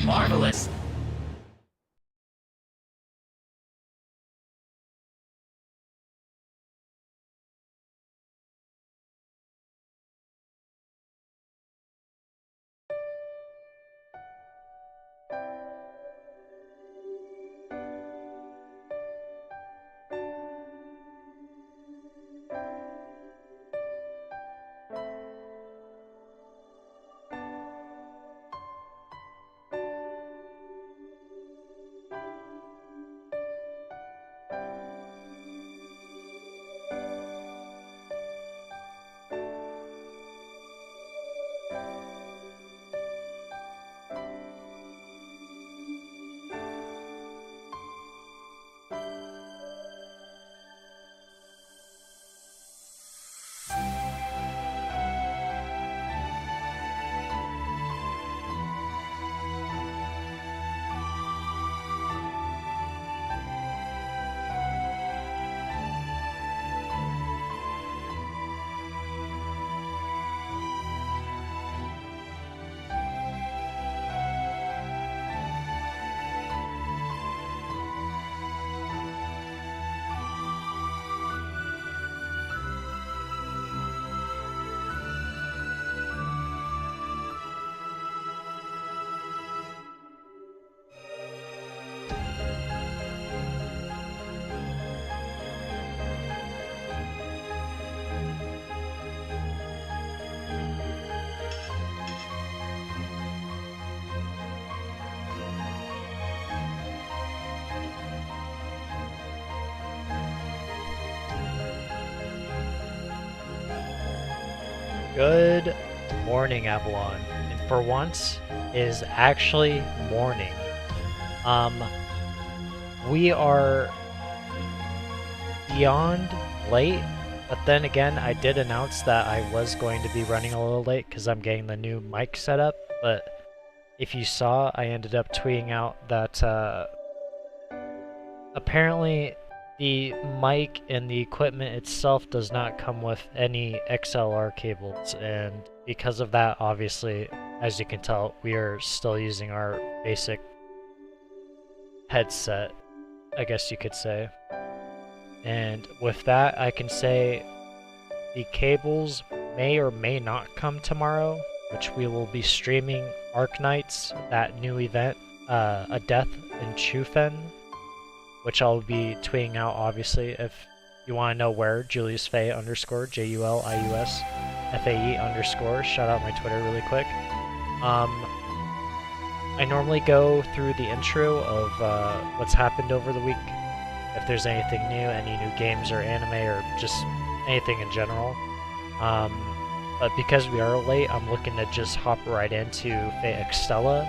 marvelous! Good morning, Avalon. And for once, is actually morning. We are beyond late, but then again, I did announce that I was going to be running a little late because I'm getting the new mic set up, but if you saw, I ended up tweeting out that apparently the mic and the equipment itself does not come with any XLR cables, and because of that, obviously, as you can tell, we are still using our basic headset, I guess you could say. And with that, I can say the cables may or may not come tomorrow, which we will be streaming Arc Knights, that new event, A Death in Chufen, which I'll be tweeting out, obviously. If you want to know where, Julius Faye _, JULIUS FAE _, shout out my Twitter really quick. I normally go through the intro of what's happened over the week, if there's anything new, any new games or anime or just anything in general. But because we are late, I'm looking to just hop right into EXTELLA.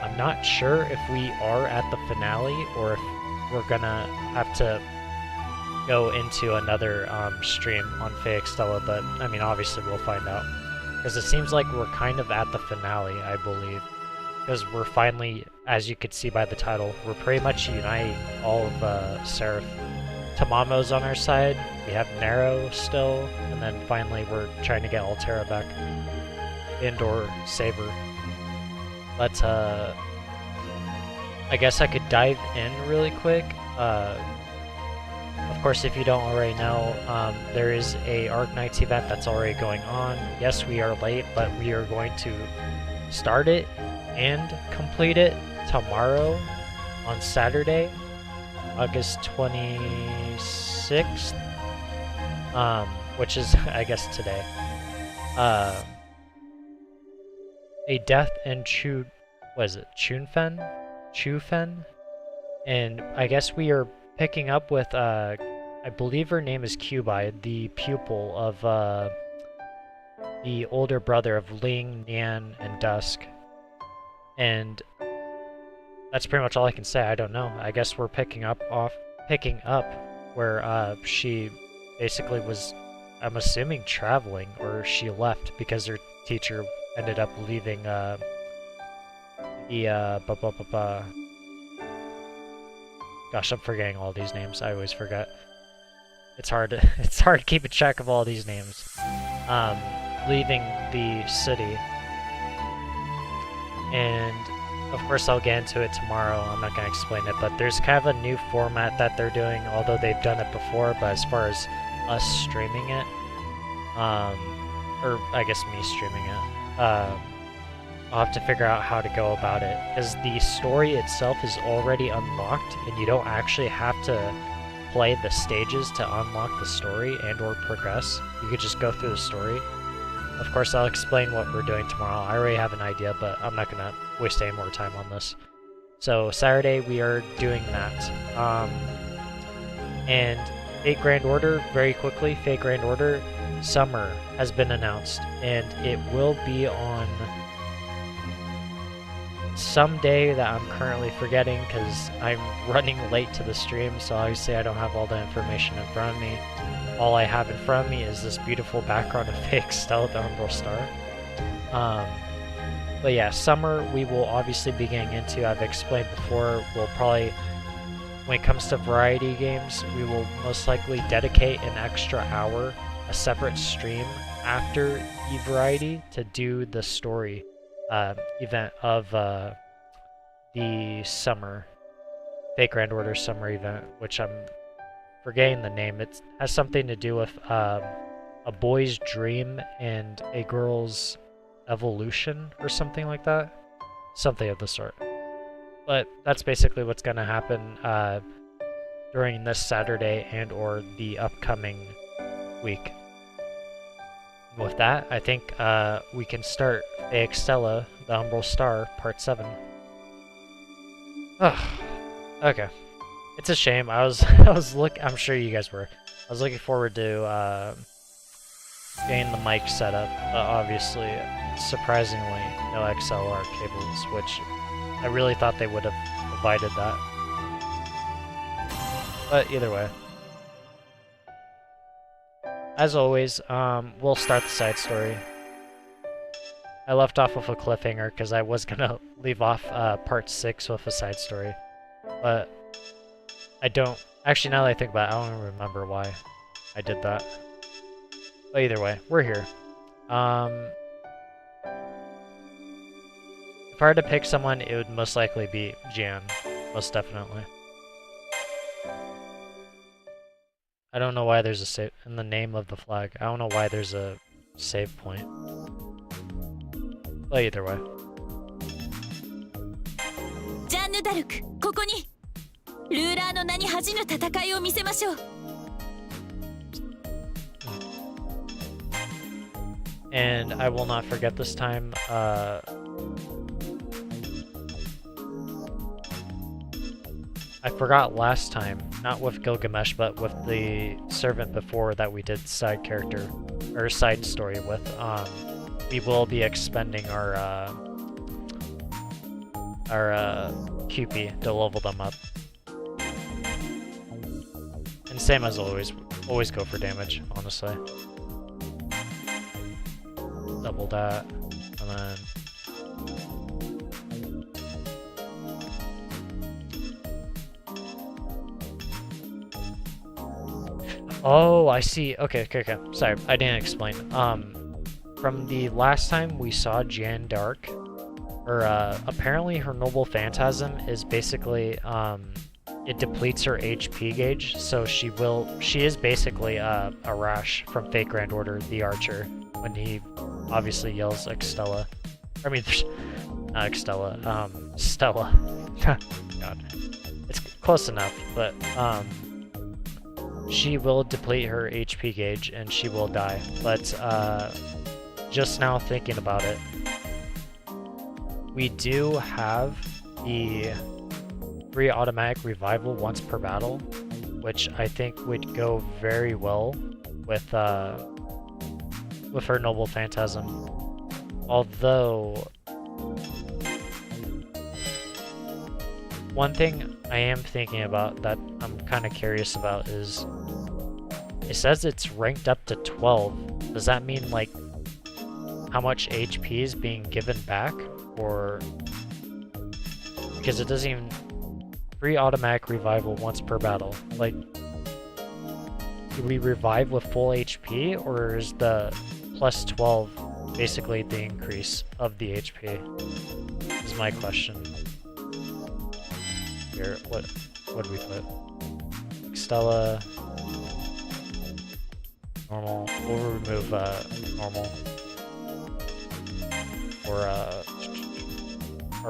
I'm not sure if we are at the finale or if we're gonna have to go into another stream on EXTELLA, but I mean, obviously we'll find out. Because it seems like we're kind of at the finale, I believe. Because we're finally, as you could see by the title, we're pretty much uniting all of Seraph. Tamamo's on our side, we have Nero still, and then finally we're trying to get Altera back. And/or Saber. But I guess I could dive in really quick. Of course, if you don't already know, there is a Arc Knights event that's already going on. Yes, we are late, but we are going to start it and complete it tomorrow on Saturday, August 26th, which is, I guess, today. A Death in Chufen? And I guess we are picking up with, I believe her name is Cubai, the pupil of the older brother of Ling, Nian, and Dusk. And that's pretty much all I can say. I don't know. I guess we're picking up where she basically was, I'm assuming, traveling, or she left because her teacher ended up leaving gosh, I'm forgetting all these names. I always forget. It's hard to keep track of all these names. Leaving the city. And of course I'll get into it tomorrow, I'm not going to explain it, but there's kind of a new format that they're doing, although they've done it before, but as far as us streaming it, or I guess me streaming it, I'll have to figure out how to go about it, because the story itself is already unlocked, and you don't actually have to play the stages to unlock the story and or progress. You could just go through the story. Of course, I'll explain what we're doing tomorrow. I already have an idea, but I'm not gonna waste any more time on this. So Saturday we are doing that. And Fate Grand Order, very quickly, Fate Grand Order Summer has been announced, and it will be on some day that I'm currently forgetting because I'm running late to the stream, so obviously I don't have all the information in front of me. All I have in front of me is this beautiful background of EXTELLA, the Umbral Star. But yeah, summer we will obviously be getting into. I've explained before, we'll probably, when it comes to variety games, we will most likely dedicate an extra hour, a separate stream after E-Variety to do the story event of the summer, Fate Grand Order summer event, which I'm forgetting the name. It has something to do with a boy's dream and a girl's evolution or something like that. Something of the sort. But that's basically what's going to happen during this Saturday and or the upcoming week. With that, I think we can start EXTELLA, the Umbral Star, Part 7. Ugh. Okay. It's a shame. I'm sure you guys were. I was looking forward to getting the mic set up, but obviously, surprisingly, no XLR cables, which I really thought they would have provided that. But either way. As always, we'll start the side story. I left off with a cliffhanger because I was gonna leave off part 6 with a side story, but I don't. Actually, now that I think about it, I don't remember why I did that. But either way, we're here. If I were to pick someone, it would most likely be Jan, most definitely. I don't know why there's a save in the name of the flag. I don't know why there's a save point. But either way. And I will not forget this time. I forgot last time, not with Gilgamesh, but with the servant before that we did side character, or side story with. We will be expending our QP to level them up. And same as always go for damage, honestly. Double that, and then... Oh, I see. Okay. Sorry, I didn't explain. From the last time we saw Jan Dark, apparently her Noble Phantasm is basically, it depletes her HP gauge, so she is basically a Rash from Fate Grand Order, the Archer, when he obviously yells EXTELLA. I mean, not EXTELLA, Stella. God. It's close enough, but, she will deplete her HP gauge and she will die, but just now thinking about it, we do have the free automatic revival once per battle, which I think would go very well with her Noble Phantasm. Although, one thing I am thinking about that I'm kind of curious about is, it says it's ranked up to 12. Does that mean, like, how much HP is being given back? Or... because it doesn't even... free automatic revival once per battle. Like, do we revive with full HP? Or is the plus 12 basically the increase of the HP? Is my question. here. What do we put? EXTELLA. Normal. We'll remove normal. Or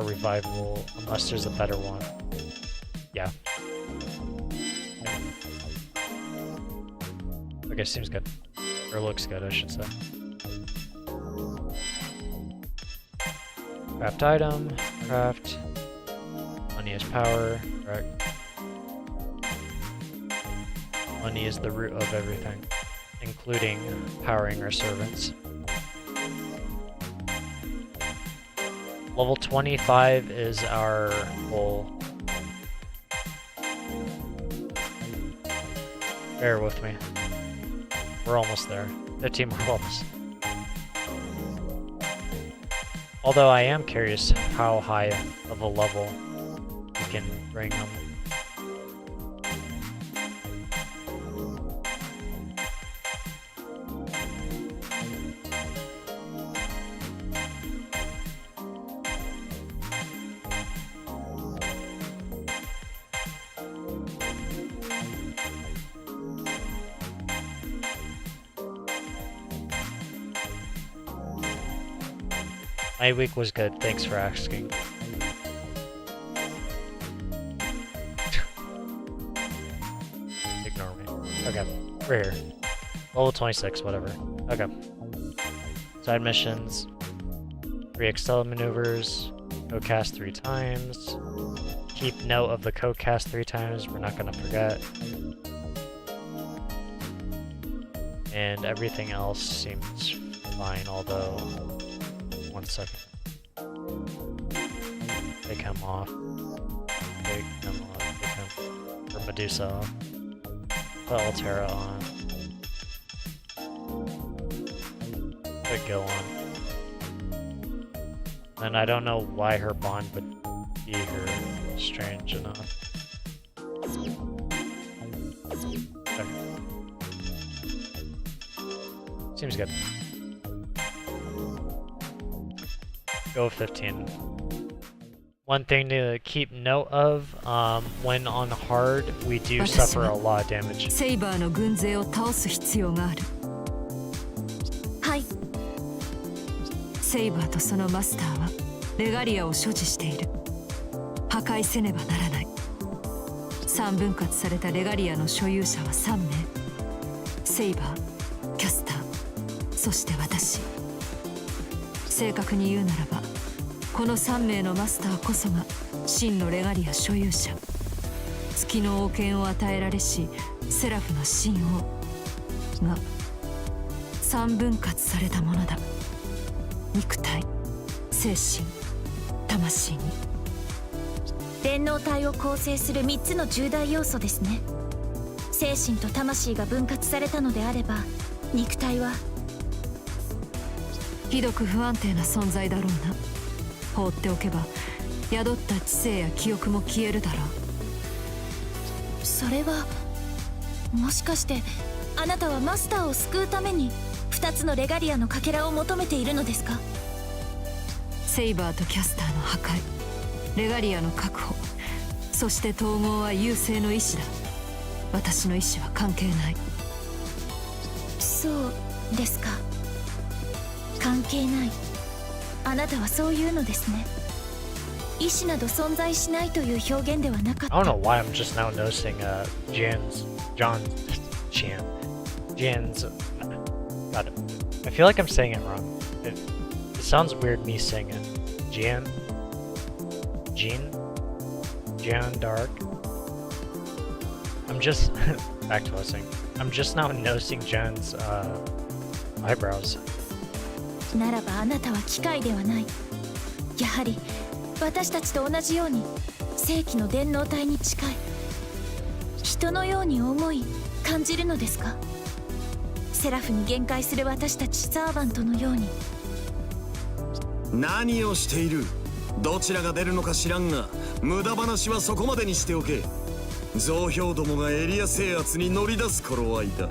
revival, unless there's a better one. Yeah. Okay, seems good. Or looks good, I should say. Craft item, craft. Money is power, correct. Money is the root of everything, including powering our servants. Level 25 is our goal. Bear with me. We're almost there. 15 more levels. Although I am curious how high of a level you can bring them. My week was good, thanks for asking. Ignore me. Okay, we're here. Level 26, whatever. Okay. Side missions. 3 EXTELLA maneuvers. Code cast 3 times. Keep note of the code cast 3 times, we're not gonna forget. And everything else seems fine, although... One second. Take him off. Take him off. Take him. Or Medusa off. Put Altera on. Put Gil on. And I don't know why her bond would be here. Strange enough. Okay. Seems good. Go 15. One thing to keep note of, when on hard, we do suffer a lot of damage. SE.RA.PH の軍勢を倒す必要がある。はい。SE.RA.PH とそのマスターはレガリアを所持している。破壊せねばならない。3分割されたレガリアの所有者は3名。SE.RA.PH、キャスター、そして私。正確に言うならば、この3名のマスターこそが真のレガリア所有者。月の王権を与えられしセラフの真王が3分割されたものだ。肉体、精神、魂に。電脳体を構成する3つの重大要素ですね。精神と魂が分割されたのであれば、肉体はひどく不安定な存在だろうな。放っておけば宿った知性や記憶も消えるだろう。それはもしかしてあなたはマスターを救うために2つのレガリアのかけらを求めているのですか。SE.RA.PHとキャスターの破壊、レガリアの確保、そして統合は優勢の意志だ。私の意志は関係ない。そうですか。関係ない。あなたはそういうのですね。意志など存在しないという表現ではなかった。I don't know why I'm just now noticing Jan's God, I feel like I'm saying it wrong. It sounds weird me saying it. Jan Dark. I'm just back to what I was saying. I'm just now noticing Jan's eyebrows. ならばあなたは機械ではない。やはり私たちと同じように正規の電脳体に近い。人のように思い感じるのですか。セラフに限界する私たちサーバントのように。何をしている。どちらが出るのか知らんが、無駄話はそこまでにしておけ。増票どもがエリア制圧に乗り出す頃合いだ。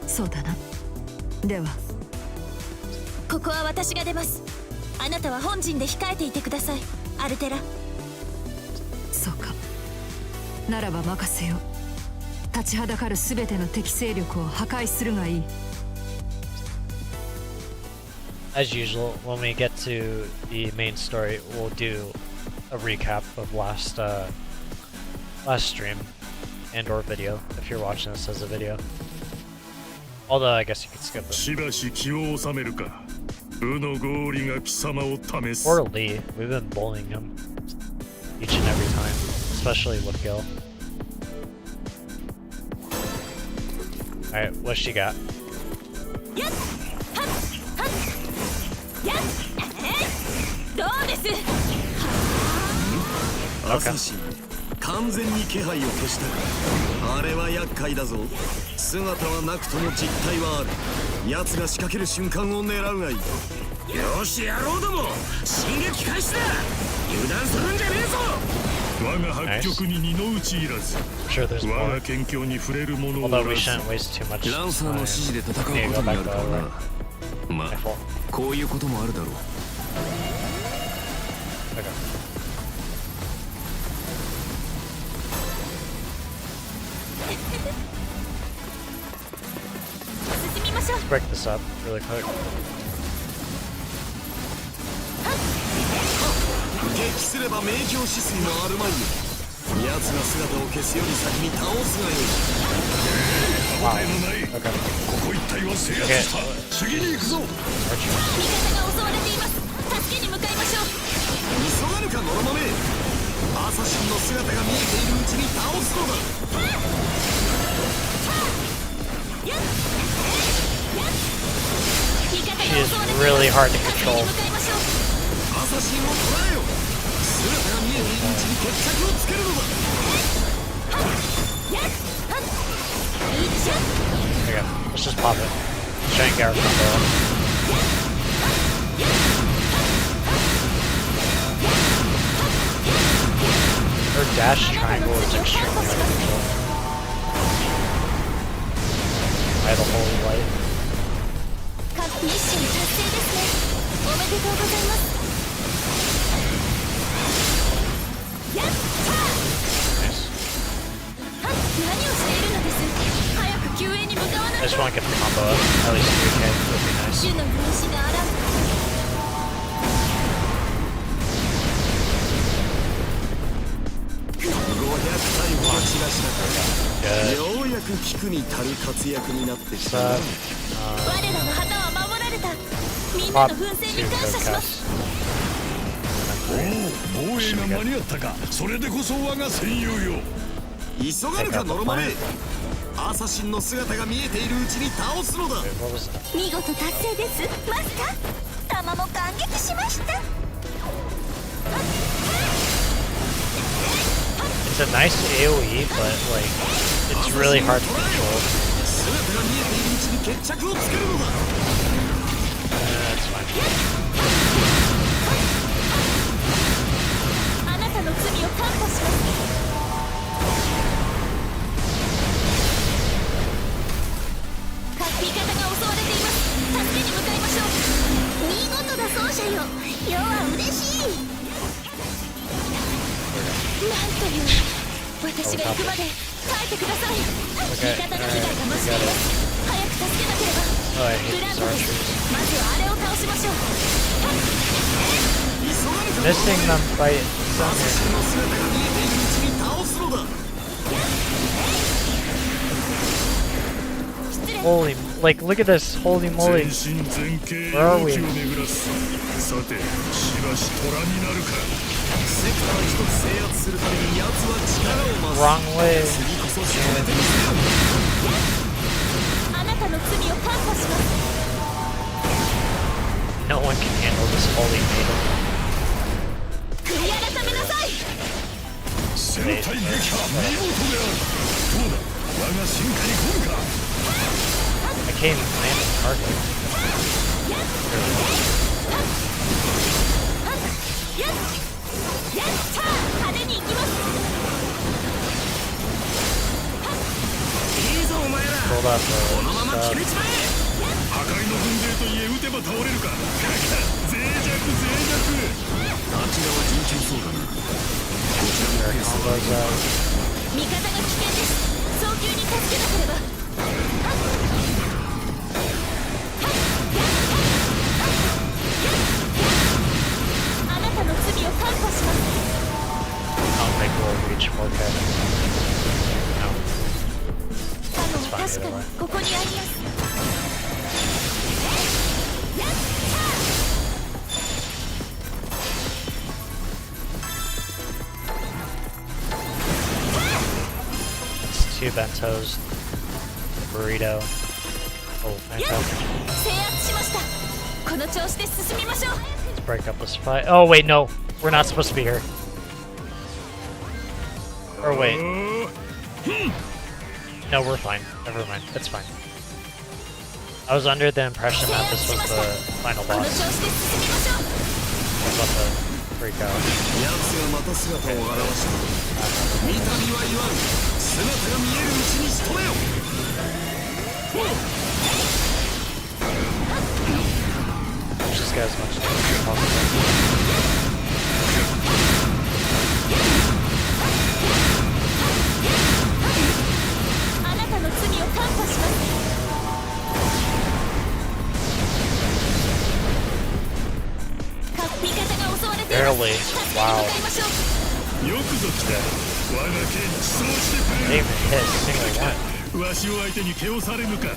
そうだな。ではここは私が出ます。あなたは本陣で控えていてください、アルテラ。そう。ならば任せよ。立ちはだかる全ての敵勢力を破壊するがいい。As usual, when we get to the main story, we'll do a recap of last stream and/or video if you're watching this as a video. Although I guess you could skip it. Poor Lee, we've been bullying him each and every time, especially with Gil. Alright, what's she got? どうです。アサシン、完全に気配を消したか。あれは厄介だぞ。姿はなくとも実体はある。奴が仕掛ける瞬間を狙うがいい。よし、野郎ども、進撃開始だ。油断するんじゃねえぞ。我が発極に二の打ちいらず。我が謙虚に触れるものを。Although we shouldn't waste too much time. ランサーの指示で戦うことになるからな。まあ、こういうこともあるだろう。Let's break this up really quick. 撃すれば明鏡止水もあるまいよ。奴が姿を消すより先に倒すがよい。 Wow. Okay. ここ一帯は制圧した。次に行くぞ。味方が襲われています。助けに向かいましょう。急がぬか、ノロマメ。アサシンの姿が見えているうちに倒すのだ。 She is really hard to control. アサシンを捕らえよ。姿が見えているうちに決着をつけるのだ。 Okay, let's just pop it. Try and get our combo up. Her dash triangle is extremely hard to control. I had a holy light. ミッション達成ですね。おめでとうございます。やったー。何をしているのです。早く救援に向かわないと。 I just want to get the combo up. At least 3K would be nice. 主の分子が現れ。500体も散らしたから。ようやく聞くに足る活躍になってきた。我らの旗は守られた。みんなの奮戦に感謝します。おお、防衛が間に合ったか。それでこそ我が戦友よ。急がぬか、ノロマメ。アサシンの姿が見えているうちに倒すのだ。見事達成です。マスター、弾も感激しました。 It's a nice AoE, but like it's really hard to control. That's fine. あなたの罪を看破します。味方が襲われています。助けに向かいましょう。見事な奏者よ。世は嬉しい。なんという。私が行くまで耐えてください。味方の被害が増しています。早く助けなければ。ブランドです。まずはあれを倒しましょう。 Missing them by Holy, like look at this, holy moly. Where are we? Wrong way. No one can handle this holy maiden. I can't even land a target. Pulled up the stuff. 破壊の軍勢といえ撃てば倒れるか。脆弱脆弱。あちらは陣形そうだな。こちらのペースは味方が危険です。早急に助けなければ。あなたの罪を看破します。 I don't think we'll reach 4K. No. カモは確かにここにあります。 It's 2 bentos, burrito. Oh, fantastic. 制圧しました。この調子で進みましょう。 Let's break up this fight. Oh wait, no, we're not supposed to be here. Or wait. No, we're fine. Never mind. It's fine. I was under the impression that this was the final この調 boss. 子で進みましょう。 I was about to freak out. 奴がまた姿を現した。見た目は言わん。姿が見えるうちに仕留めよ。 Let's just get as much damage as possible. あなたの罪を看破します。味方が襲われています。 Barely. 助けに向かい Wow. ましょう。よくぞ来た。我が剣にそうしてく They れ even hit a single one. る。わしを相手に毛をされぬか。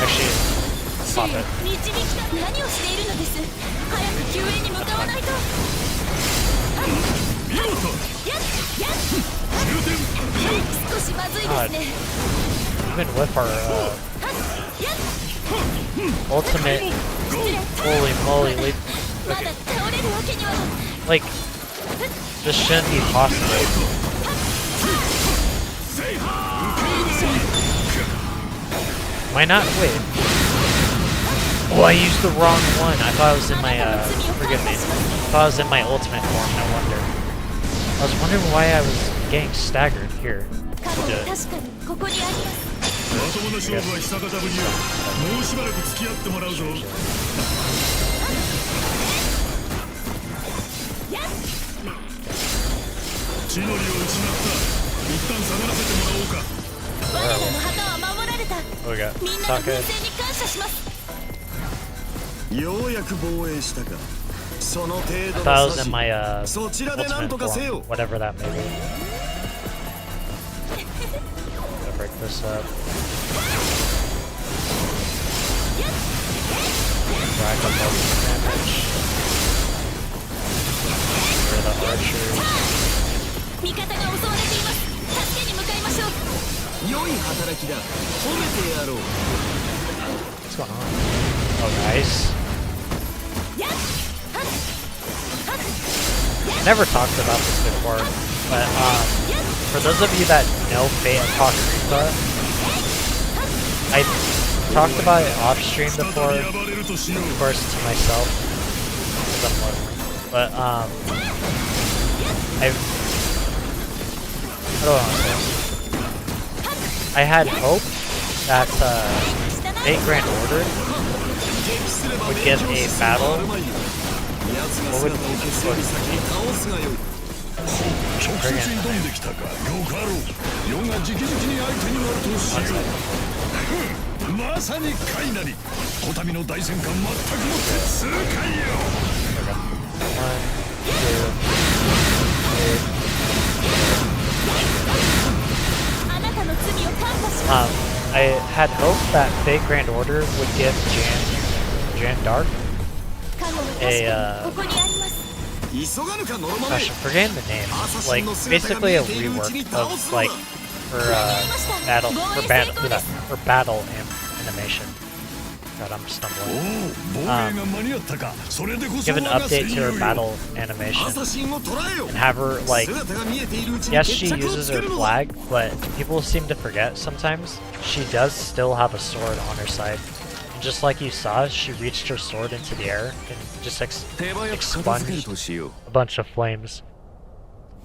Actually, シ pop ー it. 導きた何をしているのです。早く救援に向かわないと。見事。少しまずいですね。 Even with our ultimate, holy moly,まだ okay, 倒れるわけには。 like, this shouldn't be possible. Am I not? Wait. Oh, I used the wrong one. I thought I was in my, forgive me. I thought I was in my ultimate form, no wonder. I was wondering why I was getting staggered here. カモ We'll do は it. 確かにここにあります。まともな勝負は久方ぶりよ。もうしばらく付き合ってもらうぞ。血のりを失った。一旦下がらせてもらおうか。我らの旗は守られた。 What we got? みんなの Socket. 奮戦に感謝します。ようやく防衛したか。その程 I 度 thought I の was 差 in し。 my, そちらで何と ultimate かせ form, よ。 whatever that may be. Gotta break this up. Rack up all the damage. Where are the archers? 味方が襲われています。助けに向かいましょう。良い働きだ。褒めてやろう。 What's going on? Oh, nice. I never talked about this before, but for those of you that know Apocrypha, I talked about it off stream before, of course to myself, somewhat. But I don't know. I had hope that Fate Grand Order would give a battle. What would I had hoped that Fate Grand Order would give Jan Dark a gosh, I'm forgetting the name. Like basically a rework of like her battle animation. God, I'm stumbling. Give an update to her battle animation and have her like. Yes, she uses her flag, but people seem to forget sometimes. She does still have a sword on her side. And just like you saw, she reached her sword into the air and just expunged a bunch of flames.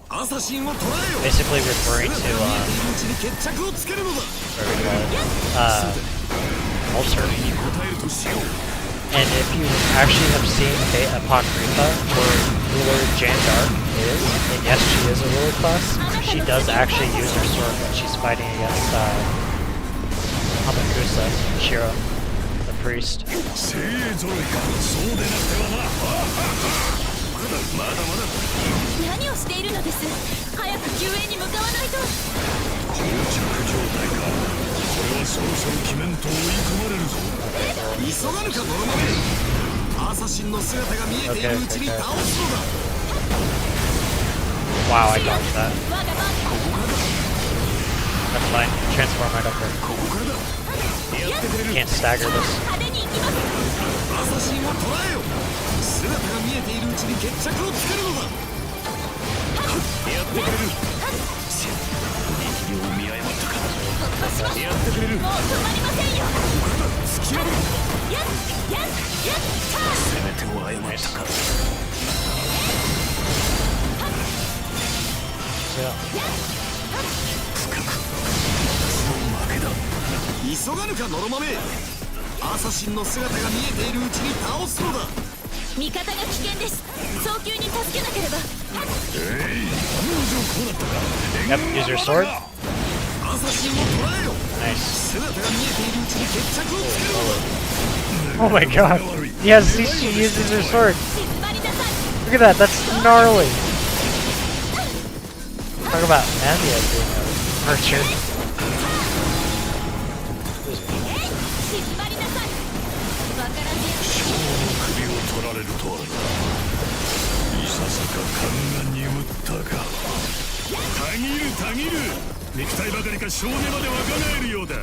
Basically referring to Alter. And if you actually have seen Apocrypha, where ruler Jan Dark is, and yes, she is a ruler class, she does actually use her sword when she's fighting against Hamakusa, Shiro, the priest. 何をしているのです。早く救援に向かわないと。膠着状態か。これはそろそろ鬼面と追い込まれるぞ。急がぬかノロマメ。アサシンの姿が見えているうちに倒すのだ。Wow, I dodged that. That's fine. Transform right up there. ここからだ。やってくれる。 Can't stagger this. 派手に行きます。アサシンを捕らえよ。姿が見えているうちに決着をつけるのだ。やってくれる。力量を見誤ったか。突破します。やってくれる。もう止まりませんよ。突き破る。やっせめてを誤ったか。 Yeah. 深く。その負けだ。急がぬかノロマメ。アサシンの姿が見えているうちに倒すのだ。味方が危険です。早急に助けなければ。Yep, use your sword. アサシンを捕らえよ。 Nice. 姿が見えているうちに決着をつけるのだ。 Oh my god. Yes, see, she uses her sword. 静まりなさい。 Look at that, that's gnarly. Talk about Amia being an archer. 静まりなさい。わからずや。首を取られるとはな。いささか勘が鈍ったか。たぎるたぎる。肉体ばかりか少年まで若返るようだ。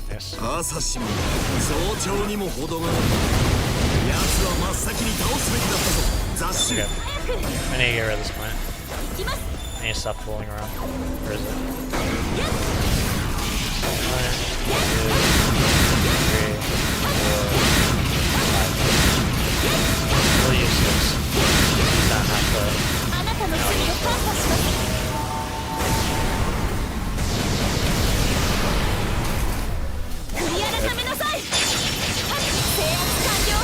Yes. アサシンも増長にも程がある。奴は真っ先に倒すべきだったぞ。雑種。 Okay. I need to get rid of this plant. 行きます。 I need to stop fooling around. Where is it? 1, 2, 3, 4, 5. We'll use 6. Not halfway. あなたの罪を看破します。 悔い改めなさい。制圧完了。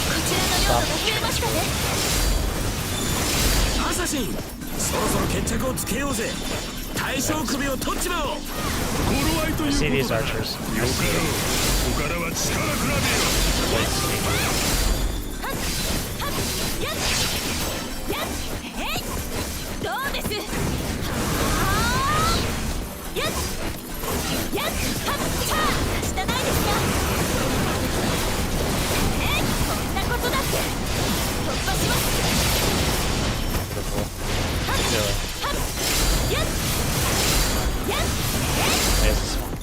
こちらの領土が増えましたね。アサシン、そろそろ決着をつけようぜ。大将首を取っちまおう。頃合いという I こと see だ。 these archers. よかろう。ここからは力比べよ。 どうです。したないですか。こんなことだって。突破します。 There's this one.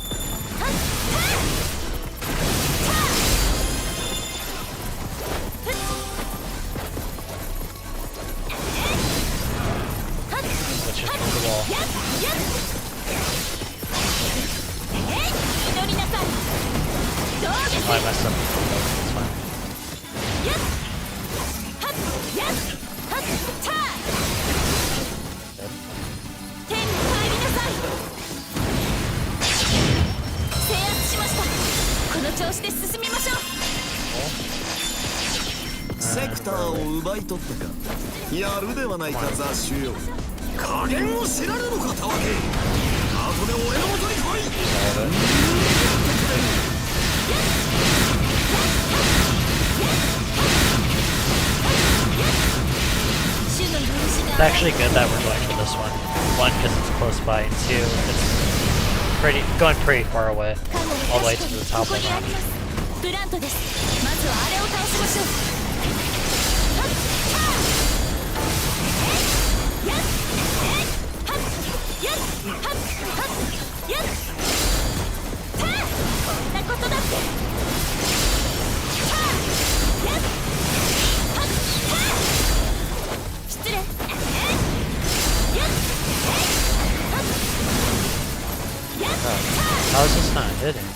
祈りなさい。どうです。 Oh, I messed up. It's fine. 天に帰りなさい。制圧しました。この調子で進みましょう。セクターを奪い取ったか。やるではないか雑種よ。加減を知らぬのかたわけ。後で俺の元に来い。主の許し It's が actually good that we're going for this one. One, because it's close by, and two, it's going pretty far away. All the way to the top ここ of the にあり map. ます。ブラントです。まずはあれを倒しましょう。こんなことだって。失礼。 How is this not hitting?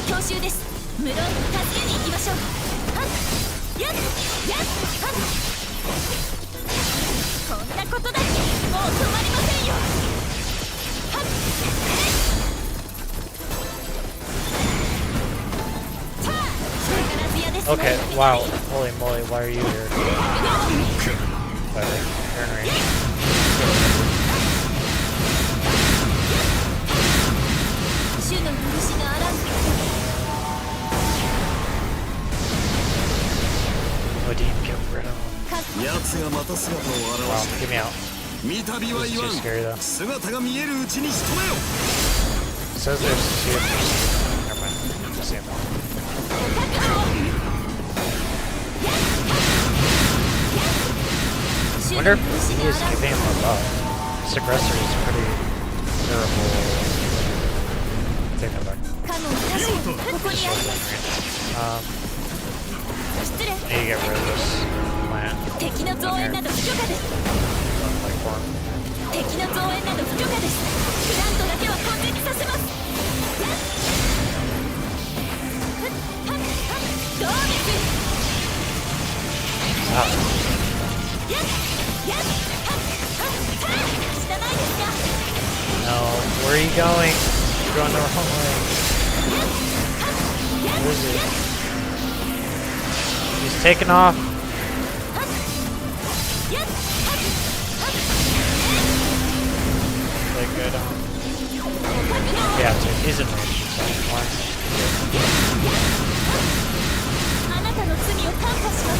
強襲です。無論助けに行きましょう。はっやっやっはっこんなことだけもう止まりませんよ。はっさあ力強ですね。 Okay, wow. Holy moly, why are you here? Whatever. Turn range. 主の許しがあらん。 Oh, deep, get rid of him. 奴がまた姿を Wow, 現し get me out. た。見旅は言わ This is too scary though. ん。姿が見えるうちに仕留めよ。 It says there's two. Never mind. I'll see him now. I wonder if he is giving him a buff. This aggressor is pretty durable. Take that back. カノン確かにここにあります。 失礼。 I need to get rid of this plant. 敵の増援など不許可です。 Like form. 敵の増援など不許可です。プラントだけは根絶させます。どうです。 Ah, やっやっはっはっ知らないですか。 no. Where are you going? You're going the wrong way. Where is he? He's taking off. Like good. Yeah, so he's in range. So one. あなたの罪を看破します。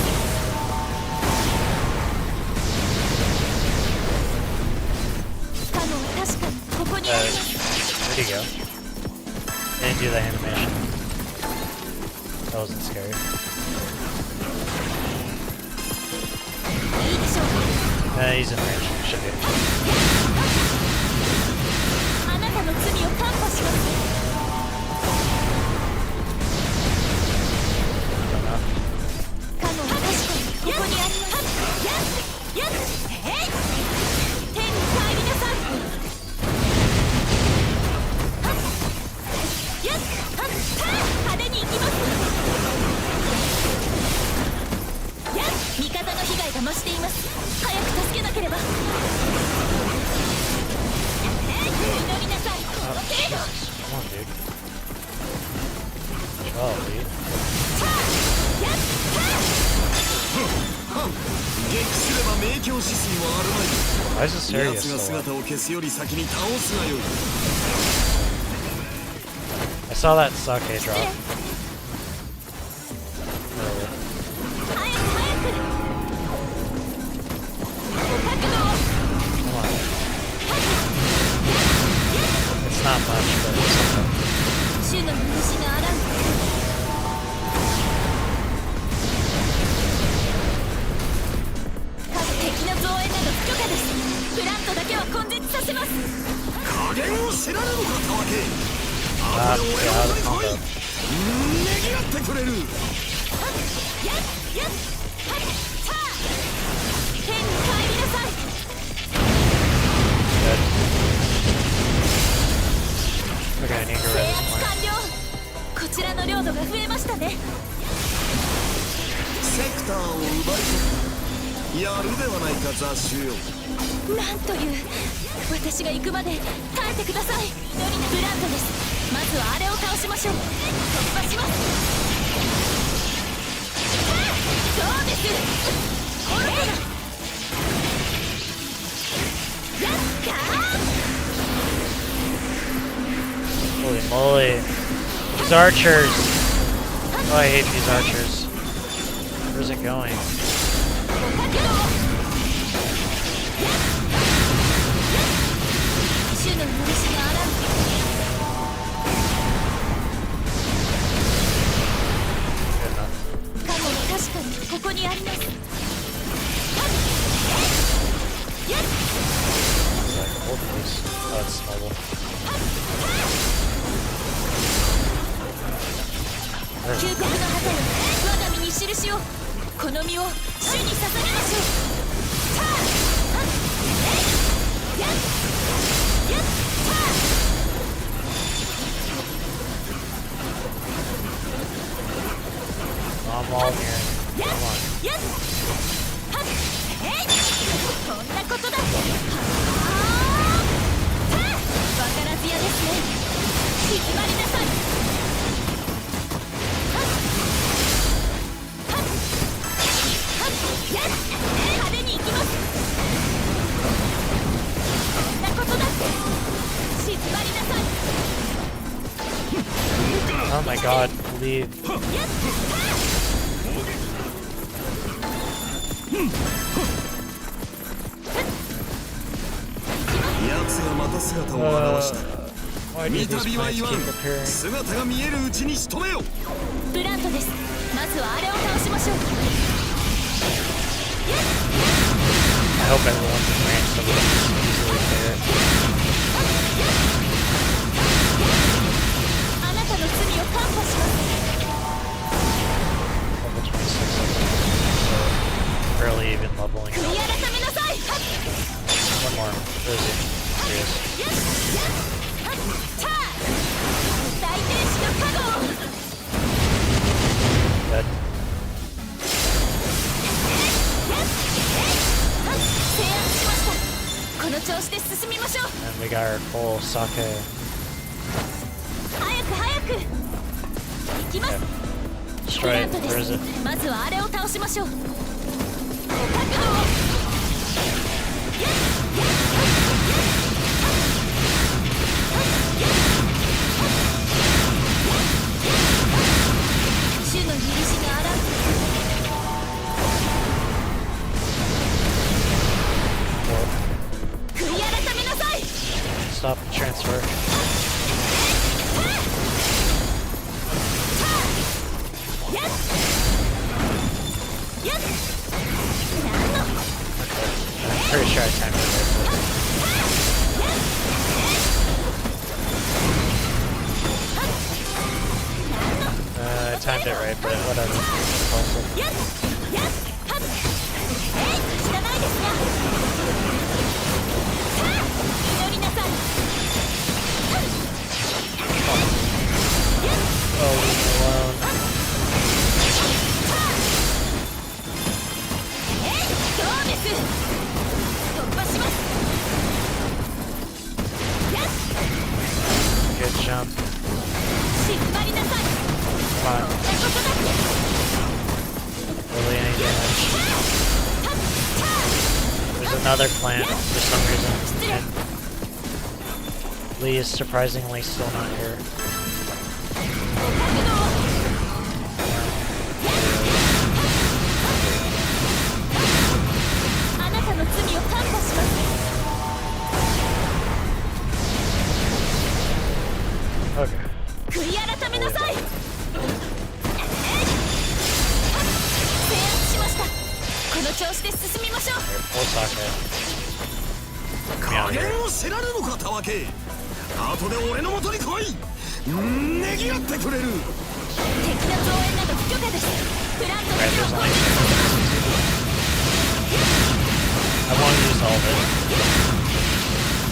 カノンは確かにここにあります。 Where'd he go? Didn't do the animation. That wasn't scary. いいでしょうか。 He's in range. Should be. あなたの罪を看破します。 Enough. カノンは確かにここにあります。やっやっへい天に帰りなさい。はっやっはっ派手に行きます。やっ味方の被害が増しています。早く助けなければ。祈りなさい。 Oh, Jesus. Come on, dude. Oh, dude. 撃すれば明鏡止水もある Why is this まい。 serious 奴が so 姿を消すより先に倒すがよい。 I saw that sake drop. Earlier. 早く早く。 Come on. It's not much, but it's something. 主の許しがあらん。敵の増援など不許可です。プラントだけは根絶させます。加減を知らぬのかたわけ。 Yeah, out of combo. ねぎらってくれる。やっやっはっさあ天に帰りなさい。 Good. Okay, I need to get 制 rid of 圧 this 完 plant. 了。こちらの領土が増えましたね。セクターを奪い取った。やるではないか雑種よ。なんという。私が行くまで耐えてください。ブラントです。まずはあれを倒しましょう。突破します。そうです。愚かな。やったー。 Holy moly. These archers! Oh, I hate these archers. Where's it going? 主の許しがあらん。 Good enough. カモは確かにここにあります。 It's like a whole piece. Oh, it's mobile. Where is 旧 it? 国の旗よ、我が身に印を。この身を主に捧げましょう。さあ、やっやっさあ。I'm all here. Come on. こんなことだ。わからずやですね。引きまりなさい。派手に行きます。こんなことだって静まりなさい。 Oh my god, leave. 奴がまた姿を現した。 Why do 見 these たびは plants 言わ keep ん。 appearing? 姿が見えるうちに仕留めよ。ブラントです。まずはあれを倒しましょう。 I hope everyone's in range so we can easily clear it. あなたの罪を看破します。 Level 26 so barely even leveling 悔い up. 改めなさい。 One more. Where is he? Here he is. 大天使の加護を。 Dead. 制圧しました。この調子で進みましょう。 And we got our full sake. 早く早く行きます。 Destroy ブラ it. ントで Where is す it? まずはあれを倒しましょう。角度を。主の許しがあらず。 悔い改めなさい。 Stop the transfer. 何の I'm pretty sure I timed it right. I timed it right, but whatever. It's also 知らないですが。祈りなさい。 oh, leave me alone. どうです。突破します。 Good jump. 静まりなさい。 Come こんな on. ことだって。 Really any damage. There's another plant for some reason. And Lee is surprisingly still not here. 角度を。あなたの罪を看破します。 Okay. 悔い改めなさい。制圧しました。この調子で進みましょう。 Full socket. 加減を知らぬのかたわけ。後で俺の元に来い。ねぎらってくれる。敵の増援など不許可です。プラント Right, の there's 強 only 行 I want to use all of it.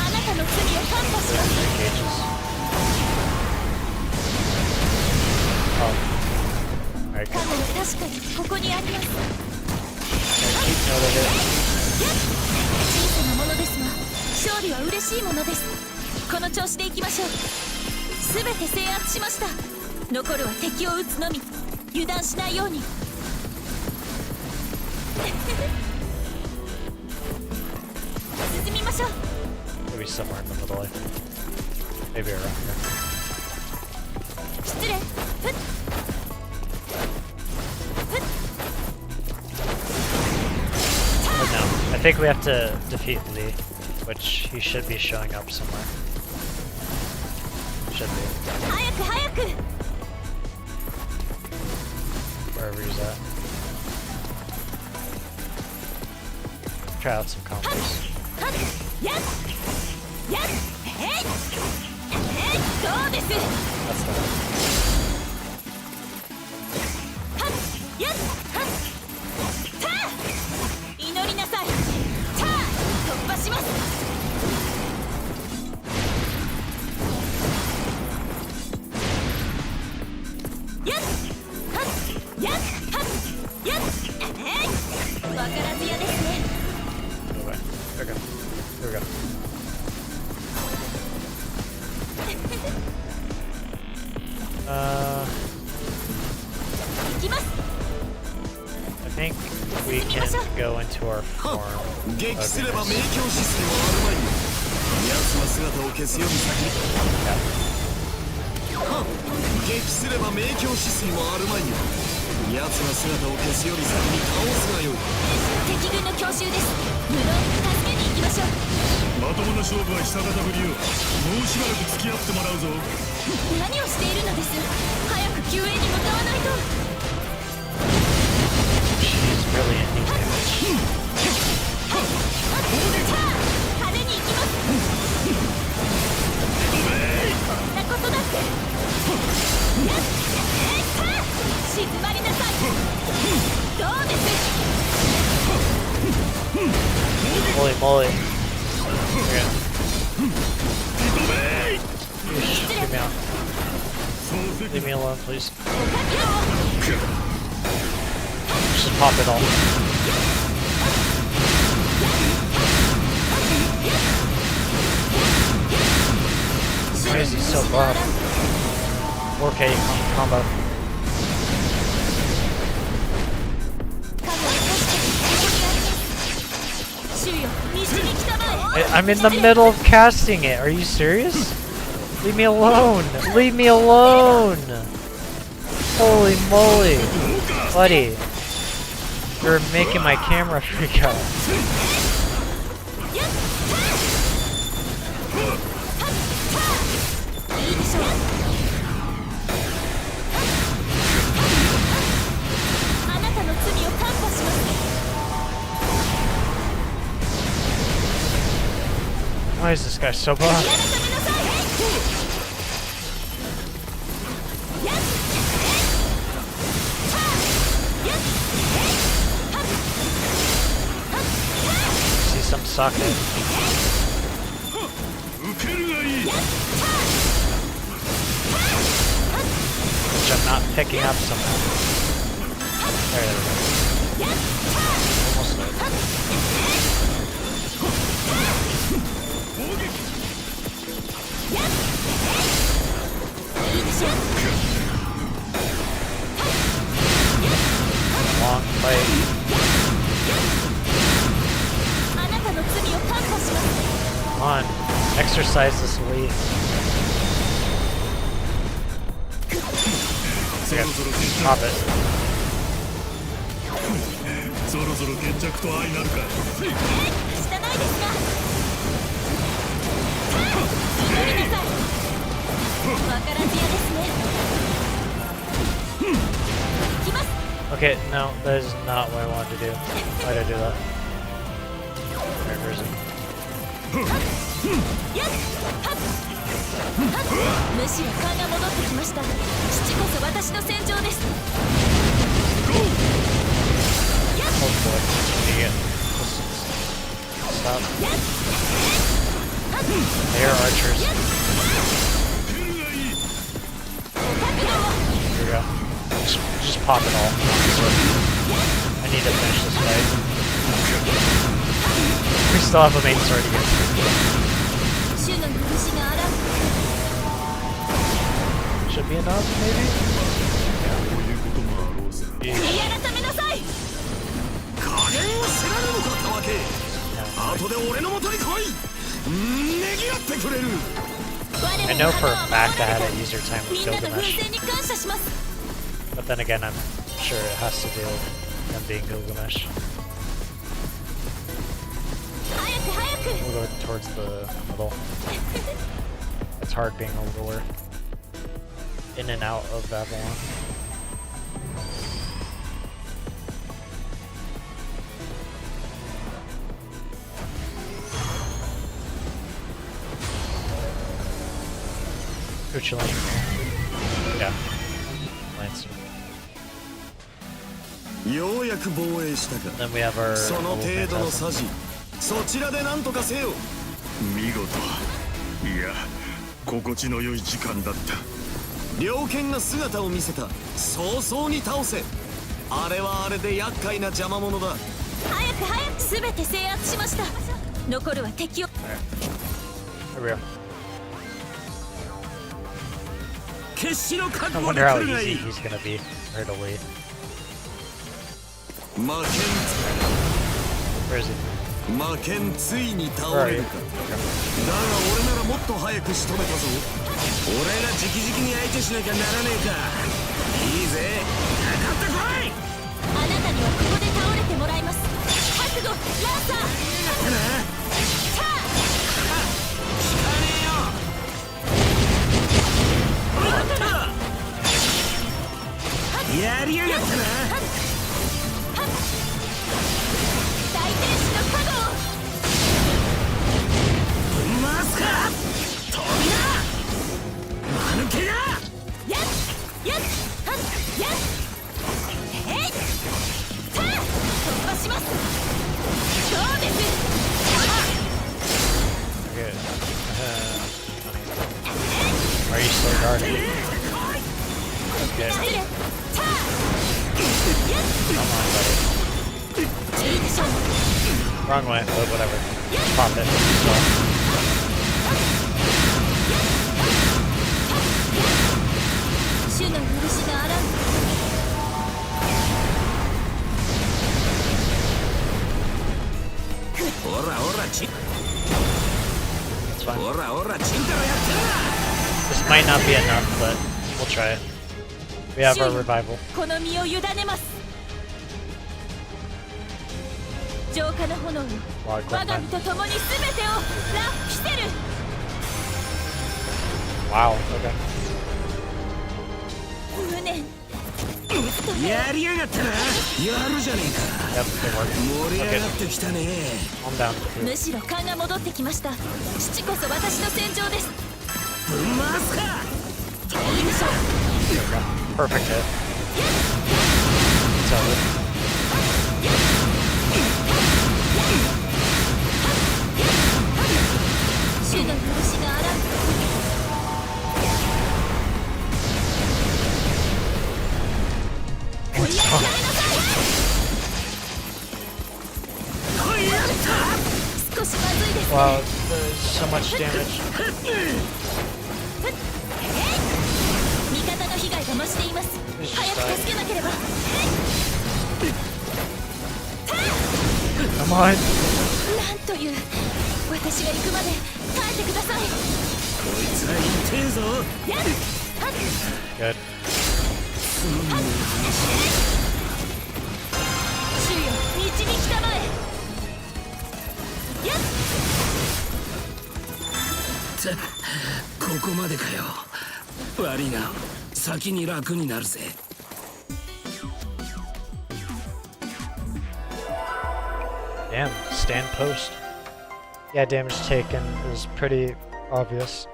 あなたの罪を看破し There's ます。 3 cages. Oh. Alright, カ good. モは確かにここにあります。 Keep note of it. 小さなものですが勝利は嬉しいものです。この調子でいきましょう。すべて制圧しました。残るは敵を撃つのみ。油断しないように。進みましょう。 Maybe somewhere in the middle. Maybe around here. 失礼。ふっ。But no, I think we have to defeat Lee, which he should be showing up somewhere. Should be. 早く早く。 Wherever he's at. Try out some combos. はっやっやっどうです。 That's the はっやっはったあ祈りなさい。たあ突破します。やっはっやっはっからずやですね。 There we go. There we go. I think we can go into our form. 撃すれば明鏡止水もあるまいよ。奴の姿を消すより先に。撃すれば明鏡止水もあるまいよ。奴の姿を消すより先に倒すがよい。敵軍の強襲です。無論助けに行きましょう。まともな勝負は久方ぶりよ。もうしばらく付き合ってもらうぞ。何をしているのです。早く救援に向かわないと。 She's really in need damage. 派手に行きます。こんなことだって。静まりなさい。どうです。 Holy moly. Okay. Get me out. Leave me alone, please. Just pop it all. Why is he so buff? 4K combo. I'm in the middle of casting it. Are you serious? Leave me alone. Leave me alone. Holy moly. Buddy. You're making my camera freak out. Why is this guy so buff? See some socket. Which I'm not picking up somehow. There we go. Almost there. Long fight. Come on, exercise this weight. Okay, pop it. Okay, no, that is not what I wanted to do. Why did I do that? Alright, where is it? Oh boy, idiot. Stop. They are archers. Here we go. Just pop it all. I need to finish this fight. We still have a main sword again. Should be enough, maybe? Yeah. I know for a fact I had an easier time with Gilgamesh. But then again, I'm sure it has to do with them being Gilgamesh. We'll go towards the middle. It's hard being a ruler. In and out of Babylon. Who'd lane? Yeah. Lancer. And then we have our little phantasm. そちらで何とかせよ。見事。いや、心地の良い時間だった。猟犬が姿を見せた。早々に倒せ。あれはあれで厄介な邪魔者だ。早く早く全て制圧しました。残るは敵を。 Here we go. 決死の覚 I 悟で wonder how 来るがい easy い。 he's gonna be. Right away. 負 Where is he? けんついに Where 倒 are れ you? るか。だが俺ならもっと早く仕留めたぞ。俺が直々に相手しなきゃならねえか。いいぜ、かかってこい。あなたにはここで倒れてもらいます。覚悟ランサー。やりやがったな。大天使の加護を。マスカ飛びな。間抜けが。やっやっはっやっえいさあ突破します。そうです。 Good. Are you still guarding? Okay. 失礼。さあ Come on, buddy. いいでしょう。 Wrong way, but whatever. Pop it. So. 主の許しがあらん。ほらほらち。 It's fine. ほらほらちんたらやってるな。 This might not be enough, but we'll try it. We have our revival. この身を委ねます。浄化の炎よ、我が身と共に全てをラッピセル。 Wow, okay. 無念。やりやがったな。やるじゃねえ Yep, it worked. か。盛り上 Okay, がってきたね。 calm down. むしろ勘が戻ってきました。父こそ私の戦場です。ぶん回すか。いいでしょう。 There we go. Perfect hit. It's over. 主の許しがあらん。やめなさい。少しまずいです。 Wow, there's so much damage. 味方の被害が増しています。早く助けなければ。 Come on. なんという。私が行くまで帰ってください。こいつは痛えぞ。やっはっ Good. 主よ、導きたまえ。やっここまでかよ。悪いな。先に楽になるぜ。 Damn, stand post. Yeah, damage taken is pretty obvious.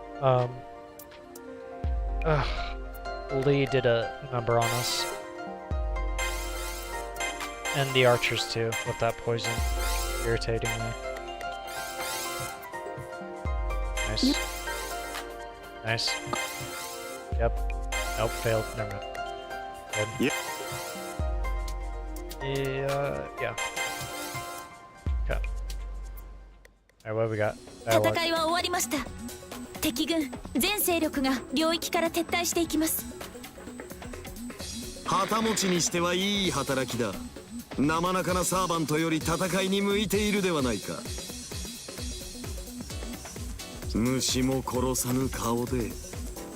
Lee did a number on us. And the archers too, with that poison. Irritating me. Nice. Nice. Yep. Nope, failed. Never mind. Good. Yeah. Okay. Alright, what do we got? 戦いは終わりました。敵軍全勢力が領域から撤退していきます。旗持ちにしてはいい働きだ。生中なサーバントより戦いに向いているではないか。虫も殺さぬ顔で、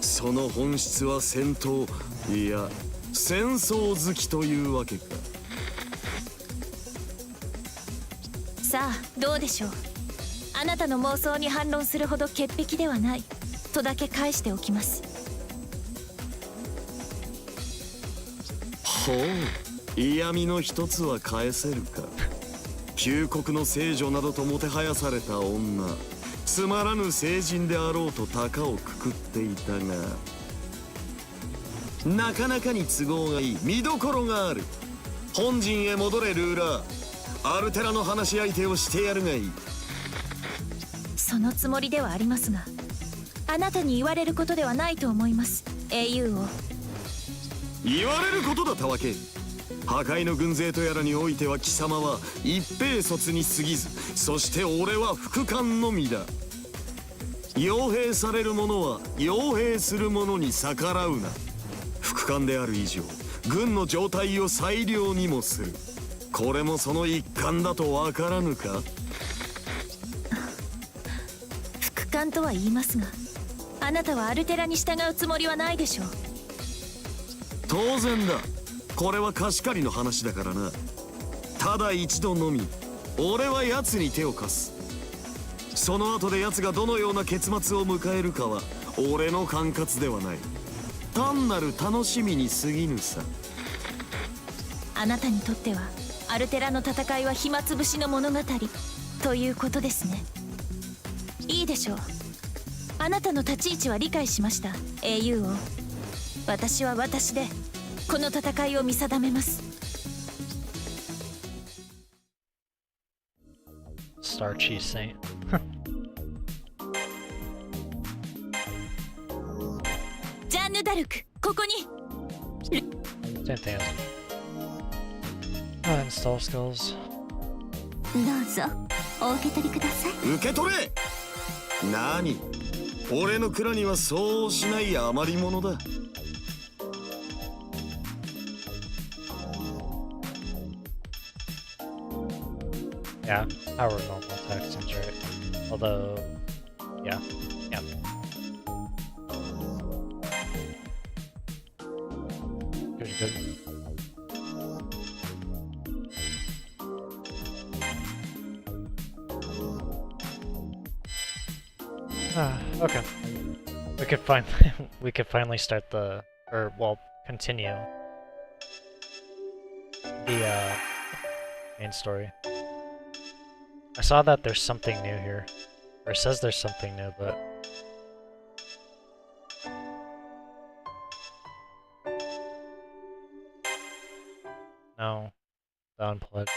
その本質は戦闘、いや戦争好きというわけか。さあどうでしょう。あなたの妄想に反論するほど潔癖ではないとだけ返しておきます。ほう、嫌味の一つは返せるか。旧国の聖女などともてはやされた女、つまらぬ聖人であろうと高をくくっていたが、なかなかに都合がいい見どころがある。本陣へ戻れルーラー。アルテラの話し相手をしてやるがいい。そのつもりではありますが、あなたに言われることではないと思います。英雄を言われることだったわけ。破壊の軍勢とやらにおいては貴様は一兵卒に過ぎず、そして俺は副官のみだ。傭兵される者は傭兵する者に逆らうな。副官である以上、軍の状態を最良にもする。これもその一環だとわからぬか。副官とは言いますが、あなたはアルテラに従うつもりはないでしょう。当然だ。これは貸し借りの話だからな。ただ一度のみ俺は奴に手を貸す。その後で奴がどのような結末を迎えるかは俺の管轄ではない。単なる楽しみに過ぎぬさ。あなたにとってはアルテラの戦いは暇つぶしの物語ということですね。いいでしょう。あなたの立ち位置は理解しました、英雄王。私は私でこの戦いを見定めます。Starchy Saint. ジャンヌ・ダルク、ここに。 Same thing as install skills. どうぞお受け取りください。受け取れ。何、俺の蔵にはそうしない余り物だ。Yeah, power normal attack seems right. Although, yeah. Good, good. Okay. We could finally start continue the main story. I saw that there's something new here. Or it says there's something new, but... No. The unpledged.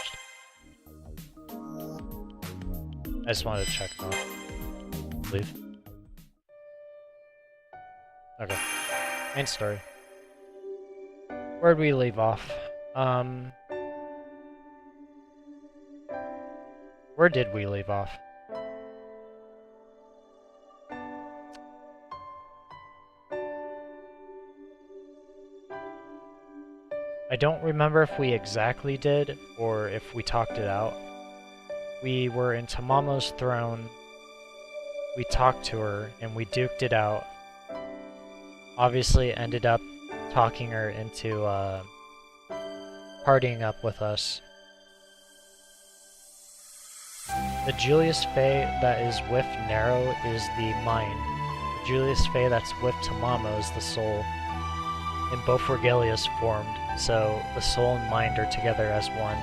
I just wanted to check that. Leave. Okay. Main story. Where'd we leave off? Where did we leave off? I don't remember if we exactly did, or if we talked it out. We were in Tamamo's throne, we talked to her, and we duked it out. Obviously ended up talking her into, partying up with us. The Julius Fey that is with Nero is the mind. The Julius Fey that's with Tamamo is the soul. And both Regalias formed, so the soul and mind are together as one.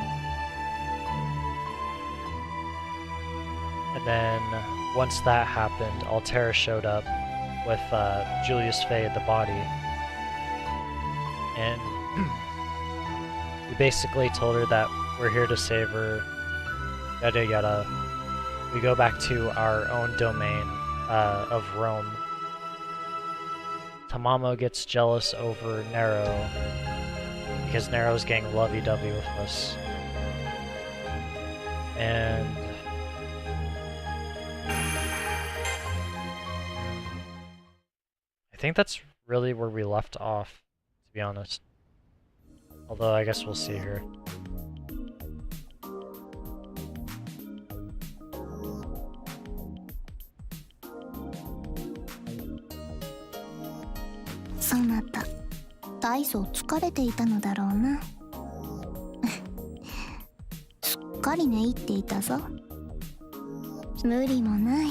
And then, once that happened, Altera showed up with Julius Fey, the body. And we basically told her that we're here to save her, yada yada. We go back to our own domain of Rome. Tamamo gets jealous over Nero because Nero's getting lovey-dovey with us. And I think that's really where we left off, to be honest. Although I guess we'll see here. Sonata, 大層疲れていたのだろうな。すっかり寝入っていたぞ。無理もない。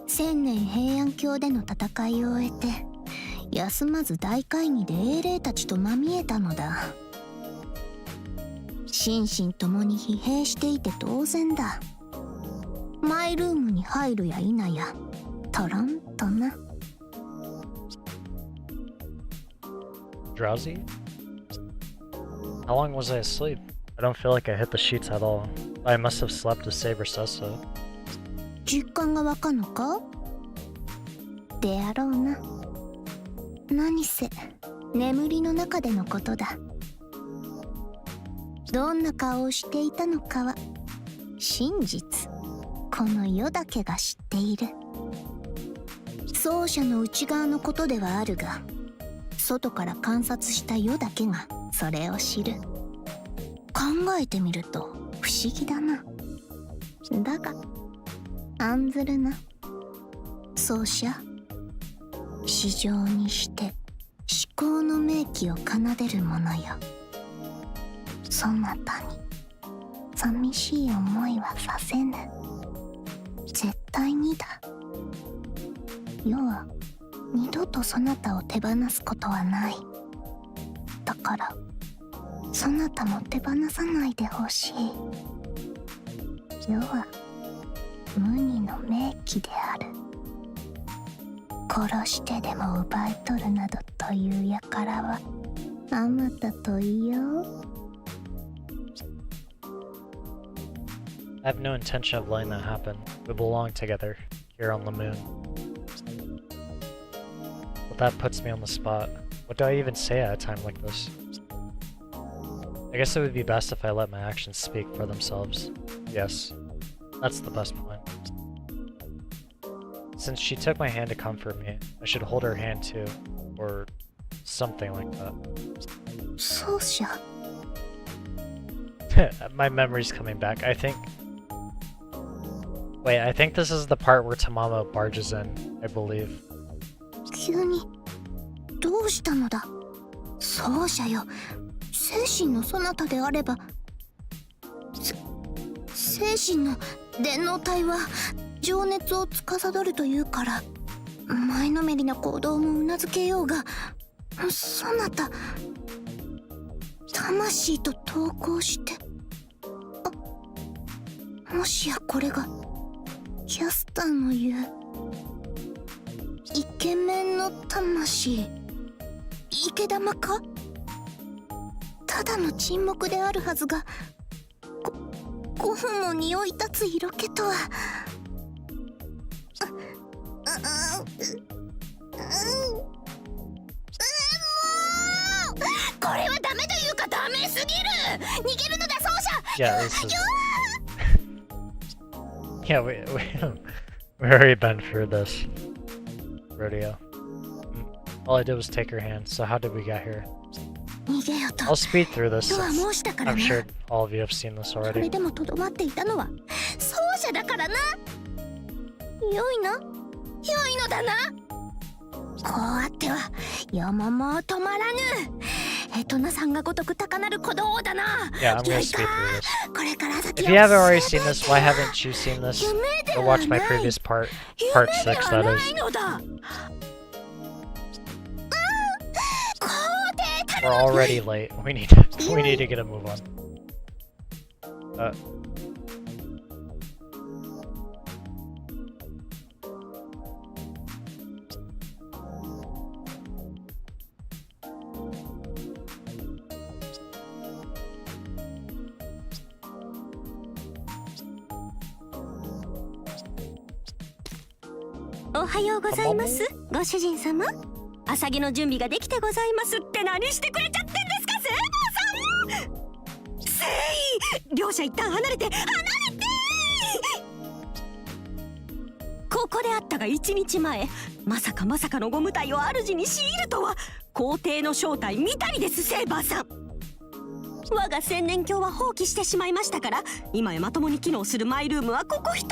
千年平安京での戦いを終えて、休まず大会議で英霊たちとまみえたのだ。心身ともに疲弊していて当然だ。マイルームに入るや否や、とろんとな。Drowsy? How long was I asleep? I don't feel like I hit the sheets at all. I must have slept as Saber says so. 実感がわかんのか？であろうな。何せ眠りの中でのことだ。どんな顔をしていたのかは真実この世だけが知っている。奏者の内側のことではあるが、外から観察した世だけがそれを知る。考えてみると不思議だな。だが案ずるな奏者。至上にして思考の明記を奏でるものよ。そなたに寂しい思いはさせぬ。絶対にだ。世は二度とそなたを手放すことはない。だからそなたも手放さないでほしい。世は無二の名器である。殺してでも奪い取るなどという輩はあまたといよう。I have no intention of letting that happen. We belong together, here on the moon. But that puts me on the spot. What do I even say at a time like this? I guess it would be best if I let my actions speak for themselves. Yes, that's the best plan. Since she took my hand to comfort me, I should hold her hand too, or something like that. 奏者 My memory's coming back. I think this is the part where Tamamo barges in, I believe. 急にどうしたのだ奏者よ。精神のそなたであれば精神の電脳体は情熱を司るというから前のめりな行動も頷けようが、そなた魂と統合して、もしやこれがキャスターの言うイケメンの魂、池玉か。ただの沈黙であるはずが5分も匂い立つ色気とは。これはダメというかダメすぎる。逃げるのだ奏者。 Yeah, this is... Yeah, we already been through this rodeo. All I did was take her hand, so how did we get here? 逃げよと I'll speed through this とは since 申したから I'm な。 sure all of you have seen this それ already. でもとどまっていたのは奏者だからな。良いな、良いのだな。こうあっては世ももう止まらぬ。エトナさんがごとく高なる鼓動だな。 Yeah, I'm gonna 良い speed か through this. これから先 If you haven't already seen this, why haven't you seen this? Go watch my previous part 6, that is. のだ。We're already late. We need to get a move on.おはようございます、ご主人様。朝着の準備ができてございますって何してくれちゃってんですか、セーバーさん。せい、両者一旦離れて、離れて。ここであったが1日前、まさかのゴム体を主に強いるとは。皇帝の正体見たりです、セーバーさん。我が千年鏡は放棄してしまいましたから、今やまともに機能するマイルームはここ一つ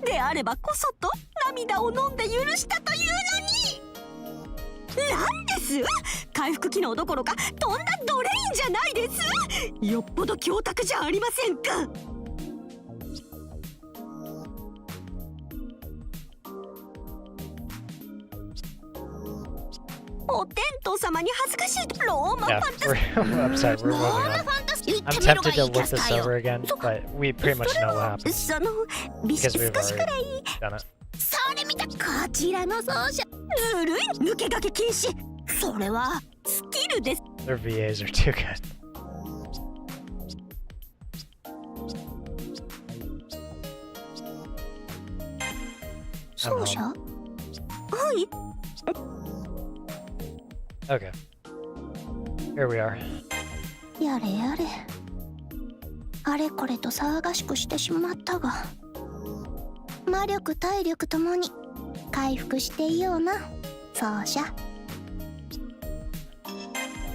であればこそと涙を飲んで許したというのに。なんです、回復機能どころかとんだドレインじゃないです。よっぽど強卓じゃありませんか。お天道様に恥ずかしいとローマファンタス I'm sorry, we're ロー moving マ on. ファンタスティ I'm tempted to look this over again, but we pretty much know what happened そのビシ because 少 we've しくらい already done it. それ見たこちらの奏者ずるい。抜け駆け禁止。それはスキルです。 Their VAs are too good. 奏者？はい。 Okay. Here we are. やれやれ。あれこれと騒がしくしてしまったが、魔力体力ともに回復していような、そうじゃ。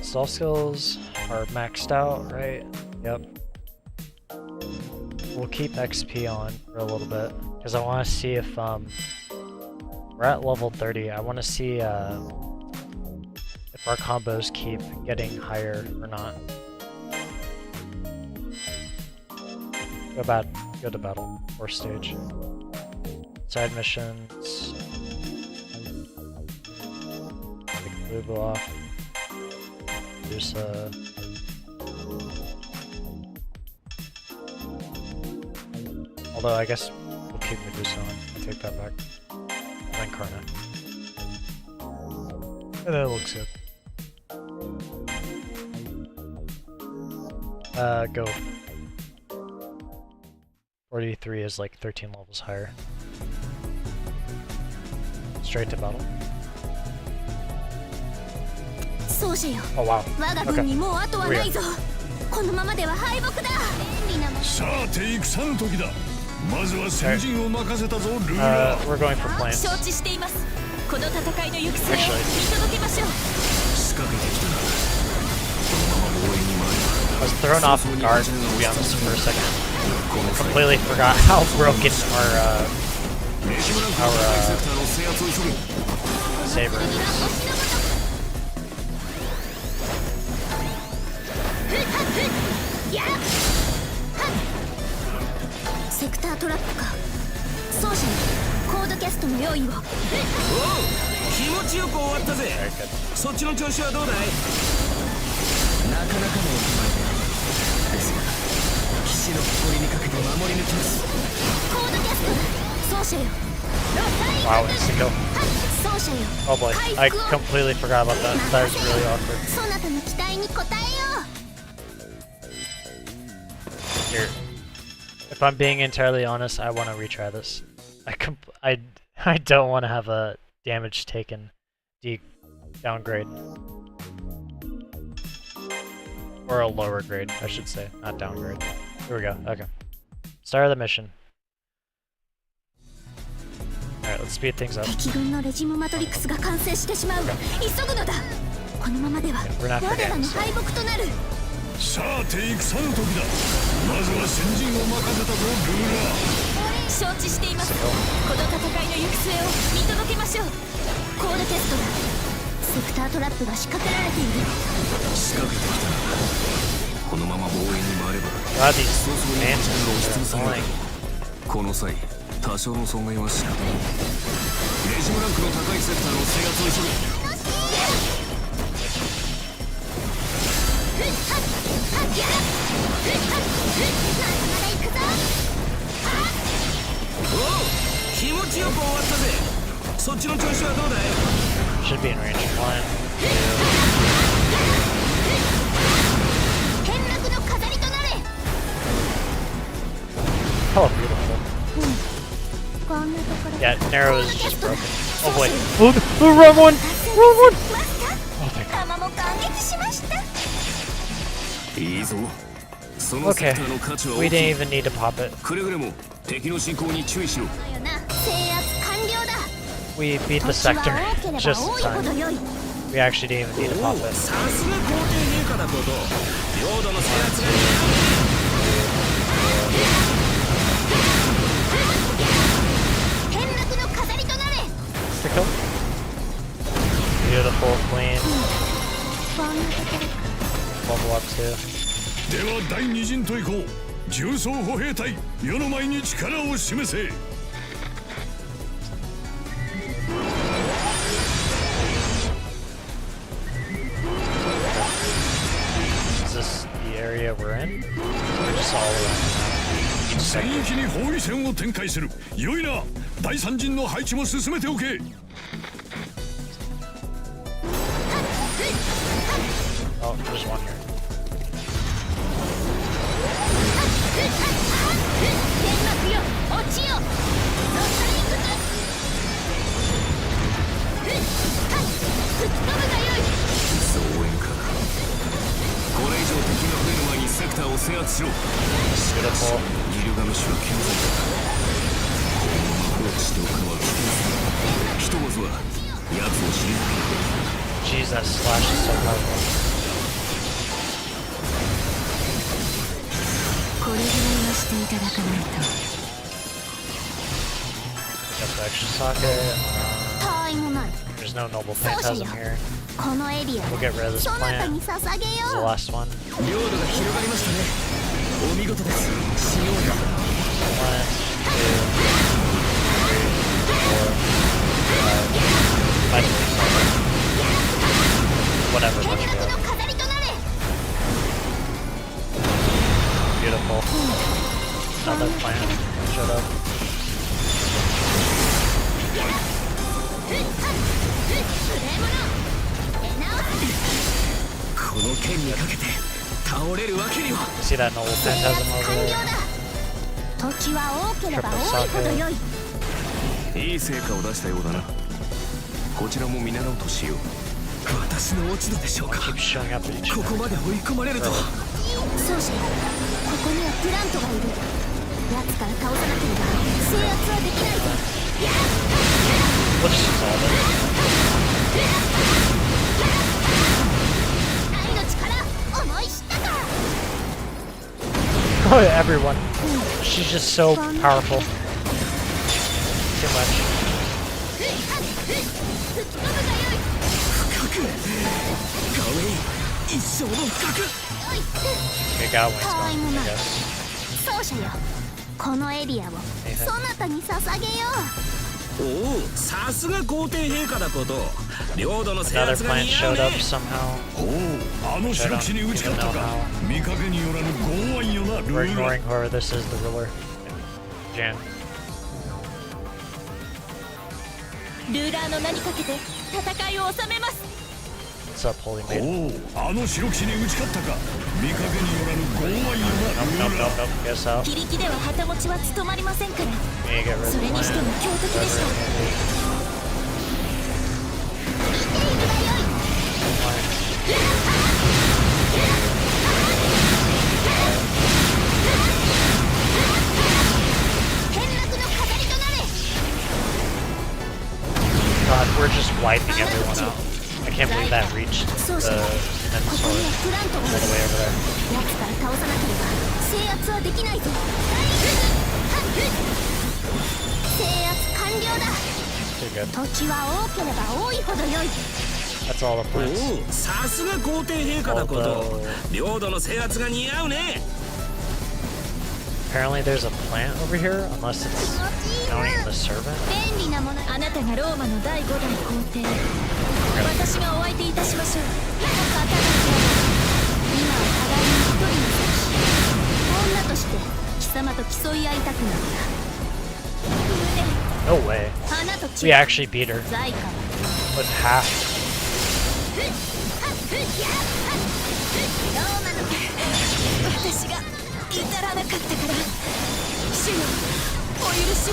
Soul skills are maxed out, right? Yep. We'll keep XP on for a little bit because I want to see if we're at level 30. I want to see if our combos keep getting higher or not. Go to battle or stage. Side missions. Take Lubo off. There's although I guess we'll keep Medusa on. I'll take that back. And then Karna. And that looks good. Go. 43 is like 13 levels higher. Straight to battle. Oh wow. Okay. Here we go. このままでは敗北だ。さあ、テイク3時だ。まずは先陣を任せたぞ、ルーラー。We're going for plants. 承知しています。この戦いの行く末を見届けましょう。仕掛けてきたな。このまま応援に回れば。I was thrown off guard, to be honest, for a second. Completely forgot how broken our saber is. セクタートラップか。奏者にコードキャストの用意を。おう、気持ちよく終わったぜ。そっちの調子はどうだい？なかなかのお決まりですが、騎士の誇りにかけて守り抜きます。コードキャストだ。奏者よ。 Wow, instant kill. 奏者よ。 Oh boy, I completely forgot about that. That was really awkward. そなたの期待に応えよう。 Here. If I'm being entirely honest, I want to retry this. I don't want to have a damage taken downgrade. Or a lower grade, I should say, not downgrade. Here we go, okay. Start of the mission. Alright, let's speed things up. 敵軍のレジムマトリックスが完成してしまう。急ぐのだ。このままでは我らの敗北となる。 さあ、テイク3時だ。まずは先陣を任せたぞ、ルーラー。承知しています。この戦いの行く末を見届けましょう。コードキャストだ。セクタートラップが仕掛けられている。仕掛けてきたな。このまま防衛に回れば、 God, these 早々に fans を押し are 潰される。 annoying. この際、多少の損害は仕方ない。レジムランクの高いセクターの制圧を急ぐ。 気持ちよく終わったぜ。そっちの調子はどうだい？ Should be in range. 1, 2. 剣幕の飾りとなれ。 Oh, beautiful. こんなところ。 Yeah, Nero is just broken. Oh boy. Oh, wrong one! Wrong one! Oh my god. 弾も感激しました。 いいぞ。そのセ Okay, クターの価値は we 大き didn't い。 even need to pop it. くれぐれも敵の進行に注意しろ。だよな。制圧完了だ。 We beat the 土地 sector は多ければ just 多 in いほど time. 良い。 We actually didn't even need to pop it. さすが皇帝陛下だこと。領土の制圧が。剣幕の飾りとなれ。 The kill. Beautiful, clean. こんなところか。 Level up too. では第二陣と行こう。重装歩兵隊、世の前に力を示せ。 Is this the area we're in? We're just all around 戦域に包囲戦を展開する。良いな。第三陣の配置も進めておけ。 now. Oh, there's one here. 剣幕よ、落ちよ。ロサリングス。吹き飛ぶがよい。増援か。これ以上敵が増える前にセクターを制圧しろ。Beautiful. ギルガメシュは健在だ。放置しておくのは危険すぎる。ひとまずは奴を退ける。 Jeez, that slash is so powerful. これぐらいはしていただかないと。 Got the extra socket. たわいもない。 There's no noble phantasm here. このエリア We'll get rid of this そなた plant. に捧げ The よう。 last one. 領土が広がりましたね。お見事です。しようか。 1, 2, 3, 4, 5. Whatever, let's 天幕の go. 飾りとなれ。 Beautiful. Another plant showed up. この剣にかけて倒れるわけには。 See that noble 制 phantasm 圧 over 完了 there? だ。時は多ければ多いほど良い。いい成果を出したようだな。こちらも見習おうとしよう。私の落ち度でしょうか。 Keep showing up at each ここ other. まで追い込まれるとは。そうじゃ、ここにはプラントがいる。奴から倒さなければ制圧はできないぞ。 We'll just use all of it. 愛の力思い知ったか。 Oh, everyone. She's just so powerful. Too much. 吹き飛ぶがよい。深く。ガウェイ、一生の深く。 Okay, got wings たわい going, も I ない。 guess. そうじゃよ、このエリアをそなたに捧げよう。おお、さすが皇帝陛下だこと。領土の制 Another 圧が plant 似 showed 合う up ね。 somehow. おお、あの白騎に打ち勝ったか。見かけによらぬ剛腕よな、ル We're ーラ。 ignoring whoever this is, the ruler. Jan. ルーラーの名にかけて戦いを収めます。 What's up, holy maiden? おお、あの白騎に打ち勝ったか。見かけによらぬ剛腕よ Nope, な、 nope, ルーラ。 nope, nope. Guess out. 非力では旗持ちは務まりませんから。 We need to get rid of そ the れにして plant. も強敵でした。 God, we're just wiping everyone out. I can't believe that reached the ここ Mensaur にはプラント all が the ある。 way over there. 奴から倒さなければ制圧はできないぞ。制圧完了だ。 Too good. 土地は多ければ多いほど良い。 That's all the お plants. お、さすが皇帝陛下だこと。領土の制圧が似合うね。 Apparently there's a plant over here, unless it's counting the servant. 便利なもの。あなたがローマの第5代皇帝。私がお相手いたしましょう。肩書きは今は互いに一人の戦士。女として貴様と競い合いたくなった。 No way. 花と We 血 actually beat her 財から。 with half. ローマの私が至らなかったから主よお許しを。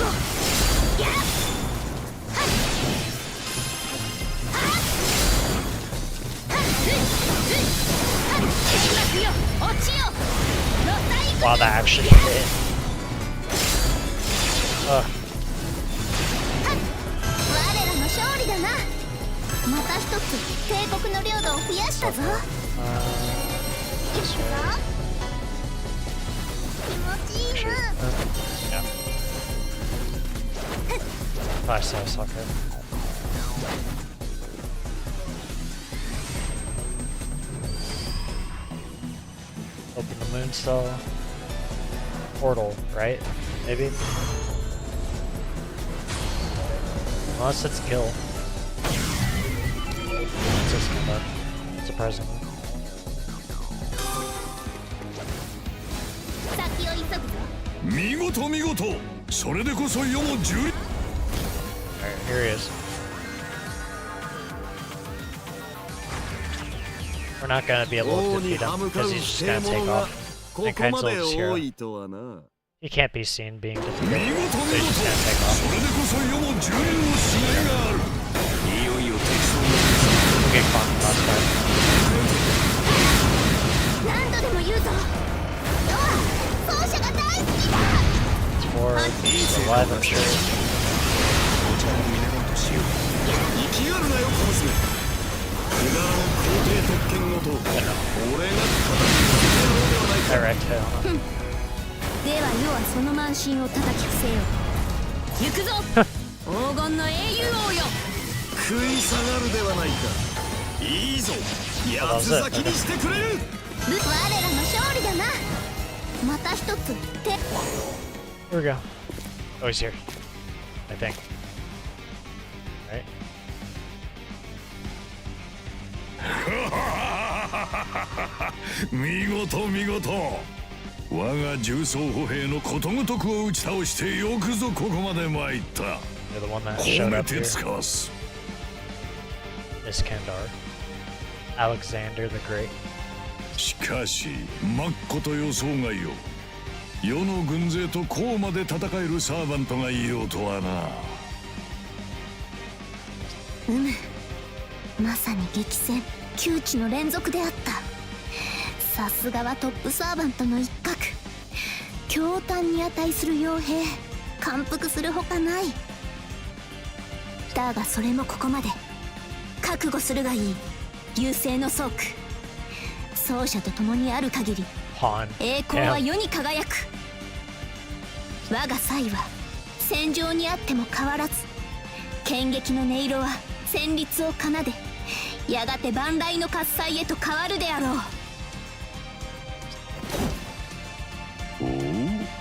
天幕よ落ちよ。 Wow, that actually hit. Ugh. 我らの勝利だな。また一つ帝国の領土を増やしたぞ。 This way. 気持ちいいな。 Yeah. Probably saw a sucker. Open the moon cell. Portal, right? Maybe? Unless it's kill. It's just come up. Surprisingly. 先を急ぐぞ。見事見事。それでこそ世も重力。 Alright, here he is. We're not gonna be able 王 to に defeat 歯 him 向かう because he's just 聖 gonna take 者が off. こ And こま Kaizo's で hero. 多いとはな。 He can't be seen being 見 defeated, 事見 so 事。 he's just gonna take off. それでこそ世も重力のしがいがある。いよいよ敵将 We'll get caught in the last fight. 何度でも言うぞ。ドア奏者 alive, I'm sure. 生きがるなよ小娘。くだらぬ皇帝特権ごと俺が片付けてやろうではないか。 Direct hit on him. では世はその慢心を叩き伏せよう。行くぞ黄金の英雄王よ。食い下がるではないか。いいぞ八つ咲きにしてくれる。我らの勝利だな。また一つ手。 Here we go. Oh, he's here. I think. Right? 見事見事。我が重装歩兵のことごとくを打ち倒してよくぞここまで参った。 You're the one that 褒 showed め up て here. 使わす。 Iskandar. Alexander the Great. しかしまっこと予想外よ。世の軍勢とこうまで戦えるサーバントがいようとはな。まさに激戦窮地の連続であった。さすがはトップサーバントの一角。驚嘆に値する傭兵。感服するほかない。だがそれもここまで。覚悟するがいい。優勢の倉庫。奏者と共にある限り Han. 栄光は世に輝く。我が才は戦場にあっても変わらず。剣撃の音色は旋律を奏で、やがて万来の喝采へと変わるであろう。おお、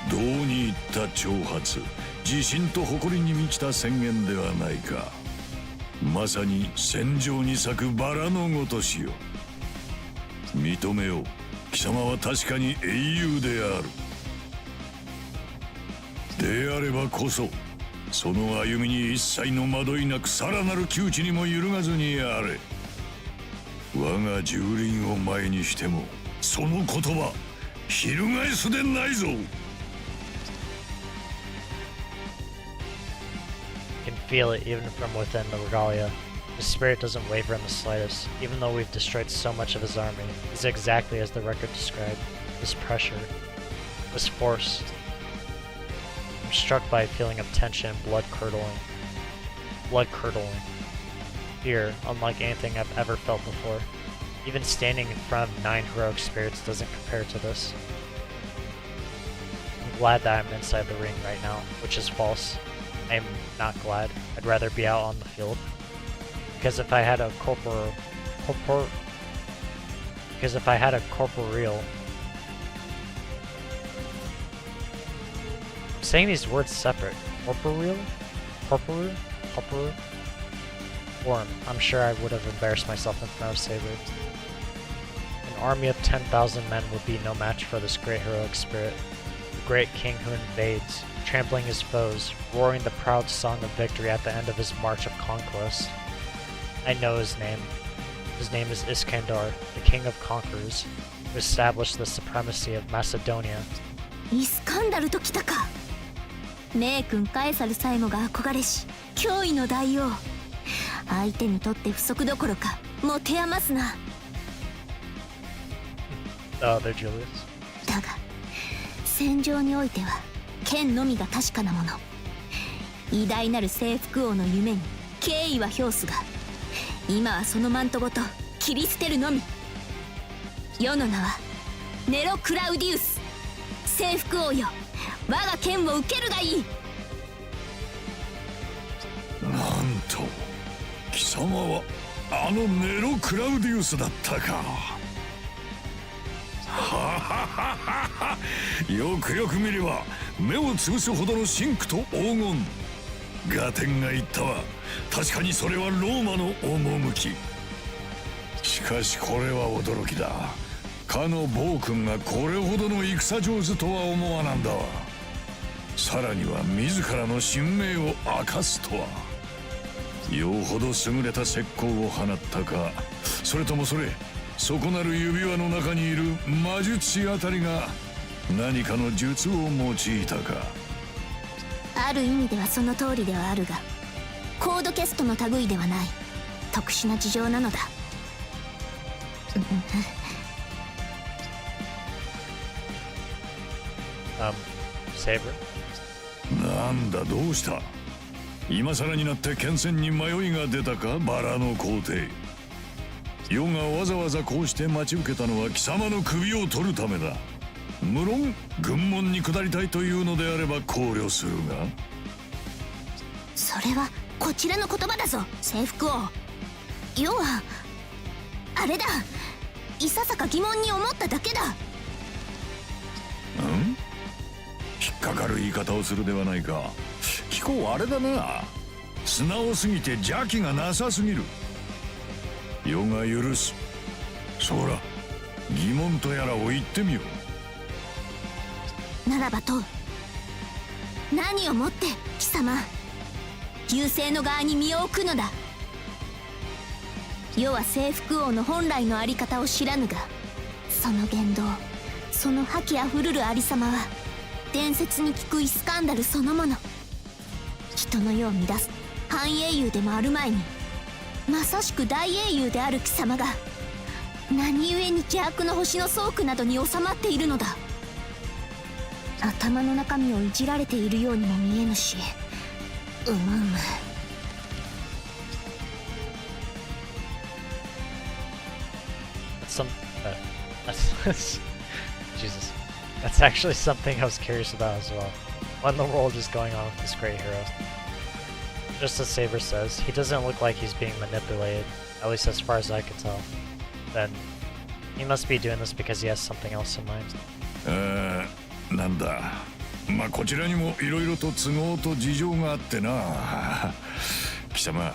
どうにいった挑発。自信と誇りに満ちた宣言ではないか。まさに戦場に咲くバラのごとしよ。認めよう。貴様は確かに英雄である。であればこそその歩みに一切の惑いなくさらなる窮地にも揺るがずにあれ。我が蹂躙を前にしてもその言葉翻すでないぞ。You can feel it even from within the regalia. His spirit doesn't waver in the slightest, even though we've destroyed so much of his army. It's exactly as the record described. This pressure, this force. I'm struck by a feeling of tension and blood curdling. Fear, unlike anything I've ever felt before. Even standing in front of 9 heroic spirits doesn't compare to this. I'm glad that I'm inside the ring right now, which is false. I'm not glad. I'd rather be out on the field. Because if I had a corporeal, I'm saying these words separate. Corporeal form. I'm sure I would have embarrassed myself in front of Saber. An army of 10,000 men would be no match for this great heroic spirit. The great king who invades, trampling his foes, roaring the proud song of victory at the end of his march of conquest. I know his name. His name is Iskandar, the king of conquerors, who established the supremacy of Macedonia. イスカンダルときたか。名君カエサルさえもが憧れし脅威の大王。相手にとって不足どころか持て余すな。Oh, they're Julius. だが戦場においては剣のみが確かなもの。偉大なる征服王の夢に敬意は表すが、今はそのマントごと切り捨てるのみ。世の名はネロ・クラウディウス。征服王よ、我が剣を受けるがいい。なんと貴様はあのネロ・クラウディウスだったか。よくよく見れば目をつぶすほどの真紅と黄金。ガテンが言ったわ。確かにそれはローマの趣。しかしこれは驚きだ。かの暴君がこれほどの戦上手とは思わなんだわ。さらには自らの神明を明かすとは。よほど優れた石膏を放ったか、それともそこなる指輪の中にいる魔術師あたりが何かの術を用いたか。ある意味ではその通りではあるが、コードキャストの類ではない特殊な事情なのだ。Saber? ななんだどうした。今更になって剣戦に迷いが出たか、バラの皇帝。余がわざわざこうして待ち受けたのは貴様の首を取るためだ。無論軍門に下りたいというのであれば考慮するが。それはこちらの言葉だぞ、征服王。要はあれだ、いささか疑問に思っただけだ。引っかかる言い方をするではないか。貴公あれだな、素直すぎて邪気がなさすぎる。余が許す。そら疑問とやらを言ってみよならばと、何をもって貴様優勢の側に身を置くのだ。世は征服王の本来のあり方を知らぬが、その言動、その覇気あふるるありさまは伝説に聞くイスカンダルそのもの。人の世を乱す半英雄でもある前に、まさしく大英雄である貴様が何故に邪悪の星の倉庫などに収まっているのだ。頭の中身をいじられているようにも見えぬし、うむうむ。Jesus. That's actually something I was curious about as well. What in the world is going on with this great hero? Just as Saber says, he doesn't look like he's being manipulated, at least as far as I can tell. Then he must be doing this because he has something else in mind. なんだ、まあこちらにもいろいろと都合と事情があってな。貴様、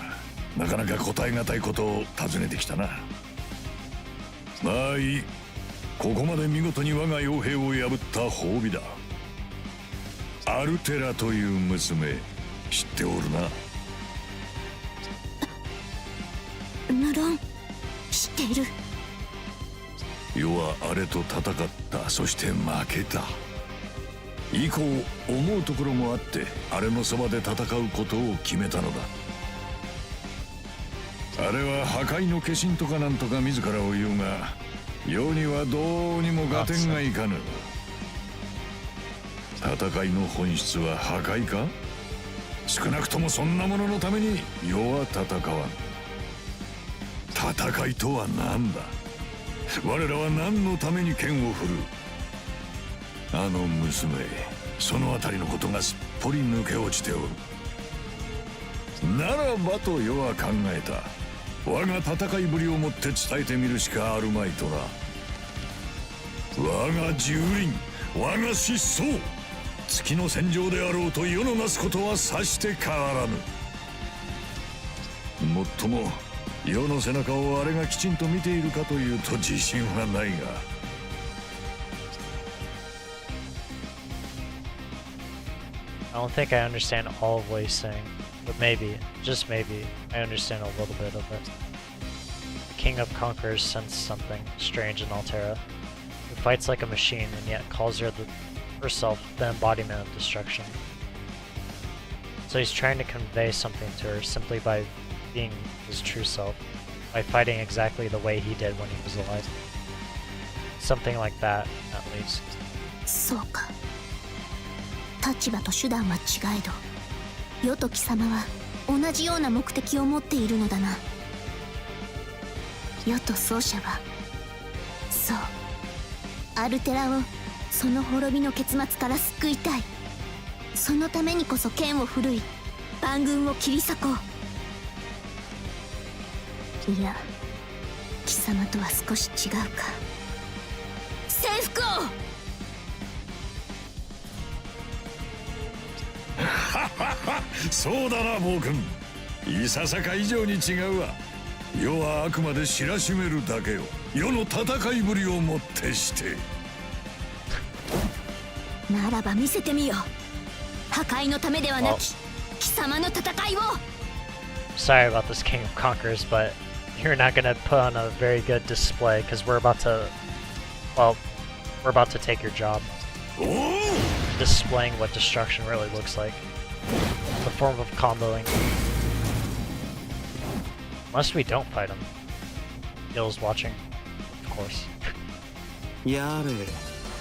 なかなか答えがたいことを尋ねてきたな。まあいい、ここまで見事に我が傭兵を破った褒美だ。アルテラという娘、知っておるな。無論知っている。世はあれと戦った。そして負けた。以降思うところもあって、あれのそばで戦うことを決めたのだ。あれは破壊の化身とかなんとか自らを言うが、世にはどうにも合点がいかぬ。戦いの本質は破壊か。少なくともそんなもののために世は戦わん。戦いとは何だ。我らは何のために剣を振る。あの娘、そのあたりのことがすっぽり抜け落ちておる。ならばと世は考えた。我が戦いぶりをもって伝えてみるしかあるまいとな。我が蹂躙、我が失踪、月の戦場であろうと世のなすことはさして変わらぬ。もっとも世の背中をあれがきちんと見ているかというと自信はないが。I don't think I understand all of what he's saying, but maybe, just maybe, I understand a little bit of it. The King of Conquerors sensed something strange in Altera, who fights like a machine and yet calls herself the embodiment of destruction. So he's trying to convey something to her simply by being his true self, by fighting exactly the way he did when he was alive. Something like that, at least. そうか。立場と手段は違えど、世と貴様は同じような目的を持っているのだな。世と奏者は、そう、アルテラをその滅びの結末から救いたい。そのためにこそ剣を振るい、万軍を切り裂こう。いや、貴様とは少し違うか。征服王。そうだな暴君、いささか以上に違うわ。世はあくまで知らしめるだけよ。世の戦いぶりをもってして。ならば見せてみよ。破壊のためではなき貴様の戦いを。 Sorry about this King of Conquerors, but you're not gonna put on a very good display because we're about to take your job. Displaying what destruction really looks like. The form of comboing. Unless we don't fight him. Gil's watching, of course. やれ、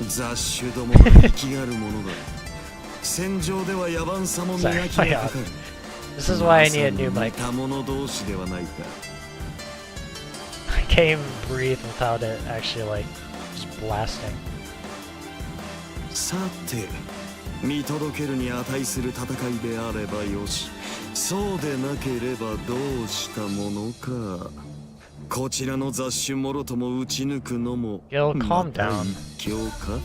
雑種どもが生きがるものだ。戦場では野蛮さも磨きがかかる。 This is why I need a new mic. 似た者同士ではないか。 I can't even breathe without it actually like just blasting. さて、見届けるに値する戦いであればよし、そうでなければどうしたものか。こちらの雑種もろとも打ち抜くのも Gil, calm down. 一興か。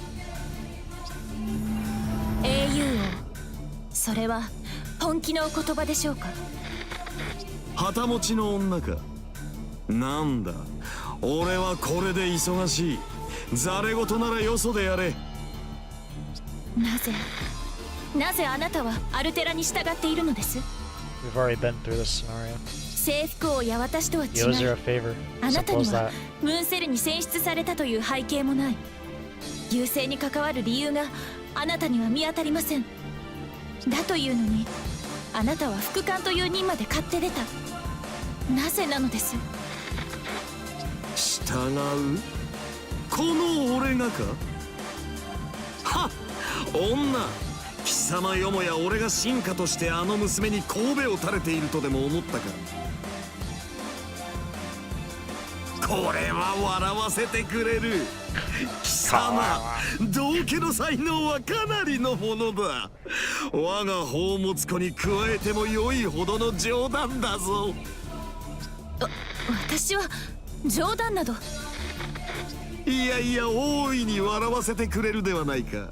英雄王、それは本気のお言葉でしょうか。旗持ちの女か。なんだ、俺はこれで忙しい。ざれ言ならよそでやれ。なぜあなたはアルテラに従っているのです？ We've already been through this scenario. 征服王や私とは違い、 He owes her a favor. あなた Simple に as は that. ムーンセルに選出されたという背景もない。優勢に関わる理由があなたには見当たりません。だというのにあなたは副官という任まで買って出た。なぜなのです？従う？この俺がか？はっ、女、貴様よもや俺が臣下としてあの娘に神戸を垂れているとでも思ったか。これは笑わせてくれる。貴様、道家の才能はかなりのものだ。我が宝物庫に加えても良いほどの冗談だぞ。私は冗談など。いやいや、大いに笑わせてくれるではないか。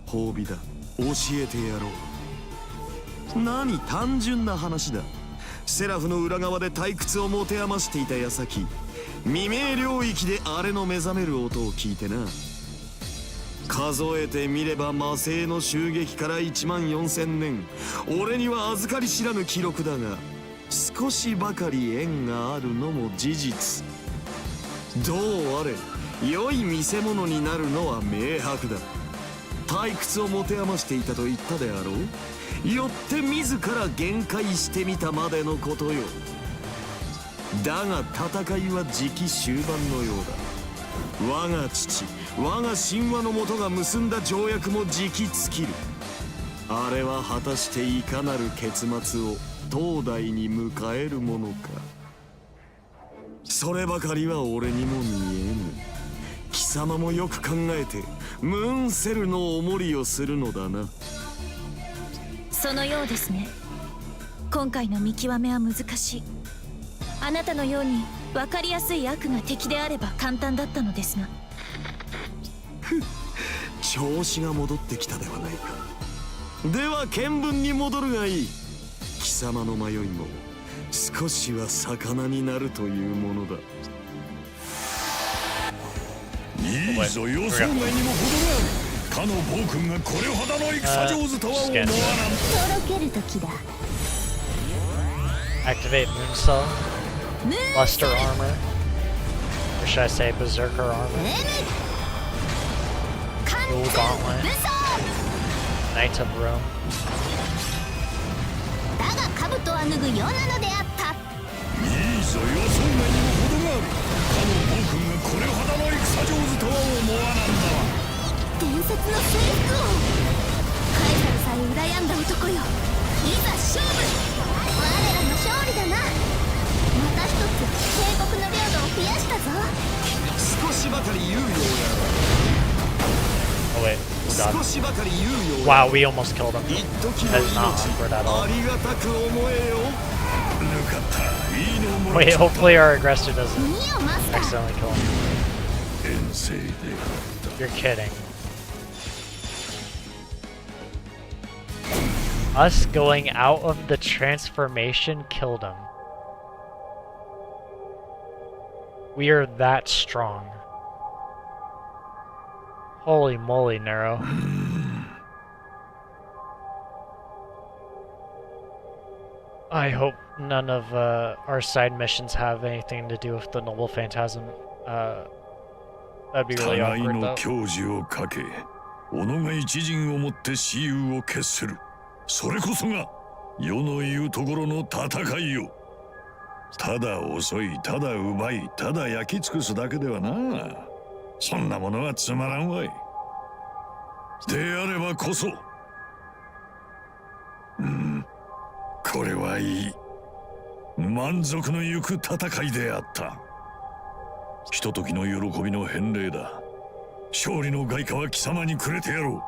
褒美だ、教えてやろう。何、単純な話だ。セラフの裏側で退屈を持て余していた矢先、未明領域であれの目覚める音を聞いてな。数えてみれば魔星の襲撃から14000年、俺には預かり知らぬ記録だが、少しばかり縁があるのも事実。どうあれ、良い見せ物になるのは明白だ。退屈を持て余していたと言ったであろう。よって自ら限界してみたまでのことよ。だが戦いは時期終盤のようだ。我が父、我が神話の元が結んだ条約も時期尽きる。あれは果たしていかなる結末を当代に迎えるものか。そればかりは俺にも見えぬ。貴様もよく考えてムーンセルのお守りをするのだな。そのようですね。今回の見極めは難しい。あなたのように分かりやすい悪が敵であれば簡単だったのですが。調子が戻ってきたではないか。では見聞に戻るがいい。貴様の迷いも少しは魚になるというものだ。いいぞ、予想外にも程がある。かの暴君がこれほどの戦上手とは思わなん。とろける時だ。 Activate Moon Cell, Luster Armor, or should I say Berserker Armor, Dual Gauntlet, Knights of Rome. だが兜は脱ぐようなのであった。いいぞ、予想外にも程がある。かの暴君がこれほどの戦上手とは思わなんだわ。伝説の征服王、カエサルさえ羨んだ男よ。いざ勝負。我らの勝利だな。また一つ帝国の領土を増やしたぞ。少しばかり猶予をや Oh wait, ろう。 God. 少しばかり猶予を Wow, we almost killed him. 一時の That's not 命 awkward at all. ありがたく思えよ。抜かった。いいのをもらっ Wait, ちゃった。 hopefully our aggressor doesn't 見よマスター。 accidentally kill him. 遠征であった。 You're kidding. Us going out of the transformation killed him. We are that strong. Holy moly, Nero. I hope none of our side missions have anything to do with the Noble Phantasm. That'd be really 互い awkward の though. 矜持をかけ、己が一陣をもって雌雄を決する。それこそが世の言うところの戦いよ。ただ襲い、ただ奪い、ただ焼き尽くすだけではな。そんなものはつまらんわい。であればこそい満足のゆく戦いであった。ひとときの喜びの返礼だ。勝利の外貨は貴様にくれてやろ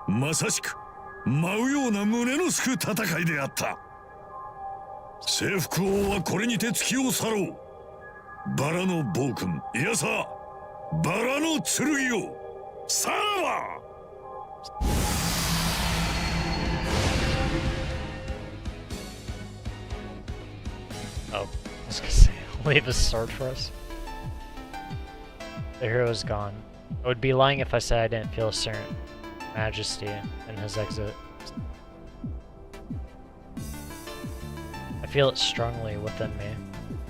う。まさしく舞うような胸のすく戦いであった。征服王はこれにて月を去ろう。バラの暴君、いやさバラの剣をさらば。Oh, I was gonna say, leave his sword for us. The hero is gone. I would be lying if I said I didn't feel a certain majesty in his exit. I feel it strongly within me.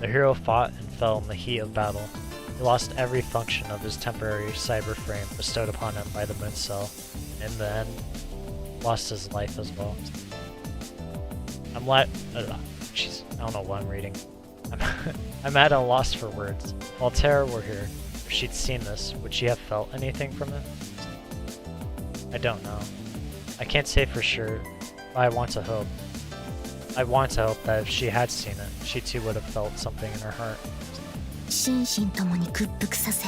The hero fought and fell in the heat of battle. He lost every function of his temporary cyber frame bestowed upon him by the moon cell, and in the end, lost his life as well. Jeez, I don't know what I'm reading. I'm at a loss for words. While Terra were here, if she'd seen this, would she have felt anything from it? I don't know. I can't say for sure, but I want to hope. I want to hope that if she had seen it, she too would have felt something in her heart. 心身ともに屈服させ、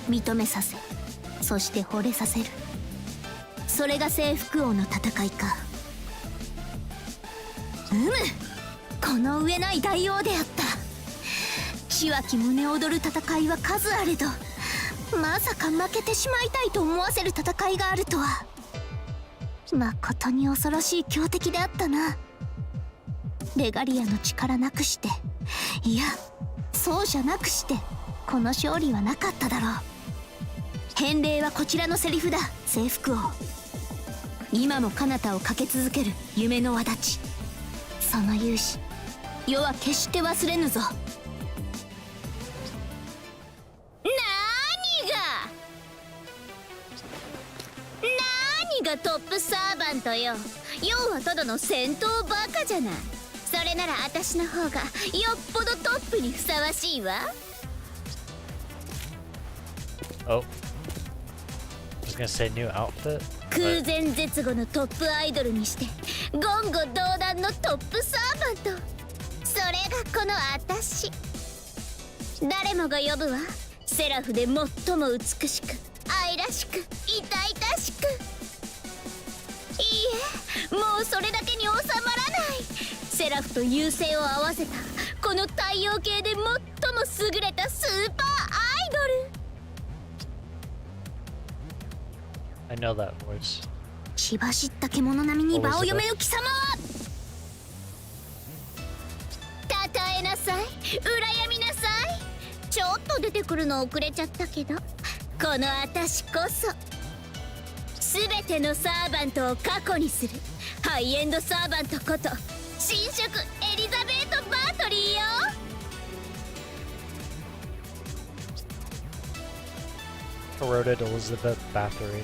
認めさせ、そして惚れさせる。それが征服王の戦いか。この上ない大王であった。血湧き胸躍る戦いは数あれど、まさか負けてしまいたいと思わせる戦いがあるとは。まことに恐ろしい強敵であったな。レガリアの力なくして、いやそうじゃなくしてこの勝利はなかっただろう。返礼はこちらのセリフだ、征服王。今も彼方を駆け続ける夢の轍。その勇姿、世は決して忘れぬぞ。何がトップサーバントよ。要はただの戦闘バカじゃない。それなら私の方がよっぽどトップにふさわしいわ。Oh. I was gonna say new outfit. 空前絶後のトップアイドルにして言語道断のトップサーバント。それがこの私。誰もが呼ぶわ。セラフで最も美しく愛らしく痛々しく。いいえ、もうそれだけに収まらない。セラフと優勢を合わせたこの太陽系で最も優れたスーパーアイドル。I know that voice. 血走った獣並みに場を読める貴様は。たたえなさい、羨みなさい。ちょっと出てくるの遅れちゃったけど、この私こそ全てのサーバントを過去にするハイエンドサーバントこと新色エリザベート・バートリーよ。Corroded Elizabeth Bathory.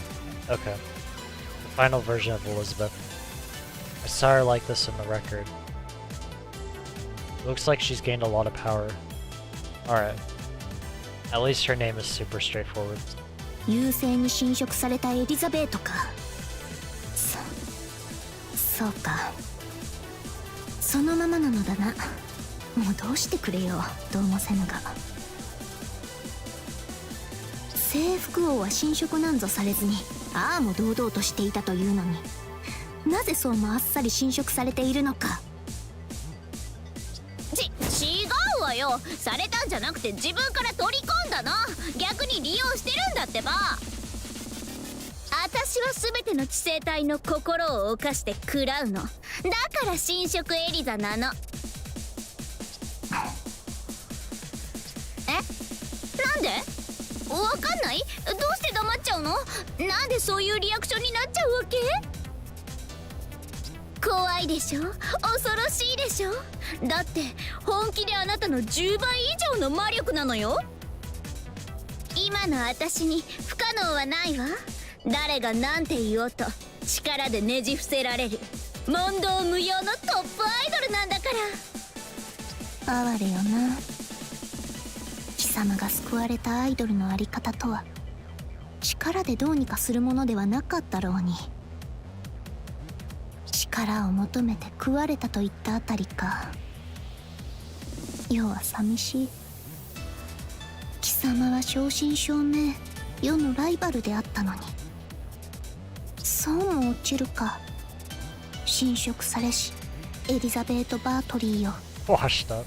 Okay. The final version of Elizabeth. I saw her like this in the record. Looks like she's gained a lot of power. Alright. At least her name is super straightforward. 優勢に侵食されたエリザベートか。そうか。そのままなのだな。もうどうしてくれよ、どうもせぬが。征服王は侵食なんぞされずにああも堂々としていたというのに、なぜそうもあっさり侵食されているのか。違うわよ。されたんじゃなくて自分から取り込んだの。逆に利用してるんだってば。私は全ての知性体の心を犯して食らうのだから侵食エリザなの。え、なんでわかんない？どうして黙っちゃうの？なんでそういうリアクションになっちゃうわけ？怖いでしょ、恐ろしいでしょ。だって本気であなたの10倍以上の魔力なのよ。今の私に不可能はないわ。誰が何て言おうと力でねじ伏せられる問答無用のトップアイドルなんだから。哀れよな。貴様が救われたアイドルのあり方とは力でどうにかするものではなかったろうに。力を求めて食われたといったあたりか。世は寂しい。貴様は正真正銘世のライバルであったのに、そうも落ちるか。侵食されしエリザベート・バートリーよ。Washed up.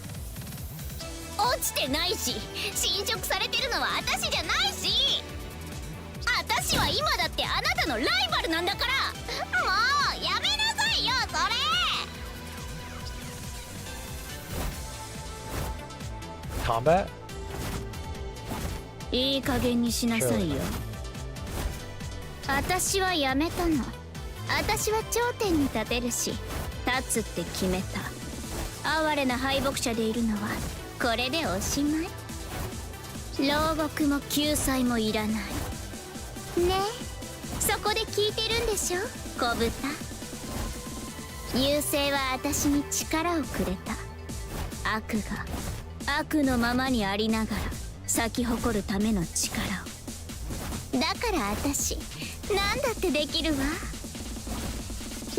落ちてないし、侵食されてるのは私じゃないし、私は今だってあなたのライバルなんだから。もうやめなさいよそれ。 Combat? いい加減にしなさいよ。私はやめたの。私は頂点に立てるし、立つって決めた。哀れな敗北者でいるのはこれでおしまい。牢獄も救済もいらないね。そこで聞いてるんでしょ小豚。優勢は私に力をくれた。悪が悪のままにありながら咲き誇るための力を。だから私何だってできるわ。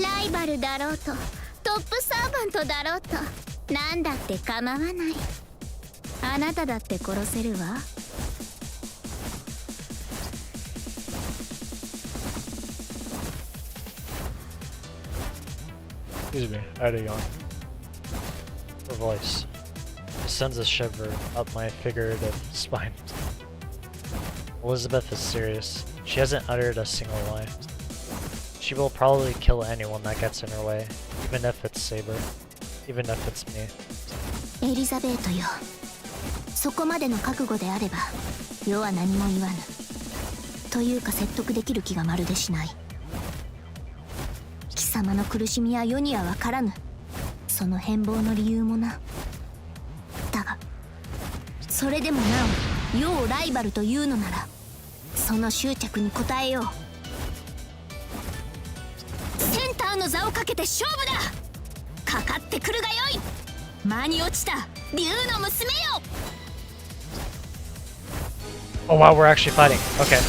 ライバルだろうとトップサーバントだろうと何だって構わない。あなただって殺せるわ。Excuse me, I had a yawn. Her voice. It sends a shiver up my figurative spine. Elizabeth is serious. She hasn't uttered a single lie. She will probably kill anyone that gets in her way, even if it's Saber, even if it's me. エリザベートよ、そこまでの覚悟であれば世は何も言わぬ。というか説得できる気がまるでしない。貴様の苦しみは世には分からぬ。その変貌の理由もな。だがそれでもなお世をライバルというのなら、その執着に応えよう。センターの座をかけて勝負だ。かかってくるがよい。間に落ちた竜の娘よ。 Oh wow, we're actually fighting. Okay.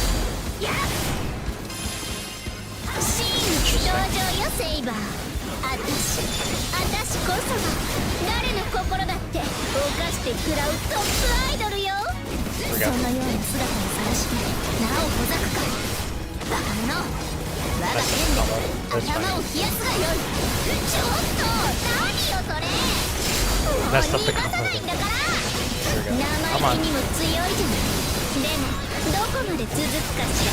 真に登場よセイバー。私こそが誰の心だって犯して食らうトップアイドルよ。そのような姿を晒してなおほざくか。バカ者、我が剣で頭を冷やすがよい。ちょっと何よそれ。もう逃がさないんだから。生意気にも強いじゃない。でもどこまで続くかしら。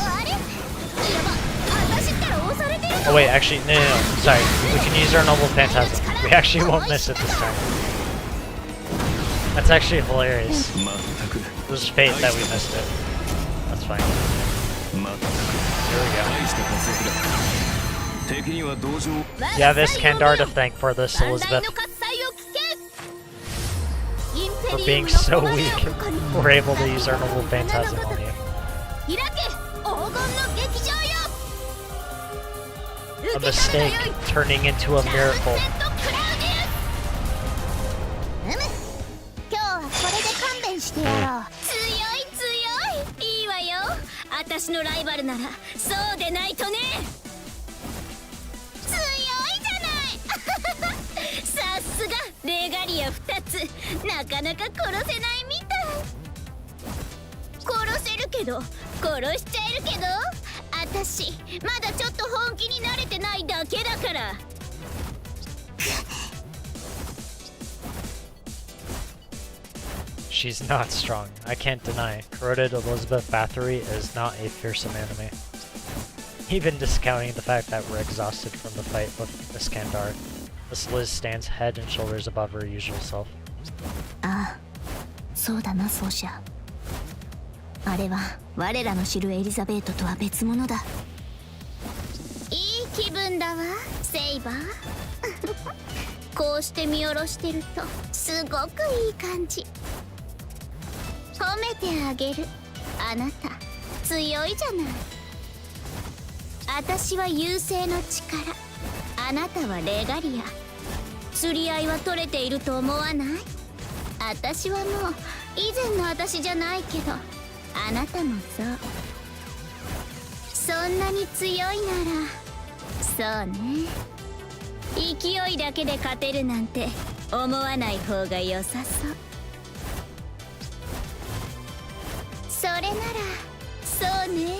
あれやば、私ったら押されてる。 Oh wait, actually, no. Sorry. We can use our noble phantasm. We actually won't miss it this time. That's actually hilarious. It was fate that we missed it. That's fine. Here we go. Yeah, this Kandar to thank for this, Elizabeth. For being so weak, we're able to use our noble phantasm on you. A mistake turning into a miracle. 今日はこれで勘弁してやろう。強い強い。いいわよ。私のライバルならそうでないとね。強いじゃない。さすがレガリア2つ。なかなか殺せないみたい。殺せるけど殺しちゃえるけど、私まだちょっと本気に慣れてないだけだから。She's not strong. I can't deny. Corroded Elizabeth Bathory is not a fearsome enemy. Even discounting the fact that we're exhausted from the fight with Miss Kandar, Miss Liz stands head and shoulders above her usual self. ああ、そうだな奏者。あれは我らの知るエリザベートとは別物だ。いい気分だわセイバー。こうして見下ろしてるとすごくいい感じ。褒めてあげる。あなた強いじゃない。私は優勢の力、あなたはレガリア。釣り合いは取れていると思わない？私はもう以前の私じゃないけど、あなたもそう。そんなに強いならそうね。勢いだけで勝てるなんて思わない方が良さそう。それならそうね。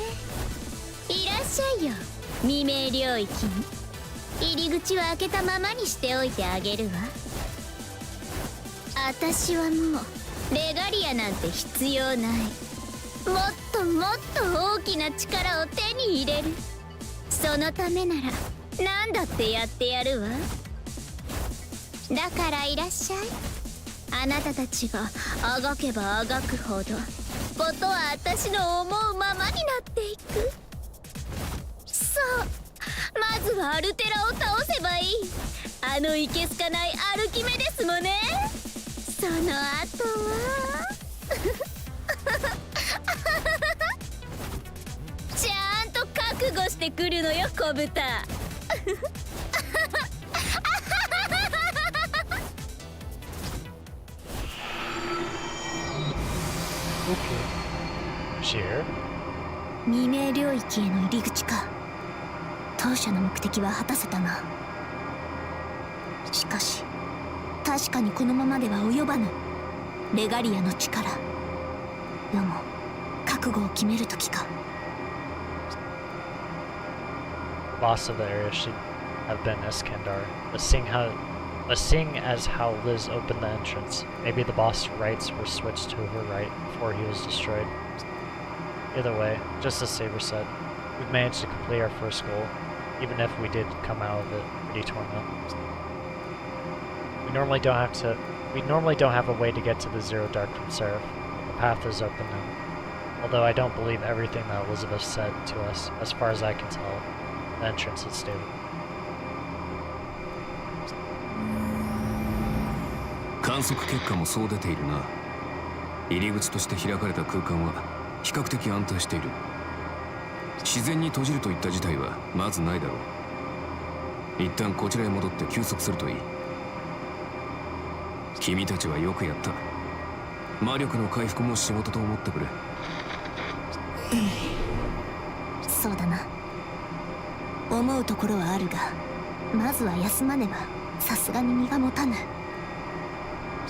いらっしゃいよ、未明領域に。入り口は開けたままにしておいてあげるわ。私はもうレガリアなんて必要ない。もっともっと大きな力を手に入れる。そのためなら何だってやってやるわ。だからいらっしゃい。あなたたちがあがけばあがくほどことは私の思うままになっていく。そう、まずはアルテラを倒せばいい。あのいけすかないアルキメデスもね。その後はちゃんと覚悟してくるのよ、小豚。未明領域への入り口か。当初の目的は果たせたな。しかし確かにこのままでは及ばぬレガリアの力。世も覚悟を決める時か。 Boss of the area should have been Iskandar, but seeing as how Liz opened the entrance, maybe the boss rights were switched to her right before he was destroyed. Either way, just as Saber said, we've managed to complete our first goal, even if we did come out of it pretty torn up. We normally don't have a way to get to the Zero Dark from Seraph. The path is open now. Although I don't believe everything that Elizabeth said to us, as far as I can tell, the entrance is stable. 観測結果もそう出ているな。入り口として開かれた空間は比較的安定している。自然に閉じるといった事態はまずないだろう。一旦こちらへ戻って休息するといい。君たちはよくやった。魔力の回復も仕事と思ってくれ。そうだな。思うところはあるが、まずは休まねばさすがに身が持たぬ。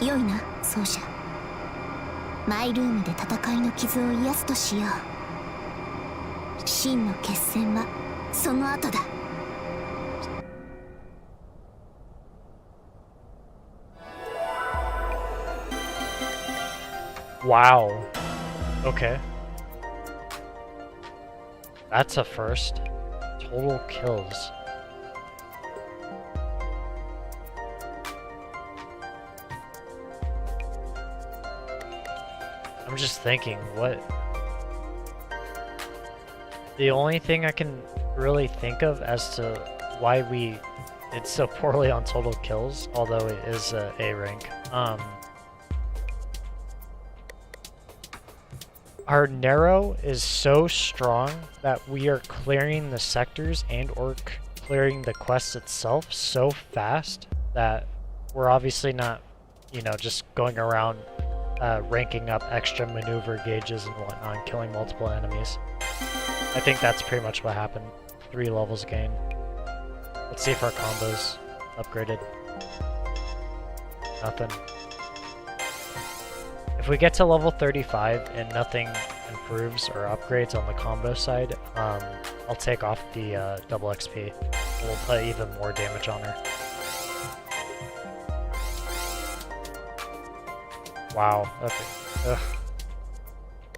良いな、奏者。マイルームで戦いの傷を癒すとしよう。真の決戦はその後だ。Wow. Okay. That's a first. Total kills. I'm just thinking, what? The only thing I can really think of as to why we did so poorly on total kills, although it is A rank, our Nero is so strong that we are clearing the sectors and or clearing the quest itself so fast that we're obviously not, you know, just going around ranking up extra maneuver gauges and whatnot and killing multiple enemies. I think that's pretty much what happened. 3 levels gained. Let's see if our combo's upgraded. Nothing. If we get to level 35 and nothing improves or upgrades on the combo side, I'll take off the double XP. We'll put even more damage on her. Wow, okay. Ugh.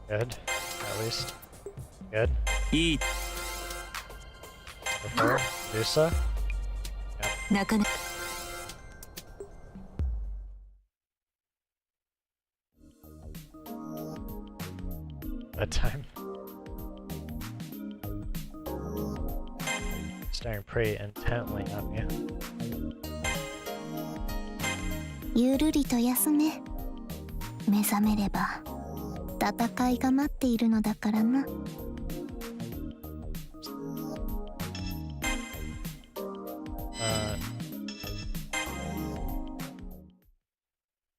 Good, at least. Good. Eat. Prefer Medusa? Yep. Bedtime. Staring pretty intently at me. ゆるりと休め。目覚めれば戦いが待っているのだからな。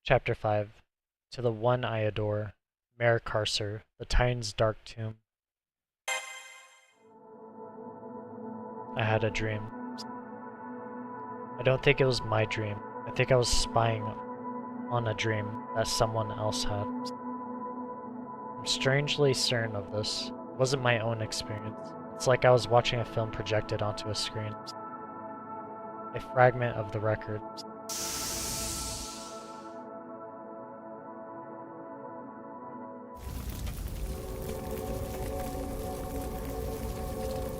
Chapter 5. To the one I adore, Marikarcer, the Titan's dark tomb. I had a dream. I don't think it was my dream. I think I was spying on a dream that someone else had. I'm strangely certain of this. It wasn't my own experience. It's like I was watching a film projected onto a screen. A fragment of the record.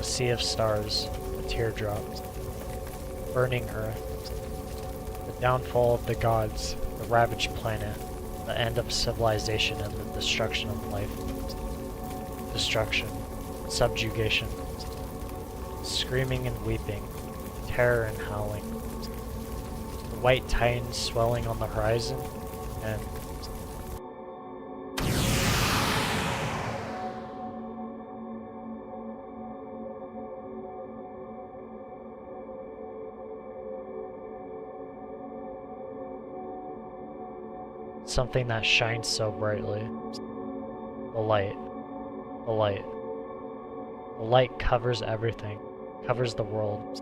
A sea of stars, a teardrop, burning earth, the downfall of the gods, the ravaged planet, the end of civilization and the destruction of life. Destruction, subjugation, screaming and weeping, terror and howling. The white titan swelling on the horizon, and something that shines so brightly. The light. The light. The light covers everything, covers the world.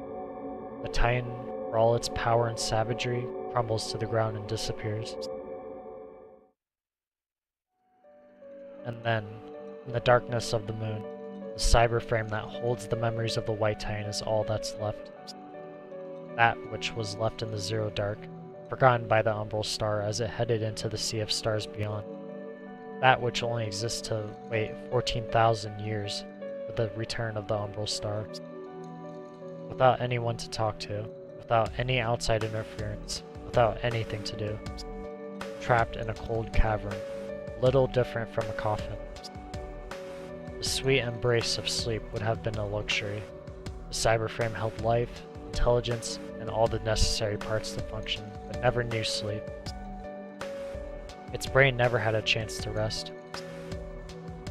The titan, for all its power and savagery, crumbles to the ground and disappears. And then, in the darkness of the moon, the cyber frame that holds the memories of the white titan is all that's left. That which was left in the zero dark, forgotten by the umbral star as it headed into the sea of stars beyond. That which only exists to wait 14,000 years for the return of the umbral star. Without anyone to talk to, without any outside interference, without anything to do. Trapped in a cold cavern, little different from a coffin. The sweet embrace of sleep would have been a luxury. The cyber frame held life, intelligence, and all the necessary parts to function, but never knew sleep. Its brain never had a chance to rest.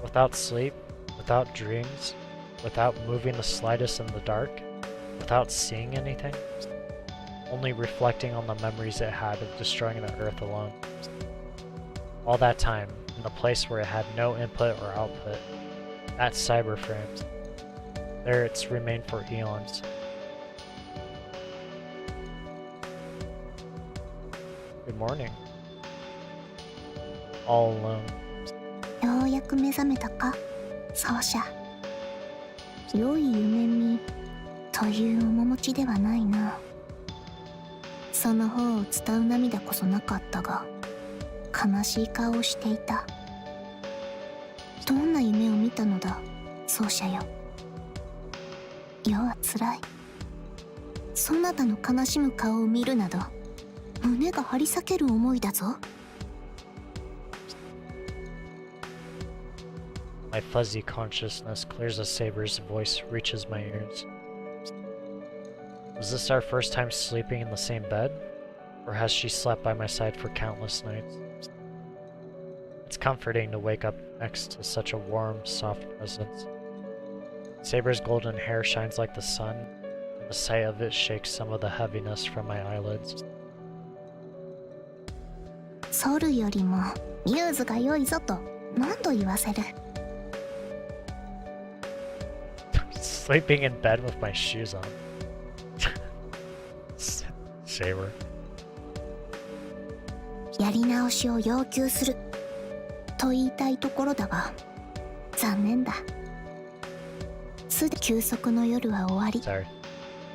Without sleep, without dreams, without moving the slightest in the dark, without seeing anything, only reflecting on the memories it had of destroying the Earth alone. All that time, in the place where it had no input or output, that cyber frame, there it's remained for eons. Good morning. All alone. ようやく目覚めたか、奏者。良い夢見という面持ちではないな。その方を伝う涙こそなかったが、悲しい顔をしていた。どんな夢を見たのだ、奏者よ。世はつらい。そなたの悲しむ顔を見るなど、胸が張り裂ける思いだぞ。My fuzzy consciousness clears as Saber's voice reaches my ears. Was this our first time sleeping in the same bed? Or has she slept by my side for countless nights? It's comforting to wake up next to such a warm, soft presence. Saber's golden hair shines like the sun, and the sight of it shakes some of the heaviness from my eyelids. ソルよりもミューズが良いぞと何度言わせる。Sleeping in bed with my shoes on. Saber. やり直しを要求すると言いたいところだが、残念だ。すでに休息の夜は終わり、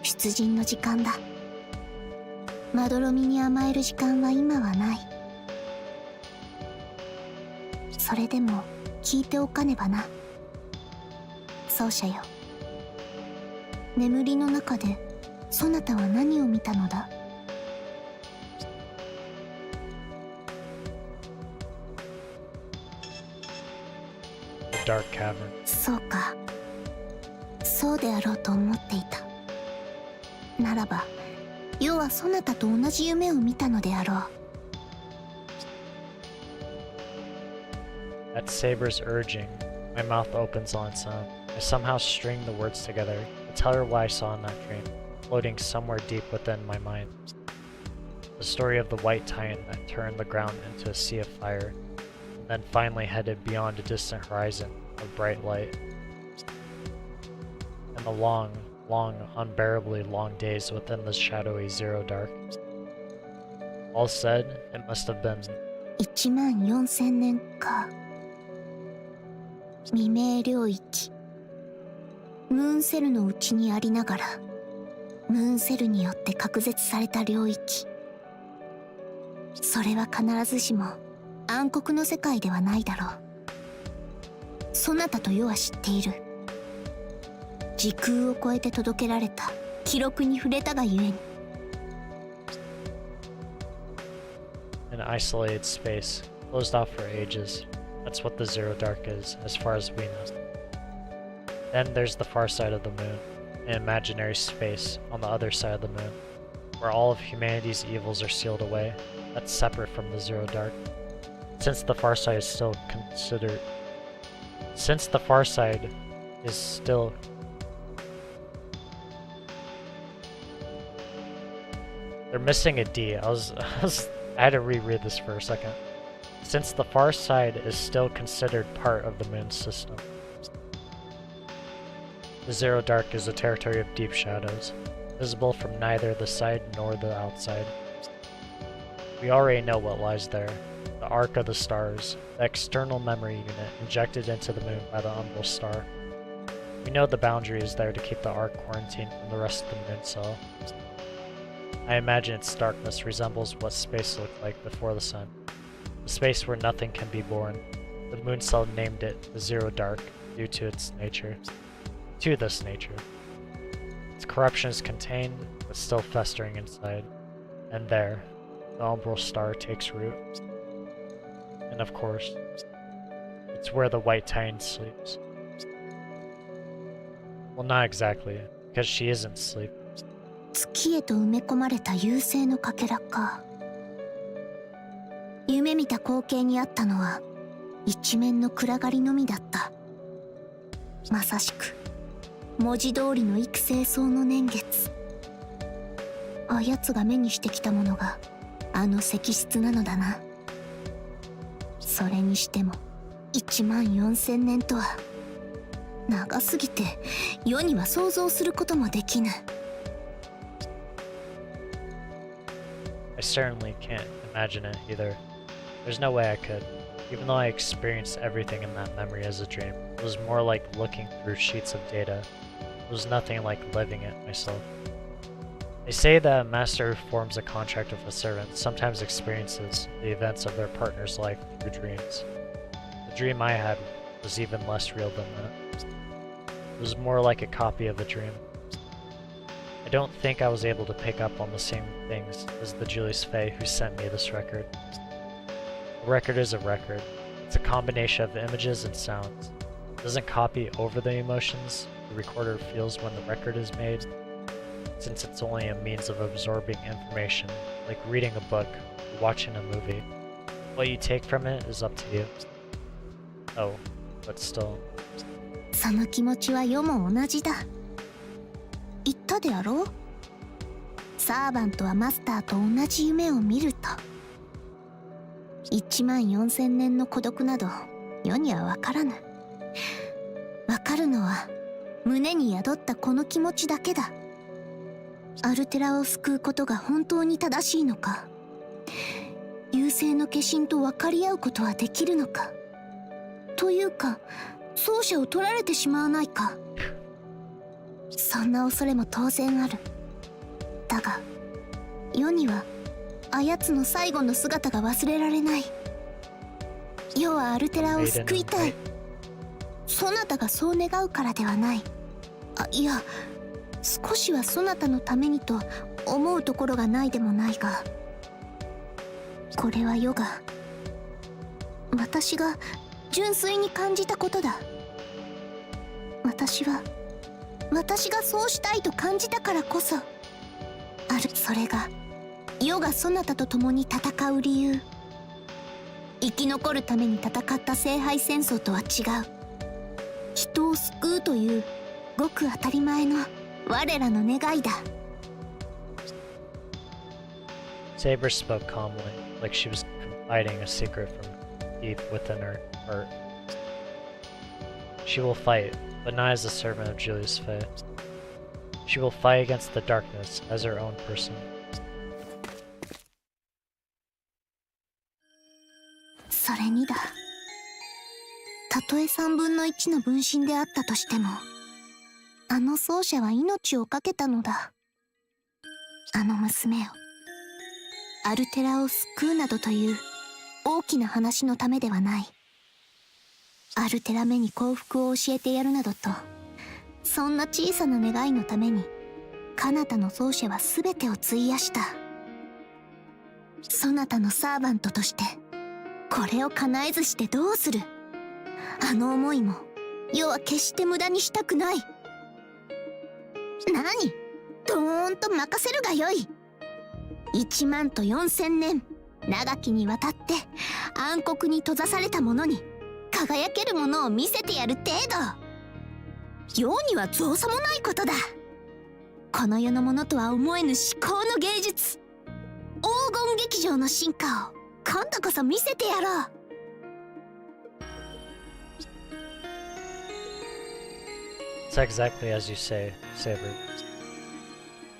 出陣の時間だ。まどろみに甘える時間は今はない。それでも聞いておかねばな。奏者よ。眠りの中でそなたは何を見たのだ。The dark cavern. そうか。そうであろうと思っていた。ならば、世はそなたと同じ夢を見たのであろう。At Saber's urging, my mouth opens on its own. I somehow string the words together to tell her what I saw in that dream, floating somewhere deep within my mind. The story of the white titan that turned the ground into a sea of fire, and then finally headed beyond a distant horizon of bright light. And the long, long, unbearably long days within the shadowy Zero Dark. All said, it must have been 14000年か。未明領域。ムーンセルの内にありながら、ムーンセルによって隔絶された領域。それは必ずしも暗黒の世界ではないだろう。そなたと世は知っている。時空を超えて届けられた記録に触れたがゆえに。an isolated space, closed off for ages. That's what the Zero Dark is, as far as we know. Then there's the far side of the moon, an imaginary space on the other side of the moon, where all of humanity's evils are sealed away. That's separate from the Zero Dark. Since the far side is still they're missing a D. I had to reread this for a second. Since the far side is still considered part of the moon system. The Zero Dark is a territory of deep shadows, visible from neither the side nor the outside. We already know what lies there. The arc of the stars, the external memory unit injected into the moon by the umbral star. We know the boundary is there to keep the arc quarantined from the rest of the moon cell. I imagine its darkness resembles what space looked like before the sun. A space where nothing can be born. The moon cell named it the Zero Dark due to its nature. To this nature. Its corruption is contained, but still festering inside. And there, the umbral star takes root. And of course, it's where the White Titan sleeps. Well, not exactly, because she isn't sleeping. 月へと埋め込まれた優勢のかけらか。夢見た光景にあったのは一面の暗がりのみだった。まさしく文字通りの育成層の年月。あやつが目にしてきたものがあの石室なのだな。それにしても14000年とは長すぎて世には想像することもできぬ。I certainly can't imagine it either. There's no way I could. Even though I experienced everything in that memory as a dream, it was more like looking through sheets of data. It was nothing like living it myself. They say that a master who forms a contract with a servant sometimes experiences the events of their partner's life through dreams. The dream I had was even less real than that. It was more like a copy of a dream. I don't think I was able to pick up on the same things as the Julius Fay who sent me this record. A record is a record. It's a combination of images and sounds. It doesn't copy over the emotions the recorder feels when the record is made, since it's only a means of absorbing information, like reading a book or watching a movie. What you take from it is up to you. Oh, but still. その気持ちは世も同じだ。言ったであろう。サーバントはマスターと同じ夢を見ると。14000年の孤独など世にはわからぬ。わかるのは胸に宿ったこの気持ちだけだ。アルテラを救うことが本当に正しいのか、優勢の化身と分かり合うことはできるのか、というか奏者を取られてしまわないか。そんな恐れも当然ある。だが世にはあやつの最後の姿が忘れられない。世はアルテラを救いたい。そなたがそう願うからではない。あ、いや、少しはそなたのためにと思うところがないでもないが、これは世が、私が純粋に感じたことだ。私がそうしたいと感じたからこそある。それが世がそなたと共に戦う理由。生き残るために戦った聖杯戦争とは違う。人を救うというごく当たり前の我らの願いだ。 Saber spoke calmly, like she was confiding a secret from deep within her heart. She will fight, but not as a servant of Julius Fay. She will fight against the darkness as her own person. それにだ。たとえ3分の1の分身であったとしても、あの奏者は命を懸けたのだ。あの娘を。アルテラを救うなどという大きな話のためではない。アルテラめに幸福を教えてやるなどと、そんな小さな願いのために彼方の奏者は全てを費やした。そなたのサーバントとしてこれを叶えずしてどうする。あの思いも世は決して無駄にしたくない。何、どーんと任せるがよい。1万と4000年長きにわたって暗黒に閉ざされた者に輝けるものを見せてやる程度。世には造作もないことだ。この世のものとは思えぬ至高の芸術、黄金劇場の進化を今度こそ見せてやろう。It's exactly as you say, Saber.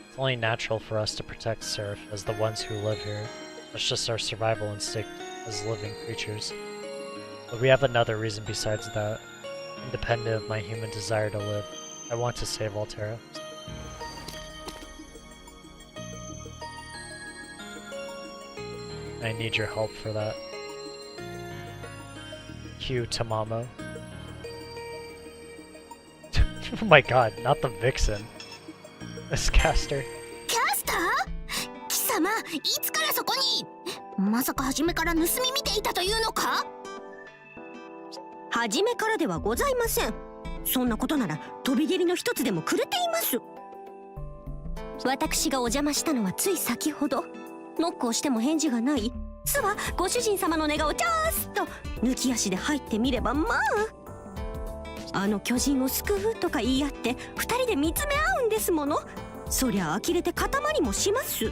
It's only natural for us to protect Seraph as the ones who live here. That's just our survival instinct as living creatures. But we have another reason besides that. Independent of my human desire to live, I want to save Altera. I need your help for that. Cue Tamamo. Oh my god, not the vixen. This caster. キャスター？貴様、いつからそこに？まさか初めから盗み見ていたというのか？初めからではございません。そんなことなら飛び蹴りの一つでもくれています。私がお邪魔したのはつい先ほど。ノックをしても返事がない。巣はご主人様の寝顔をジャースと抜き足で入ってみれば、まあの巨人を救うとか言い合って二人で見つめ合うんですもの。そりゃ呆れて塊もします。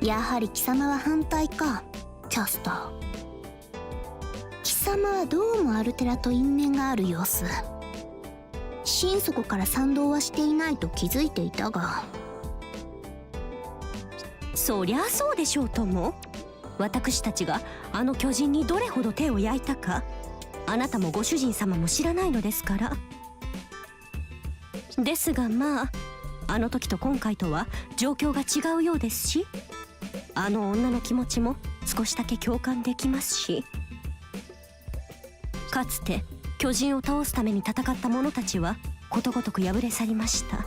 やはり貴様は反対か、キャスター。貴様はどうもアルテラと因縁がある様子。心底から賛同はしていないと気づいていたが。そりゃそうでしょうとも。私たちがあの巨人にどれほど手を焼いたか、あなたもご主人様も知らないのですから。ですがまあ、あの時と今回とは状況が違うようですし、あの女の気持ちも少しだけ共感できますし、かつて巨人を倒すために戦った者たちはことごとく敗れ去りました。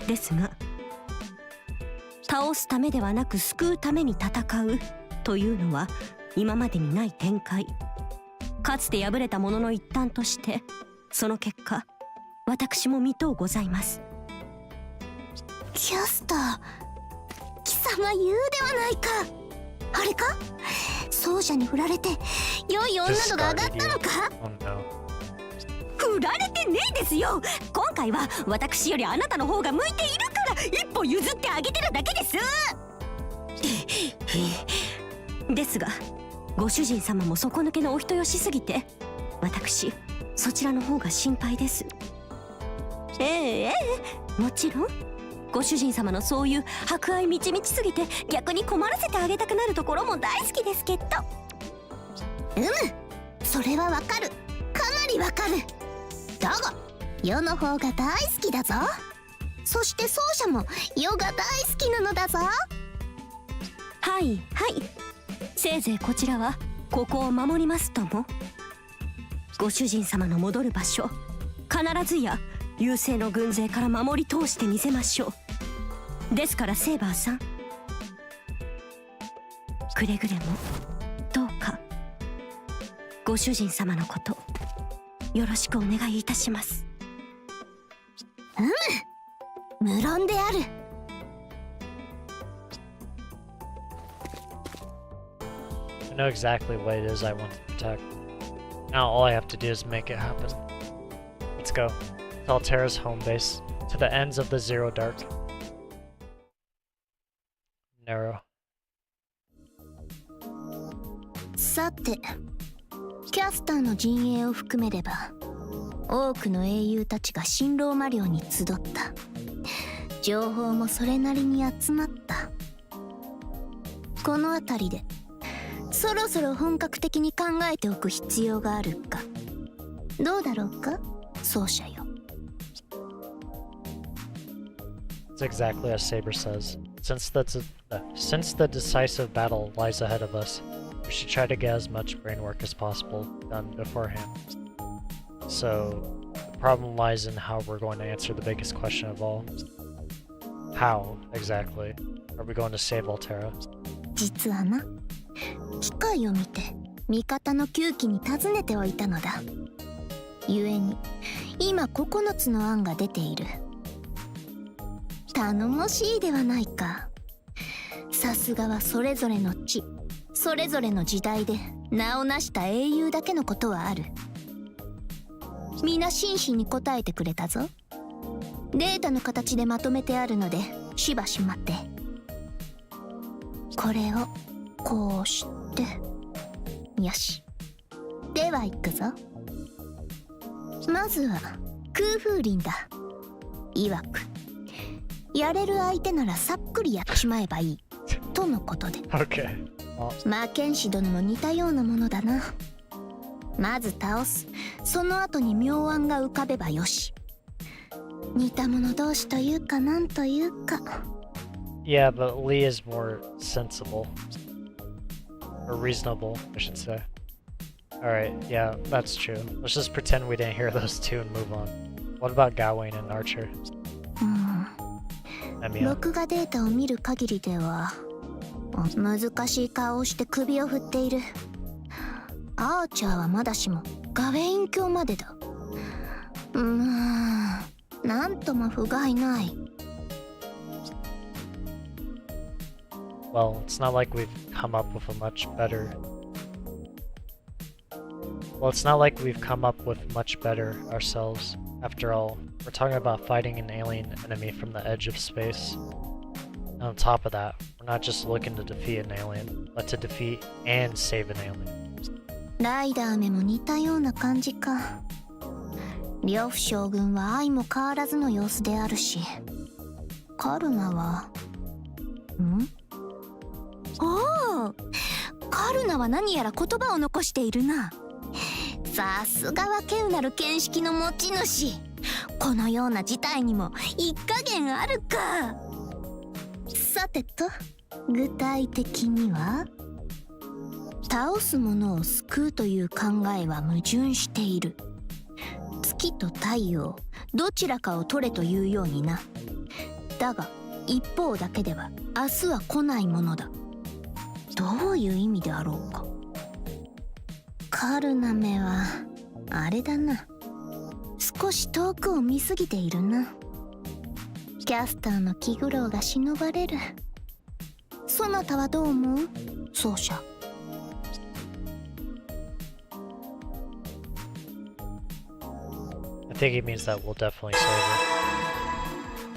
ですが倒すためではなく救うために戦うというのは今までにない展開。かつて敗れた者の一端としてその結果、私も見とうございます。キャスター、貴様言うではないか。あれか、奏者に振られて良い女度が上がったのか？振られてねえですよ。今回は私よりあなたの方が向いているから一歩譲ってあげてるだけです。ですがご主人様も底抜けのお人よしすぎて、私そちらの方が心配です。もちろんご主人様のそういう博愛満ち満ちすぎて逆に困らせてあげたくなるところも大好きですけど。それはわかる。かなりわかる。だが世の方が大好きだぞ。そして奏者も世が大好きなのだぞ。はいはい、せいぜいこちらはここを守りますとも。ご主人様の戻る場所、必ずや優勢の軍勢から守り通してみせましょう。ですからセイバーさん、くれぐれもどうかご主人様のことよろしくお願いいたします。無論である。I know exactly what it is I want to protect. Now all I have to do is make it happen. Let's go. To Altera's home base. To the ends of the Zero Dark. Nero. さて、キャスターの陣営を含めれば多くの英雄たちが新ローマ領に集った。情報もそれなりに集まった。この辺りでそろそろ本格的に考えておく必要があるか。どうだろうか、奏者よ。It's exactly as Saber says. Since the decisive battle lies ahead of us, we should try to get as much brain work as possible done beforehand. So, the problem lies in how we're going to answer the biggest question of all. How, exactly, are we going to save ALL-SERA? 実はな、機会を見て味方の9機に尋ねておいたのだ。故に今9つの案が出ている。頼もしいではないか。さすがはそれぞれの地、それぞれの時代で名を成した英雄だけのことはある。皆真摯に答えてくれたぞ。データの形でまとめてあるのでしばし待って。これをこうして、よし。では行くぞ。まずは空風林だ。曰くやれる相手ならさっくりやっちまえばいいとのことで。Okay. 魔剣士殿も似たようなものだな。まず倒す、その後に妙案が浮かべばよし。似た者同士というかなんというか。Yeah, but Lee is more sensible. Or reasonable, I should say. Alright, yeah, that's true. Let's just pretend we didn't hear those two and move on. What about Gawain and Archer? 録画データを見る限りでは難しい顔をして首を振っている。アーチャーはまだしもガウェイン卿までだ。なんとも不甲斐ない。Well, it's not like we've come up with a much better... Well, it's not like we've come up with much better ourselves. After all, we're talking about fighting an alien enemy from the edge of space. And on top of that, we're not just looking to defeat an alien, but to defeat and save an alien. ライダーめも似たような感じか。呂布将軍は相も変わらずの様子であるし、カルナはおお、カルナは何やら言葉を残しているな。さすがは稀有なる見識の持ち主。このような事態にも一加減あるか。さてと、具体的には倒す者を救うという考えは矛盾している。月と太陽どちらかを取れというようにな。だが一方だけでは明日は来ないものだ。どういう意味であろうか。カルナメはあれだな、少し遠くを見すぎているな。キャスターの気苦労が忍ばれる。そなたはどう思う、奏者。I think he means that we'll definitely save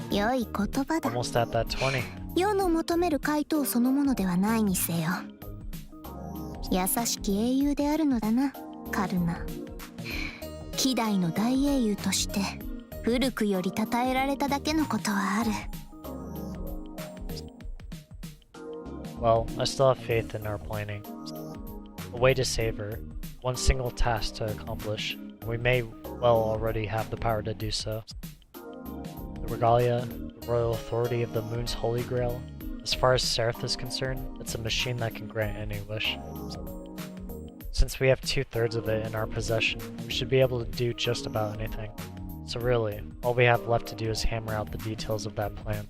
it. 良い言葉だ。 Almost at that 20. 世の求める回答そのものではないにせよ。優しき英雄であるのだな、カルナ。希代の大英雄として古くより称えられただけのことはある。Well, I still have faith in our planning. A way to save her, one single task to accomplish, and we may well already have the power to do so. The Regalia, the royal authority of the moon's holy grail, as far as Seraph is concerned, it's a machine that can grant any wish. Since we have 2/3 of it in our possession, we should be able to do just about anything. So really, all we have left to do is hammer out the details of that plan.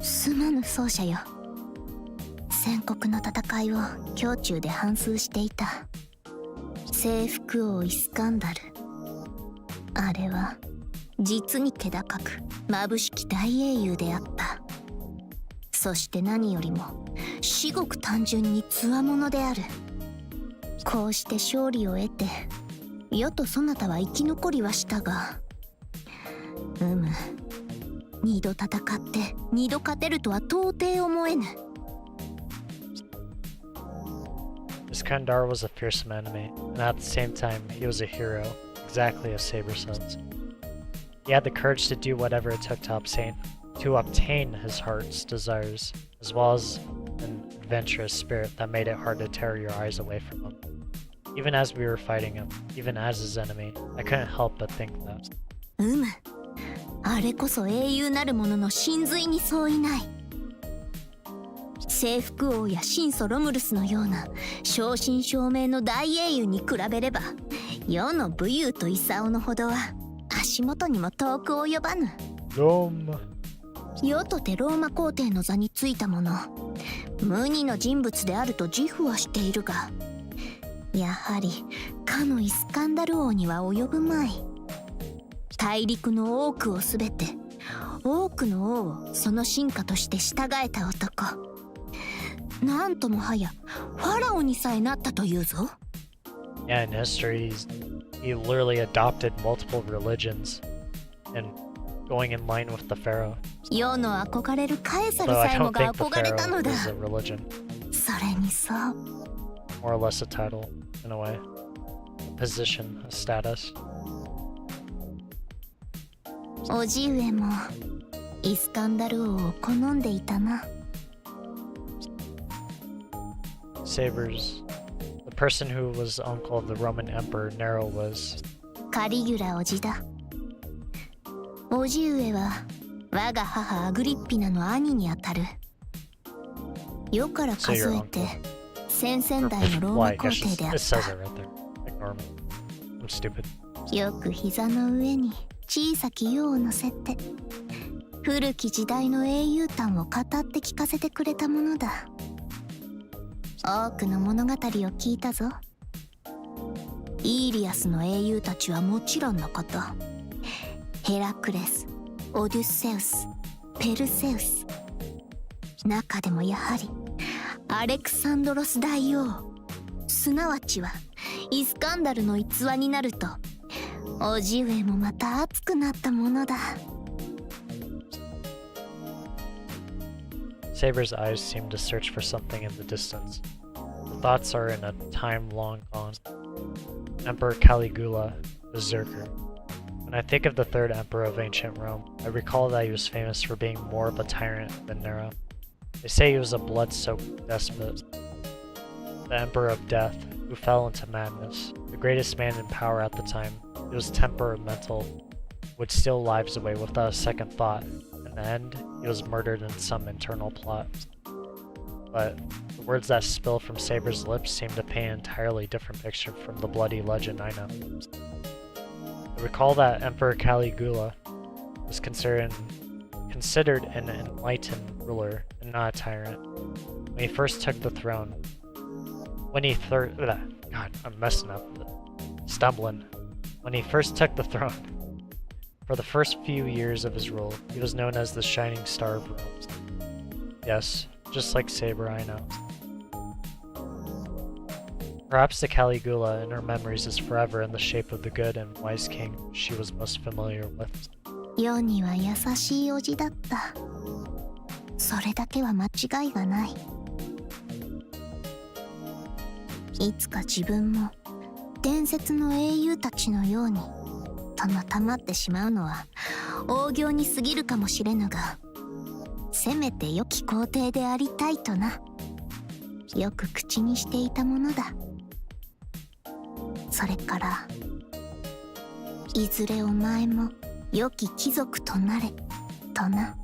すまぬ奏者よ。戦国の戦いを胸中で反芻していた。征服王イスカンダル、あれは実に気高く眩しき大英雄であった。そして何よりも至極単純に強者である。こうして勝利を得て世とそなたは生き残りはしたが、二度戦って二度勝てるとは到底思えぬ。Iskandar was a fearsome enemy, and at the same time, he was a hero, exactly as Saber says. He had the courage to do whatever it took to obtain his heart's desires, as well as an adventurous spirit that made it hard to tear your eyes away from him. Even as we were fighting him, even as his enemy, I couldn't help but think that. あれこそ英雄なる者の真髄に相違ない。征服王や神祖ロムルスのような正真正銘の大英雄に比べれば、世の武勇と勲のほどは足元にも遠く及ばぬ。世とてローマ皇帝の座についた者、無二の人物であると自負はしているが、やはりかのイスカンダル王には及ぶまい。大陸の多くをすべて、多くの王をその進化として従えた男。なんともはやファラオにさえなったというぞ。Yeah, in history, he literally adopted multiple religions and going in line with the pharaoh. 世の憧れるカエサル Though さ I えも don't が think the 憧れた pharaoh のだ。 is a religion. それにさ、 More or less a title, in a way. A position, a status. 叔父上もイスカンダル王を好んでいたな。Sabers. The person who was uncle of the Roman Emperor Nero was... カリギュラ叔父だ。叔父上は我が母アグリッピナの兄にあたる。世から数えて先々代のローマ Why? 皇 It 帝であっ says た。 it right there. Ignore me. I'm stupid. よく膝の上に小さき世を乗せて古き時代の英雄譚を語って聞かせてくれたものだ。多くの物語を聞いたぞ。イーリアスの英雄たちはもちろんのこと、ヘラクレス、オデュッセウス、ペルセウス、中でもやはりアレクサンドロス大王、すなわちはイスカンダルの逸話になると叔父上もまた熱くなったものだ。 Saber's eyes seem to search for something in the distance. The thoughts are in a time long gone. Emperor Caligula, Berserker. When I think of the third emperor of ancient Rome, I recall that he was famous for being more of a tyrant than Nero. They say he was a blood-soaked despot, the emperor of death, who fell into madness, the greatest man in power at the time. He was temperamental, would steal lives away without a second thought. In the end, he was murdered in some internal plot. But the words that spill from Saber's lips seem to paint an entirely different picture from the bloody legend I know. I recall that Emperor Caligula was considered an enlightened ruler and not a tyrant. When he first took the throne, when he first took the throne, for the first few years of his rule, he was known as the Shining Star of Rome. Yes, just like Saber, I know. Perhaps the Caligula in her memories is forever in the shape of the good and wise king she was most familiar with. 世には優しい叔父だった。それだけは間違いがない。いつか自分も伝説の英雄たちのようにたまってしまうのは大行に過ぎるかもしれぬが、せめて良き皇帝でありたいとな、よく口にしていたものだ。それからいずれお前も良き貴族となれとな。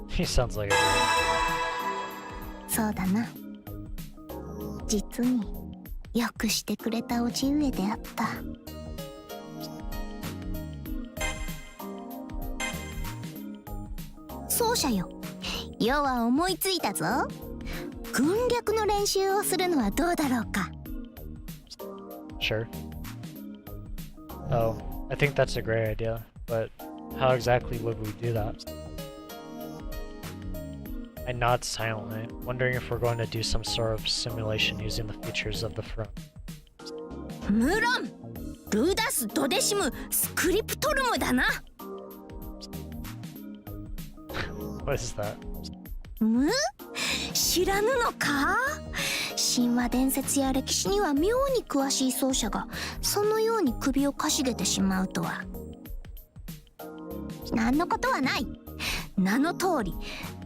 He sounds like a そうだな。実によくしてくれた叔父上であった。奏者よ、世は思いついたぞ。軍略の練習をするのはどうだろうか。Sure. Oh, I think that's a great idea, but how exactly would we do that? I nod silently, wondering if we're going to do some sort of simulation using the features of the throne. 無論ルダス・ドデシム・スクリプトルムだな。What is that? 知らぬのか？神話伝説や歴史には妙に詳しい奏者がそのように首をかしげてしまうとは。何のことはない。名の通り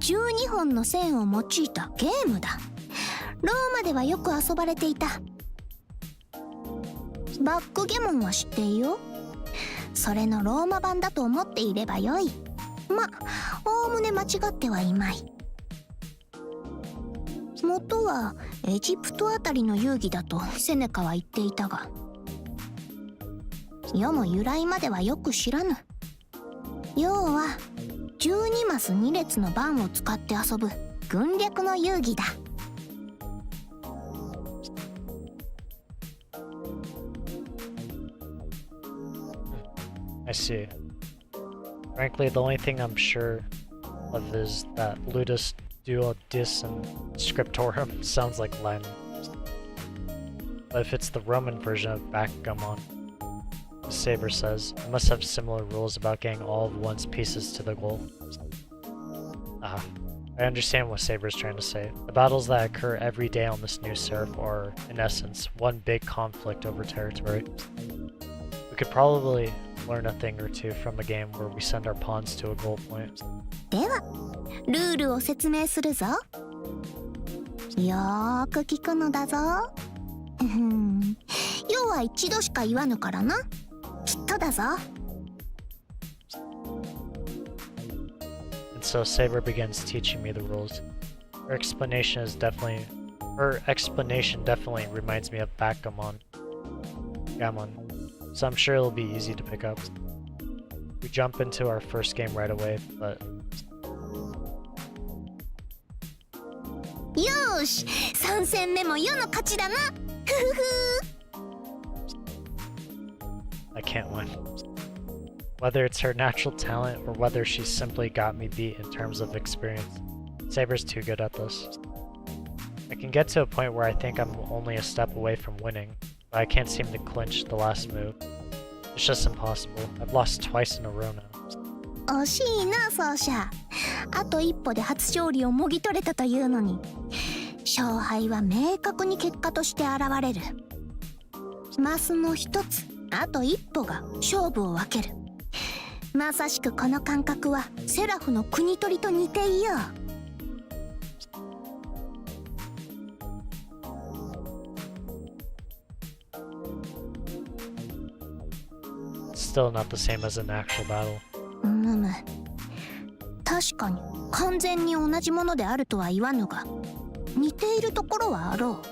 12本の線を用いたゲームだ。ローマではよく遊ばれていた。バックゲモンは知っているよ。それのローマ版だと思っていればよい。ま、おおむね間違ってはいまい。元はエジプトあたりの遊戯だとセネカは言っていたが、世の由来まではよく知らぬ。要は12マス2列の盤を使って遊ぶ軍略の遊戯だ。I see. Frankly, the only thing I'm sure of is that Ludus Duo Dis and Scriptorum sounds like Latin. But if it's the Roman version of Backgammon, Saber says, it must have similar rules about getting all of one's pieces to the goal. Ah, I understand what Saber's trying to say. The battles that occur every day on this new serif are, in essence, one big conflict over territory. We could probably learn a thing or two from a game where we send our pawns to a goal point. ではルールを説明するぞ。よーく聞くのだぞ。要は一度しか言わぬからな。きっとだぞ。And so Saber begins teaching me the rules. Her explanation definitely reminds me of Backgammon. So I'm sure it'll be easy to pick up. We jump into our first game right away, but... よーし、3戦目も世の勝ちだな。ふふふ。 I can't win. Whether it's her natural talent or whether she's simply got me beat in terms of experience, Saber's too good at this. I can get to a point where I think I'm only a step away from winning, but I can't seem to clinch the last move. It's just impossible. I've lost twice in a row now. 惜しいな奏者。あと一歩で初勝利をもぎ取れたというのに、勝敗は明確に結果として現れる。マスの一つ、あと一歩が勝負を分ける。まさしくこの感覚はセラフの国取りと似ていよう。Still not the same as an actual battle. 確かに完全に同じものであるとは言わぬが、似ているところはあろ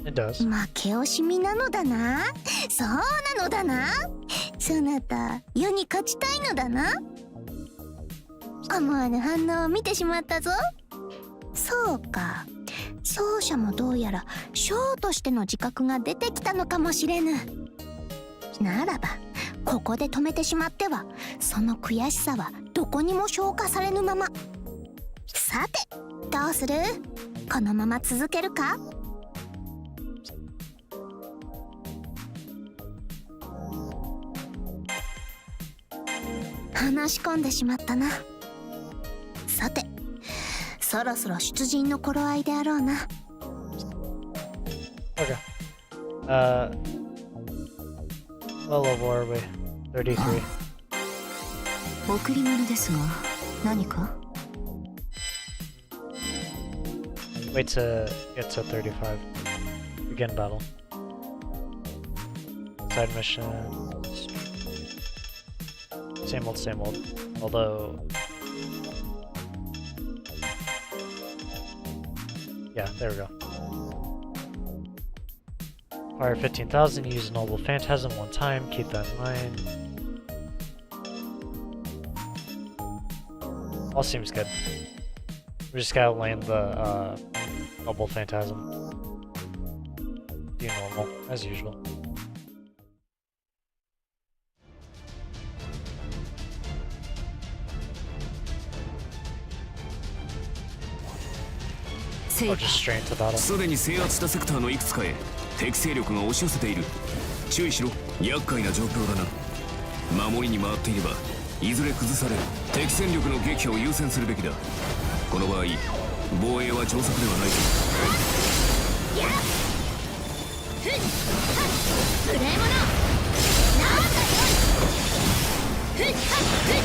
う。 It does. 負け惜しみなのだな。そうなのだな。そなた世に勝ちたいのだな。思わぬ反応を見てしまったぞ。そうか、奏者もどうやら将としての自覚が出てきたのかもしれぬ。ならばここで止めてしまってはその悔しさはどこにも消化されぬまま。さてどうする？このまま続けるか？話し込んでしまったな。さてそろそろ出陣の頃合いであろうな。 Okay. What level are we? 33. 贈り物ですが何か？ Wait to get to 35. Begin battle. Side mission. Same old, same old. Although... Yeah, there we go. Fire 15,000, use Noble Phantasm one time, keep that in mind. All seems good. We just gotta land the Noble Phantasm. Do normal, as usual. Or just straight into battle. すでに制圧したセクターのいくつかへ敵勢力が押し寄せている。注意しろ、厄介な状況だな。守りに回っていればいずれ崩される敵戦力の撃破を優先するべきだ。この場合防衛は上策ではないぞ。やっふっはっ無礼者なんだよいふっはっふっ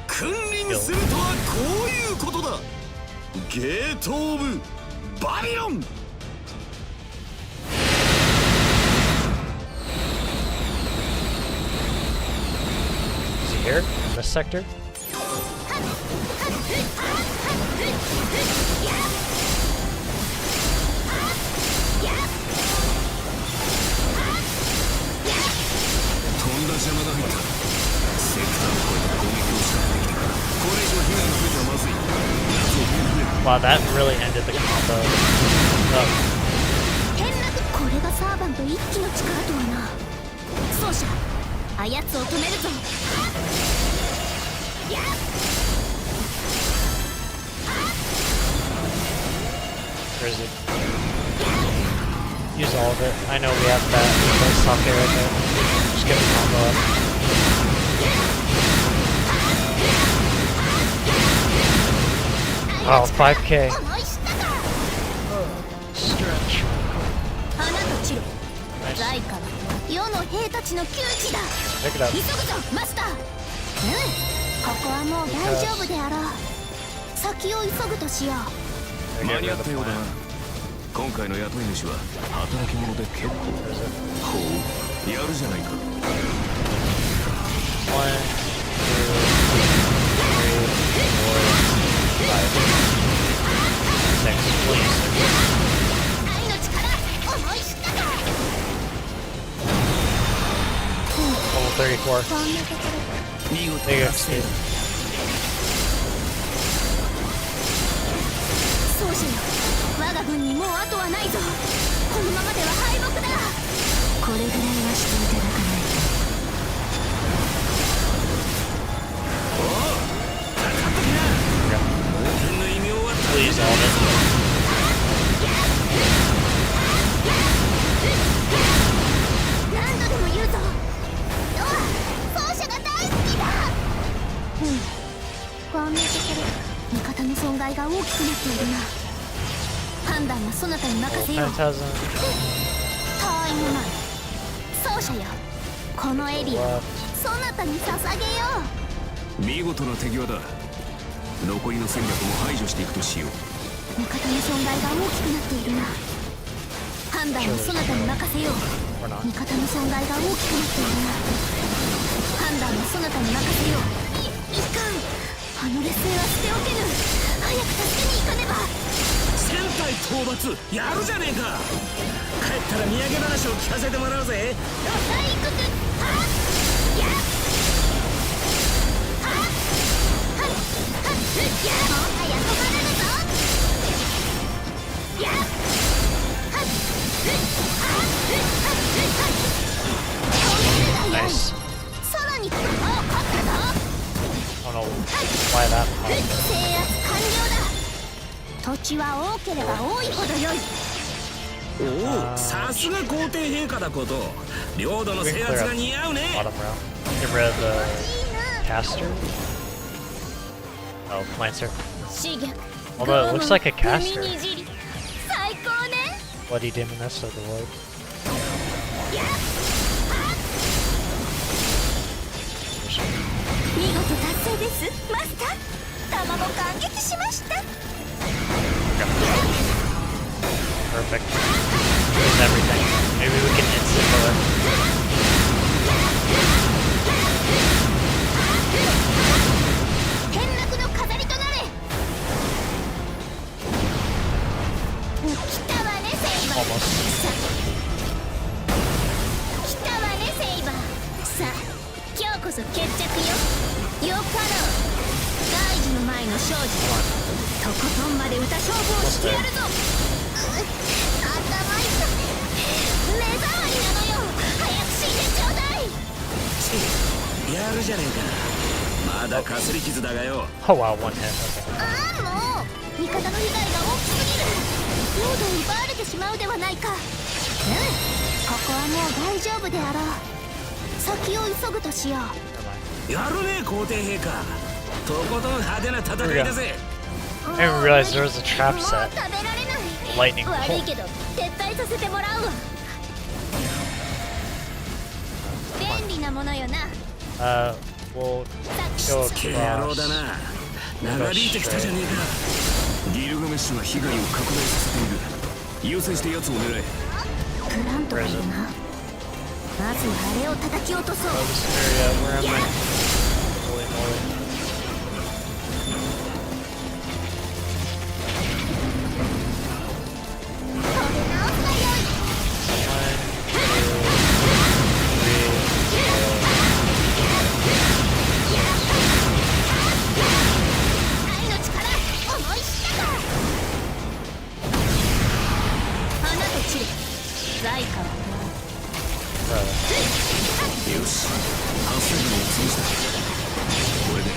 君臨するとはこういうことだ。ゲートオブバビロン。Here, in this sector? とんだ邪魔が入った。セクターを越えた攻撃を仕掛けてきてからこれ以上被害が増えてはまずい。奴を踏み込める。Wow, that really ended the combo. Oh. これがサーバント一騎の力とはな。奏者あやつを止めるぞ。やっ Where is it? Use all of it. I know we have that socket right there. Just get the combo up. Oh, 5k. Stretch. 花と散る Nice. ライカは世の兵たちの窮地だ。 Pick it up. 急ぐぞマスター。ここはもう大丈夫であろう。先を急ぐとしよう。 They're 間 getting に合 rid っ of た the ようだな。 plant. 今回の雇い主は働き者で結構。 Where is it? ほう、やるじゃないか。 1, 2, 3, 4, 5, 6. Please. 愛の力思い知ったか。 Level 34. こんなところ 見事 There you go, 達成 Steve. 奏者よ我が軍にもう後はないぞ。このままでは敗北だ。これぐらいはしていただかないと。 Please, all of it. 何度でも言うぞ。ノア奏者が大好きだ。こんなところ味方の損害が大きくなっているな。判断はそなたに任 Oh, せよう。 Phantasm. たわいもない奏者よこのエリアを Left. そなたに捧げよ見事な手際だ。残りの戦略も排除していくとしよう。う。味方の損害が大きくなっているな。判断はそなたに任せよう。 Or not. 味方の損害が大きくなっているな。判断はそなたに任せよう。いかんあの劣勢は捨ておけぬ。早く助けに行かねば。戦隊討伐やるじゃねえか。帰ったら土産話を聞かせてもらうぜ。大国はっやっはっはっはっやっもはや止まらぬぞ。やっはっはっはっはっはっ止めるがよい。 Nice. さらにもう勝ったぞ。 I don't know why that 制 popped. 圧完了だ。土地は多ければ多いほど良い。おお、さすが皇帝陛下だこと。領土の We 制 can 圧 clear が up 似合うね。 bottom row. Get rid of the caster. Oh, Lancer. 刺激 Although it looks like a 海 caster. にじり最高ね。 Bloody Demoness of the Void. やっ見事達成ですマスター。卵感激しました。 Perfect. Use everything. Maybe we can instant kill it. 転落の飾りとなれ。来たわねセイバー。 Almost. 来たわねセイバー。さあ今日こそ決着よ。よかろう。大事の前の勝利。とことんまで歌勝負をしてやるぞ。頭痛い。目障りなのよ。早く死んでちょうだい。やるじゃねえか。まだかすり傷だがよ。 Oh wow, one hit. Okay. ああもう味方の被害が大きすぎる。領土を奪われてしまうではないか。ここはもう大丈夫であろう。先を急ぐとしよう。Never mind. やるね皇帝陛下。とことん派手な戦いだぜ。 I didn't realize there was a trap もう set. 食べられない。 Lightning 悪い bolt. けど撤退させてもらうわ。便利なものよな。 We'll go ケ野郎 across. だな。長引いてきたじゃねえか。ギルガメッシュが被害を拡大させている。優先して奴を狙え。プラントがいるな。まずあれを叩き落とそう。 Oh, this area. Where am I? Holy moly.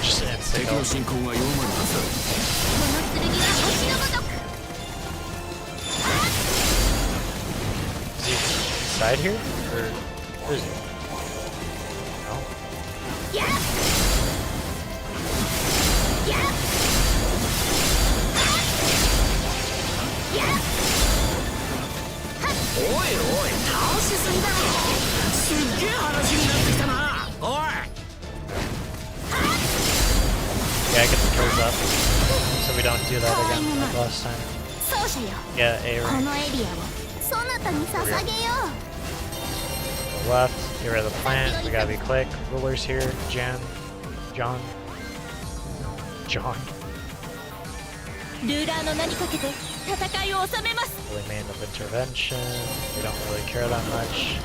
Just 敵 instant. の進行が弱まるはずだ。この剣は星のごとく。 Is he inside here? Or where is he? No? やっやっやっおいおい、倒しすぎだろ。すっげえ話になってきたな。おい。 Yeah, get the kills up. So we don't do that again like last time. 奏者よ。 Yeah, A こ rank. のエリアをそなたに捧げよ The left, get rid of the plant. We gotta be quick. Rulers here. John. ルーラーの名にかけて戦いを収めます。 Really main of intervention. We don't really care that much.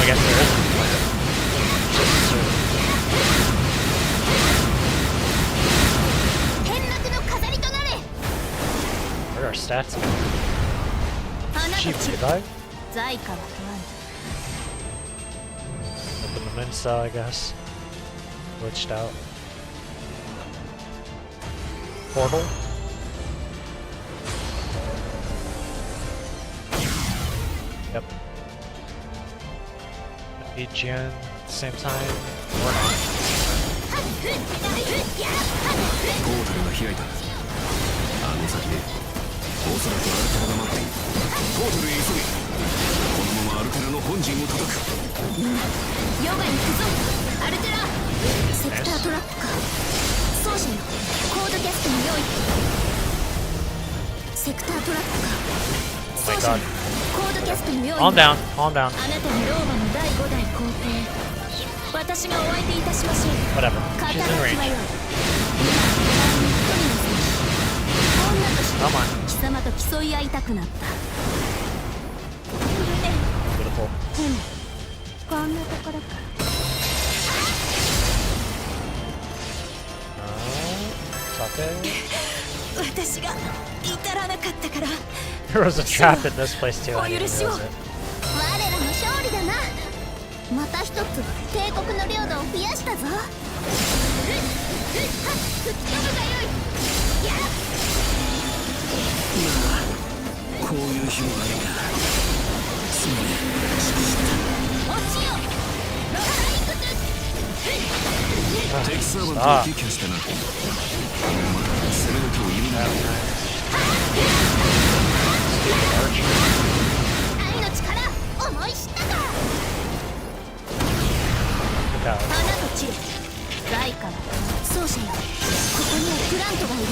I guess there isn't a plan. Just sort of う。転落の飾りとなれ。 where are our stats? あなた She ち revive? 在価は問わ Open the moon cell, I guess. Glitched out. Portal? Yep. Beat Jin at the same time. Or not. ポータルが開いた。あの先でおそらくアルテラが待っている。ポータルへ急げ。このままアルテラの本陣を叩く。ヨガに行くぞ。アルテラセクタートラップか。奏者よ、コードキャストに用意。セクタートラップか。 Oh my 奏者 god. よ、コードキャストに用意。 Calm down, calm down. あなたにローマの第5代皇帝、私がお相手いたしましょう。 Whatever. 肩 She's 書 in きは range. よい。女として Come on. 貴様と競い合いたくなった。 Beautiful. こんなところか。 Sake? 私が至らなかったから。 There was a trap in this place too. I didn't お許しを。 realize it. 我らの勝利だな。また一つ帝国の領土を増やしたぞ。吹き飛ぶがよい。やっまあ、こういう日もあるか。すまねえ、しくじった。落ちよロハイクス。敵サーバントを撃破したな。このまま攻めの手を緩めない。愛の力思い知ったか。 Look out. 花と地在価は奏者よ、ここにはプラントがいる。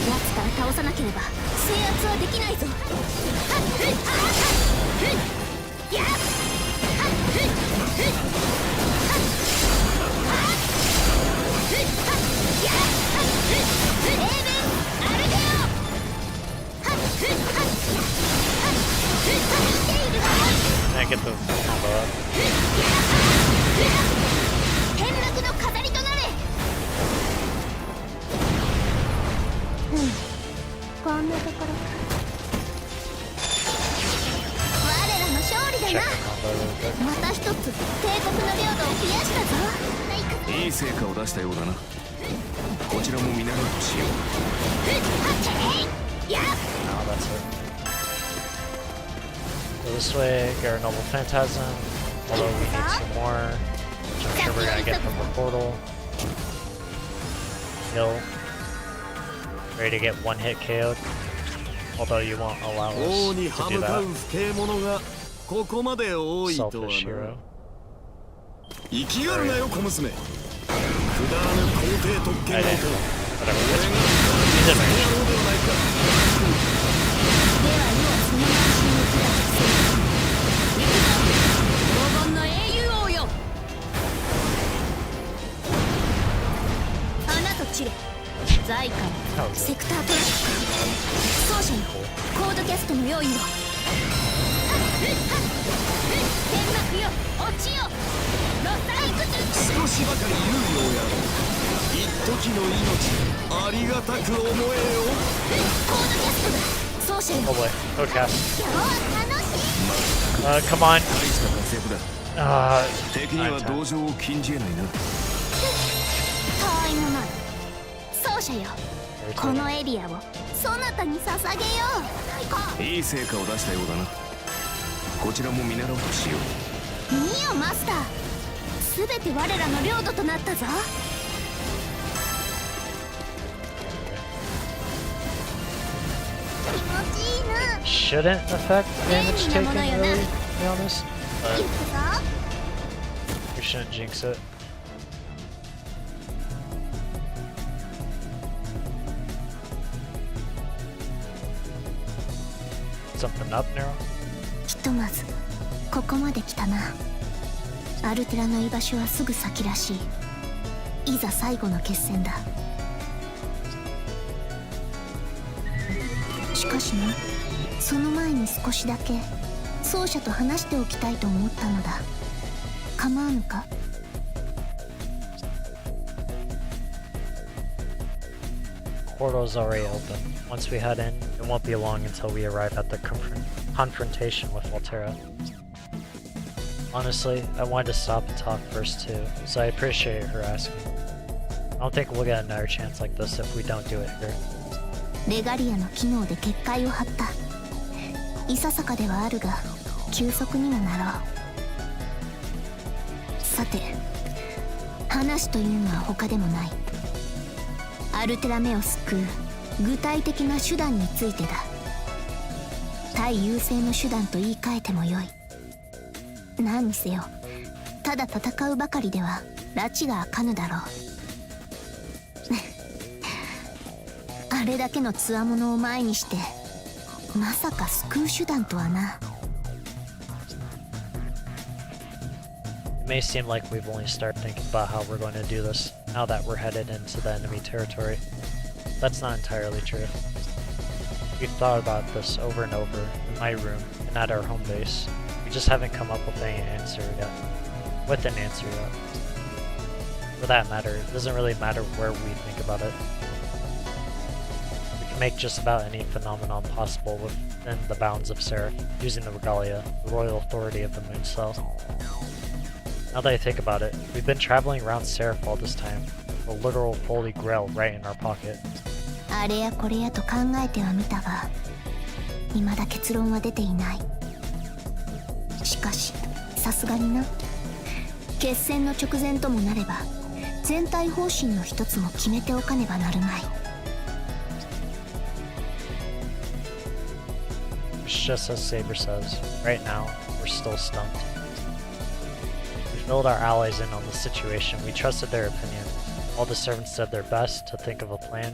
奴から倒さなければ制圧はできないぞ。やっCan I get the combo up? 転落の飾りとなれ。こんなところか。我らの勝利だ Check な。 the combo really quick. また一つ帝国の領土を増やしたぞ。いい成果を出したようだな。こちらも見習うとしよう。やっ No, that's it. Go this way, get our noble phantasm. Although we need some more, which I'm sure we're gonna get from the portal. Heal. Ready to get one hit KO'd. Although you won't allow us to do that. Selfish hero. 生きがるなよ小娘。くだらぬ皇帝特権を I と。 didn't. 俺 Whatever. が He's in や range. ろうではないか。では要はその内心を砕くせい。行くぞ黄金の英雄王よ。花と散れ。在からセクタートラック奏者よコードキャストの用意を。天幕よ落ちよロサイクス。少しばかり猶予をやろう。一時の命ありがたく思えよ。コードキャストだ奏者よ。 Oh boy. Code cast. 今日は楽しい。 Come on. 大した活躍だ。敵には 9 同情を禁じ得ないな。たわいもない奏者よこのエリアをそなたに捧げよう。いい成果を出したようだな。こちらも見習おうとしよう。見よマスター全て我らの領土となったぞ。気持ちいいな。 Shouldn't affect damage taken, really, to be honest. 行 But くぞ we shouldn't jinx it. Something up, Nero? ひとまずここまで来たな。アルテラの居場所はすぐ先らしい。いざ最後の決戦だ。しかしなその前に少しだけ奏者と話しておきたいと思ったのだ。構わぬか。 Portal's already open. Once we head in, it won't be long until we arrive at the confrontation with Altera. Honestly, I wanted to stop and talk first too, so I appreciate her asking. I don't think we'll get another chance like this if we don't do it here. レガリアの機能で結界を張った。いささかではあるが休息にもなろう。さて話というのは他でもない。アルテラメを救う具体的な手段についてだ。対優勢の手段と言い換えてもよい。何にせよただ戦うばかりでは拉致が開かぬだろう。あれだけの強者を前にしてまさか救う手段とはな。 It may seem like we've only started thinking about how we're going to do this now that we're headed into the enemy territory. That's not entirely true. We've thought about this over and over in my room and at our home base. We just haven't come up with an answer yet. For that matter, it doesn't really matter where we think about it. We can make just about any phenomenon possible within the bounds of SE.RA.PH, using the regalia, the royal authority of the moon cell. Now that I think about it, we've been traveling around SE.RA.PH all this time, with a literal holy grail right in our pocket. あれやこれやと考えてはみたが未だ結論は出ていない。しかしさすがにな決戦の直前ともなれば全体方針の一つも決めておかねばなるまい。 It's just as Saber says, right now, we're still stumped. We filled our allies in on the situation, we trusted their opinion. All the servants did their best to think of a plan,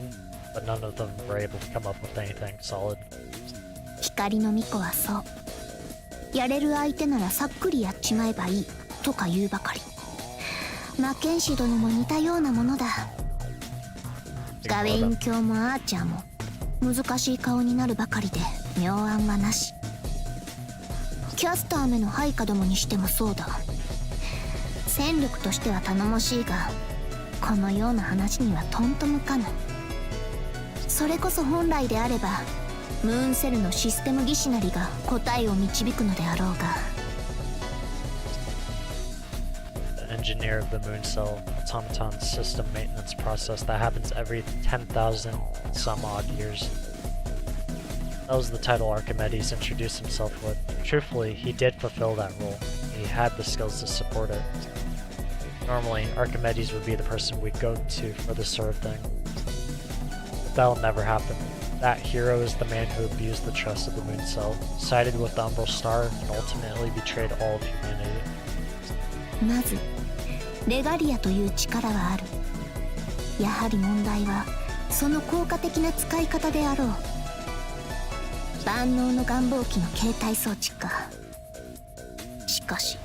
but none of them were able to come up with anything solid. 光の巫女はそう。やれる相手ならさっくりやっちまえばいいとか言うばかり。マッケンシー殿も似たようなものだ。ガウェイン卿もアーチャーも難しい顔になるばかりで妙案はなし。キャスターめの配下どもにしてもそうだ。戦力としては頼もしいがこのような話にはとんと向かぬ。それこそ本来であればムーンセルのシステム技師なりが答えを導くのであろうが。 The engineer of the moon cell automaton system maintenance process that happens every 10,000 some odd years. That was the title Archimedes introduced himself with. Truthfully, he did fulfill that role. He had the skills to support it. Normally, Archimedes would be the person we'd go to for this sort of thing. But that'll never happen. That hero is the man who abused the trust of the Moon Cell, sided with the Umbral Star, and ultimately betrayed all of humanity. まずレガリアという力はある。やはり問題はその効果的な使い方であろう。万能の願望機の携帯装置か。しかし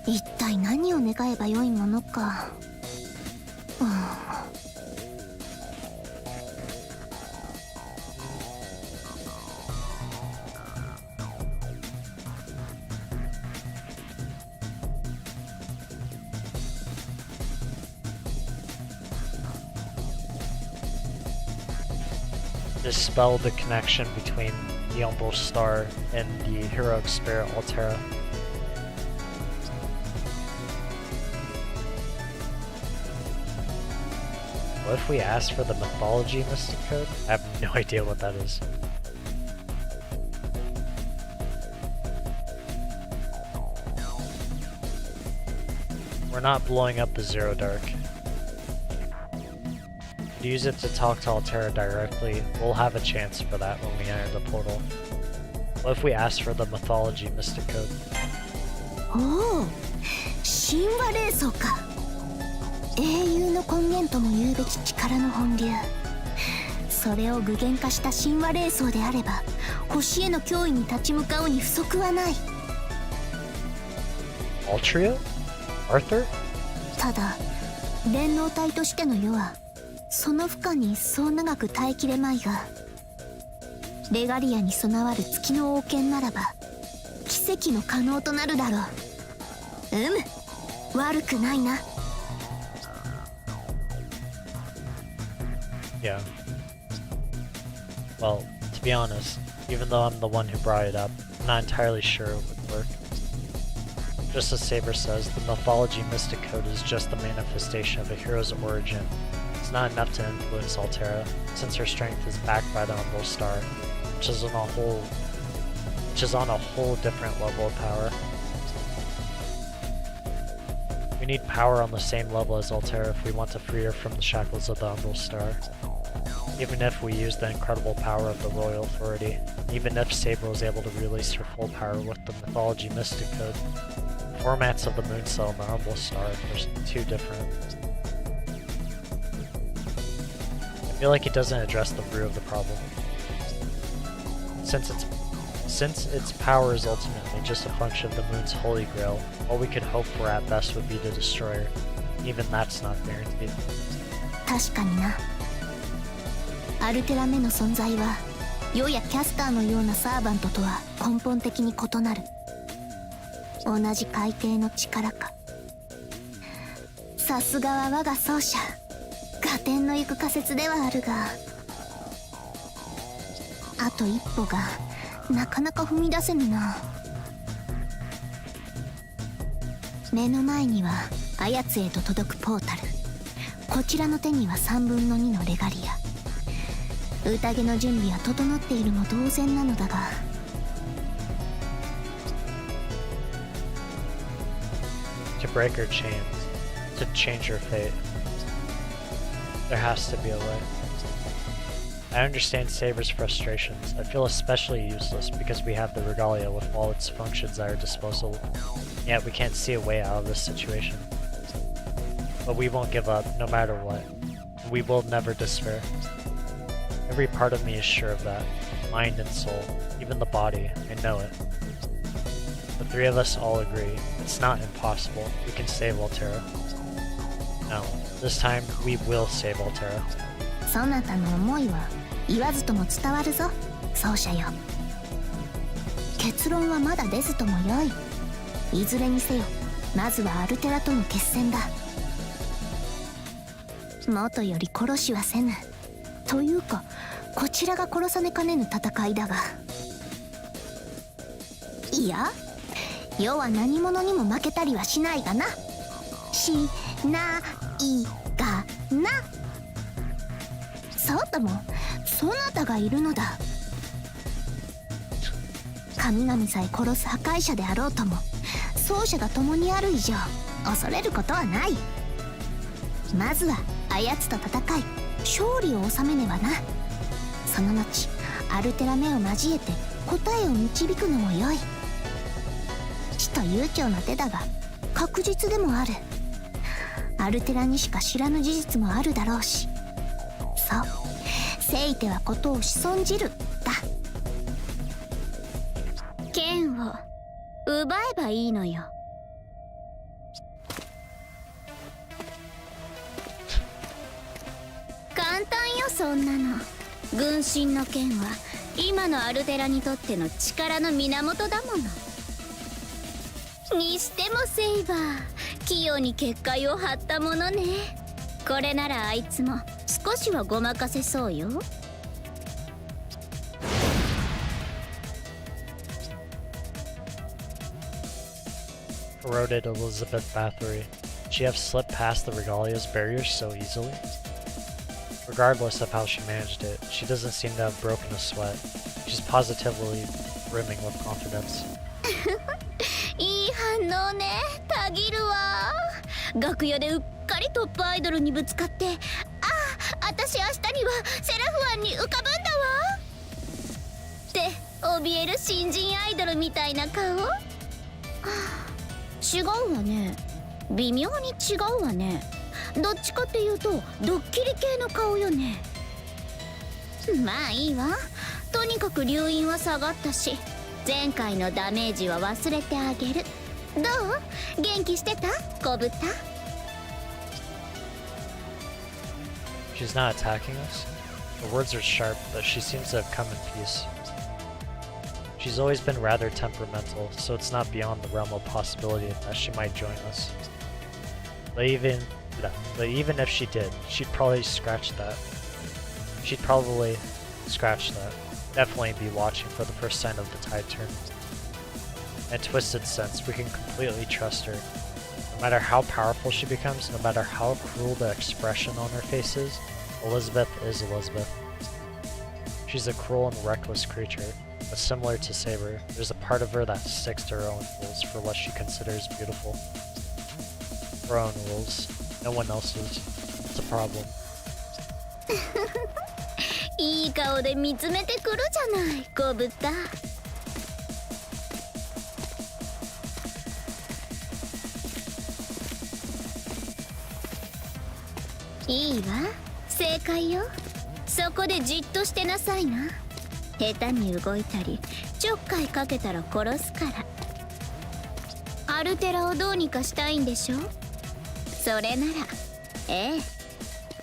一体何を願えばよいものか。Dispel the connection between the Umbral Star and the heroic spirit ALL-TERA. What if we ask for the mythology mystic code? I have no idea what that is. We're not blowing up the Zero Dark. Use it to talk to ALL-TERA directly. We'll have a chance for that when we enter the portal. What if we ask for the mythology mystic code? おお、神話霊装か。英雄の根源とも言うべき力の本流。それを具現化した神話霊装であれば、星への脅威に立ち向かうに不足はない。Altria? Arthur? ただ、電脳体としての世はその負荷にそう長く耐えきれまいが、レガリアに備わる月の王権ならば奇跡の可能となるだろう。悪くないな。Yeah. Well, to be honest, even though I'm the one who brought it up, I'm not entirely sure it would work. Just as Saber says, the mythology mystic code is just the manifestation of a hero's origin. It's not enough to influence ALL-TERA, since her strength is backed by the Umbral Star, which is on a whole different level of power. We need power on the same level as ALL-TERA if we want to free her from the shackles of the Umbral Star. Even if we use the incredible power of the Royal Authority, even if Saber was able to release her full power with the mythology mystic code, the formats of the Moon Cell and the Umbral Star are too different. I feel like it doesn't address the root of the problem. Since its power is ultimately just a function of the Moon's Holy Grail, all we could hope for at best would be to destroy her. Even that's not guaranteed. 確かにな。アルテラ目の存在は世やキャスターのようなサーバントとは根本的に異なる。同じ海底の力か。さすがは我が奏者。合点の行く仮説ではあるが、あと一歩がなかなか踏み出せぬな。目の前にはあやつへと届くポータル、こちらの手には3分の2のレガリア。宴の準備は整っているも同然なのだが、To break her chains, to change her fate, there has to be a way. I understand Saber's frustrations. I feel especially useless because we have the Regalia with all its functions at our disposal, yet we can't see a way out of this situation. But we won't give up, no matter what. We will never despair. Every part of me is sure of that. Mind and soul, even the body, I know it. The three of us all agree. It's not impossible. We can save ALL-TERA. No, this time we will save ALL-TERA. そなたの思いは言わずとも伝わるぞ、奏者よ。結論はまだ出ずともよい。いずれにせよ、まずはアルテラとの決戦だ。元より殺しはせぬ。というか、こちらが殺さねかねぬ戦いだが。いや、世は何者にも負けたりはしないがな。しないがな。そうとも、そなたがいるのだ。神々さえ殺す破壊者であろうとも奏者が共にある以上恐れることはない。まずはあやつと戦い勝利を収めねばな。その後アルテラ目を交えて答えを導くのも良い。ちと悠長な手だが確実でもある。アルテラにしか知らぬ事実もあるだろうし。そうせいてはことを仕損じるだ。剣を奪えばいいのよ。簡単よそんなの。軍神の剣は今のアルテラにとっての力の源だもの。にしてもセイバー器用に結界を張ったものね。これならあいつも少しはごまかせそうよ。Corroded Elizabeth Bathory. She have slipped past the Regalia's barriers so easily? Regardless of how she managed it, she doesn't seem to have broken a sweat. She's positively brimming with confidence. いい反応ね。たぎるわ。楽屋でうっかりトップアイドルにぶつかって、ああ、私明日にはセラフ湾に浮かぶんだわって怯える新人アイドルみたいな顔。違うわね。微妙に違うわね。どっちかっていうとドッキリ系の顔よね。まあいいわ。とにかく留飲は下がったし前回のダメージは忘れてあげる。どう？元気してた？小豚。 She's not attacking us. Her words are sharp, but she seems to have come in peace. She's always been rather temperamental, so it's not beyond the realm of possibility that she might join us. But even if she did, she'd probably scratch that. Definitely be watching for the first sign of the tide turn. In Twisted Sense, we can completely trust her. No matter how powerful she becomes, no matter how cruel the expression on her face is, Elizabeth is Elizabeth. She's a cruel and reckless creature, but similar to Saber, there's a part of her that sticks to her own rules for what she considers beautiful. Her own rules, no one else's. It's a problem. いい顔で見つめてくるじゃない、小豚。いいわ、正解よ。そこでじっとしてなさいな。下手に動いたりちょっかいかけたら殺すから。アルテラをどうにかしたいんでしょ。それならえ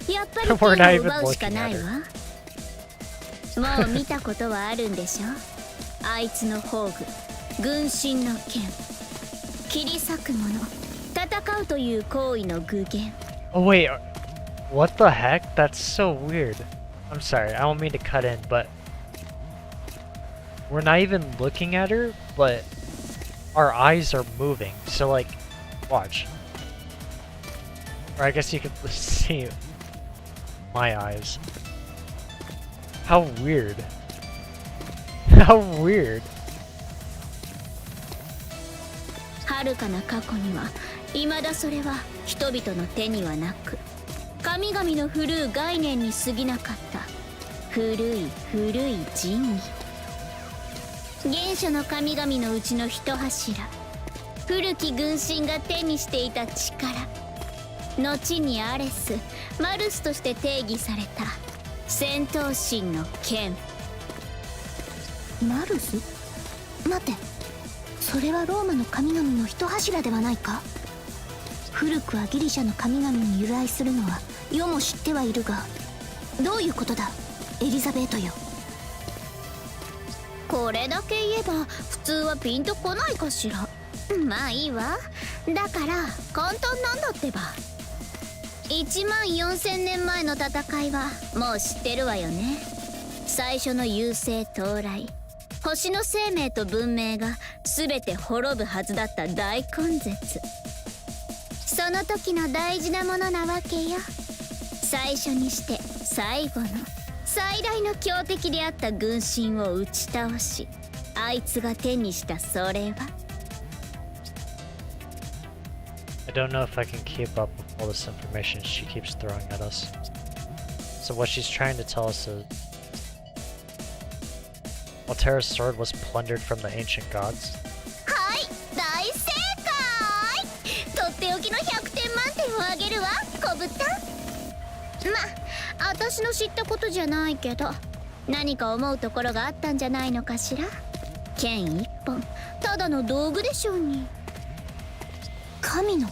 え、やっぱり剣を奪うしかないわ。もう見たことはあるんでしょ。あいつの宝具、軍神の剣。切り裂くもの、戦うという行為の具現。 Oh wait, what the heck? That's so weird. I'm sorry, I don't mean to cut in, but we're not even looking at her, but our eyes are moving. So like, watch. Or I guess you could see my eyes. How weird. How weird. 遥かな過去には未だそれは人々の手にはなく、神々の古い概念に過ぎなかった古い神器。原初の神々のうちの一柱、古き軍神が手にしていた力、後にアレス、マルスとして定義された戦闘神の剣。マルス？待て、それはローマの神々の一柱ではないか。古くはギリシャの神々に由来するのは世も知ってはいるが、どういうことだエリザベートよ。これだけ言えば普通はピンとこないかしら。まあいいわ。だから簡単なんだってば。14000年前の戦いはもう知ってるわよね。最初の優勢到来、星の生命と文明が全て滅ぶはずだった大根絶。その時の大事なものなわけよ。最初にして最後の最大の強敵であった軍神を打ち倒し、あいつが手にしたそれは。 I don't know if I can keep up with all this information she keeps throwing at us. So what she's trying to tell us is Altera's sword was plundered from the ancient gods? はい、大正解。とっておきの100点満点をあげるわ、小豚。ま、私の知ったことじゃないけど、何か思うところがあったんじゃないのかしら。剣一本、ただの道具でしょうに。神の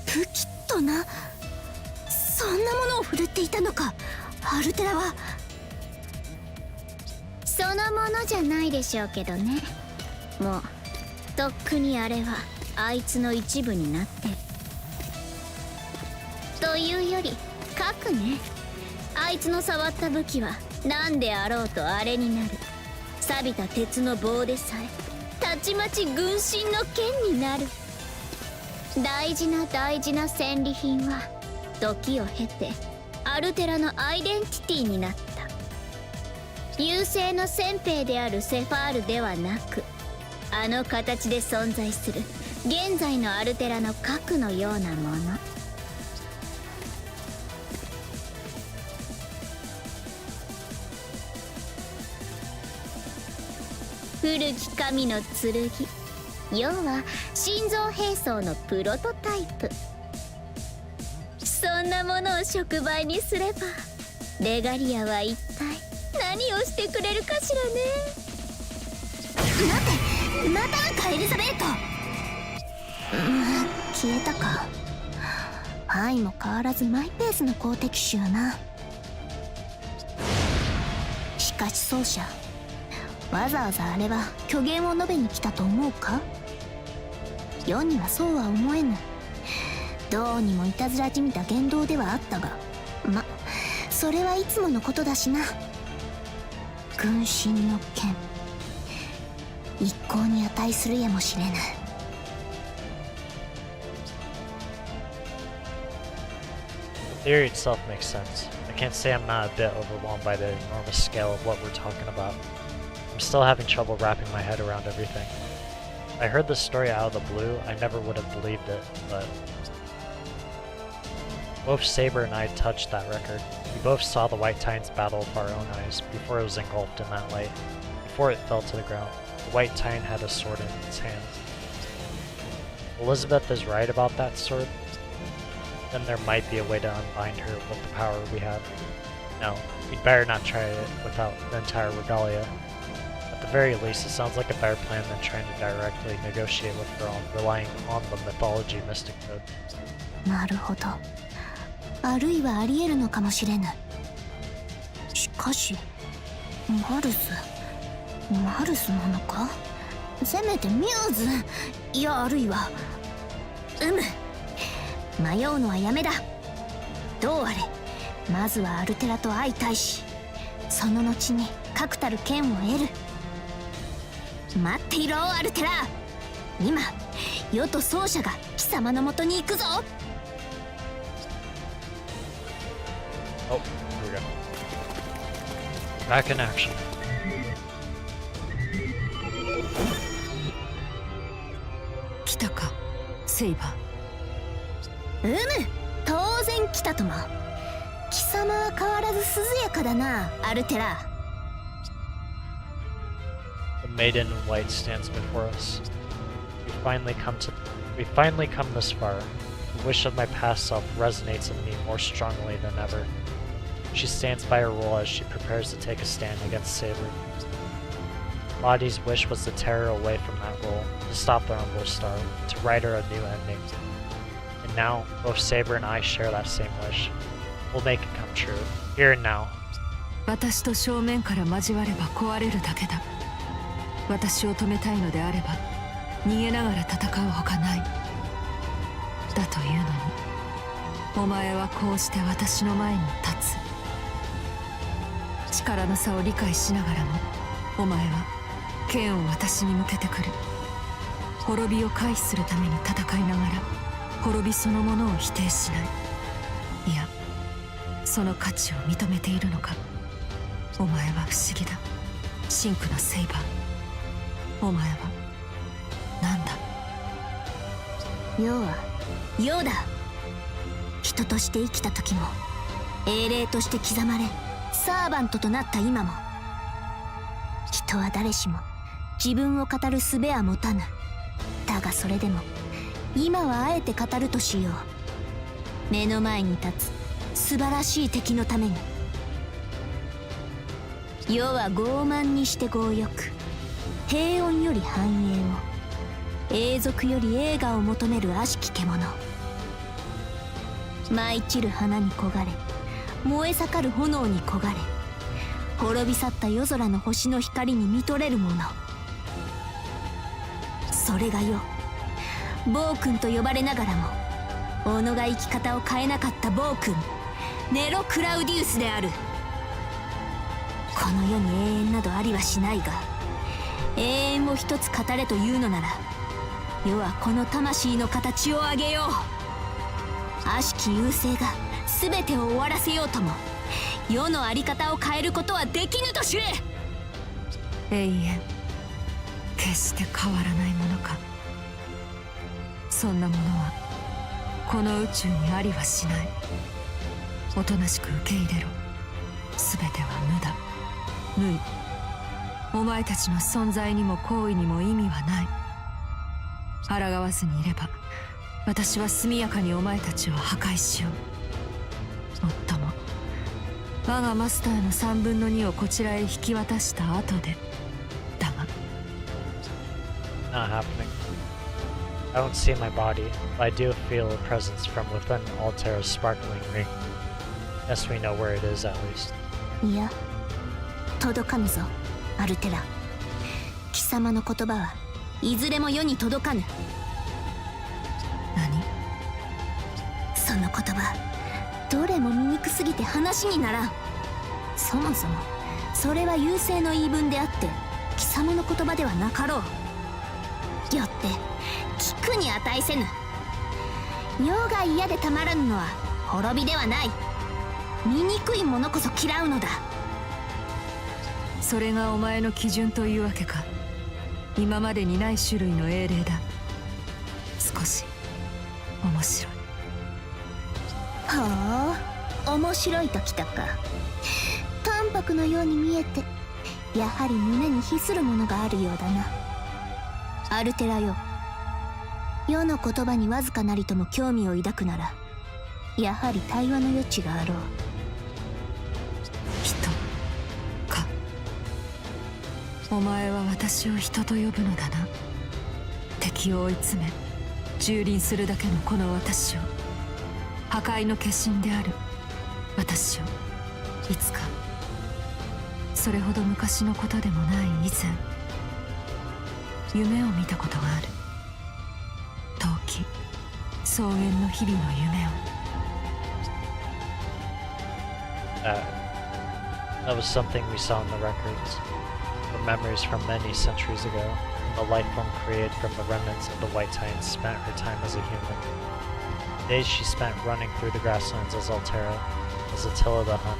武器とな。そんなものを振るっていたのか、アルテラは。そのものじゃないでしょうけどね。もうとっくにあれはあいつの一部になってる。というより核ね。あいつの触った武器は何であろうとあれになる。錆びた鉄の棒でさえたちまち軍神の剣になる。大事な大事な戦利品は時を経てアルテラのアイデンティティになった。優勢の先兵であるセファールではなく、あの形で存在する現在のアルテラの核のようなもの。古き神の剣、要は心臓兵装のプロトタイプ。そんなものを触媒にすればレガリアは一体何をしてくれるかしらね。待って、またのかエリザベート。消えたか。愛も変わらずマイペースの好敵手よな。しかし奏者、わざわざあれは虚言を述べに来たと思うか。世にはそうは思えぬ。どうにもいたずらじみた言動ではあったが、ま、それはいつものことだしな。軍神の剣、一向に値するやもしれぬ。The theory itself makes sense. I can't say I'm not a bit overwhelmed by the enormous scale of what we're talking about. I'm still having trouble wrapping my head around everything. I heard this story out of the blue, I never would have believed it, but both Saber and I touched that record. We both saw the White Titans battle with our own eyes before it was engulfed in that light, before it fell to the ground. The White Titan had a sword in its hand. Elizabeth is right about that sword. Then there might be a way to unbind her with the power we have. No, we'd better not try it without the entire regalia. At the very least, it sounds like a better plan than trying to directly negotiate with Thrawn, relying on the mythology mystic code. なるほど。あるいはあり得るのかもしれぬ。しかしマルスなのか。せめてミューズ、いやあるいは迷うのはやめだ。どうあれ、まずはアルテラと相対し、その後に確たる剣を得る。待っていろアルテラ。今世と奏者が貴様のもとに行くぞ。Oh, here we go. Back in action. 来たか、セイバー。当然来たとも。貴様は変わらず涼やかだな、アルテラ。The maiden in white stands before us. We finally come this far. The wish of my past self resonates in me more strongly than ever. She stands by her role as she prepares to take a stand against Saber. Lottie's wish was to tear her away from that role, to stop the Rumble Star, to write her a new ending. And now, both Saber and I share that same wish. We'll make it come true, here and now. 私と正面から交われば壊れるだけだ。私を止めたいのであれば逃げながら戦うほかない。だというのにお前はこうして私の前に立つ。力の差を理解しながらもお前は剣を私に向けてくる。滅びを回避するために戦いながら滅びそのものを否定しない。いや、その価値を認めているのか。お前は不思議だ、真紅のセイバー。お前はなんだ。要は要だ。人として生きた時も英霊として刻まれサーバントとなった今も、人は誰しも自分を語る術は持たぬ。だがそれでも今はあえて語るとしよう。目の前に立つ素晴らしい敵のために。世は傲慢にして強欲、平穏より繁栄を、永続より栄華を求める悪しき獣。舞い散る花に焦がれ、燃え盛る炎に焦がれ、滅び去った夜空の星の光に見とれるもの。それがよ、暴君と呼ばれながらも己が生き方を変えなかった暴君ネロ・クラウディウスである。この世に永遠などありはしないが、永遠を一つ語れというのなら、世はこの魂の形を上げよう。悪しき優勢が全てを終わらせようとも、世の在り方を変えることはできぬと知れ。永遠決して変わらないものか。そんなものはこの宇宙にありはしない。おとなしく受け入れろ。全ては無だ、無意。お前たちの存在にも行為にも意味はない。抗わずにいれば私は速やかにお前たちを破壊しよう。もっとも我がマスターの3分の2をこちらへ引き渡した後でだが。 Not happening. I don't see my body, but I do feel a presence from within Altera's sparkling ring. Yes, we know where it is at least. いや、届かぬぞアルテラ。貴様の言葉はいずれも世に届かぬ。何？その言葉どれも醜すぎて話にならん。そもそもそれは優勢の言い分であって貴様の言葉ではなかろう。よって聞くに値せぬ。世が嫌でたまらぬのは滅びではない。醜いものこそ嫌うのだ。それがお前の基準というわけか。今までにない種類の英霊だ。少し面白い。はあ、面白いときたか。淡白のように見えてやはり胸に秘するものがあるようだな。アルテラよ、世の言葉にわずかなりとも興味を抱くならやはり対話の余地があろう。人か。お前は私を人と呼ぶのだな。敵を追い詰め蹂躙するだけのこの私を、破壊の化身である私を、いつかそれほど昔のことでもない以前夢を見たことがある。遠き草原の日々の夢を。That was something we saw in the records. The memories from many centuries ago. The life form created from the remnants of the White Titan spent her time as a human. Days she spent running through the grasslands as Altera, as Attila the Hun.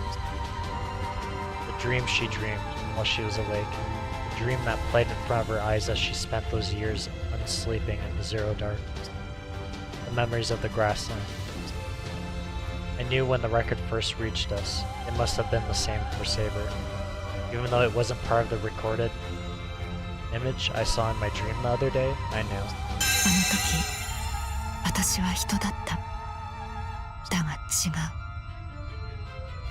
The dream she dreamed while she was awake. The dream that played in front of her eyes as she spent those years unsleeping in the zero dark. The memories of the grassland. I knew when the record first reached us, it must have been the same for Saber. Even though it wasn't part of the recorded image I saw in my dream the other day, I knew. あの時私は人だった。だが違う。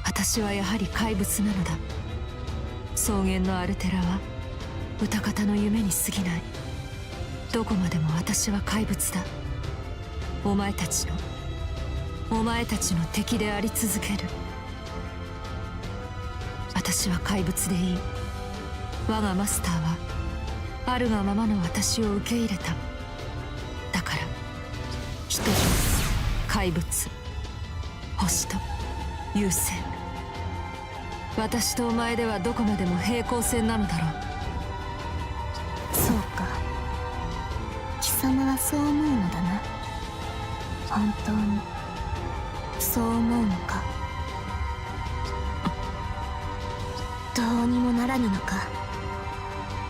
私はやはり怪物なのだ。草原のアルテラは歌方の夢に過ぎない。どこまでも私は怪物だ。お前たちの敵であり続ける。私は怪物でいい。我がマスターはあるがままの私を受け入れた。だから人と怪物、星と優勢、私とお前ではどこまでも平行線なのだろう。そうか、貴様はそう思うのだな。本当にそう思うのか。どうにもならぬのか。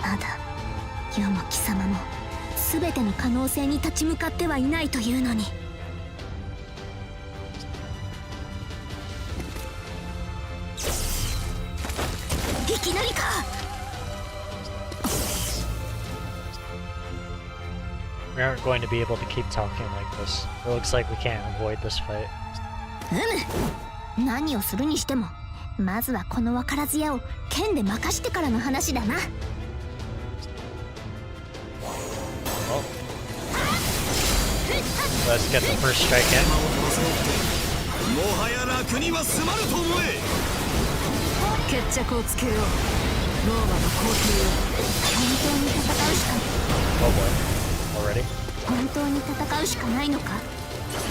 まだ世も貴様も全ての可能性に立ち向かってはいないというのに。いきなりか。We aren't going to be able to keep talking like this. It looks like we can't avoid this fight. 何をするにしてもまずはこの分からず屋を剣で任してからの話だな。Well, let's get the first strike in. もはや楽には済まぬと思え。決着をつけよう。ローマの皇帝よ。本当に戦うしか Oh boy. Already? 本当に戦うしかないのか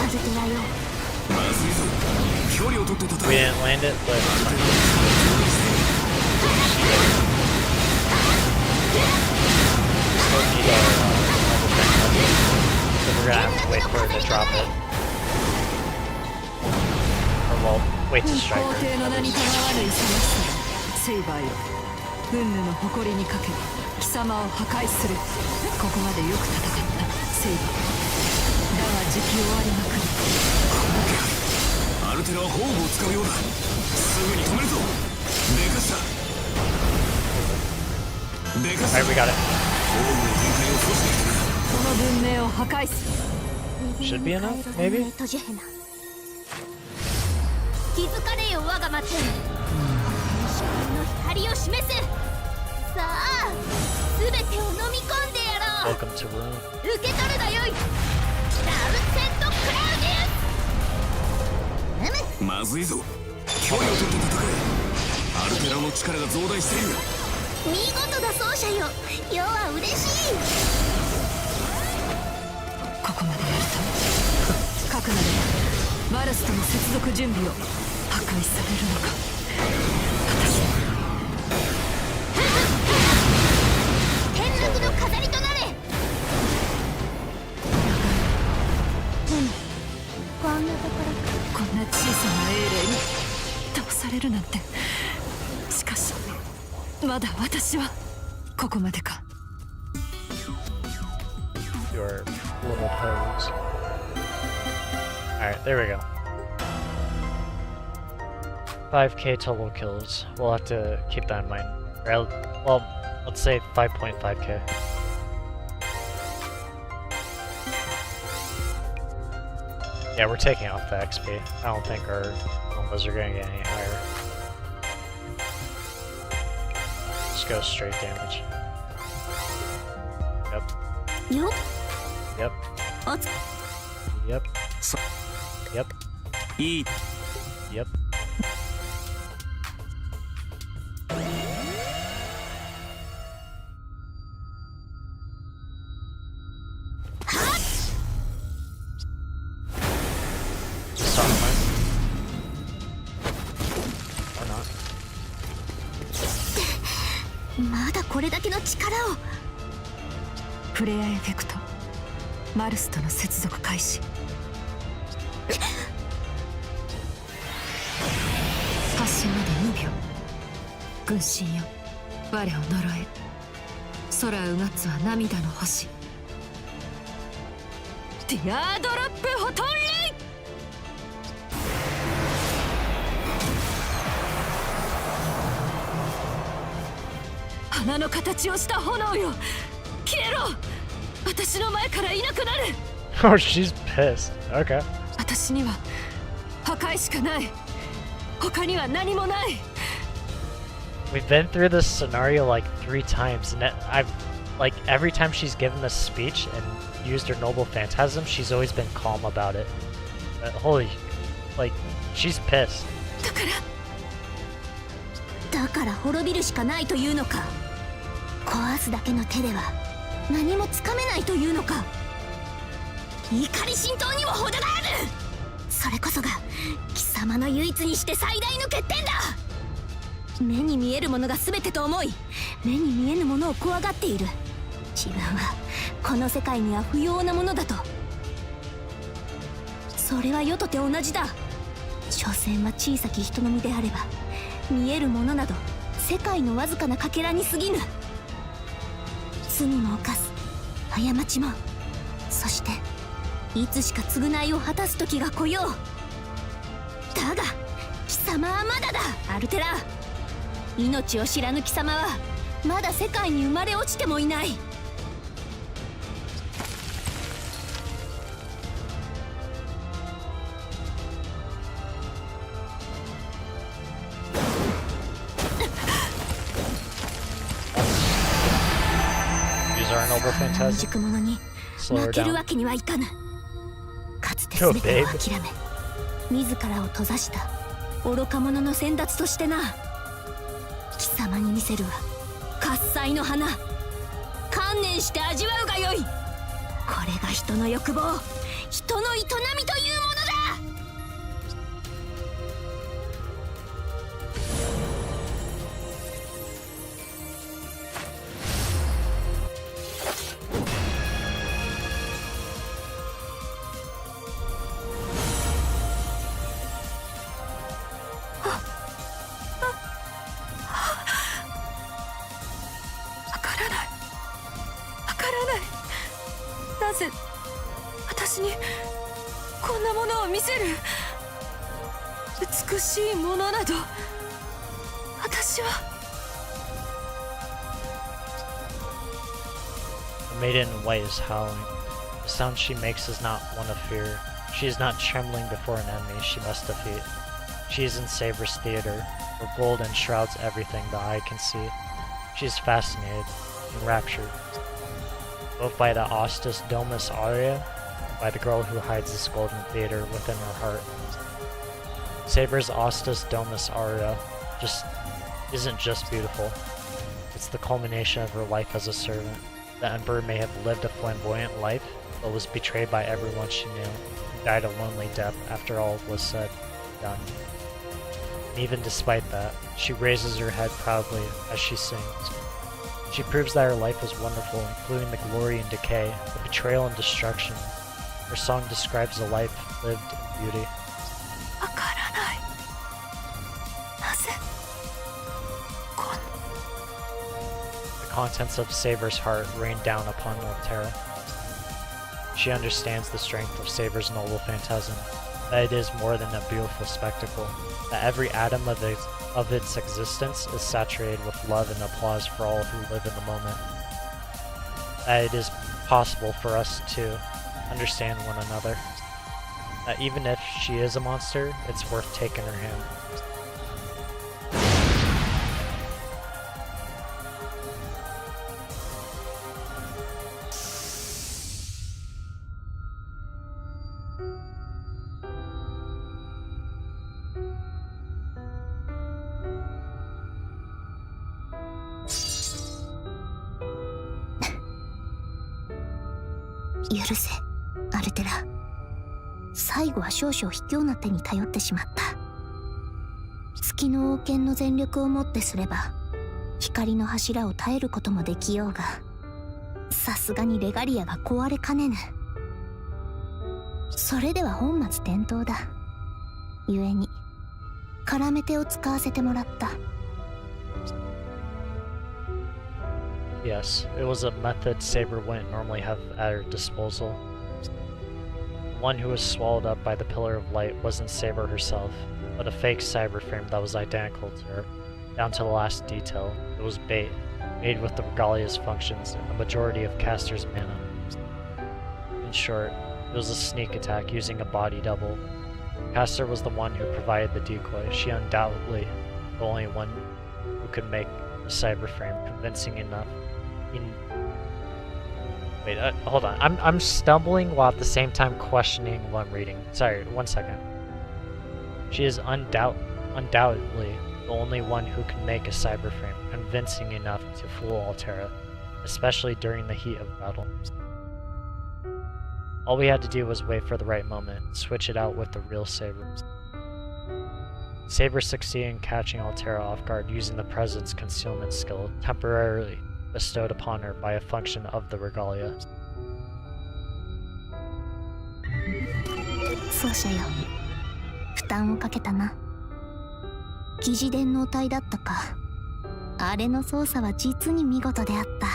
アルテラよ。まずいぞ。距離を取って戦 We え。 didn't land it, but it's fine. Still need our level 10 budget. So we're gonna have to wait for her to drop it. Or well, wait to strike 皇 her. 帝の名にたがわぬ勇ましさ。セイバーよ。軍務の誇りにかけ貴様を破壊する。ここまでよく戦ったセイバー。だが時期終わりまくる。アルテラはホームを使うようだ。すぐに止めるぞ。でかした。でかした。 Alright, we got it. ホームの展開を阻止できたな。この文明を破壊する。 Should be enough, maybe? 気づかれよ我が待て。光の光を示せ。さあ全てを飲み込んでやろう。 Welcome to room. 受け取るがよい。ラウセント・クラウディウス。まずいぞ。距離を取って戦え。アルテラの力が増大している。見事だ奏者よ。世は嬉しい。ここまでやるとかくなればマルスとの接続準備を破壊されるのか。天幕の飾りとなれ。こんなところこんな小さな英霊に倒されるなんて。しかしまだ私はここまでか。 Your little pose. Alright, there we go. 5k total kills. We'll have to keep that in mind. Or, well, let's say 5.5k. Yeah, we're taking off the XP. I don't think our numbers are going to get any higher. Just go straight damage. Yep. よ。 Yep. おつ Yep. Yep. いい。 Yep. Stop mine. Or not. まだこれだけの力を。フレアエフェクト。マルスとの接続開始。発信まで2秒。軍神よ、我を呪え。空うがつは涙の星。ティアードロップホトンレイ。花の形をした炎よ、消えろ。私の前からいなくなる。 Oh, she's pissed. Okay. 私には破壊しかない。他には何もない。 We've been through this scenario like 3 times, and I've like every time she's given this speech and used her noble phantasm, she's always been calm about it. Holy, like she's pissed. だから滅びるしかないというのか。壊すだけの手では何もつかめないというのか。怒り心頭にも程がある。それこそが貴様の唯一にして最大の欠点だ。目に見えるものが全てと思い、目に見えぬものを怖がっている。自分はこの世界には不要なものだと。それは世とて同じだ。所詮は小さき人の身であれば、見えるものなど世界のわずかなかけらに過ぎぬ。罪も犯す、過ちも、そしていつしか償いを果たす時が来よう。だが貴様はまだだ、アルテラ。命を知らぬ貴様はまだ世界に生まれ落ちてもいない。未熟者に負けるわけにはいかぬ。かつて全てを諦め自らを閉ざした愚か者の先達としてな。貴様に見せるは喝采の花。観念して味わうがよい。これが人の欲望、人の営みというものだ。なぜ私にこんなものを見せる。美しいものなど私は。 The maiden in white is howling. The sound she makes is not one of fear. She is not trembling before an enemy she must defeat. She is in Saber's theater, where gold enshrouds everything the eye can see. She is fascinated, enraptured, both by the Ostis Domus aria and by the girl who hides this golden theater within her heart. Saber's Ostis Domus aria isn't just beautiful. It's the culmination of her life as a servant. The Emperor may have lived a flamboyant life, but was betrayed by everyone she knew, and died a lonely death after all was said and done. And even despite that, she raises her head proudly as she sings. She proves that her life was wonderful, including the glory and decay, the betrayal and destruction. Her song describes a life lived in beauty. The contents of Saber's heart rain down upon Altera. She understands the strength of Saber's noble phantasm, that it is more than a beautiful spectacle, that every atom of its existence is saturated with love and applause for all who live in the moment, that it is possible for us to understand one another, that even if she is a monster, it's worth taking her hand.許せ、アルテラ。最後は少々卑怯な手に頼ってしまった。月の王権の全力をもってすれば光の柱を耐えることもできようが、さすがにレガリアが壊れかねぬ。それでは本末転倒だ。故に絡め手を使わせてもらった。Yes, it was a method Saber wouldn't normally have at her disposal. The one who was swallowed up by the Pillar of Light wasn't Saber herself, but a fake cyber frame that was identical to her, down to the last detail. It was bait, made with the Regalia's functions and the majority of Caster's mana. In short, it was a sneak attack using a body double. Caster was the one who provided the decoy. She undoubtedly the only one who could make the cyber frame convincing enough. Wait, hold on. I'm stumbling while at the same time questioning what I'm reading. Sorry, 1 second. She is undoubtedly the only one who can make a cyber frame convincing enough to fool Altera, especially during the heat of battle. All we had to do was wait for the right moment and switch it out with the real Saber. Saber succeeded in catching Altera off guard using the presence concealment skill temporarily bestowed upon her by a function of the Regalia. 奏者よ、負担をかけたな。疑似電脳体だったか。あれの操作は実に見事であった。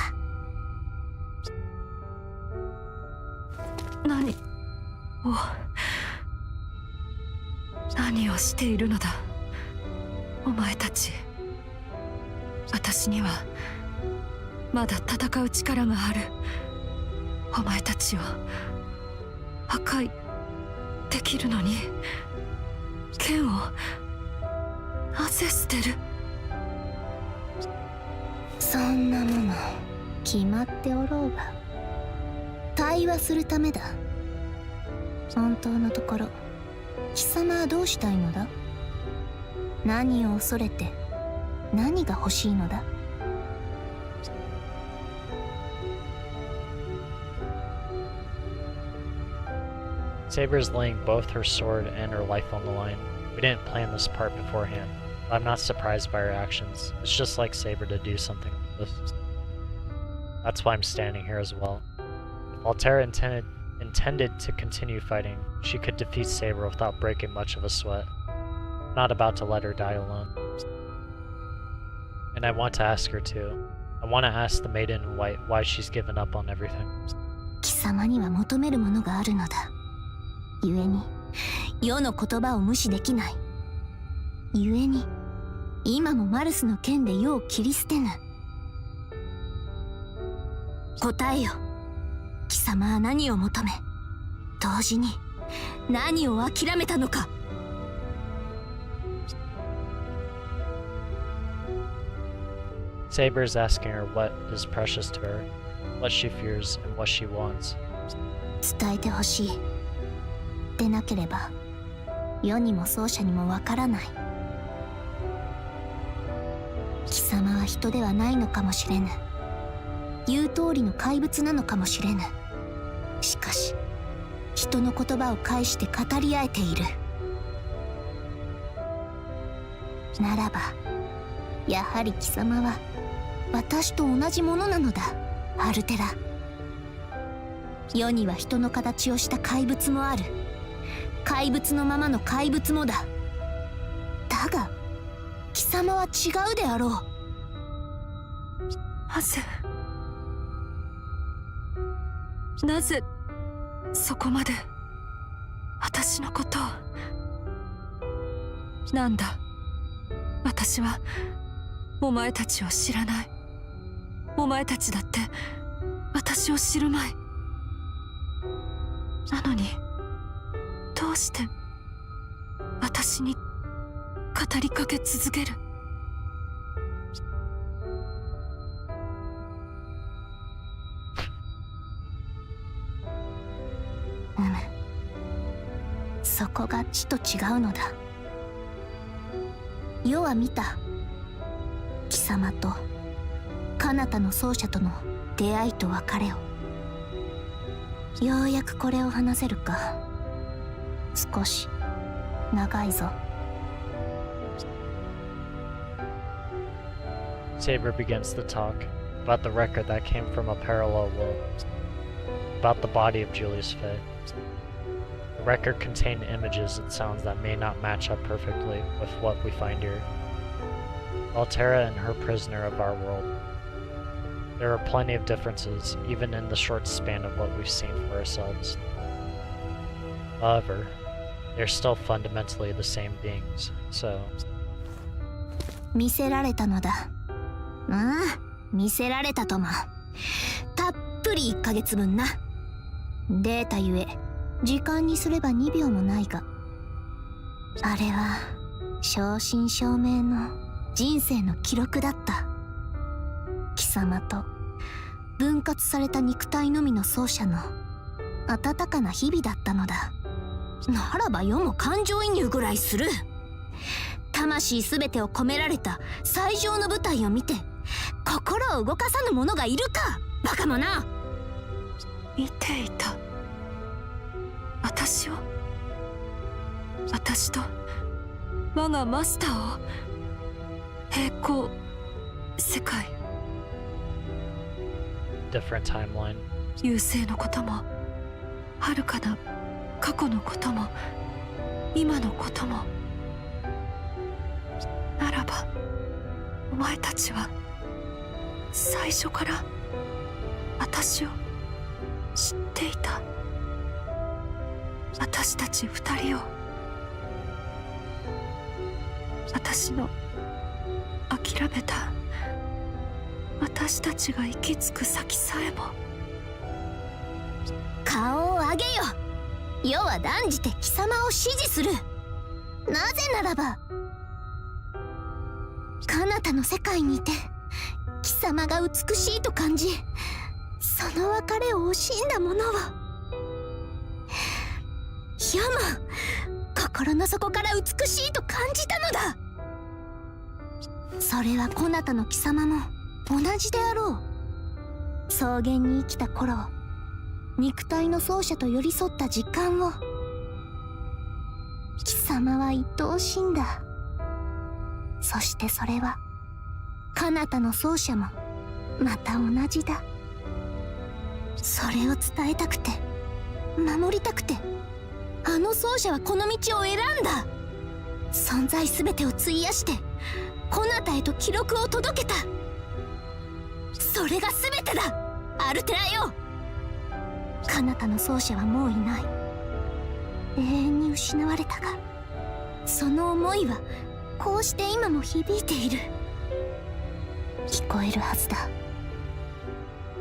何をしているのだお前たち。私にはまだ戦う力がある。お前たちを破壊できるのに剣をなぜ捨てる。そんなもの決まっておろうが。対話するためだ。本当のところ貴様はどうしたいのだ。何を恐れて何が欲しいのだ。Saber's laying both her sword and her life on the line. We didn't plan this part beforehand. I'm not surprised by her actions. It's just like Saber to do something like this. That's why I'm standing here as well. If Altera intended to continue fighting, she could defeat Saber without breaking much of a sweat. I'm not about to let her die alone. And I want to ask her too. I want to ask the Maiden in White why she's given up on everything. 貴様には求めるものがあるのだ。故に世の言葉を無視できない。故に今もマルスの剣で世を切り捨てぬ。答えよ。貴様は何を求め、同時に何を諦めたのか。Saber's asking her what is precious to her, what she fears, and what she wants. 伝えてほしい。でなければ世にも奏者にもわからない。貴様は人ではないのかもしれぬ。言う通りの怪物なのかもしれぬ。しかし人の言葉を介して語り合えている。ならばやはり貴様は私と同じものなのだ、アルテラ。世には人の形をした怪物もある。怪物のままの怪物もだ。だが貴様は違うであろう。なぜそこまで私のことを。なんだ、私はお前たちを知らない。お前たちだって私を知るまい。なのにどうして私に語りかけ続ける。そこがちと違うのだ。世は見た。貴様と彼方の奏者との出会いと別れを。ようやくこれを話せるか。少し長いぞ。Saber begins to talk about the record that came from a parallel world, about the body of Julius Fay. The record contained images and sounds that may not match up perfectly with what we find here. Altera and her prisoner of our world. There are plenty of differences, even in the short span of what we've seen for ourselves. However, they're still fundamentally the same beings, so... 見せられたのだ。見せられたとも。たっぷり1ヶ月分な。データゆえ時間にすれば2秒もないが、あれは正真正銘の人生の記録だった。貴様と分割された肉体のみの奏者の温かな日々だったのだ。ならば世も感情移入ぐらいする。魂すべてを込められた最上の舞台を見て心を動かさぬ者がいるか、バカ者。見ていた。私を、私と我がマスターを。平行世界、 different timeline. 優勢のことも遥かな過去のことも今のことも。ならばお前たちは最初から私を知っていた。私たち二人を、私の諦めた私たちが行き着く先さえも。顔を上げよ。世は断じて貴様を支持する。なぜならば彼方の世界にいて貴様が美しいと感じ、その別れを惜しんだ者は世も心の底から美しいと感じたのだ。それは彼方の貴様も同じであろう。草原に生きた頃、肉体の奏者と寄り添った時間を貴様は愛おしいんだ。そしてそれは彼方の奏者もまた同じだ。それを伝えたくて守りたくて、あの奏者はこの道を選んだ。存在全てを費やして彼方へと記録を届けた。それが全てだ、アルテラよ。彼方の奏者はもういない。永遠に失われたが、その思いはこうして今も響いている。聞こえるはずだ。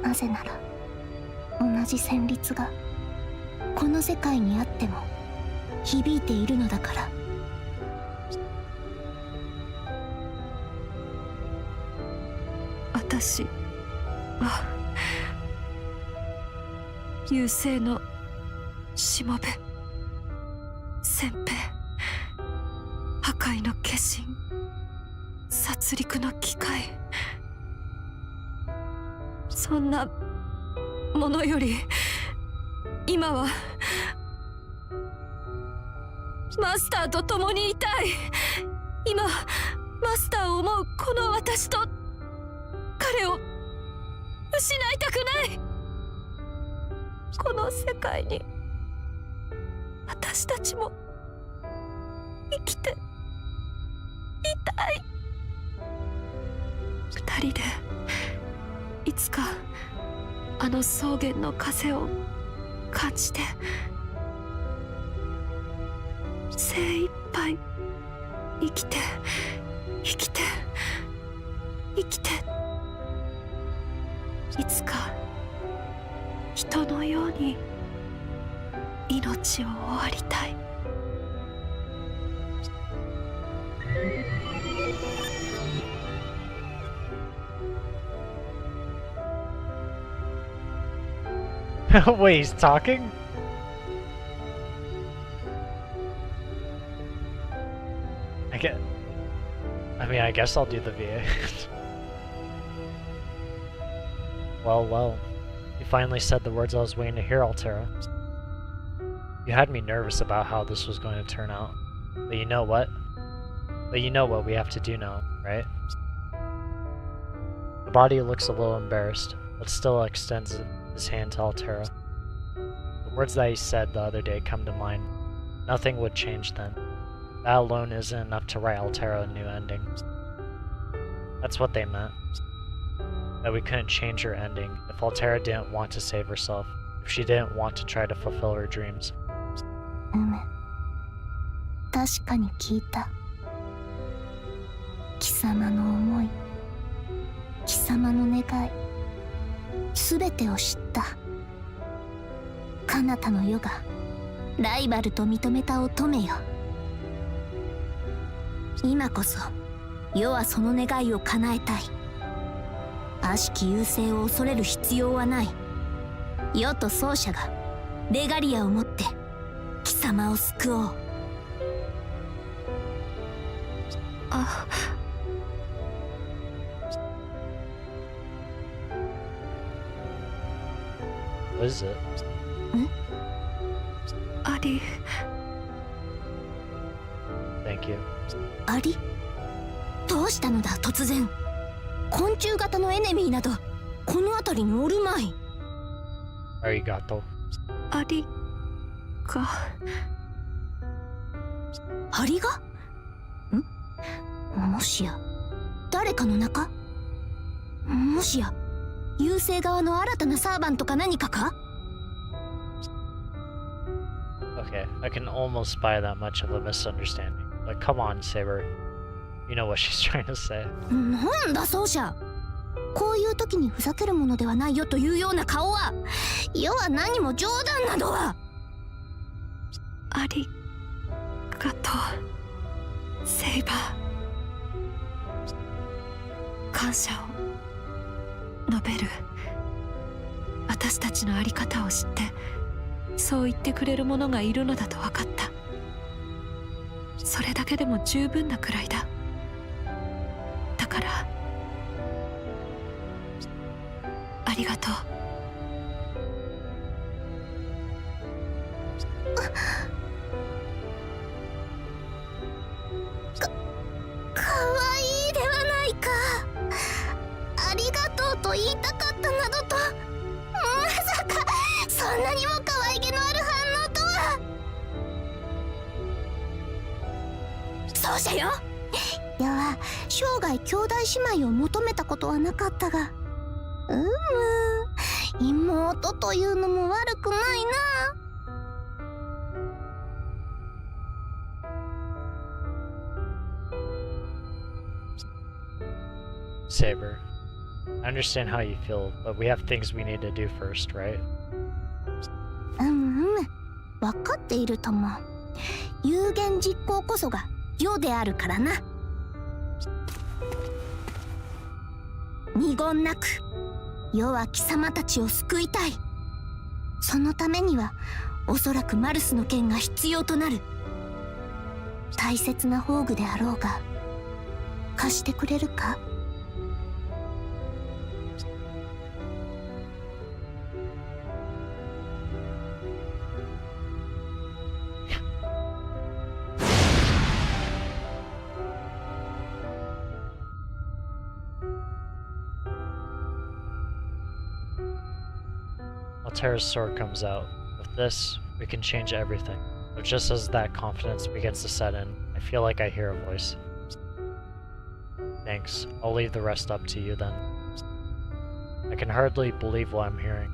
なぜなら同じ旋律がこの世界にあっても響いているのだから。私は優勢のしもべ、先兵、破壊の化身、殺戮の機械、そんなものより今はマスターと共にいたい。今マスターを思うこの私と彼を失いたくない。この世界に私たちも生きていたい。二人でいつかあの草原の風を感じて精一杯生きて生きて生きて、いつか人のように命を終わりたい。Wait, he's talking? I guess I'll do the VA. Well. You finally said the words I was waiting to hear, Altera. You had me nervous about how this was going to turn out. But you know what? We have to do now, right? The body looks a little embarrassed, but still extends his hand to Altera. The words that he said the other day come to mind. Nothing would change then. That alone isn't enough to write Altera a new ending. That's what they meant. That we couldn't change her ending if Altera didn't want to save herself, if she didn't want to try to fulfill her dreams. 確かに聞いた。貴様の思い、貴様の願い、すべてを知った。彼方の世がライバルと認めた乙女よ。今こそ世はその願いを叶えたい。悪しき優勢を恐れる必要はない。世と奏者がレガリアをもって貴様を救おう。あ、What is it? アリ。Thank you. アリ？どうしたのだ突然。昆虫型のエネミーなどこの辺りにおるまい。Arigato. アリが。アリが？もしや誰かの中？もしや優勢側の新たなサーバントか何かか？ Okay. I can almost buy that much of a misunderstanding. But come on, Saber. You know what she's trying to say. なんだ奏者。こういう時にふざけるものではないよというような顔は、世は何も冗談などは。ありがとう、セイバー。感謝を述べる。私たちのあり方を知ってそう言ってくれる者がいるのだと分かった。それだけでも十分なくらいだ。だからありがとう。かわいいではないか。ありがとうと言いたかったなどと、まさかそんなにも可愛げのある反応とは。そうじゃよ。世は生涯兄弟姉妹を求めたことはなかったが、妹というのも悪くないな。Saber, I understand how you feel, but we have things we need to do first, right? 分かっているとも。有言実行こそが世であるからな。二言なく世は貴様たちを救いたい。そのためにはおそらくマルスの剣が必要となる。大切な宝具であろうが貸してくれるか。Altera's sword comes out. With this, we can change everything. But just as that confidence begins to set in, I feel like I hear a voice. Thanks. I'll leave the rest up to you then. I can hardly believe what I'm hearing.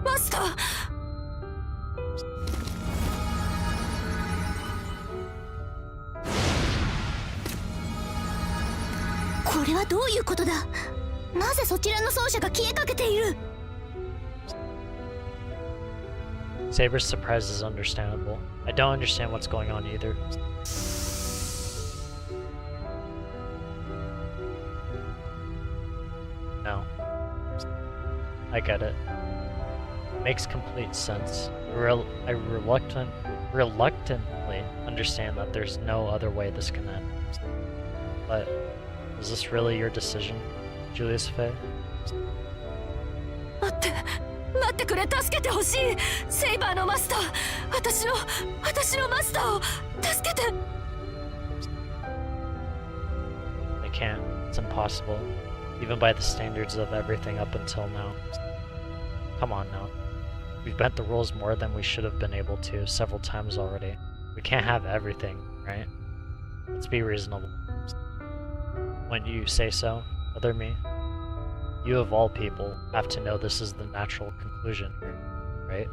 マスター。これはどういうことだ。なぜそちらの奏者が消えかけている。Saber's surprise is understandable. I don't understand what's going on either. No. I get it. Makes complete sense. I reluctantly understand that there's no other way this can end. But is this really your decision, Julius Fay? 待ってくれ、助けてほしい。セイバーのマスター、私のマスターを助けて。I can't. It's impossible. Even by the standards of everything up until now. Come on now. We've bent the rules more than we should have been able to several times already. We can't have everything, right? Let's be reasonable. When you say so, other me, you of all people have to know this is the natural conclusion here, right?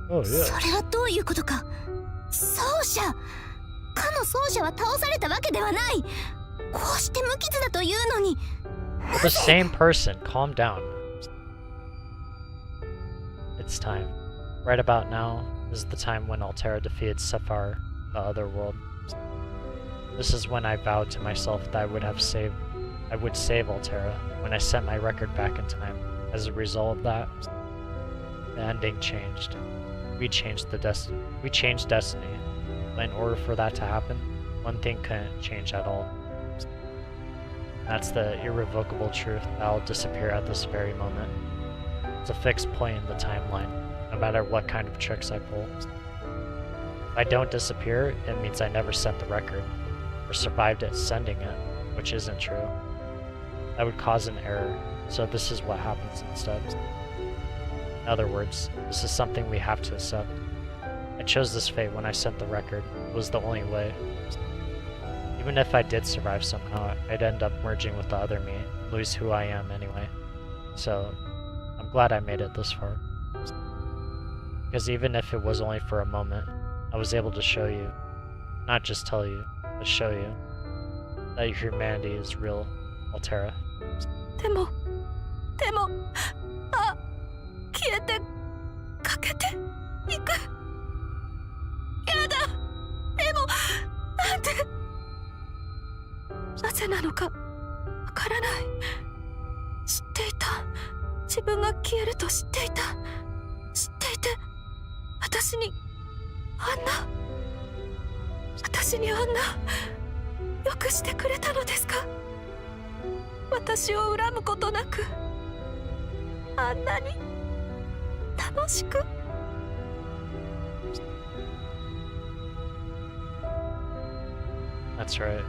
Oh yeah. それはどういうことか。奏者。かの奏者は倒されたわけではない。こうして無傷だというのに。But the same person. Calm down. It's time. Right about now is the time when Altera defeated Sephar in the other world. This is when I vowed to myself that I would save Altera when I sent my record back in time. As a result of that, the ending changed. We changed destiny. But in order for that to happen, one thing couldn't change at all. That's the irrevocable truth that will disappear at this very moment. It's a fixed point in the timeline, no matter what kind of tricks I pull. If I don't disappear, it means I never set the record, or survived it sending it, which isn't true. That would cause an error, so this is what happens instead. In other words, this is something we have to accept. I chose this fate when I sent the record. It was the only way. Even if I did survive somehow, I'd end up merging with the other me, and lose who I am anyway. So I'm glad I made it this far. Because even if it was only for a moment, I was able to show you, not just tell you, but show you, that your humanity is real, ALL-TERA. でも消えてかけていく。やだ。でもなんで、なぜなのかわからない。知っていた。自分が消えると知っていた。知っていて私にあんなよくしてくれたのですか。私を恨むことなくあんなに楽しく。That's right.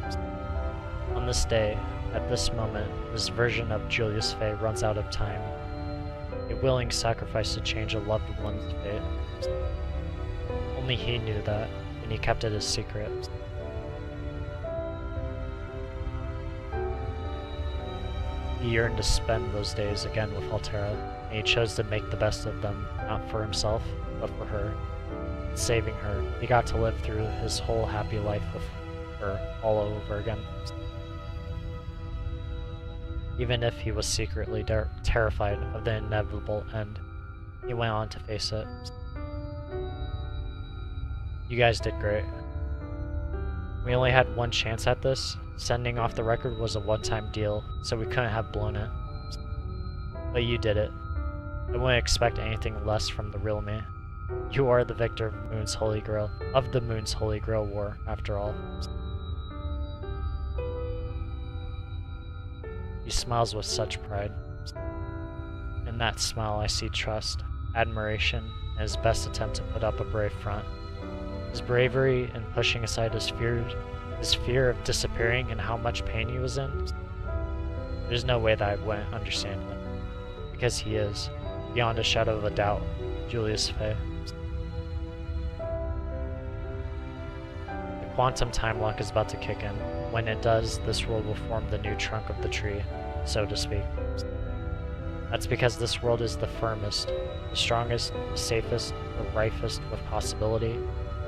On this day, at this moment, this version of Julius Fay runs out of time. A willing sacrifice to change a loved one's fate. Only he knew that, and he kept it a secret. He yearned to spend those days again with ALL-TERA, and he chose to make the best of them, not for himself, but for her. Saving her, he got to live through his whole happy life with her all over again. Even if he was secretly terrified of the inevitable end, he went on to face it. You guys did great. We only had one chance at this. Sending off the record was a one-time deal, so we couldn't have blown it. But you did it. I wouldn't expect anything less from the real me. You are the victor of the Moon's Holy Grail War, after all. He smiles with such pride. In that smile I see trust, admiration, and his best attempt to put up a brave front. His bravery in pushing aside his fear of disappearing and how much pain he was in. There's no way that I wouldn't understand him. Because he is, beyond a shadow of a doubt, Julius Fay. The quantum time lock is about to kick in. When it does, this world will form the new trunk of the tree, so to speak. That's because this world is the firmest, the strongest, the safest, the rifest with possibility.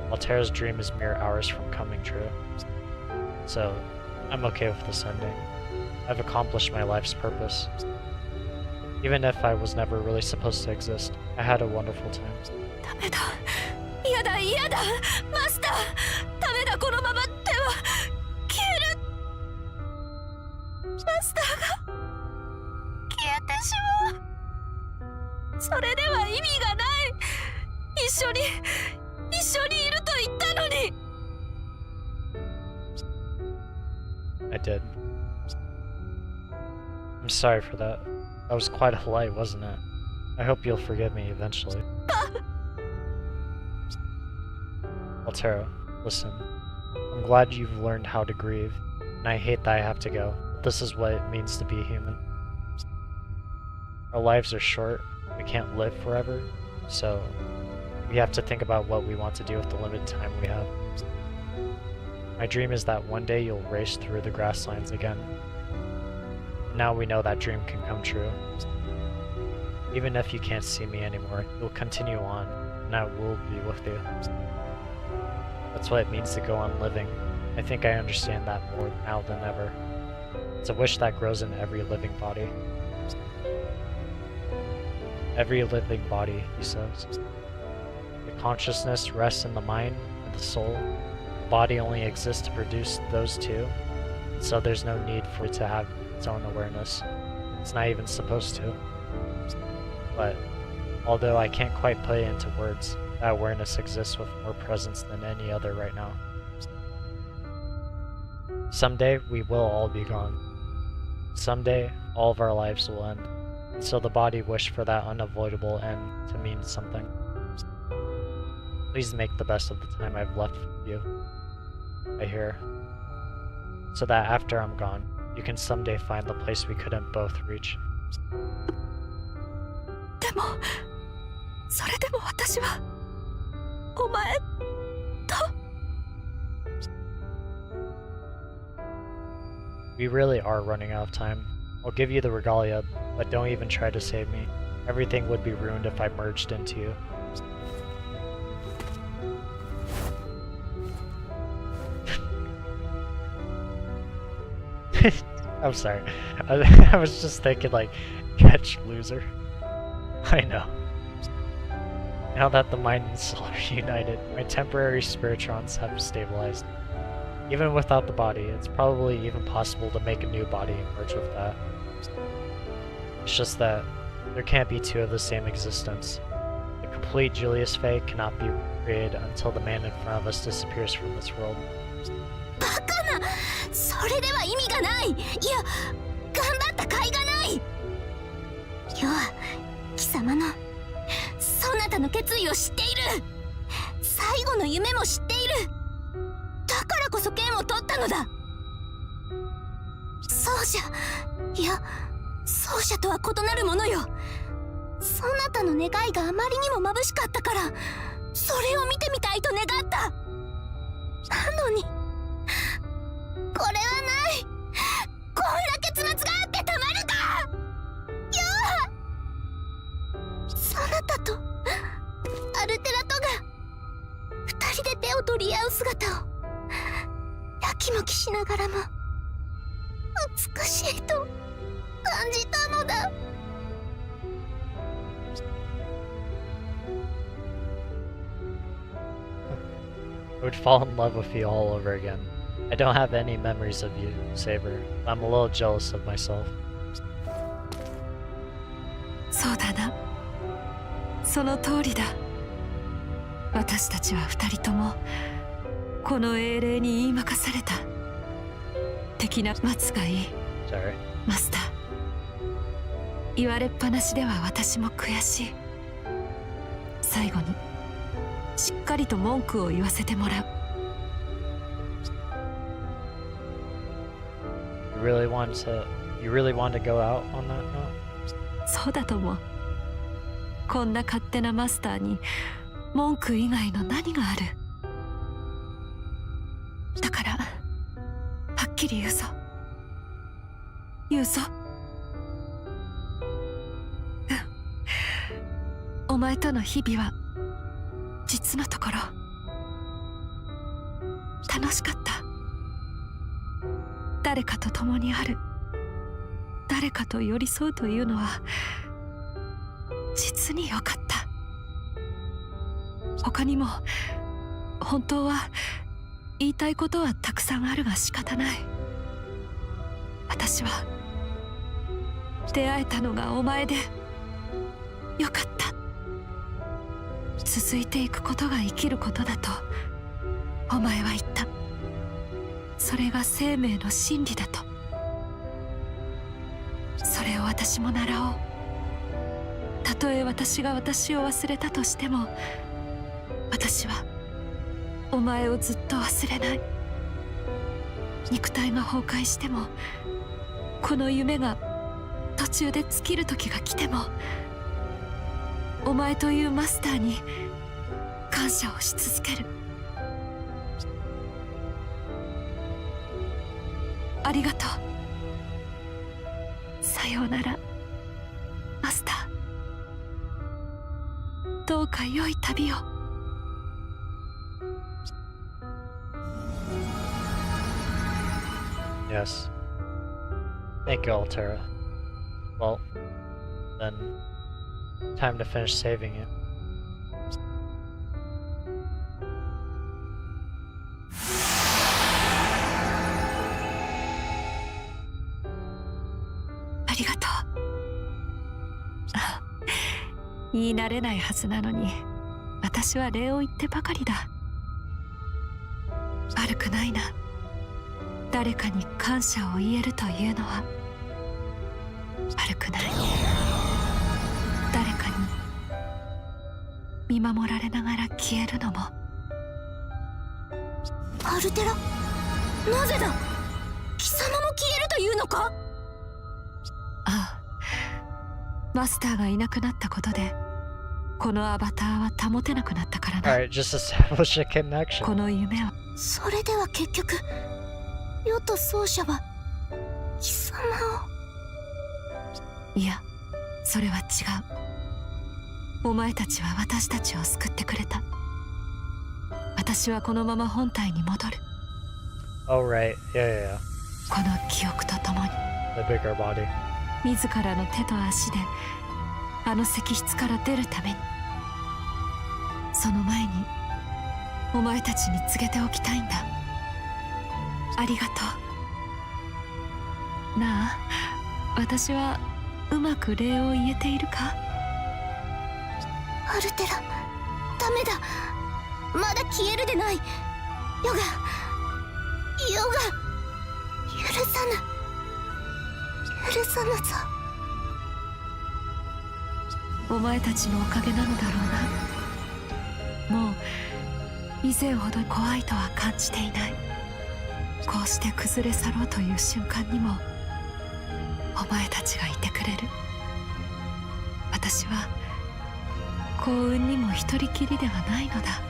ALL-TERA's dream is mere hours from coming true. So, I'm okay with this ending. I've accomplished my life's purpose. Even if I was never really supposed to exist, I had a wonderful time. ダメだ。嫌だ嫌だ。マスター。ダメだ、このままでは消える。マスターが消えてしまう。それでは意味がない。一緒にいると言ったのに。I did. I'm sorry for that. That was quite a lie, wasn't it? I hope you'll forgive me eventually. ALL-TERA, listen. I'm glad you've learned how to grieve, and I hate that I have to go, but this is what it means to be human. Our lives are short, we can't live forever, so we have to think about what we want to do with the limited time we have. My dream is that one day you'll race through the grasslands again. Now we know that dream can come true. Even if you can't see me anymore, you'll continue on, and I will be with you. That's what it means to go on living. I think I understand that more now than ever. It's a wish that grows in every living body. Every living body, he says. The consciousness rests in the mind and the soul. The body only exists to produce those two, so there's no need for it to have its own awareness. It's not even supposed to. But, although I can't quite put it into words, that awareness exists with more presence than any other right now. Someday, we will all be gone. Someday, all of our lives will end. And so the body wished for that unavoidable end to mean something. Please make the best of the time I've left with you. I hear. So that after I'm gone, you can someday find the place we couldn't both reach. でも、それでも私はお前と。We really are running out of time. I'll give you the regalia, but don't even try to save me. Everything would be ruined if I merged into you. I'm sorry. I was just thinking, like, catch loser. I know. Now that the mind and soul are united, my temporary spiritrons have stabilized. Even without the body, it's probably even possible to make a new body and merge with that. It's just that there can't be two of the same existence. The complete Julius Faye cannot be created until the man in front of us disappears from this world. バカな、それでは意味がない。いや、頑張った甲斐がない。余は貴様のそなたの決意を知っている。最後の夢も知っている。だからこそ剣を取ったのだ。奏者、いや、奏者とは異なるものよ。そなたの願いがあまりにも眩しかったから、それを見てみたいと願った。なのにこれはない。こんな結末があってたまるか。よう、そなたとアルテラとが二人で手を取り合う姿をやきもきしながらも美しいと感じたのだ。I would fall in love with you all over again. I don't have any memories of you, Saber. I'm a little jealous of myself. そうだな。その通りだ。私たちは二人ともこの英霊に言いまかされた。敵な待つがいい。Sorry. マスター。言われっぱなしでは私も悔しい。最後にしっかりと文句を言わせてもらう。You really want to go out on that note? そうだと思う。こんな勝手なマスターに文句以外の何がある。だからはっきり言うぞ。言うぞ。お前との日々は実のところ楽しかった。誰かと共にある、誰かと寄り添うというのは実に良かった。他にも本当は言いたいことはたくさんあるが仕方ない。私は出会えたのがお前でよかった。続いていくことが生きることだとお前は言った。それが生命の真理だと。それを私も習おう。たとえ私が私を忘れたとしても、私はお前をずっと忘れない。肉体が崩壊しても、この夢が途中で尽きる時が来ても、お前というマスターに感謝をし続ける。ありがとう。さようなら、マスター。どうか良い旅を。Yes. Thank you, Altera. Well, then, time to finish saving you. ありがとう。言い慣れないはずなのに、私は礼を言ってばかりだ。悪くないな。誰かに感謝を言えるというのは悪くない。誰かに見守られながら消えるのも。アルテラ、なぜだ。貴様も消えるというのか。ああ、マスターがいなくなったことでこのアバターは保てなくなったからな。 Alright, just establish a connection. この夢はそれでは結局余と奏者は貴様をいや、それは違う。お前たちは私たちを救ってくれた。私はこのまま本体に戻る。 Oh, right. Yeah. この記憶とともに The bigger body. 自らの手と足であの石室から出るために。その前にお前たちに告げておきたいんだ。ありがとう。なあ、私はうまく礼を言えているか？アルテラ、ダメだ。まだ消えるでない。ヨガ許さぬぞ。お前たちのおかげなのだろうな。もう以前ほど怖いとは感じていない。こうして崩れ去ろうという瞬間にもお前たちがいてくれる。私は幸運にも一人きりではないのだ。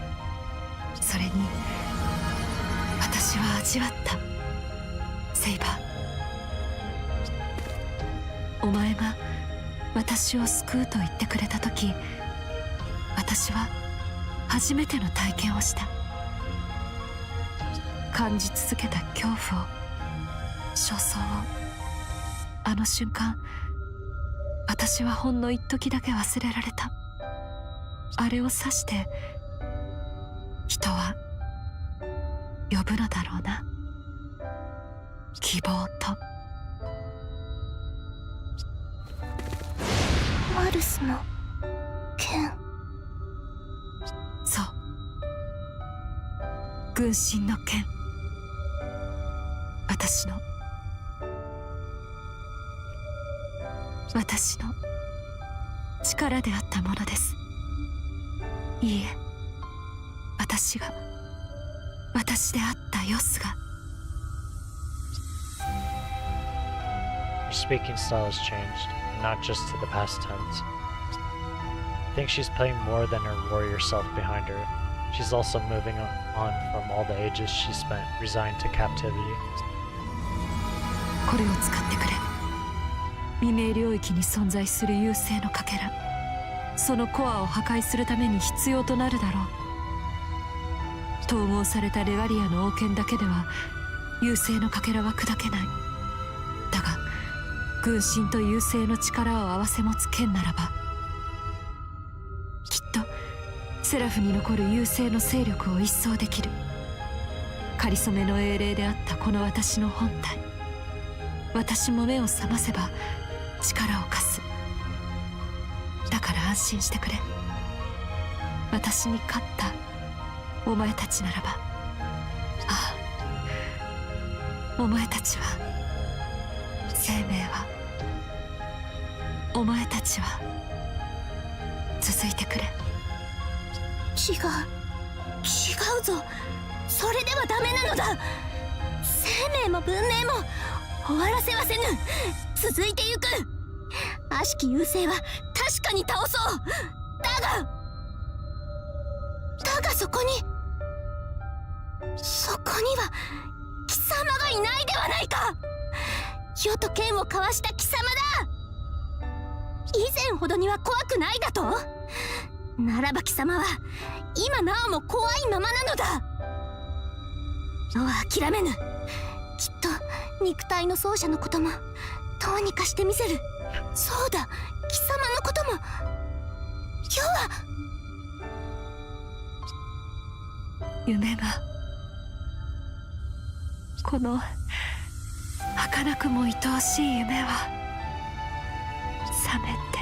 それに私は味わった。セイバー、お前が私を救うと言ってくれた時、私は初めての体験をした。感じ続けた恐怖を、焦燥を。あの瞬間、私はほんの一時だけ忘れられた。あれを指して人は呼ぶのだろうな。希望と。マルスの剣。そう、軍神の剣。私の力であったものです。いいえ、私であったヨスが。 Her speaking style has changed, and not just to the past tense. I think she's playing more than her warrior self behind her. She's also moving on from all the ages she spent resigned to captivity. これを使ってくれ。未明領域に存在する優勢のかけら、そのコアを破壊するために必要となるだろう。統合されたレガリアの王権だけでは優勢のかけらは砕けない。だが軍神と優勢の力を併せ持つ剣ならば、きっとセラフに残る優勢の勢力を一掃できる。かりそめの英霊であったこの私の本体、私も目を覚ませば力を貸す。だから安心してくれ。私に勝ったお前たちならば、ああ、お前たちは、生命は、お前たちは続いてくれ。違うぞ。それではダメなのだ。生命も文明も終わらせはせぬ。続いてゆく。悪しき優勢は確かに倒そう。だがそこには貴様がいないではないか。世と剣を交わした貴様だ。以前ほどには怖くないだと。ならば貴様は今なおも怖いままなのだ。のは諦めぬ。きっと肉体の奏者のこともどうにかしてみせる。そうだ、貴様のことも。世は夢が、この儚くも愛おしい夢は覚めて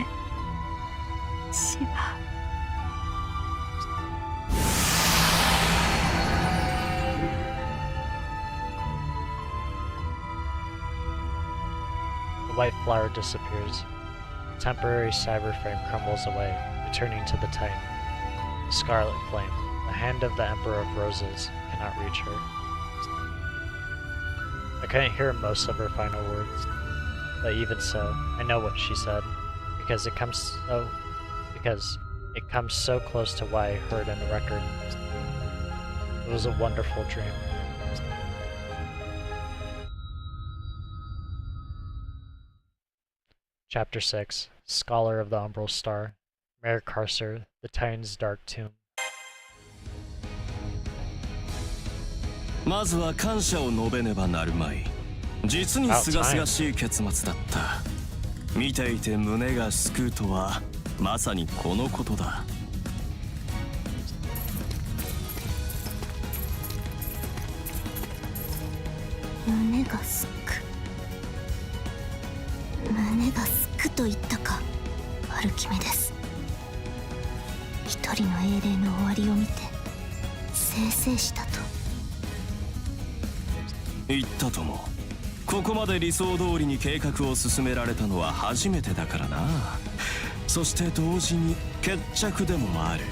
しまう。The white flower disappears. The temporary cyber frame crumbles away, returning to the Titan. The scarlet flame, the hand of the Emperor of Roses, cannot reach her. I couldn't hear most of her final words, but even so, I know what she said, because it comes so close to what I heard in the record. It was a wonderful dream. Chapter 6, Scholar of the Umbral Star, Mercarcer, the Titan's Dark Tomb. まずは感謝を述べねばなるまい。実に清々しい結末だった。見ていて胸がすくうとはまさにこのことだ。胸がすく、胸がすくと言ったか、アルキメデス。一人の英霊の終わりを見て清々したと言ったとも。ここまで理想通りに計画を進められたのは初めてだからな。そして同時に決着でもある。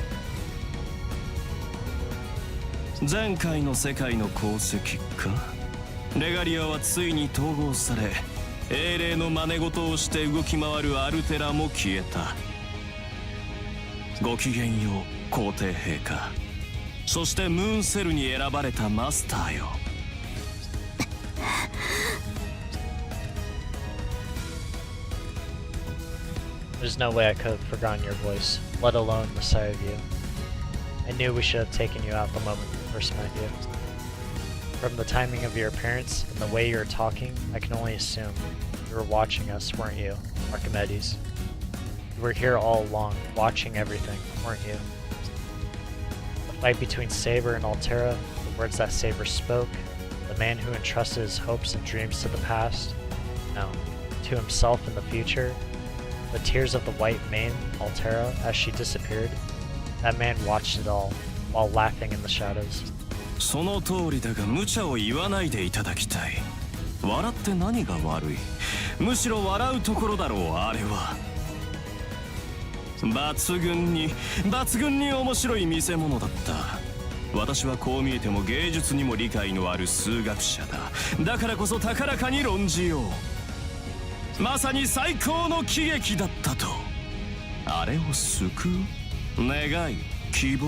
前回の世界の功績か。レガリアはついに統合され、英霊の真似事をして動き回るアルテラも消えた。ごきげんよう皇帝陛下。そしてムーンセルに選ばれたマスターよ。There's no way I could have forgotten your voice, let alone the sight of you. I knew we should have taken you out the moment we first met you. From the timing of your appearance and the way you were talking, I can only assume you were watching us, weren't you, Archimedes? You were here all along, watching everything, weren't you? The fight between Saber and Altera, the words that Saber spoke, the man who entrusted his hopes and dreams to the past, no, to himself in the future, the tears of the white mane, Altera, as she disappeared, that man watched it all, while laughing in the shadows. その通りだが無茶を言わないでいただきたい。笑って何が悪い。むしろ笑うところだろう、あれは。抜群に面白い見せ物だった。私はこう見えても芸術にも理解のある数学者だ。だからこそ高らかに論じよう。まさに最高の喜劇だったと。あれを救う願い、希望、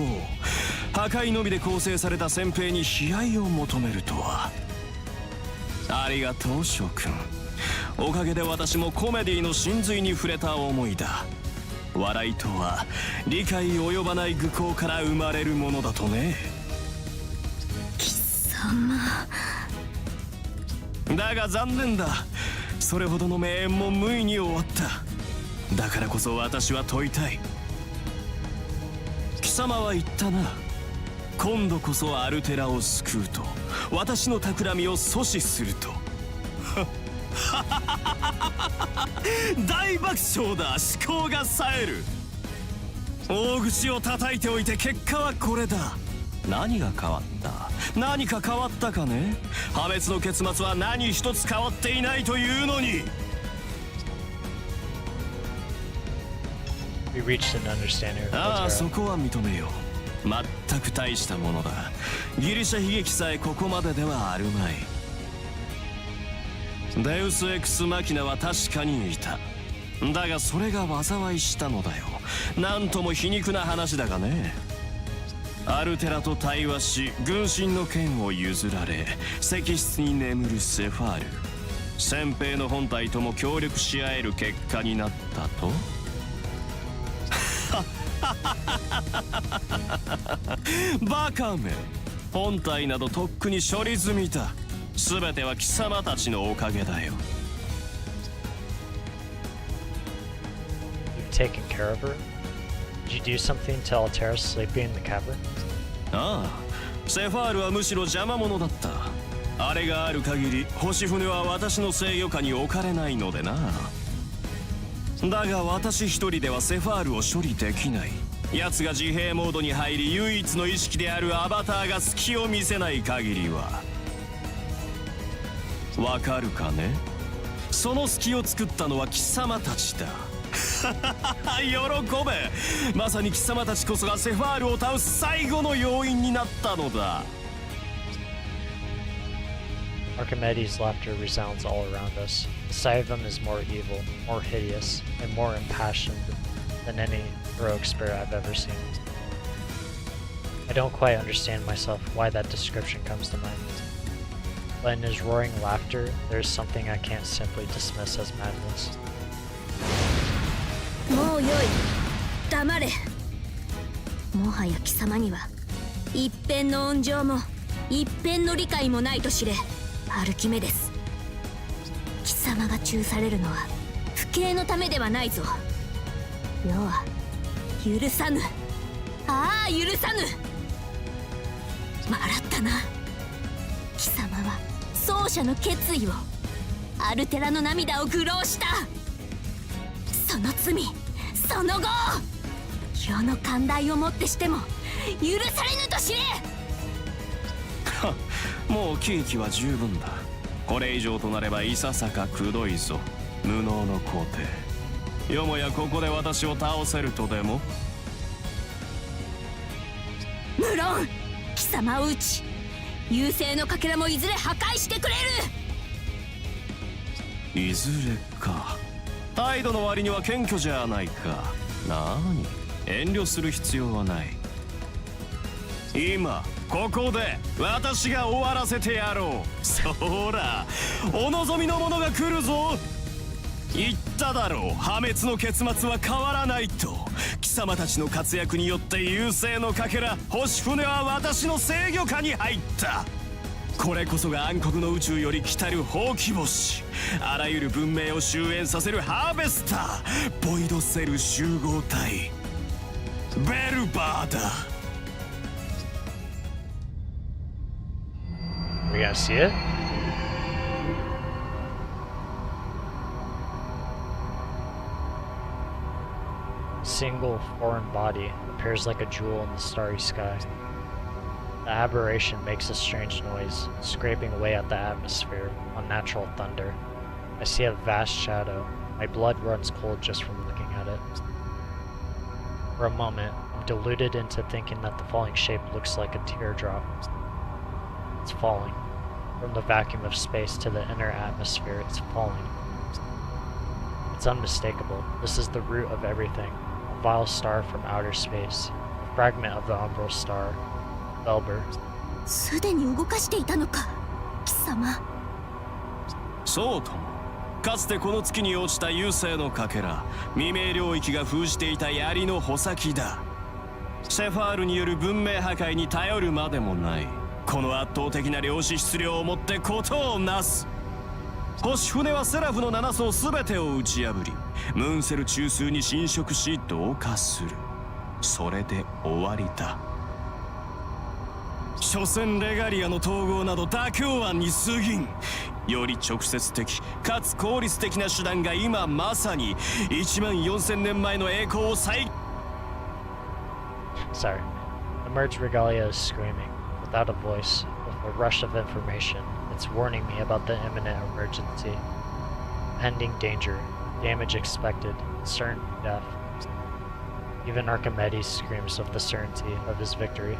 破壊のみで構成された先兵に悲哀を求めるとは。ありがとう諸君。おかげで私もコメディの真髄に触れた思いだ。笑いとは理解及ばない愚行から生まれるものだとね。貴様。だが残念だ。それほどの名演も無意に終わった。だからこそ私は問いたい。貴様は言ったな。今度こそアルテラを救うと、私の企みを阻止すると。大爆笑だ。思考が冴える。大口を叩いておいて結果はこれだ。何が変わった？何か変わったかね？破滅の結末は何一つ変わっていないというのに。We reached an understanding of ああ、 Altera. そこは認めよう。全く大したものだ。ギリシャ悲劇さえここまでではあるまい。デウス・エクス・マキナは確かにいた。だがそれが災いしたのだよ。なんとも皮肉な話だがね。アルテラと対話し、軍神の剣を譲られ、石室に眠るセファール。先兵の本体とも協力し合える結果になったと。バカめ。本体などとっくに処理済みだ。全ては貴様たちのおかげだよ。You've taken care of her? Did you do something to Altera sleeping in the cavern? ああ、セファールはむしろ邪魔者だった。あれがある限り星船は私の制御下に置かれないのでな。だが私一人ではセファールを処理できない。奴が自閉モードに入り唯一の意識であるアバターが隙を見せない限りは。わかるかね？その隙を作ったのは貴様たちだ。喜べ。まさに貴様たちこそがセファールを倒す最後の要因になったのだ。Archimedes' laughter resounds all around us. The sight of him is more evil, more hideous, and more impassioned than any heroic spirit I've ever seen. I don't quite understand myself why that description comes to mind. But in his roaring laughter, there is something I can't simply dismiss as madness. もうよい、黙れ。もはや貴様には一片の温情も一片の理解もないと知れ、アルキメデス。貴様が中されるのは不敬のためではないぞ。世は許さぬ。ああ、許さぬ。笑ったな。貴様は奏者の決意を、アルテラの涙を愚弄した。その罪、その後、世の寛大をもってしても許されぬと知れ。もう喜劇は十分だ。これ以上となればいささかくどいぞ、無能の皇帝。よもやここで私を倒せるとでも？無論貴様を討ち、優勢のかけらもいずれ破壊してくれる。いずれか。態度の割には謙虚じゃないか。なに、遠慮する必要はない。今ここで私が終わらせてやろう。そら、お望みの者が来るぞ。言っただろう、破滅の結末は変わらないと。貴様たちの活躍によって優勢のかけら星船は私の制御下に入った。これこそが暗黒の宇宙より来たるほうき星、あらゆる文明を終焉させるハーベスター、ボイドセル集合体ベルバーだ。We gonna see it? Single foreign body appears like a jewel in the starry sky. The aberration makes a strange noise, scraping away at the atmosphere, unnatural thunder. I see a vast shadow. My blood runs cold just from looking at it. For a moment, I'm deluded into thinking that the falling shape looks like a teardrop. It's falling. From the vacuum of space to the inner atmosphere, it's falling. It's unmistakable. This is the root of everything. A vile star from outer space. A fragment of the umbral star. Velber. すでに動かしていたのか、貴様。そうとも。かつてこの月に落ちた優勢のかけら、未明領域が封じていた槍の穂先だ。シェファールによる文明破壊に頼るまでもない。この圧倒的な量子質量をもってことをなす。星船はセラフの7層すべてを打ち破り、ムーンセル中枢に侵食し同化する。それで終わりだ。所詮レガリアの統合など妥協案に過ぎん。より直接的かつ効率的な手段が今まさに14000年前の栄光を再。 Sorry. The merged regalia is screaming, without a voice, with a rush of information. It's warning me about the imminent emergency. Pending danger, damage expected, certain death. Even Archimedes screams of the certainty of his victory.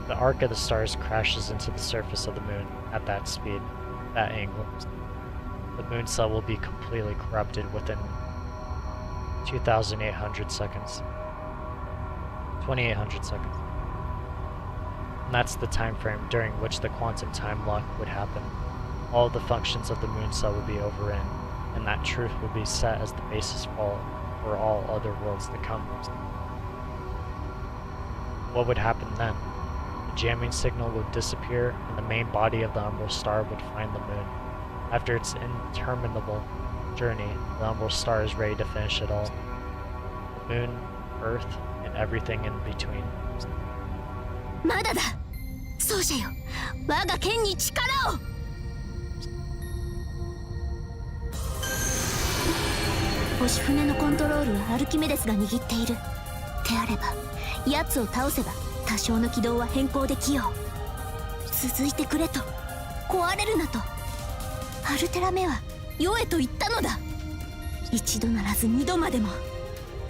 The arc of the stars crashes into the surface of the moon at that speed, that angle. The moon cell will be completely corrupted within 2,800 seconds. 2,800 seconds. And that's the time frame during which the quantum time lock would happen. All of the functions of the moon cell would be overrun, and that truth would be set as the basis for all other worlds to come. What would happen then? The jamming signal would disappear, and the main body of the umbral star would find the moon. After its interminable journey, the umbral star is ready to finish it all. The moon, Earth, and everything in between. まだだ、奏者よ、我が剣に力を。星船のコントロールはアルキメデスが握っている。であれば奴を倒せば多少の軌道は変更できよう。続いてくれと、壊れるなと。アルテラメは世へと言ったのだ。一度ならず二度までも。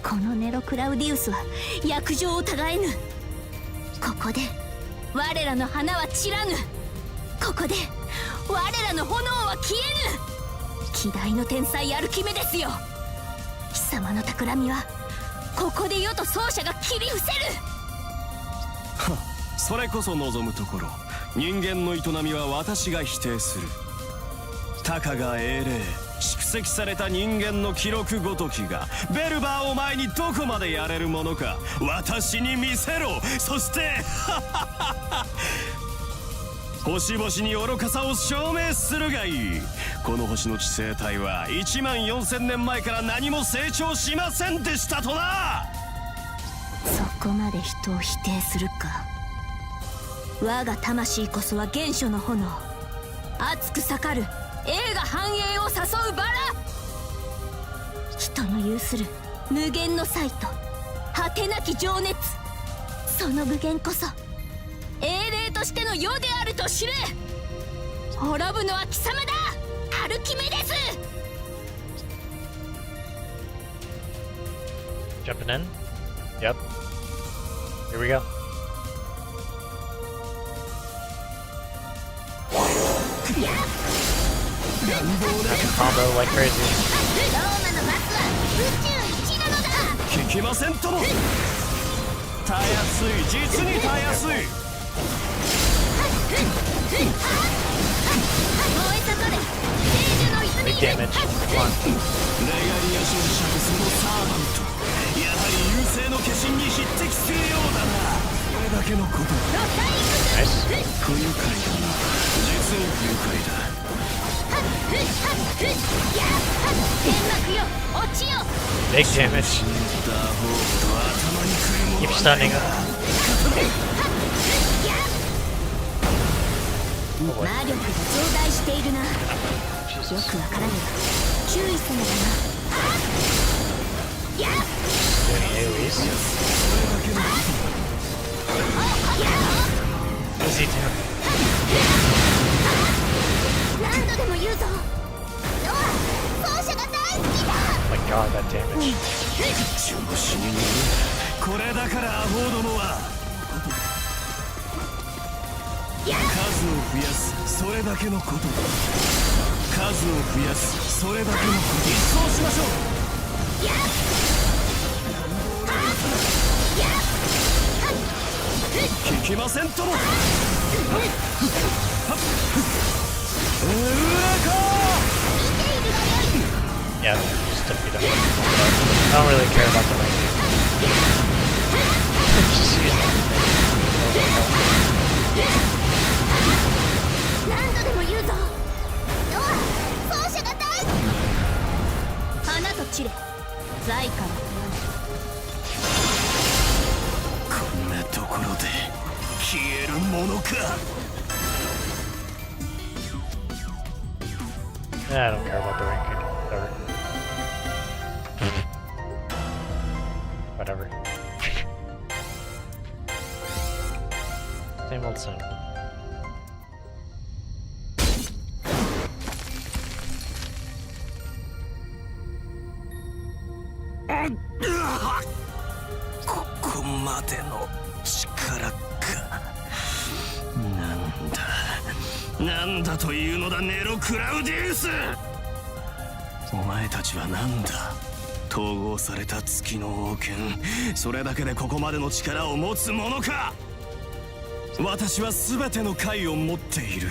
このネロ・クラウディウスは約定を違えぬ。ここで我らの花は散らぬ。ここで我らの炎は消えぬ。希代の天才アルキメデスよ、貴様の企みはここで世と奏者が切り伏せる。それこそ望むところ。人間の営みは私が否定する。たかが英霊、粛積された人間の記録ごときがベルバーを前にどこまでやれるものか私に見せろ。そして星々に愚かさを証明するがいい。この星の地生態は1万4000年前から何も成長しませんでしたとな。そこまで人を否定するか。我が魂こそは原初の炎、熱く盛る栄が繁栄を誘うバラ。人の有する無限の才と果てなき情熱、その無限こそ英霊としての世であると知れ。滅ぶのは貴様だ、アルキメデス。 Jumping in? Yep. Here we go. Combo like crazy. ローマのバスは宇宙一なのだ。聞きませんとも。たやすい、実にたやすい。燃え盛れ聖樹の泉 Big damage. Come on. レガリア所持者こそのサーバント。やはり優勢の化身に匹敵するようだな。これだけのことだ。Nice. 不愉快だな。実に不愉快だ。天幕よ落ちよ。 Big damage. ダーホーと頭にくるもの Keep は stunning ない him. 魔力が増大しているな。よくわからぬが注意せねばな。 Doing AoEs. What is he doing? 何度でも言うぞ。ノア、奏者が大好きだ。 Oh my god, that damage. 調子に乗る。これだからアホーどもは数を増やす、それだけのことだ。数を増やす、それだけのこと。一掃しましょう。聞きませんとも。Yeah, just took me down. I don't really care about the ranking. Just use it. 何度でも言うぞ。ノア、奏者が大好き。花と散れ、財からこんなところで消えるものか。Yeah, I don't care about the ranking. Whatever. Whatever. Same old same. ここまでの力か。なんだというのだ、ネロ・クラウディウス。お前たちはなんだ。統合された月の王権、それだけでここまでの力を持つものか。私は全ての解を持っている。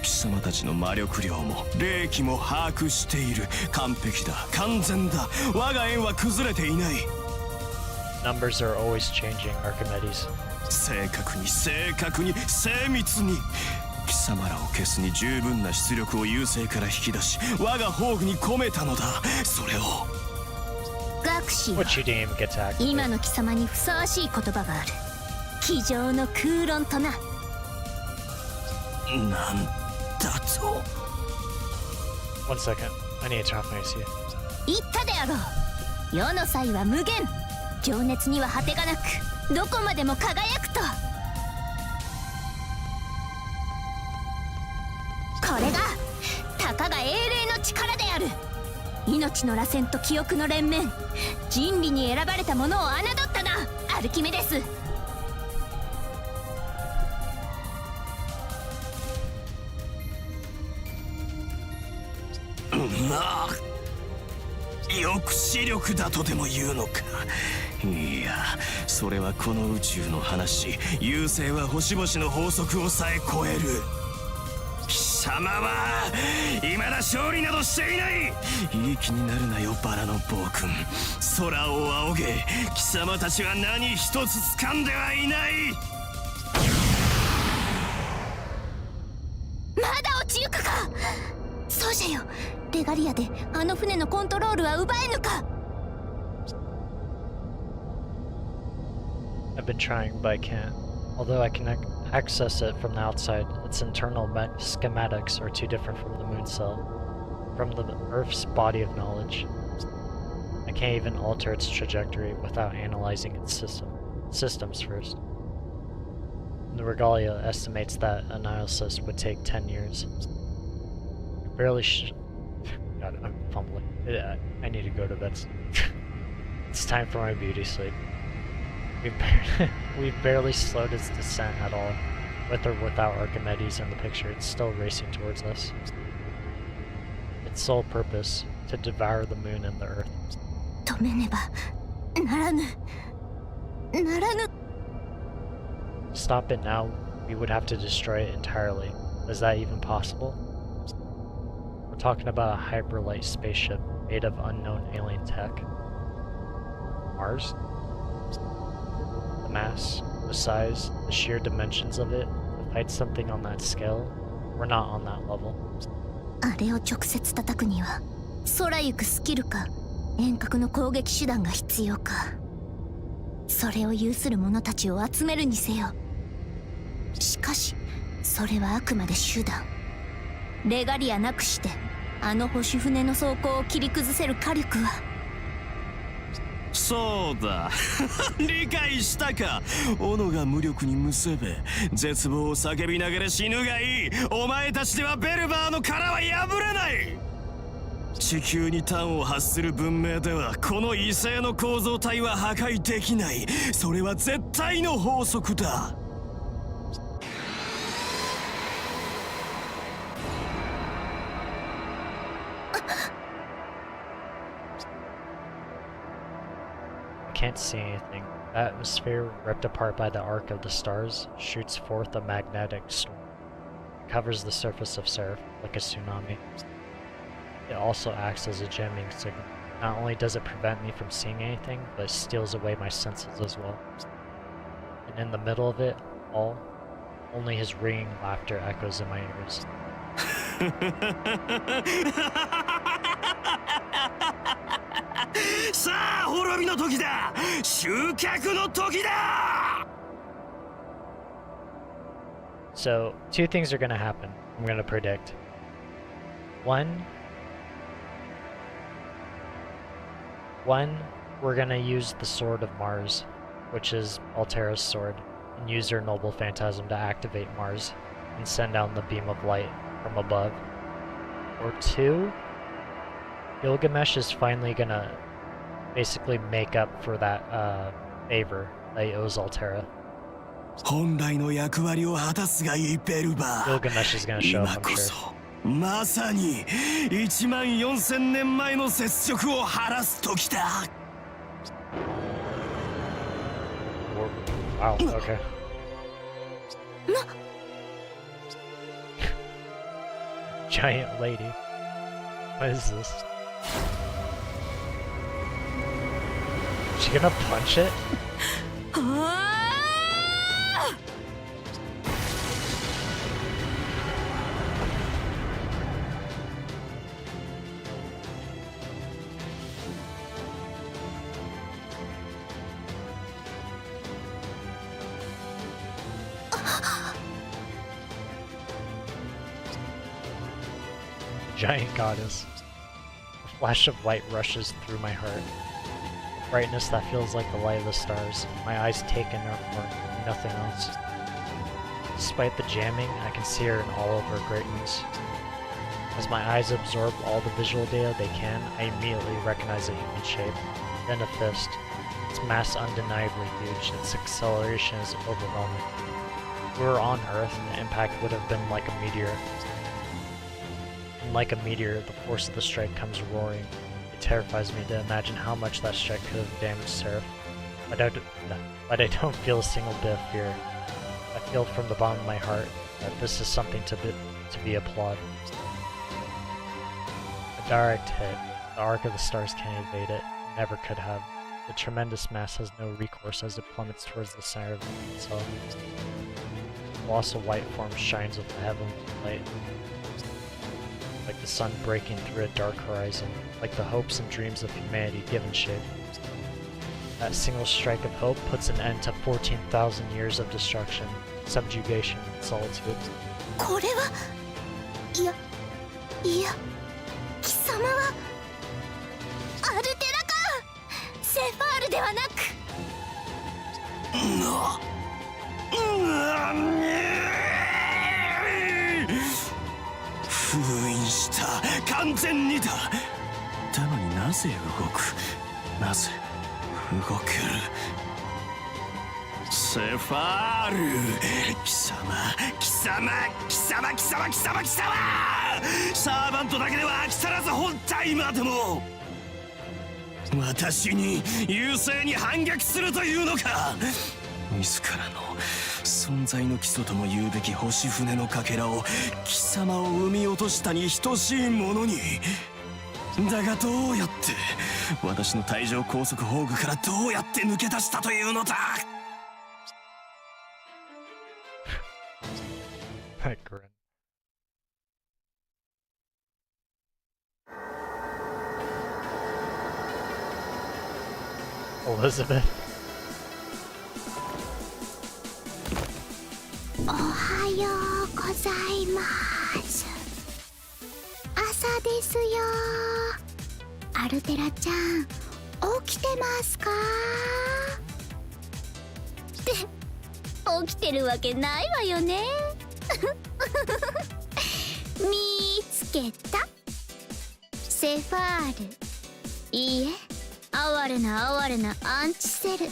貴様たちの魔力量も霊気も把握している。完璧だ、完全だ。我が縁は崩れていない。 Numbers are always changing, Archimedes. 正確に正確に精密に。貴様らを消すに十分な出力を優勢から引き出し、我が宝具に込めたのだ。それを学士は What you deem gets activated. 今の貴様にふさわしい言葉がある。机上の空論とな。なんだと。 1 second. I need to turn off my AC. 言ったであろう。世の際は無限、情熱には果てがなく、どこまでも輝くと。これがたかが英霊の力である。命の螺旋と記憶の連綿、人類に選ばれたものを侮ったな、アルキメデス。なあ、抑止力だとでも言うのか。いや、それはこの宇宙の話。優勢は星々の法則をさえ超える。貴貴様は未だ勝利などしていない。いい気になるなよバラの暴君。空を仰げ、貴様たちは何一つ掴んではいない。まだ落ちゆくか。そうじゃよ、レガリアであの船のコントロールは奪えぬか。I've been trying, but I can't. Although I can access it from the outside, its internal schematics are too different from the moon cell, from the Earth's body of knowledge. I can't even alter its trajectory without analyzing its systems first. The Regalia estimates that analysis would take 10 years. I barely God, I'm fumbling. I need to go to bed. It's time for my beauty sleep. We've barely slowed its descent at all. With or without Archimedes in the picture, it's still racing towards us. Its sole purpose, to devour the moon and the earth. 止めねばならぬ。ならぬ。 To stop it now, we would have to destroy it entirely. Is that even possible? We're talking about a hyperlight spaceship made of unknown alien tech. Mars? The mass, the size, the sheer dimensions of it, to fight something on that scale, we're not on that level. あれを直接叩くには空行くスキルか遠隔の攻撃手段が必要か。それを有する者たちを集めるにせよ。しかしそれはあくまで手段。レガリアなくしてあの星船の装甲を切り崩せる火力は。そうだ理解したか。斧が無力にむせべ、絶望を叫びながら死ぬがいい。お前たちではベルバーの殻は破れない。地球に端を発する文明ではこの異性の構造体は破壊できない。それは絶対の法則だ。I can't see anything. The atmosphere, ripped apart by the arc of the stars, shoots forth a magnetic storm. It covers the surface of SE.RA.PH like a tsunami. It also acts as a jamming signal. Not only does it prevent me from seeing anything, but it steals away my senses as well. And in the middle of it all, only his ringing laughter echoes in my ears. さあ滅びの時だ。集客の時だ。 So, two things are gonna happen, I'm gonna predict. One, we're gonna use the Sword of Mars, which is Altera's sword, and use her Noble Phantasm to activate Mars and send down the beam of light from above. Or two, Gilgamesh is finally gonna basically make up for that favor that he owes Altera. 本来の役割を果たすがいいベルバー。 Gilgamesh is gonna show 今 up, I'm こ sure. そまさに14000年前の雪辱を晴らす時だ。 Wow, okay. Giant lady. What is this? Is she gonna punch it? Giant goddess. A flash of light rushes through my heart. A brightness that feels like the light of the stars. My eyes take in her form, nothing else. Despite the jamming, I can see her in all of her greatness. As my eyes absorb all the visual data they can, I immediately recognize a human shape, then a fist. Its mass undeniably huge, its acceleration is overwhelming. If we were on Earth, the impact would have been like a meteor. And like a meteor, the force of the strike comes roaring. It terrifies me to imagine how much that strike could have damaged SE.RA.PH. But I don't feel a single bit of fear. I feel from the bottom of my heart that this is something to to be applauded. A direct hit. The arc of the stars can't evade it. Never could have. The tremendous mass has no recourse as it plummets towards the center of itself. The colossal white form shines with the heavenly light, like the sun breaking through a dark horizon, like the hopes and dreams of humanity given shape. That single strike of hope puts an end to 14,000 years of destruction, subjugation, and solitude. これは、いや貴様はアルテラか。セファールではなく。封印した。完全にだ。だのになぜ動く。なぜ動ける。セファール、貴様サーバントだけでは飽き足らず本体までも私に優勢に反逆するというのか。自らの存在の基礎とも言うべき星船のかけらを貴様を生み落としたに等しいものに。だがどうやって私の帯状高速宝具からどうやって抜け出したというのだ。That grin. Elizabeth. おはようございます。朝ですよ。アルテラちゃん、起きてますか？って起きてるわけないわよね。見つけた。セファール。いいえ、哀れなアンチセル。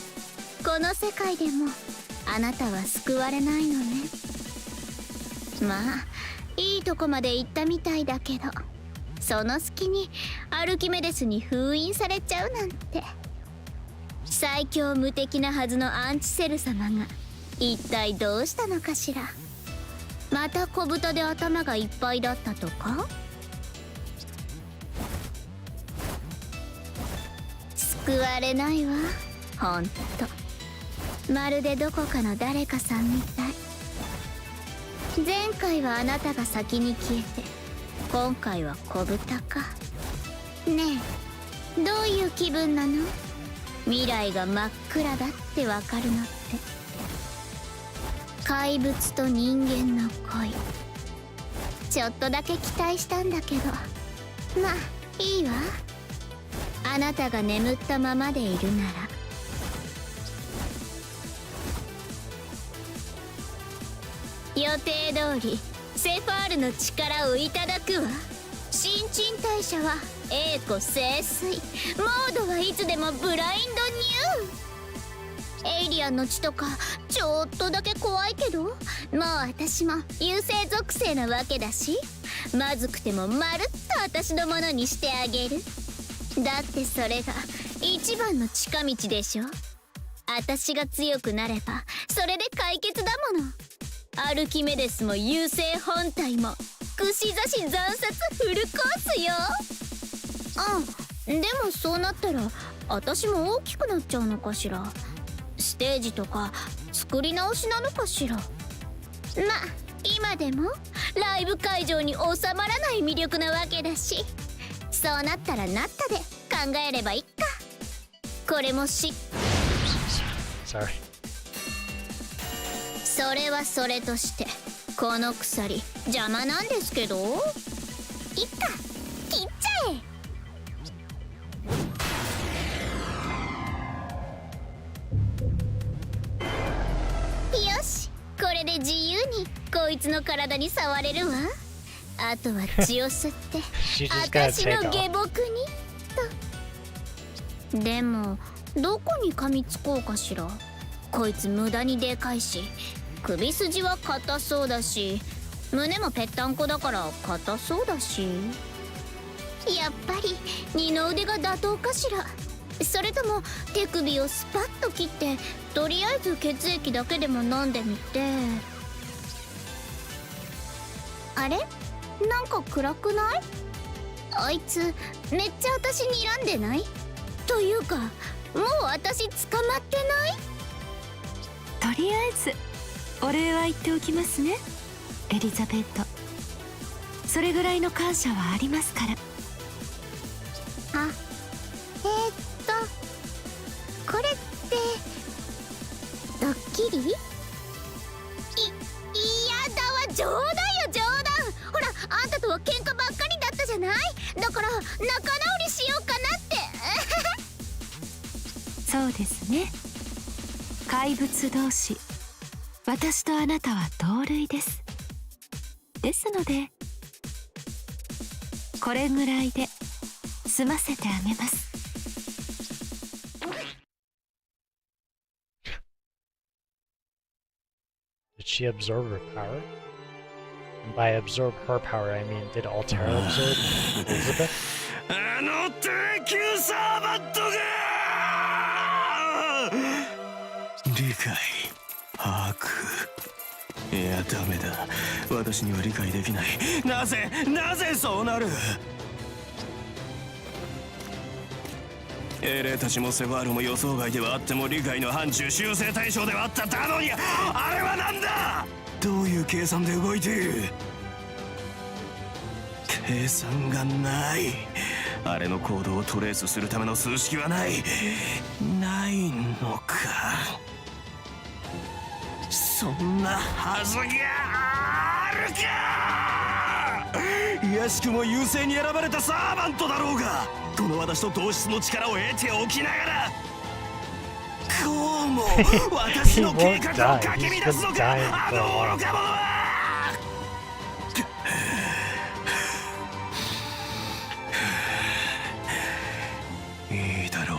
この世界でもあなたは救われないのね。まあいいとこまで行ったみたいだけど、その隙にアルキメデスに封印されちゃうなんて。最強無敵なはずのアンチセル様が一体どうしたのかしら。また小豚で頭がいっぱいだったとか。救われないわ、ほんと。まるでどこかの誰かさんみたい。前回はあなたが先に消えて、今回は小豚か。ねえ、どういう気分なの？未来が真っ暗だってわかるのって。怪物と人間の恋、ちょっとだけ期待したんだけど、まあいいわ。あなたが眠ったままでいるなら。予定通りセファールの力をいただくわ。新陳代謝は栄枯盛衰、モードはいつでもブラインドニュー。エイリアンの血とかちょっとだけ怖いけど、もう私も優勢属性なわけだし、まずくてもまるっと私のものにしてあげる。だってそれが一番の近道でしょ。私が強くなればそれで解決だもの。アルキメデスも優勢本体も串刺し惨殺フルコースよ。でもそうなったら私も大きくなっちゃうのかしら。ステージとか作り直しなのかしら。ま、今でもライブ会場に収まらない魅力なわけだし、そうなったらなったで考えればいいか。これもSorry。それはそれとして、この鎖邪魔なんですけど。いっか、切っちゃえ。よし、これで自由にこいつの体に触れるわ。あとは血を吸って私の下僕にと。でもどこに噛みつこうかしら。こいつ無駄にでかいし、首筋は硬そうだし、胸もぺったんこだから硬そうだし。やっぱり二の腕が妥当かしら。それとも手首をスパッと切ってとりあえず血液だけでも飲んでみて。あれなんか暗くない？あいつめっちゃ私に睨んでない？というかもう私捕まってない？とりあえずお礼は言っておきますね、エリザベート。それぐらいの感謝はありますから。あ、これってドッキリ？いやだわ、冗談よ冗談。ほらあんたとは喧嘩ばっかりだったじゃない。だから仲直りしようかなってそうですね、怪物同士。私とあなたは同類です。ですのでこれぐらいで済ませてあげます。Did she absorb her power? And by absorb her power, I mean, did Altera absorb Elizabeth? あの低級サーバントが理解把握。いやダメだ、私には理解できない。なぜそうなる？英霊たちもセファールも予想外ではあっても理解の範疇、修正対象ではあっただのに、あれはなんだ？どういう計算で動いている？計算がない。あれの行動をトレースするための数式はないのか。そんなはずがあるか。いやしくも優勢に選ばれたサーバントだろうが、この私と同質の力を得ておきながら、こうも私の計画をかき乱すのか、あの愚か者は。いいだろ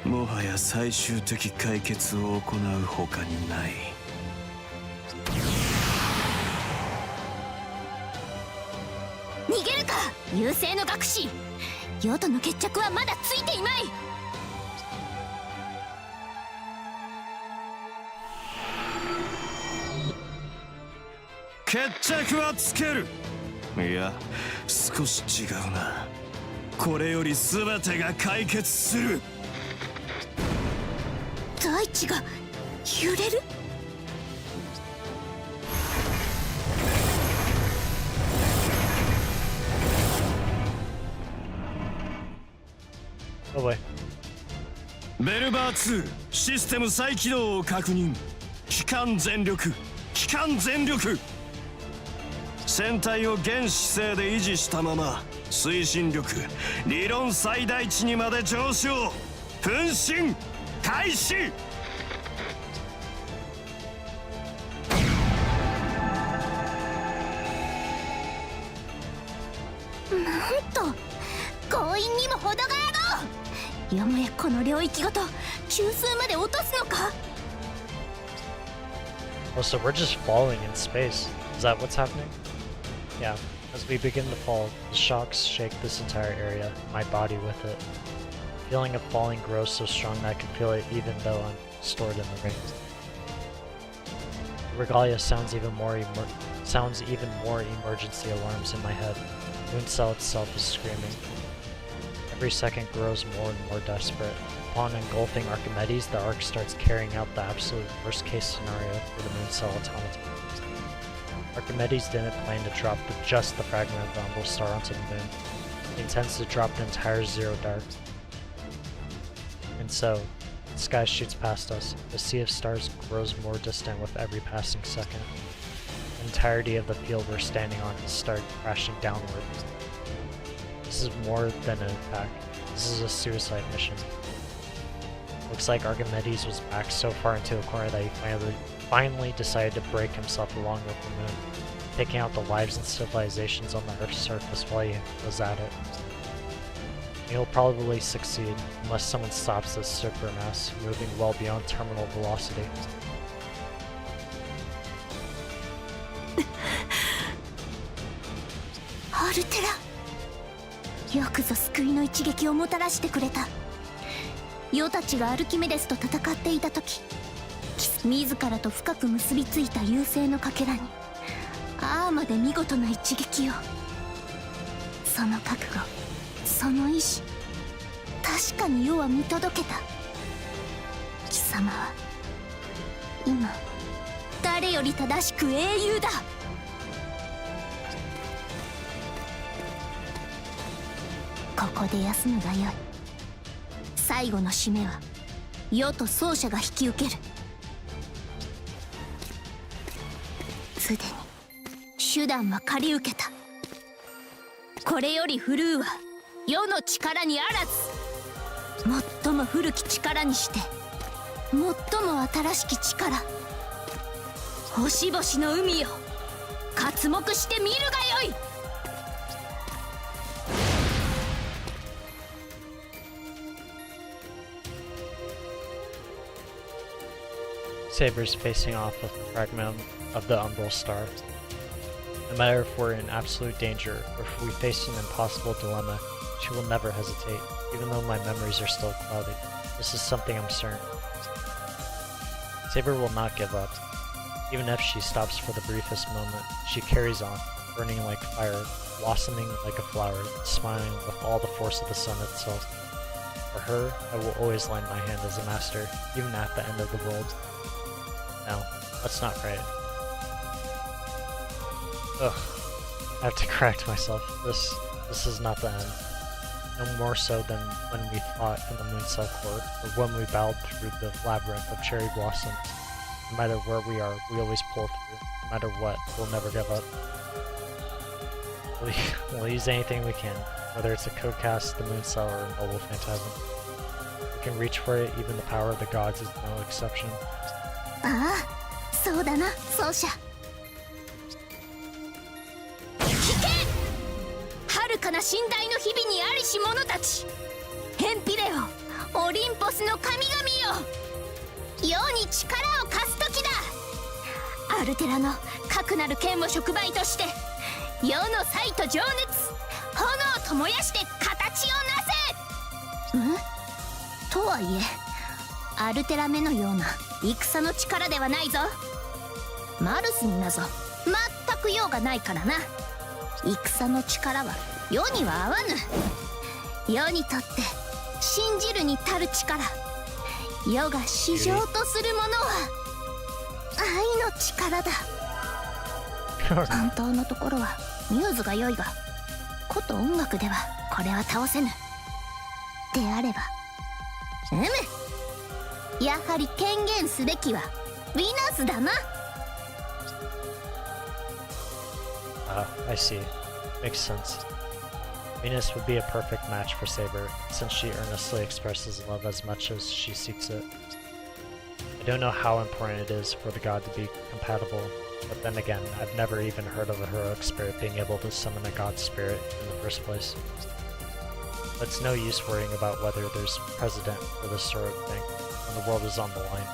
う。もはや最終的解決を行う他にない。逃げるか優勢の学士。世との決着はまだついていまい。決着はつける。いや少し違うな。これより全てが解決する。大地が揺れる。Oh boy. ベルバー2システム再起動を確認。機関全力船体を原姿勢で維持したまま推進力理論最大値にまで上昇。分身開始。なんと強引にも程があろう。よもやこの領域ごと中枢まで落とすのか。 Oh, so we're just falling in space. Is that what's happening? Yeah. As we begin to fall, the shocks shake this entire area, my body with it. The feeling of falling grows so strong that I can feel it even though I'm stored in the rings. The regalia sounds even more emergency alarms in my head. The moon cell itself is screaming. Every second grows more and more desperate. Upon engulfing Archimedes, the Ark starts carrying out the absolute worst-case scenario for the moon cell automaton. Archimedes didn't plan to drop just the fragment of the Umbral Star onto the moon. He intends to drop the entire Zero Dark. And so, the sky shoots past us. The sea of stars grows more distant with every passing second. The entirety of the field we're standing on has started crashing downward. This is more than an attack. This is a suicide mission. Looks like Archimedes was backed so far into a corner that he finally decided to break himself along with the moon, taking out the lives and civilizations on the Earth's surface while he was at it. He'll probably succeed, unless someone stops this supermass, moving well beyond terminal velocity. アルテラ、よくぞ救いの一撃をもたらしてくれた。世たちがアルキメデスと戦っていた時、自らと深く結びついた優勢のかけらにああまで見事な一撃を。その覚悟、その意志、確かに世は見届けた。貴様は今誰より正しく英雄だ。ここで休むがよい。最後の締めは世と奏者が引き受ける。すでに手段は借り受けた。これより振るうは世の力にあらず、最も古き力にして最も新しき力、星々の海よ、刮目して見るがよい。Saber's facing off with a fragment of the Umbral Star. No matter if we're in absolute danger or if we face an impossible dilemma, she will never hesitate, even though my memories are still clouded. This is something I'm certain. Saber will not give up. Even if she stops for the briefest moment, she carries on, burning like fire, blossoming like a flower, smiling with all the force of the sun itself. For her, I will always lend my hand as a master, even at the end of the world. No, that's not right. Ugh, I have to correct myself. This is not the end. No more so than when we fought in the Mooncell Court, or when we battled through the labyrinth of cherry blossoms. No matter where we are, we always pull through. No matter what, we'll never give up. We'll use anything we can, whether it's a codecast, the Mooncell, or a noble phantasm. We can reach for it, even the power of the gods is no exception. ああ、そうだな、奏者。聞け！遥かな神代の日々にありし者たち、ヘンピレオ、オリンポスの神々よ、世に力を貸す時だ。アルテラのかくなる剣を触媒として世の才と情熱、炎と燃やして形をなせ。とはいえアルテラ目のような戦の力ではないぞ。マルスになぞ全く用がないからな。戦の力は世には合わぬ。世にとって信じるに足る力、世が至上とするものは愛の力だ。本当のところはミューズが良いが、こと音楽ではこれは倒せぬ。であればやはり権限すべきはヴィナスだな。I see. Makes sense. Venus would be a perfect match for Saber, since she earnestly expresses love as much as she seeks it. I don't know how important it is for the god to be compatible, but then again, I've never even heard of a heroic spirit being able to summon a god spirit in the first place. But it's no use worrying about whether there's precedent for this sort of thing when the world is on the line.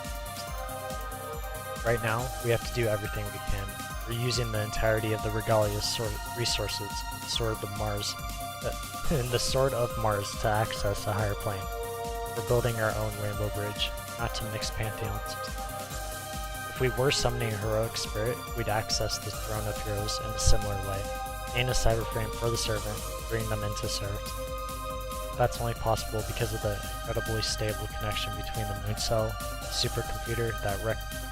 Right now, we have to do everything we can. We're using the entirety of the Regalia's resources, Sword of Mars, and the Sword of Mars to access a higher plane. We're building our own Rainbow Bridge, not to mix pantheons. If we were summoning a heroic spirit, we'd access the Throne of Heroes in a similar way, gain a cyberframe for the servant, bring them into SE.RA. That's only possible because of the incredibly stable connection between the Mooncell, the supercomputer that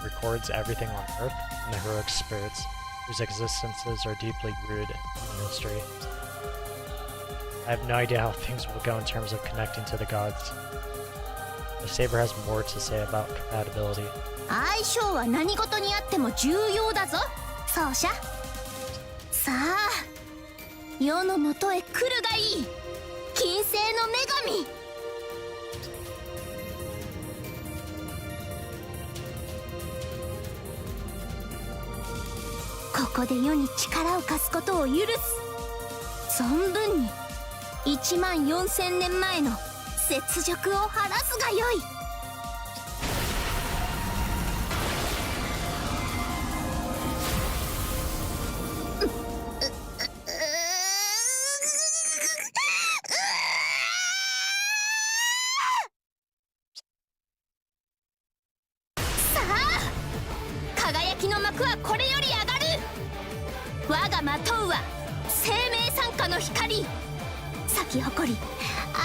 records everything on Earth, and the heroic spirits, whose existences are deeply rooted in history. I have no idea how things will go in terms of connecting to the gods. The Saber has more to say about compatibility. 相性は何事にあっても重要だぞ、奏者。さあ、世のもとへ来るがいい、金星の女神。ここで世に力を貸すことを許す。存分に14000年前の雪辱を晴らすがよい。さあ、輝きの幕はこれより上がる。我がまとうは生命参加の光、咲き誇り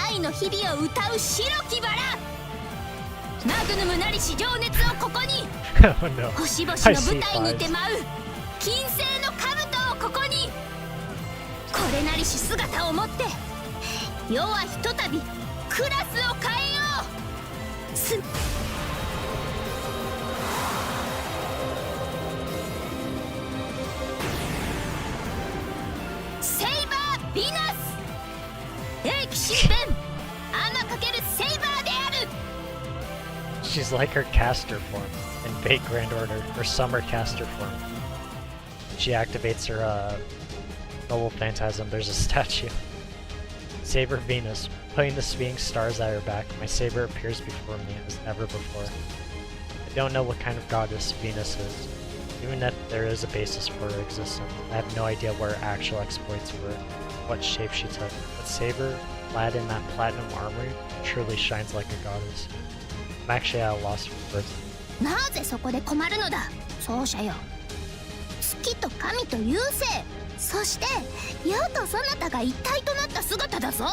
愛の日々を歌う白きバラ、マグヌムなりし情熱をここにOh no. 星々の舞台にて舞う金星の兜をここに、これなりし姿をもって世はひとたびクラスを変えよう。セイバー・ヴィナス、英気新編アマ×セイバーである。 She's like her caster form in Fate Grand Order, her summer caster form. She activates her noble phantasm. There's a statue. Saber Venus, putting the swinging stars at her back, my saber appears before me as never before. I don't know what kind of goddess Venus is. Even if there is a basis for her existence, I have no idea what her actual exploits were, what shape she took. But Saber, clad in that platinum armor, truly shines like a goddess. I'm actually at a loss for words. なぜそこで困るのだ奏者よ。月と神と優勢、そして世とそなたが一体となった姿だぞ。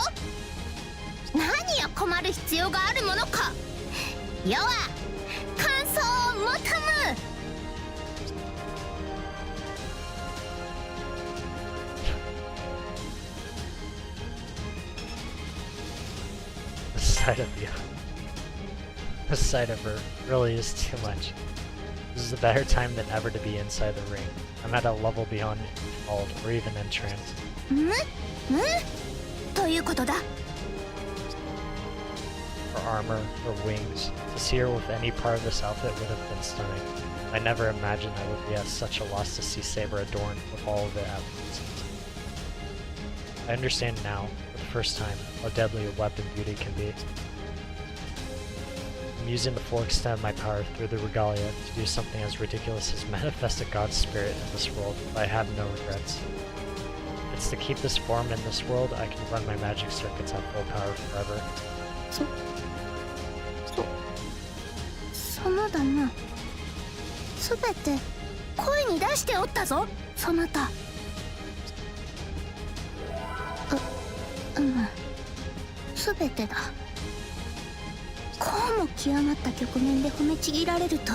何を困る必要があるものか。世は感想を求む。The sight of you. The sight of her really is too much. This is a better time than ever to be inside the ring. I'm at a level beyond enthralled or even entranced. ということだ。 Her armor, her wings. To see her with any part of this outfit would have been stunning. I never imagined I would be at such a loss to see Saber adorned with all of it at once. I understand now, for the first time, how deadly a weapon beauty can be. I'm using the full extent of my power through the regalia to do something as ridiculous as manifest a god's spirit in this world, but I have no regrets. If it's to keep this form in this world, I can run my magic circuits at full power forever. そのだな。すべて声に出しておったぞ、そなた。すべてだ。こうも極まった局面で褒めちぎられると、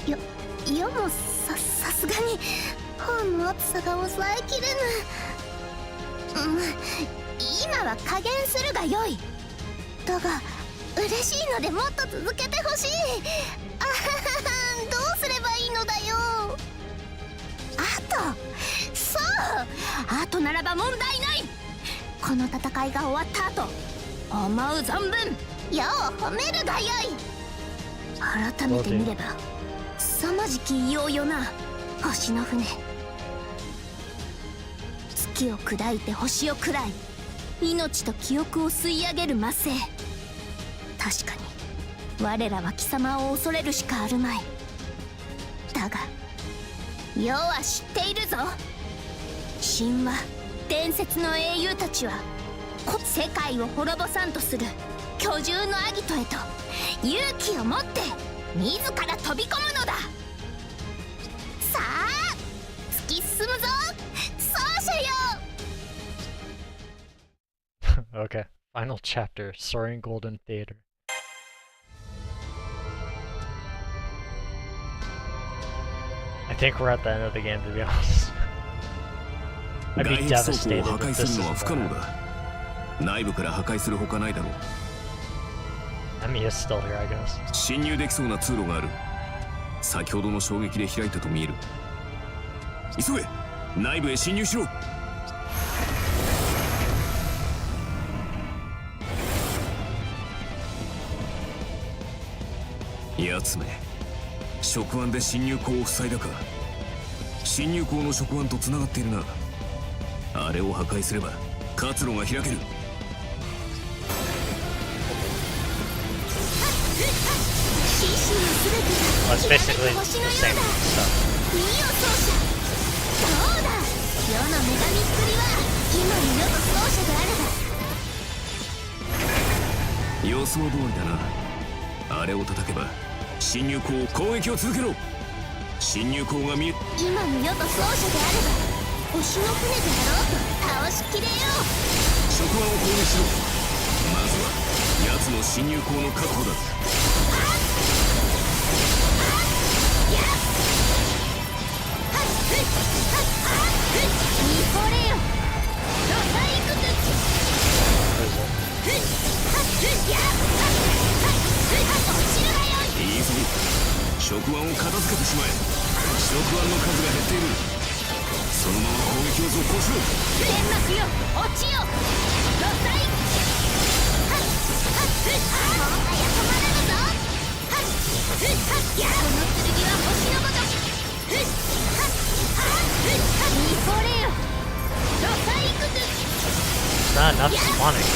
世もさすがに本の熱さが抑えきれぬ。今は加減するがよい。だが嬉しいのでもっと続けてほしい。あはは、どうすればいいのだよ。あとならば問題ない。この戦いが終わった後、思う存分世を褒めるがよい。改めて見れば凄まじき異様よな、星の船。月を砕いて星を喰らい、命と記憶を吸い上げる魔性。確かに我らは貴様を恐れるしかあるまい。だが世は知っているぞ。神話伝説の英雄たちは世界を滅ぼさんとする巨獣のアギトへと勇気を持って自ら飛び込むのだ。さあ突き進むぞ、奏者よ。 Okay, final chapter, Soaring Golden Theater. I think we're at the end of the game, to be honest. I'd be devastated if this is what happened. 内部から破壊するほかないだろう。Emi is still here, I guess. 侵入できそうな通路がある。先ほどの衝撃で開いたと見える。急げ、内部へ侵入しろ。やつめ、触腕で侵入口を塞いだか。侵入口の触腕とつながっているな。あれを破壊すれば活路が開ける。Well, it's basically the same stuff. そうだ、世の女神っぷりは今の世と奏者である。予想通りだな。あれを叩けば侵入口を攻撃を続けろ。侵入口が見え、今の世と奏者であれば星の船であろうと倒しきれよう。触腕を攻撃しろ。まずは奴の侵入口の確保だ。見惚れよロサイクズ。落ちるがよい。いいぞ、触腕を片付けてしまえ。触腕の数が減っている。そのまま攻撃を続行しろ。天幕よ落ちよロサイクズ。もはや止まらぬぞ。この剣は星のごとく。見惚れよロサイクズ。Not enough spawning.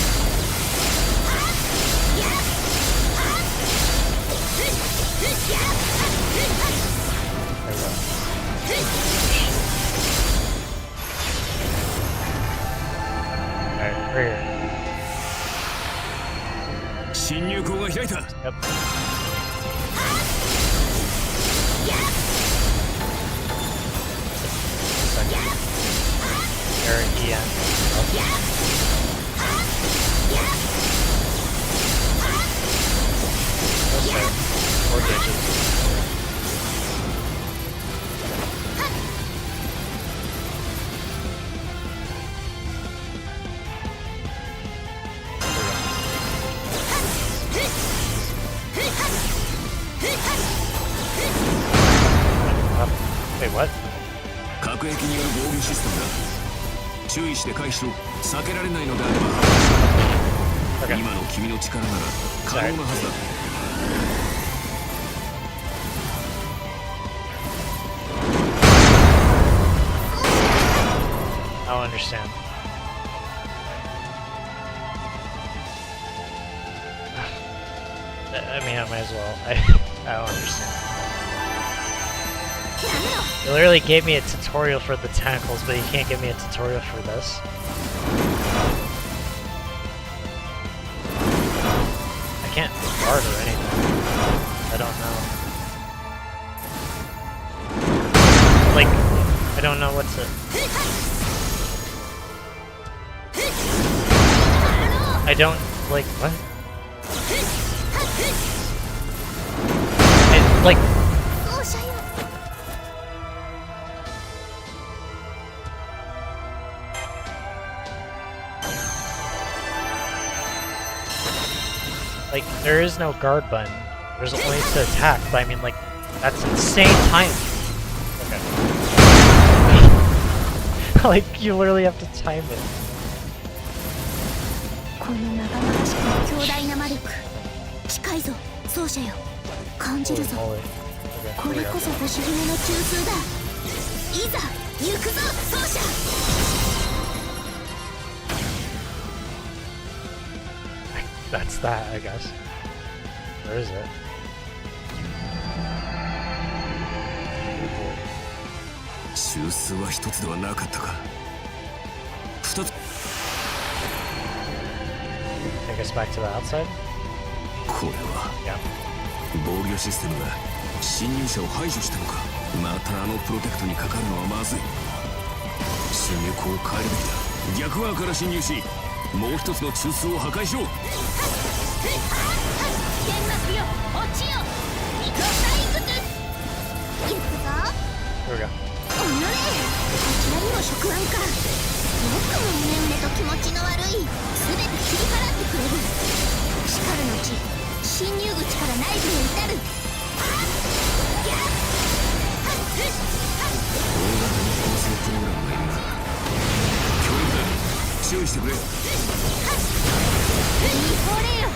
Alright, we're here. 侵入口が開いた。 Yep. There, EN. Okay. 4 digits. Wait, what? 核兵器による防御システムだ。注意して回避しろ。避けられないのであれば Okay. 今の君の力なら可能なはずだ。I don't understand. I mean, I might as well. I don't understand. It literally gave me a tutorial for the tentacles, but you can't give me a tutorial for this. I can't guard or anything. I don't know. Like, I don't know what to... I don't, like, what? Like... Like, there is no guard button. There's only to attack, but I mean, like, that's insane time. Okay. Like, you literally have to time it. この長々しく強大な魔力近いぞ奏者よ感じる Holy ぞ moly. Okay, こ here れ we こ go. そ星船の中枢だいざ行くぞ奏者 That's that, I guess. Where is it? 中枢は一つではなかったか。二つ。 Take us back to the outside? これは Yeah. 防御システムが侵入者を排除したのか。またあのプロテクトにかかるのはまずい。侵入口を変えるべきだ。逆側から侵入し、もう一つの中枢を破壊しろ。天幕よ落ちよロサイクズ。行くぞ Here we go. おのれこちらにも触腕か。よくもうねうねと気持ちの悪い全て切り払ってくれる。しかるのち侵入口から内部へ至る。大型の構成プログラムがいるな。強力だ。注意してくれ。見惚れよロ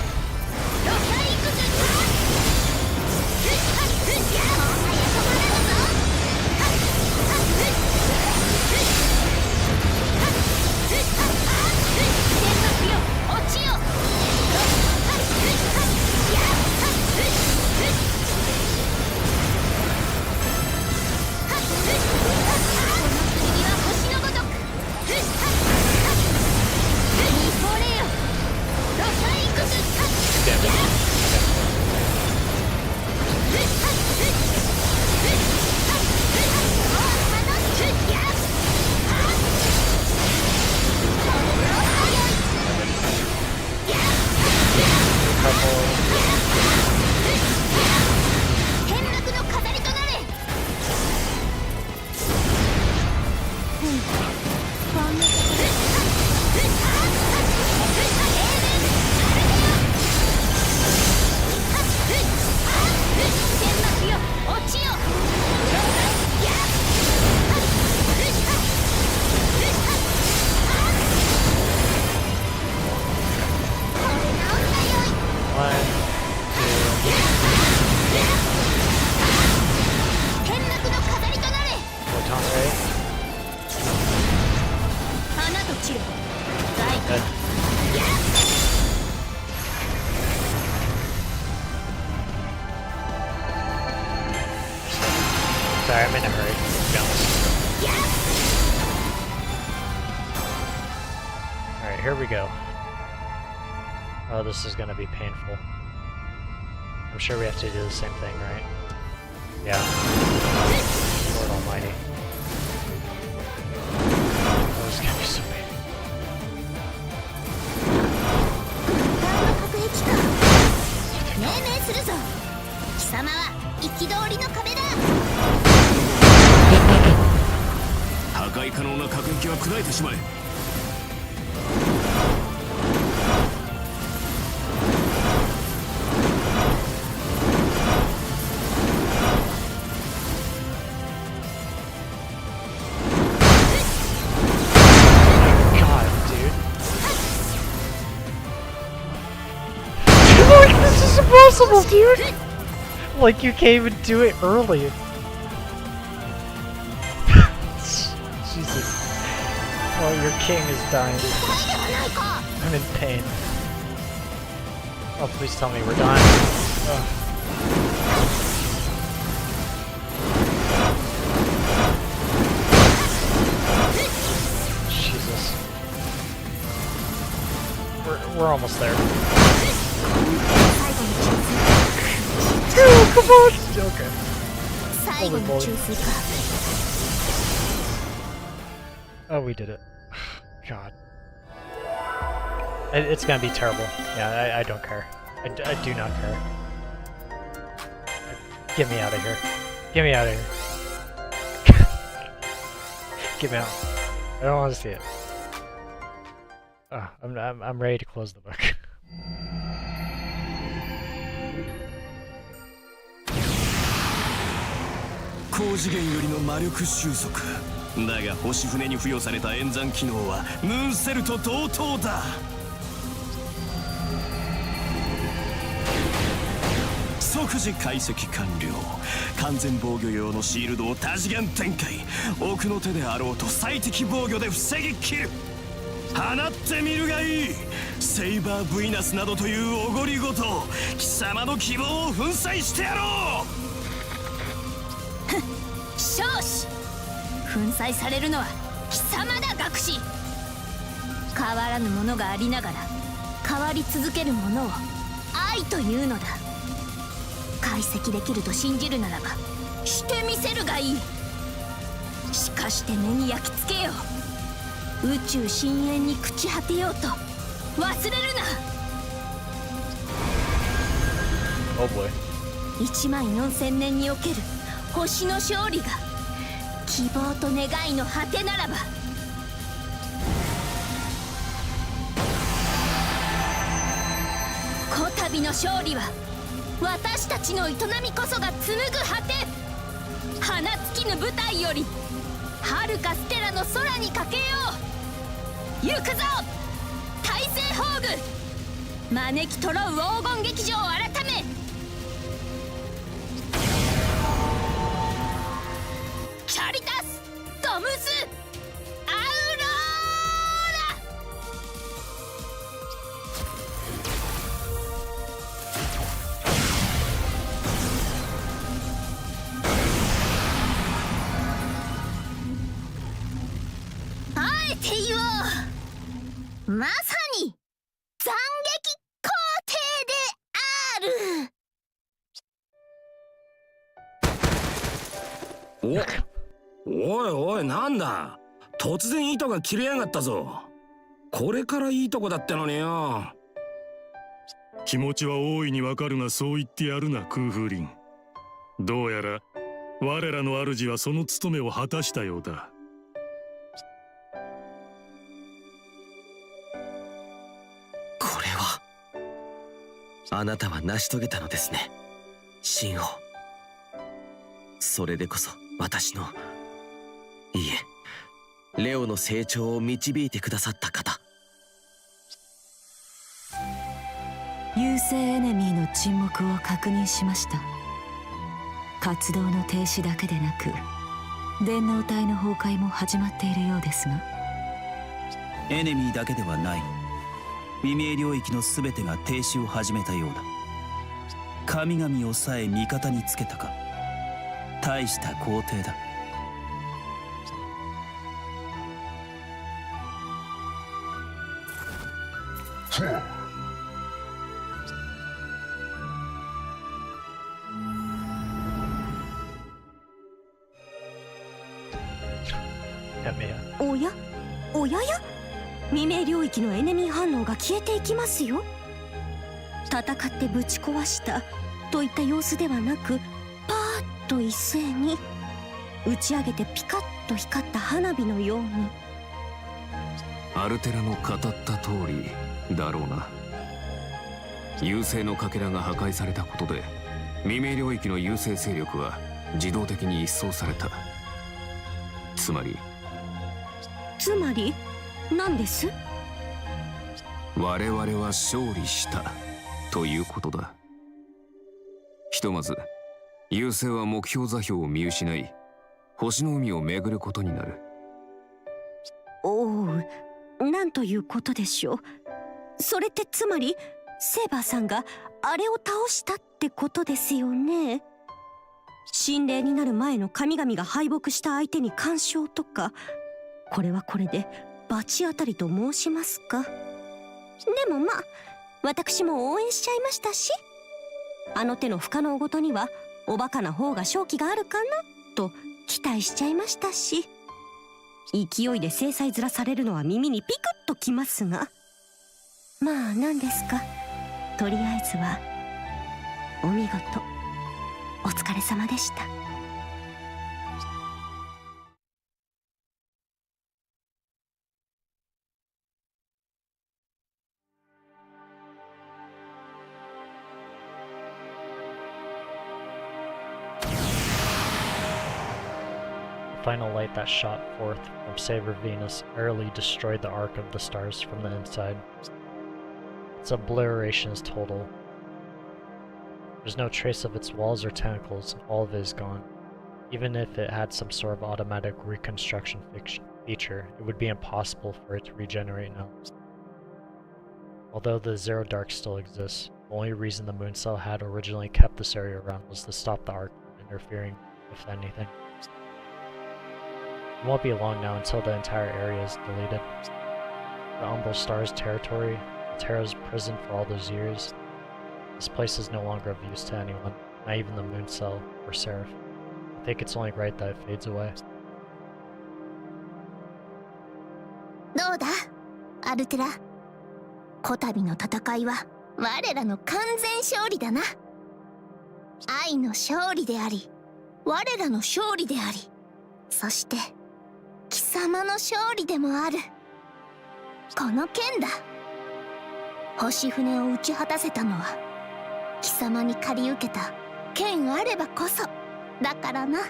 Sorry, I'm in a hurry, to be honest. Alright, here we go. Oh, this is gonna be painful. I'm sure we have to do the same thing, right? Yeah. Lord almighty. Oh, this is gonna be so painful. 命名するぞ。貴様は憤りの壁だ。破壊可能な核撃は砕いてしまえ。Impossible, dude! Like, you can't even do it early. Jesus. Oh, your king is dying. I'm in pain. Oh, please tell me we're dying. Oh. Jesus. We're almost there. Oh, come on! Okay. Holy moly. Oh, we did it. God. It's gonna be terrible. Yeah, I don't care. I do not care. Get me out of here. Get me out of here. Get me out. I don't want to see it. I'm ready to close the book. 高次元よりの魔力収束だが星船に付与された演算機能はムーンセルと同等だ。即時解析完了。完全防御用のシールドを多次元展開。奥の手であろうと最適防御で防ぎ切る。放ってみるがいい。セイバー・ブイナスなどというおごりごと貴様の希望を粉砕してやろう。少子粉砕されるのは貴様だ学士。変わらぬものがありながら変わり続けるものを愛というのだ。解析できると信じるならばしてみせるがいい。しかして目に焼き付けよう。宇宙深淵に朽ち果てようと忘れるな。 Oh boy. 14000年における星の勝利が希望と願いの果てならば。こたびの勝利は私たちの営みこそが紡ぐ果て。花尽きぬ舞台より遥かステラの空にかけよう。行くぞ大政宝具招きとろう黄金劇場改め。キャリタス・ドムス・アウローラ。あえて言おう。まさに斬撃皇帝である。おいおい、なんだ突然糸が切れやがったぞ。これからいいとこだってのによ。気持ちは大いにわかるが、そう言ってやるな空風林。どうやら我らの主はその務めを果たしたようだ。これはあなたは成し遂げたのですね、神王。それでこそ私の、いいえ、レオの成長を導いてくださった方。優勢エネミーの沈黙を確認しました。活動の停止だけでなく電脳体の崩壊も始まっているようですが。エネミーだけではない。未明領域の全てが停止を始めたようだ。神々をさえ味方につけたか。大した工程だ。おやおやや、未明領域のエネミー反応が消えていきますよ。戦ってぶち壊したといった様子ではなく、パーッと一斉に打ち上げてピカッと光った花火のように。アルテラの語った通りだろうな。優勢のかけらが破壊されたことで、未明領域の優勢勢力は自動的に一掃された。つまり何です？我々は勝利したということだ。ひとまず優勢は目標座標を見失い、星の海を巡ることになる。おう、なんということでしょう。それってつまりセイバーさんがあれを倒したってことですよね。神霊になる前の神々が敗北した相手に干渉とか、これはこれで罰当たりと申しますか。でもまあ、私も応援しちゃいましたし、あの手の不可能ごとにはおバカな方が勝機があるかなと期待しちゃいましたし、勢いで制裁面されるのは耳にピクッときますが、まあ何ですか、とりあえずはお見事お疲れ様でした。The final light that shot forth from Saber Venus utterly destroyed the arc of the stars from the inside. Its obliteration is total. There's no trace of its walls or tentacles, all of it is gone. Even if it had some sort of automatic reconstruction feature, it would be impossible for it to regenerate now. Although the Zero Dark still exists, the only reason the moon cell had originally kept this area around was to stop the arc from interfering with anything. It won't be long now until the entire area is deleted. The Umbral Star's territory, Terra's prison for all those years, this place is no longer of use to anyone, not even the moon cell or Seraph. I think it's only right that it fades away. どうだアルテラ、こたびの戦いは我らの完全勝利だな。愛の勝利であり、我らの勝利であり、そして貴様の勝利でもある。この剣だ。星船を打ち果たせたのは貴様に借り受けた剣あればこそだからな。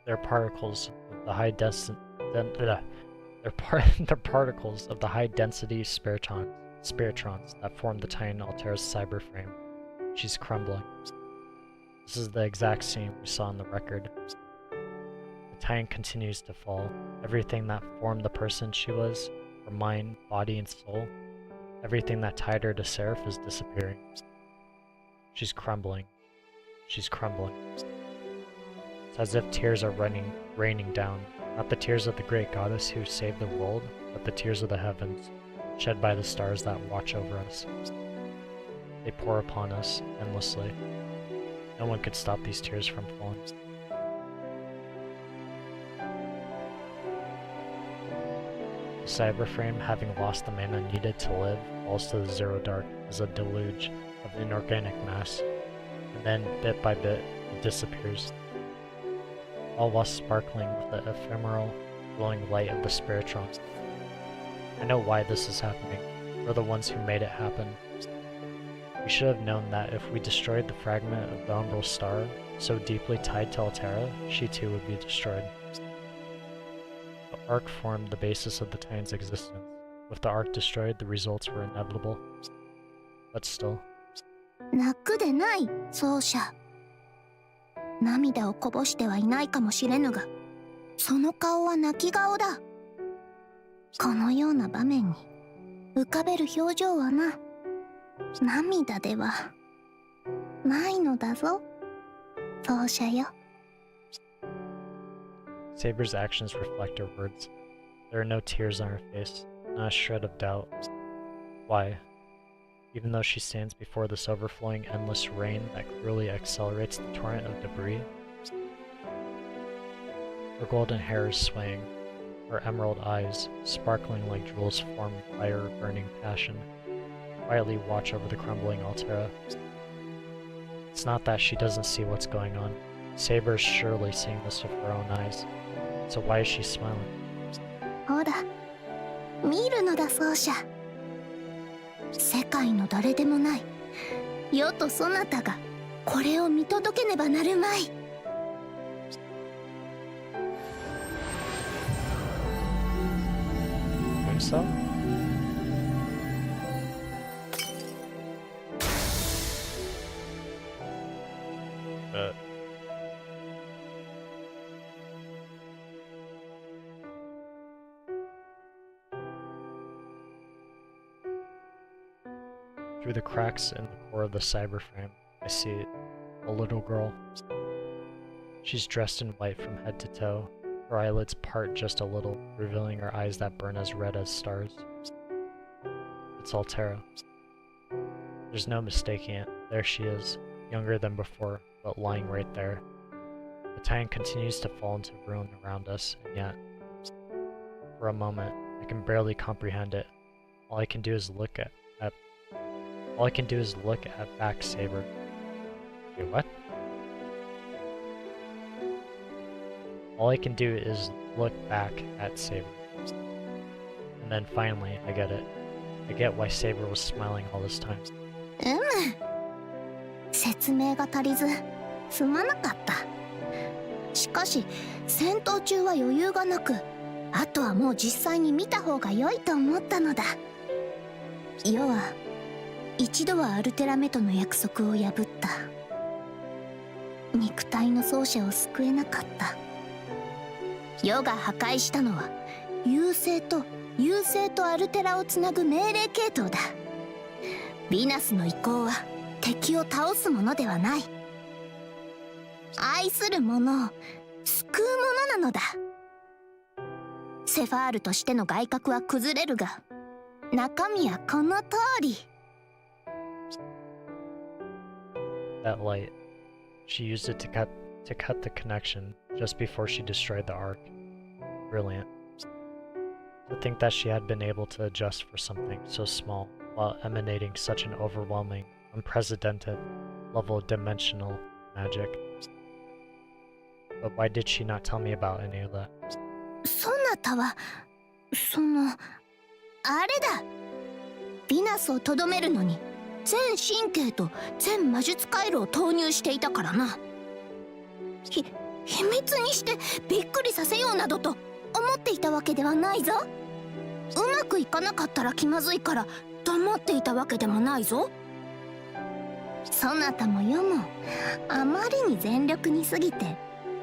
They're particles of the high density. They're particles of the high density spiritrons that form the Titan Altera's cyber frame. She's crumbling. This is the exact scene we saw in the record. The Titan continues to fall. Everything that formed the person she was, her mind, body, and soul, everything that tied her to Seraph is disappearing. She's crumbling. She's crumbling. It's as if tears are raining down, not the tears of the great goddess who saved the world, but the tears of the heavens, shed by the stars that watch over us. They pour upon us endlessly. No one could stop these tears from falling. The cyberframe, having lost the mana needed to live, falls to the Zero Dark as a deluge of inorganic mass, and then, bit by bit, it disappears. All while sparkling with the ephemeral, glowing light of the Spiritrons. I know why this is happening. We're the ones who made it happen. We should have known that if we destroyed the fragment of the Umbral Star, so deeply tied to Altera, she too would be destroyed. The Arc formed the basis of the Titan's existence. With the Arc destroyed, the results were inevitable. But still. 泣くでない、奏者。涙をこぼしてはいないかもしれぬが、その顔は泣き顔だ。このような場面に浮かべる表情はな、涙ではないのだぞ、奏者よ。Saber's actions reflect her words. There are no tears on her face, not a shred of doubt. Why? Even though she stands before this overflowing endless rain that cruelly accelerates the torrent of debris? Her golden hair is swaying, her emerald eyes, sparkling like jewels formed by her burning passion, quietly watch over the crumbling Altera. It's not that she doesn't see what's going on. Saber is surely seeing this with her own eyes. So why is she smiling? ほら、見るのだ奏者。世界の誰でもない世とそなたがこれを見届けねばなるまい。Think so? Through the cracks in the core of the cyber frame, I see a little girl. She's dressed in white from head to toe. Her eyelids part just a little, revealing her eyes that burn as red as stars. It's Altera. There's no mistaking it. There she is, younger than before, but lying right there. The time continues to fall into ruin around us, and yet, for a moment, I can barely comprehend it. All I can do is look at back Saber. Wait, what? All I can do is look back at Saber. And then finally, I get it. I get why Saber was smiling all this time. 説明が足りずすまなかった。しかし戦闘中は余裕がなく、あとはもう実際に見た方が良いと思ったのだ。世は一度はアルテラメとの約束を破った。肉体の奏者を救えなかった。世が破壊したのは優勢とアルテラをつなぐ命令系統だ。ヴィナスの意向は敵を倒すものではない。愛する者を救うものなのだ。セファールとしての外角は崩れるが、中身はこの通り。That light. She used it to cut the connection just before she destroyed the Ark. Brilliant. To think that she had been able to adjust for something so small while emanating such an overwhelming, unprecedented level of dimensional magic. But why did she not tell me about any of that? そなたはあれだ。ヴィナスをとどめるのに全神経と全魔術回路を投入していたからな。秘密にしてびっくりさせようなどと思っていたわけではないぞ。うまくいかなかったら気まずいから黙っていたわけでもないぞ。そなたも世もあまりに全力に過ぎて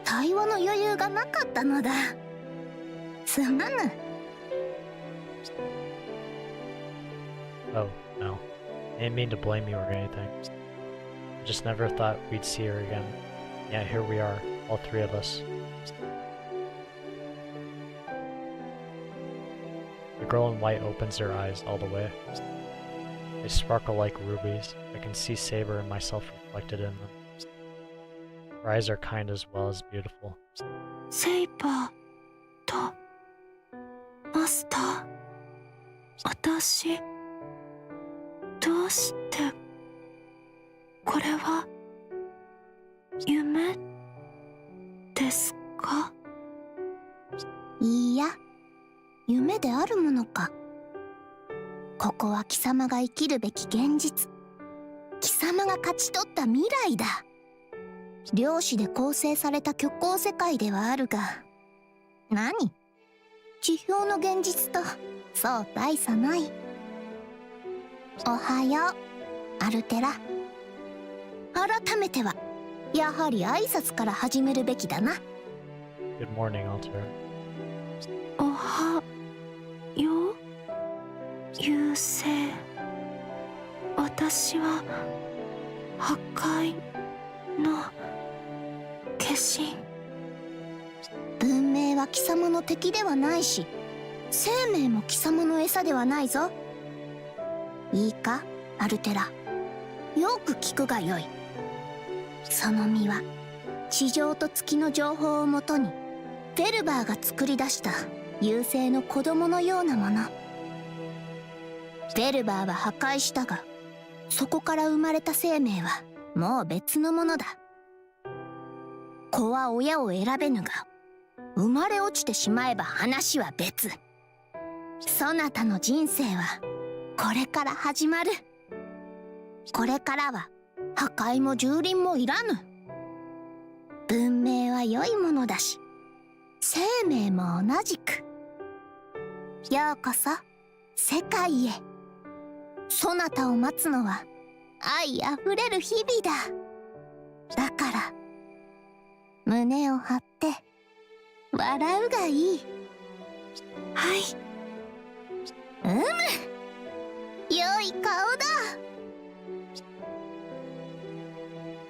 対話の余裕がなかったのだ。すまぬ。Oh, no. I didn't mean to blame you or anything. I just never thought we'd see her again. Yet here we are, all three of us. The girl in white opens her eyes all the way. They sparkle like rubies. I can see Saber and myself reflected in them. Her eyes are kind as well as beautiful. セイバーとマスター、私どうしてこれは夢ですか？いいや、夢であるものか。ここは貴様が生きるべき現実。貴様が勝ち取った未来だ。量子で構成された虚構世界ではあるが、何？地表の現実とそう大差ない。おはよう、アルテラ。改めてはやはり挨拶から始めるべきだな。 Good morning, Altera. おはよう優勢。私は破壊の化身。文明は貴様の敵ではないし、生命も貴様の餌ではないぞ。いいか、アルテラ。よく聞くがよい。その実は地上と月の情報をもとにフェルバーが作り出した優勢の子供のようなもの。フェルバーは破壊したが、そこから生まれた生命はもう別のものだ。子は親を選べぬが、生まれ落ちてしまえば話は別。そなたの人生はこれから始まる。これからは破壊も蹂躙もいらぬ。文明は良いものだし、生命も同じく。ようこそ世界へ。そなたを待つのは愛あふれる日々だ。だから胸を張って笑うがいい。はい。良い顔だ。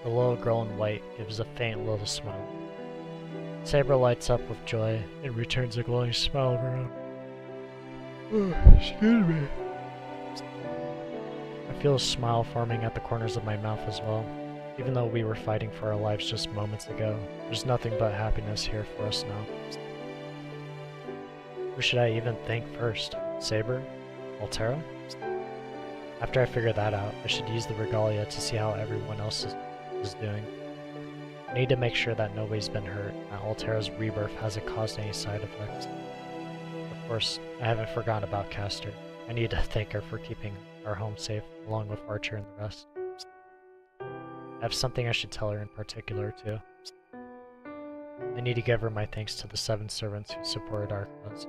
The little girl in white gives a faint little smile. Saber lights up with joy and returns a glowing smile of her own. Excuse me. I feel a smile forming at the corners of my mouth as well. Even though we were fighting for our lives just moments ago, there's nothing but happiness here for us now. Who should I even thank first? Saber? Altera? After I figure that out, I should use the regalia to see how everyone else is doing. I need to make sure that nobody's been hurt, and that Altera's rebirth hasn't caused any side effects. Of course, I haven't forgotten about Castor. I need to thank her for keeping our home safe, along with Archer and the rest. I have something I should tell her in particular, too. I need to give her my thanks to the 7 servants who supported our cause.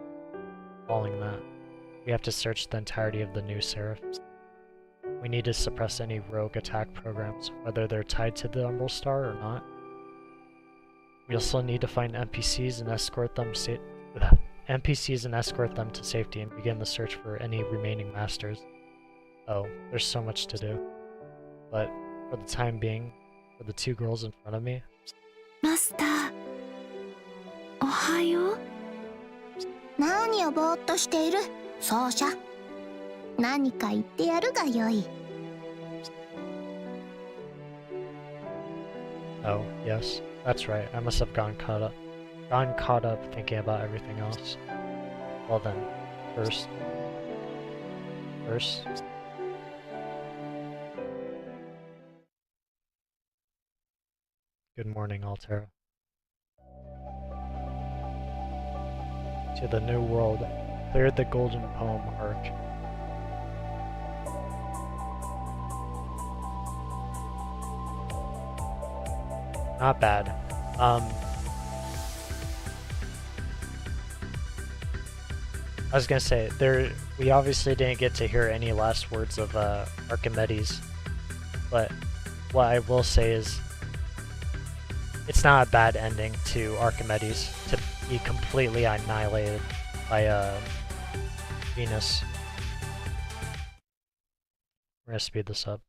Following that, we have to search the entirety of the new Seraph. We need to suppress any rogue attack programs, whether they're tied to the Umbral Star or not. We also need to find NPCs and escort them to safety and begin the search for any remaining masters. Oh, there's so much to do. But for the time being, for the 2 girls in front of me, マスター、おはよう。何をぼーっとしている、奏者。何か言ってやるがよい。 oh, yes, that's right, I must have gotten caught up thinking about everything else. Well then, first... Good morning, Altera. To the new world, cleared the golden poem arc. Not bad. I was gonna say, we obviously didn't get to hear any last words of Archimedes, but what I will say is, it's not a bad ending to Archimedes to be completely annihilated by Venus. We're gonna speed this up.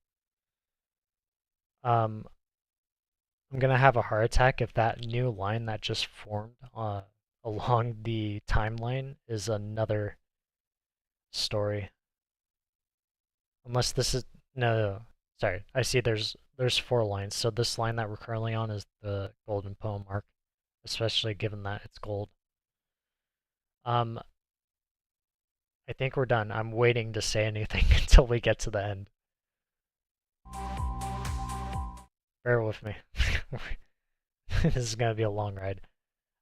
I'm gonna have a heart attack if that new line that just formed along the timeline is another story. Unless this is no, sorry. I see there's 4 lines. So this line that we're currently on is the golden poem arc, especially given that it's gold. I think we're done. I'm waiting to say anything until we get to the end. Bear with me. This is gonna be a long ride.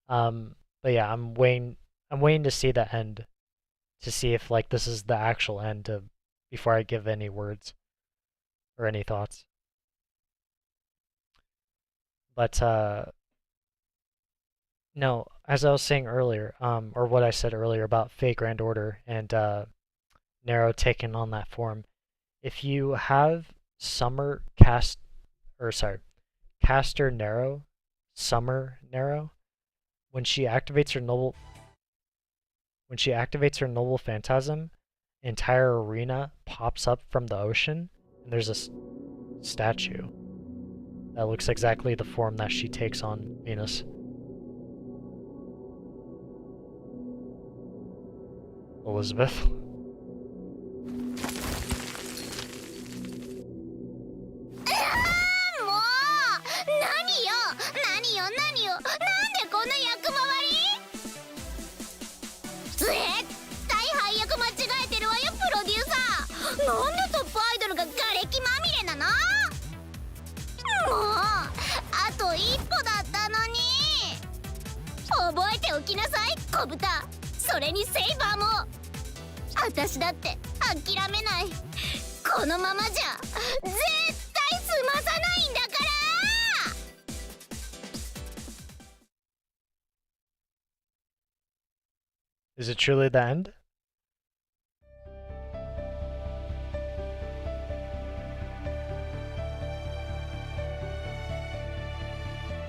But yeah, I'm waiting to see the end, to see if like this is the actual end before I give any words or any thoughts. But no, as I was saying earlier, or what I said earlier about Fate Grand Order and Nero taking on that form, if you have caster Nero, Summer Nero, when she activates her noble phantasm, entire arena pops up from the ocean, and there's a statue that looks exactly the form that she takes on Venus. Elizabeth. Is it truly the end?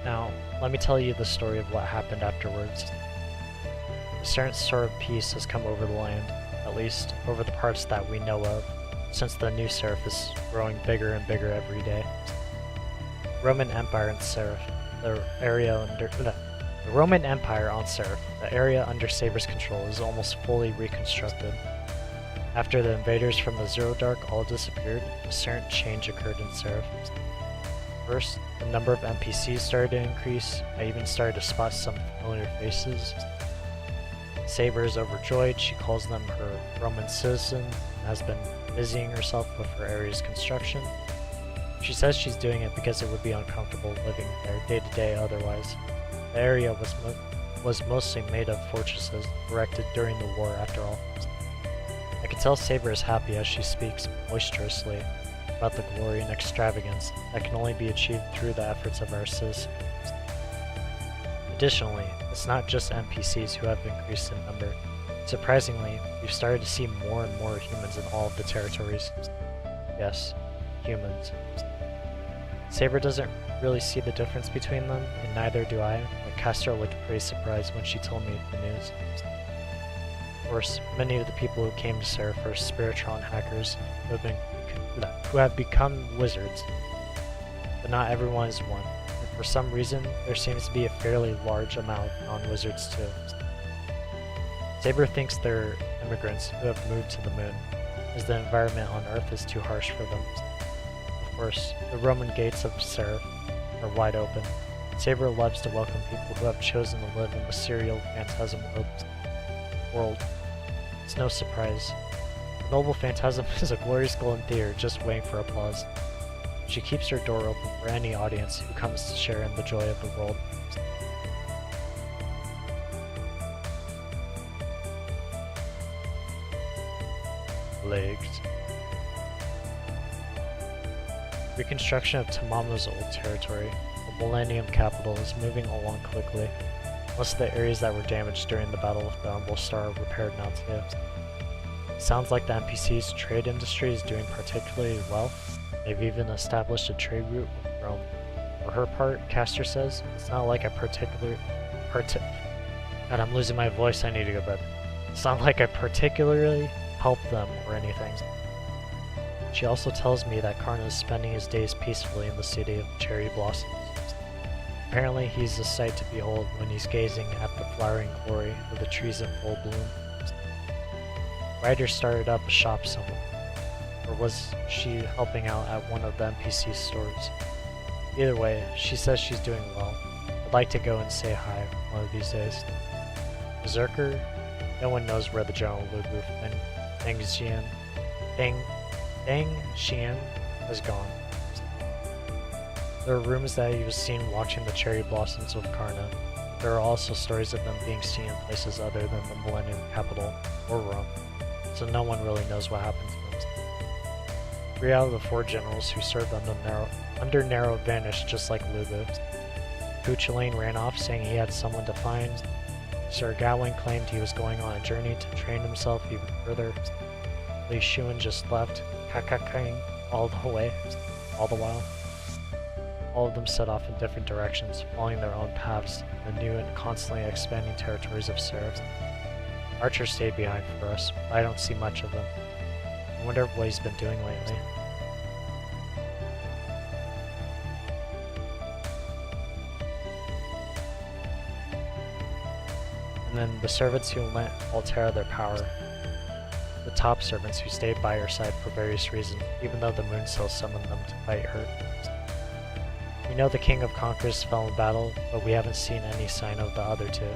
Now, let me tell you the story of what happened afterwards. A certain sort of peace has come over the land, at least over the parts that we know of, since the new Seraph is growing bigger and bigger every day. Roman Empire and Seraph, the Roman Empire on Seraph, the area under Saber's control, is almost fully reconstructed. After the invaders from the Zero Dark all disappeared, a certain change occurred in Seraph. First, the number of NPCs started to increase. I even started to spot some familiar faces. Saber is overjoyed. She calls them her Roman citizen and has been busying herself with her area's construction. She says she's doing it because it would be uncomfortable living there day to day otherwise. The area was mostly made of fortresses erected during the war after all. I can tell Saber is happy as she speaks boisterously about the glory and extravagance that can only be achieved through the efforts of our citizens. Additionally, it's not just NPCs who have increased in number. Surprisingly, we've started to see more and more humans in all of the territories. Yes, humans. Saber doesn't really see the difference between them, and neither do I, but Castro looked pretty surprised when she told me the news. Of course, many of the people who came to Seraph are Spiritron hackers who have become wizards, but not everyone is one, and for some reason, there seems to be a fairly large amount of non-wizards too. Saber thinks they're immigrants who have moved to the moon, as the environment on Earth is too harsh for them. Of course, the Roman gates of Seraph are wide open. Saber loves to welcome people who have chosen to live in the serial phantasm world. It's no surprise. The noble phantasm is a glorious golden theater just waiting for applause. She keeps her door open for any audience who comes to share in the joy of the world. Legs. Reconstruction of Tamama's old territory, the Millennium capital, is moving along quickly. Most of the areas that were damaged during the Battle of the Humble Star are repaired now too. Sounds like the NPC's trade industry is doing particularly well. They've even established a trade route with Rome. For her part, Castor says, it's not like I God, I'm losing my voice, I need to go to bed. It's not like I particularly help them or anything. She also tells me that Karna is spending his days peacefully in the city of cherry blossoms. Apparently he's a sight to behold when he's gazing at the flowering glory of the trees in full bloom. Ryder started up a shop somewhere, or was she helping out at one of the NPC stores? Either way, she says she's doing well. I'd like to go and say hi one of these days. Berserker? No one knows where the General Lugu and Deng Xian has gone. There are rumors that he was seen watching the cherry blossoms with Karna. There are also stories of them being seen in places other than the Millennium capital or Rome, so no one really knows what happened to them. 3 out of the 4 generals who served under Nero vanished just like Lugu. Puchelane ran off saying he had someone to find. Sir Gawain claimed he was going on a journey to train himself even further. Li Shuan just left, kakakaing all the while. All of them set off in different directions, following their own paths in the new and constantly expanding territories of Seraph. Archer stayed behind for us, but I don't see much of him. I wonder what he's been doing lately. And then the servants who lent Altera their power. The top servants who stayed by her side for various reasons, even though the moon still summoned them to fight her. We know the King of Conquerors fell in battle, but we haven't seen any sign of the other two.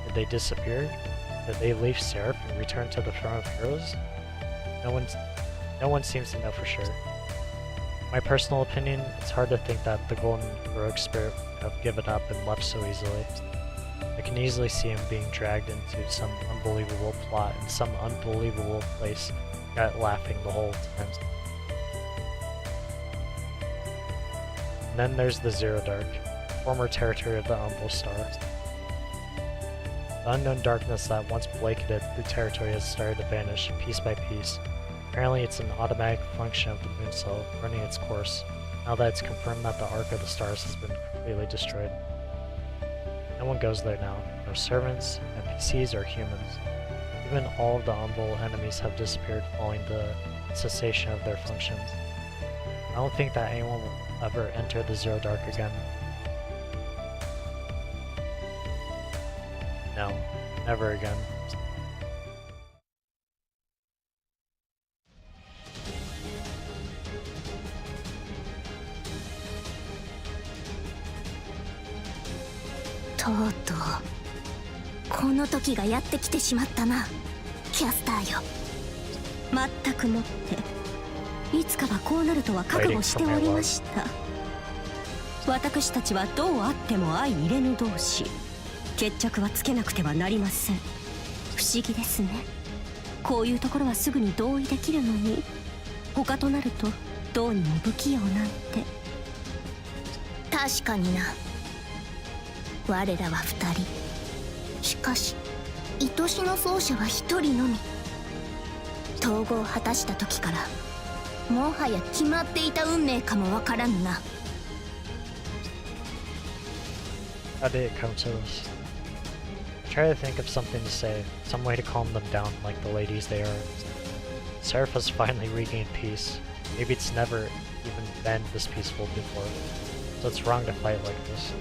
Did they disappear? Did they leave Seraph and return to the Throne of Heroes? No one seems to know for sure. My personal opinion, it's hard to think that the Golden Heroic Spirit would have given up and left so easily. I can easily see him being dragged into some unbelievable plot in some unbelievable place, yet laughing the whole time. And then there's the Zero Dark, former territory of the Umbral Star. The unknown darkness that once blanketed the territory has started to vanish piece by piece. Apparently it's an automatic function of the moon cell running its course, now that it's confirmed that the Arc of the Stars has been completely destroyed. No one goes there now, no servants, NPCs, or humans. Even all of the Umbral enemies have disappeared following the cessation of their functions. I don't think that anyone will ever enter the Zero Dark again. No, never again.とうとうこの時がやってきてしまったな、キャスターよ。まったくもっていつかはこうなるとは覚悟しておりました。私たちはどうあっても相入れぬ同士、決着はつけなくてはなりません。不思議ですね。こういうところはすぐに同意できるのに、他となるとどうにも不器用なんて。確かにな。我らは2人。しかし愛しの奏者は1人のみ。統合を果たした時からもはや決まっていた運命かもわからんな。How did it come to this? Try to think of something to say, some way to calm them down like the ladies they are. Seraph has finally regained peace. Maybe it's never even been this peaceful before, so it's wrong to fight like this.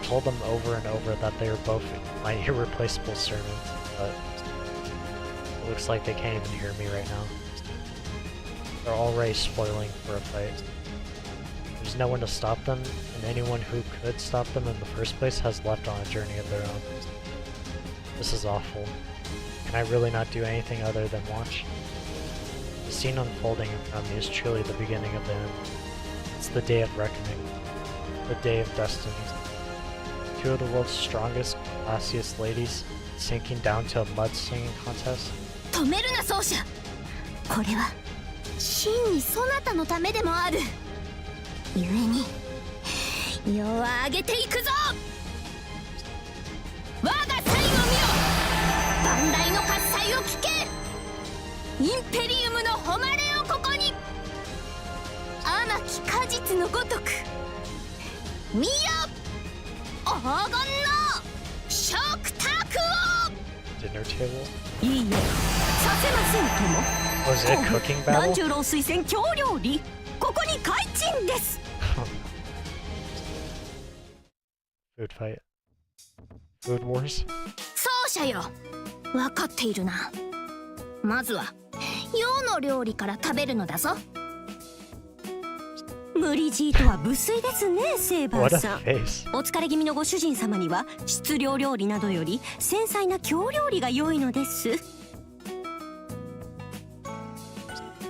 I told them over and over that they were both my irreplaceable servants, but it looks like they can't even hear me right now. They're already spoiling for a fight. There's no one to stop them, and anyone who could stop them in the first place has left on a journey of their own. This is awful. Can I really not do anything other than watch? The scene unfolding in front of me is truly the beginning of the end. It's the day of reckoning. The day of destiny. Two of the world's strongest, classiest ladies sinking down to a mudslinging contest. 止めるな奏者。これは真にそなたのためでもある。故に世は上げていくぞ。我が才を見ろ。万来の喝采を聞け。インペリウムの誉れをここに。甘き果実のごとく見よ。黄金の食卓を。 Dinner table? いいえ、させませんとも。 Was it a cooking 團 battle? 十郎推薦京料理、ここに開陳です。Food fight. Food wars? 奏者よ、分かっているな。まずは洋の料理から食べるのだぞ。無理強いとは無粋ですね、セイバー What a さん。 face. お疲れ気味のご主人様には質量料理などより繊細な京料理が良いのです。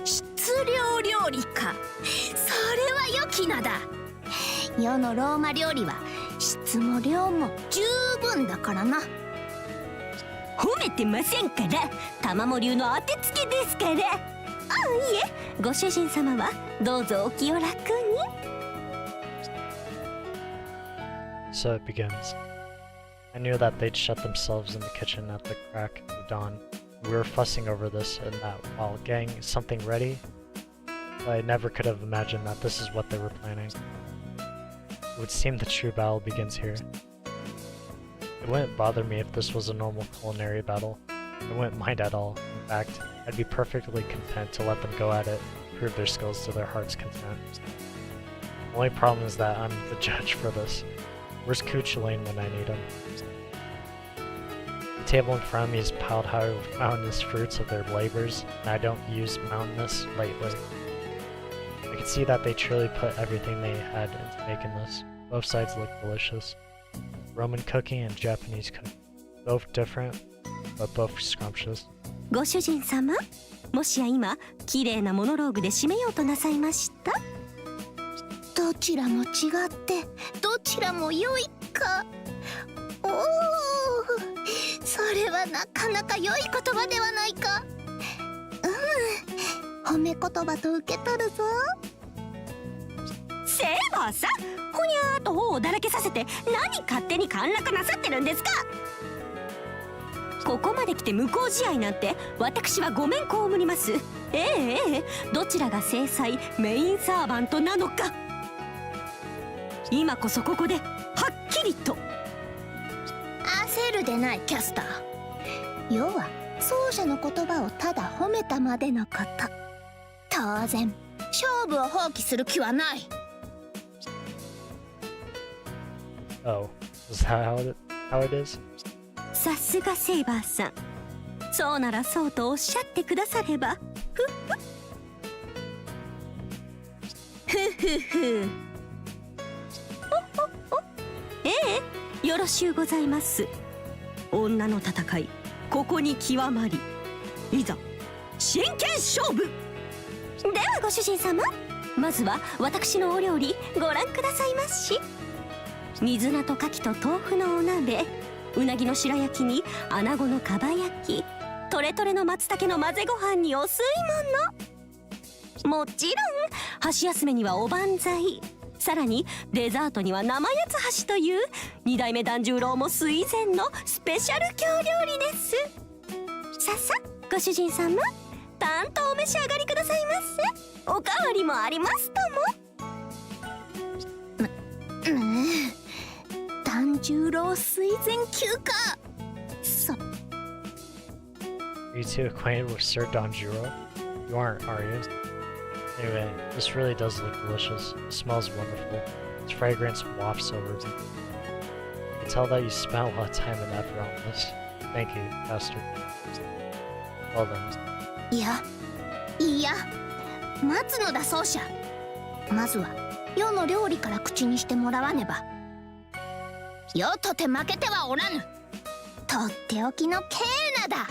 質量料理か。それは良き名だ。世のローマ料理は質も量も十分だからな。褒めてませんから、玉も流の当てつけですから。あ、いえ、ご主人様はどうぞお気を楽に。 So it begins. I knew that they'd shut themselves in the kitchen at the crack of dawn. We were fussing over this and that while getting something ready. I never could have imagined that this is what they were planning. It would seem the true battle begins here. It wouldn't bother me if this was a normal culinary battle. I wouldn't mind at all. In fact, I'd be perfectly content to let them go at it, prove their skills to their heart's content. The only problem is that I'm the judge for this. Where's Kuchulain when I need him? The table in front of me is piled high with mountainous fruits of their labors, and I don't use mountainous lightly. I can see that they truly put everything they had into making this. Both sides look delicious. Roman cooking and Japanese cooking. Both different, but both scrumptious. ご主人様、もしや今綺麗なモノローグで締めようとなさいました？どちらも違ってどちらも良いか。おお、それはなかなか良い言葉ではないか。褒め言葉と受け取るぞ。セーバーさん、ほにゃーと頬をだらけさせて何勝手に陥落なさってるんですか。ここまで来て無効試合なんて私はごめん被ります。どちらが正妻メインサーバントなのか、今こそここではっきりと。焦るでないキャスター。要は奏者の言葉をただ褒めたまでのこと。当然勝負を放棄する気はない。Oh, is that how it is? さすがセイバーさん、そうならそうとおっしゃってくだされば。よろしゅうございます。女の戦い、ここに極まり、いざ真剣勝負。ではご主人様、まずは私のお料理ご覧くださいまし。水菜と牡蠣と豆腐のお鍋、うなぎの白焼きに穴子のかば焼き、トレトレの松茸の混ぜご飯にお吸い物、もちろん箸休めにはおばんざい、さらにデザートには生八つ橋という二代目團十郎も垂涎のスペシャル京料理です。ささご主人様、たんとお召し上がりくださいませ。おかわりもありますとも。團十郎垂涎級か。Are you too acquainted with Sir Danjuro? You aren't, are you? Anyway, this really does look delicious. It smells wonderful. Its fragrance wafts over me. I can tell that you spent a lot of time and effort on this. Thank you, Master. Well then. いや待つのだ奏者。まずは世の料理から口にしてもらわねば。世とて負けてはおらぬ。とっておきのケーナだ。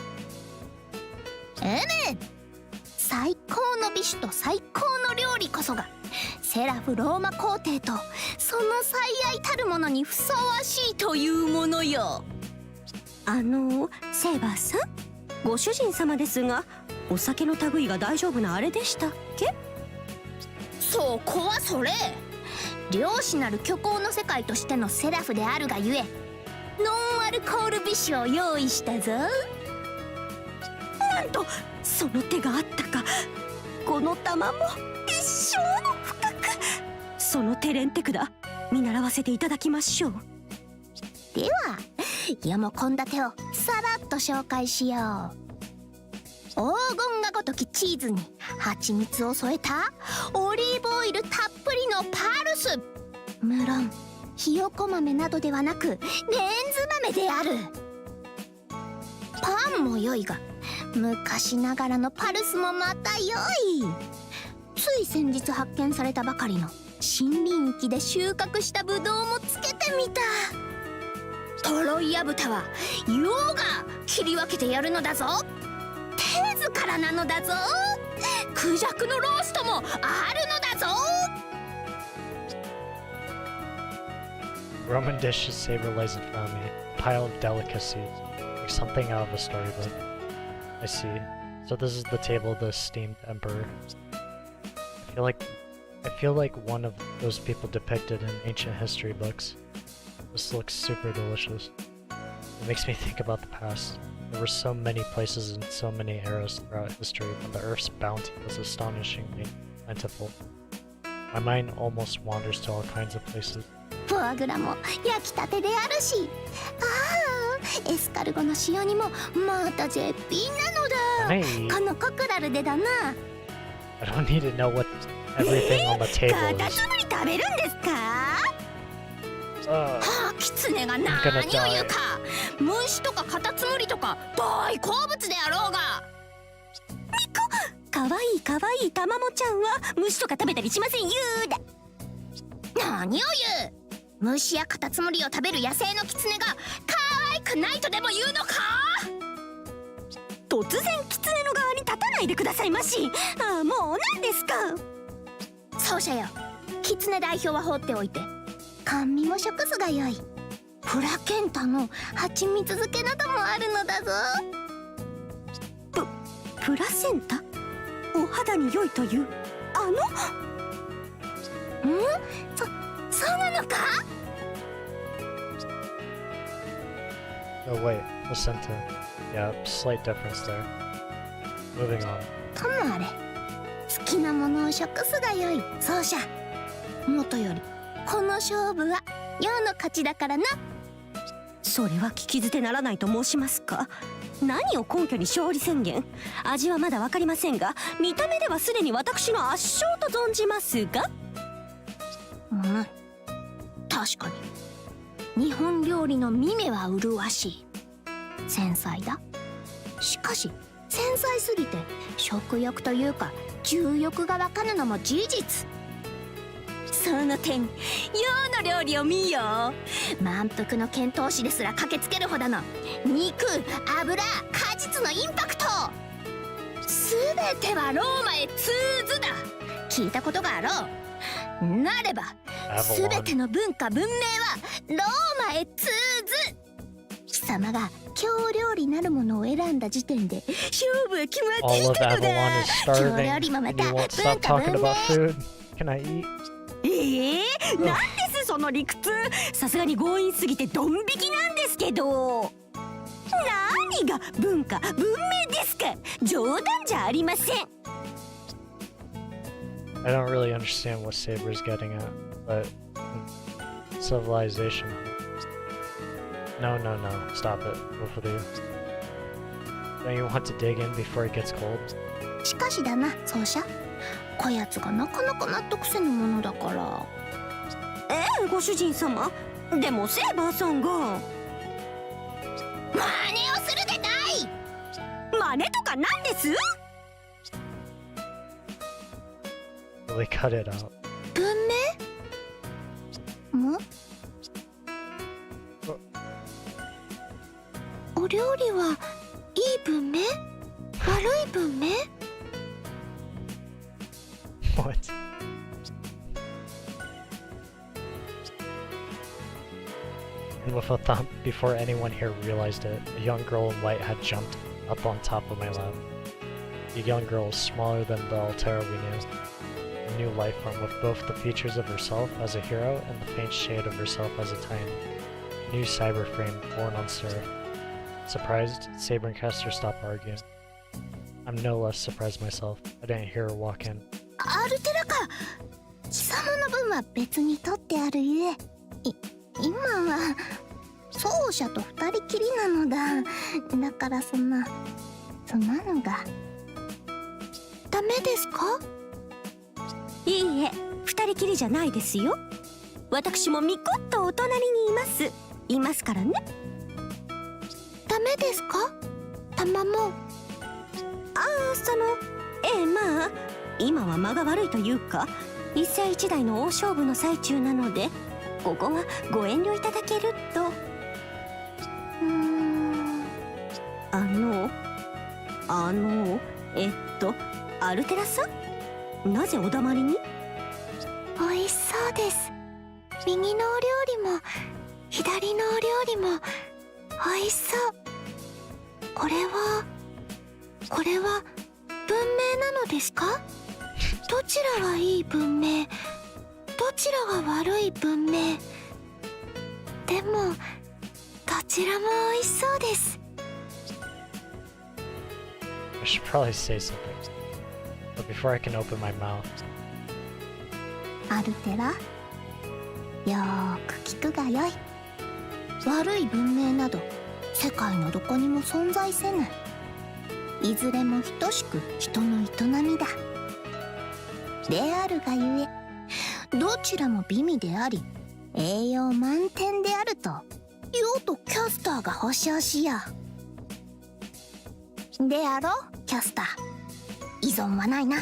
最高の美酒と最高の料理こそがセラフローマ皇帝とその最愛たるものにふさわしいというものよ。セイバーさん、ご主人様ですが、お酒の類が大丈夫なあれでしたっけ？そこはそれ。漁師なる虚構の世界としてのセラフであるがゆえ、ノンアルコール美酒を用意したぞ。なんとその手があったか。この玉も一生の深く。その手練テクだ、見習わせていただきましょう。では世も献立をさらっと紹介しよう。黄金がごときチーズに蜂蜜を添えたオリーブオイルたっぷりのパルス。無論ひよこ豆などではなくレンズ豆である。パンも良いが昔ながらのパルスもまた良い。つい先日発見されたばかりの森林域で収穫したブドウもつけてみた。トロイヤ豚はヨウが切り分けてやるのだぞ。手ずからなのだぞ。クジャクのローストもあるのだぞ。 Roman dishes savor lays in front of me, a pile of delicacies, like something out of a storybook. I see. So this is the table of the esteemed emperor. I feel like one of those people depicted in ancient history books. This looks super delicious. It makes me think about the past. There were so many places and so many eras throughout history when the Earth's bounty was astonishingly plentiful. My mind almost wanders to all kinds of places. フォアグラも焼きたてであるし、ああエスカルゴの塩煮もまた絶品なのだ。 Hey, このコクラルでだな。 I don't need to know what everything on the table カタ is. ツムリ食べるんですか？はあ、キツネが何を言うか。虫とかカタツムリとか大好物であろうが。かわいいかわいいたまもちゃんは虫とか食べたりしませんよーだ。何を言う。虫やカタツムリを食べる野生のキツネが可愛くないとでも言うのか。突然キツネの側に立たないでくださいまし。ああ、もう何ですか。奏者よ、キツネ代表は放っておいて甘味も食すがよい。プラケンタの蜂蜜漬けなどもあるのだぞ。プラセンタ、お肌に良いという。そうなのか。 Oh wait, placenta. Yeah, slight difference there. Moving on. ともあれ、好きなものを食すがよい。奏者、もとよりこの勝負は世の勝ちだからな。それは聞き捨てならないと申しますか。何を根拠に勝利宣言。味はまだ分かりませんが、見た目ではすでに私の圧勝と存じますが。確かに日本料理の見目は麗しい。繊細だ。しかし繊細すぎて食欲というか重欲がわかるのも事実。その点、洋の料理を見よ。満腹の遣唐使ですら駆けつけるほどの肉、油、果実のインパクト。すべてはローマへ通ずだ。聞いたことがあろう。なればすべての文化文明はローマへ通ず。貴様が京料理なるものを選んだ時点で勝負は決まってい All of たのだ。 Avalon is 京 starving, 料理もま and た you 文 won't stop 化 talking 文明。 about food. Can I eat? なんですその理屈。さすがに強引すぎてドン引きなんですけど。何が文化文明ですか。冗談じゃありません。 I don't really understand what Saber's getting at, but civilization. No, no, no. Stop it, both of you. Don't you want to dig in before it gets cold? しかしだな、奏者。こやつがなかなか納得せぬものだから。ご主人様。でもセーバーさんが。真似をするでない。真似とかなんです。 Really cut it out. 文明？お料理はいい文明？悪い文明？ What? And with a thump, before anyone here realized it, a young girl in white had jumped up on top of my lap. The young girl was smaller than the Altera we knew. A new life form with both the features of herself as a hero and the faint shade of herself as a titan. New cyber frame born on Seraph. Surprised, Saber and Caster stopped arguing. I'm no less surprised myself. I didn't hear her walk in. アルテラか。貴様の分は別に取ってあるゆえ。今は奏者と二人きりなのだ。だからそんなのがダメですか？いいえ、二人きりじゃないですよ。私もみこっとお隣にいますからね。ダメですか？たまも。まあ今は間が悪いというか、一世一代の大勝負の最中なので、ここはご遠慮いただけると。アルテラさん、なぜお黙りに？美味しそうです。右のお料理も左のお料理も美味しそう。これは文明なのですか？どちらがいい文明、どちらが悪い文明。でもどちらも美味しそうです。 I should probably say something, but before I can open my mouth, アルテラ、よーく聞くがよい。悪い文明など世界のどこにも存在せぬ。いずれも等しく人の営みだ。であるがゆえ、どちらも美味であり栄養満点であるとよとキャスターが保証しよう。であろキャスター、依存はないな。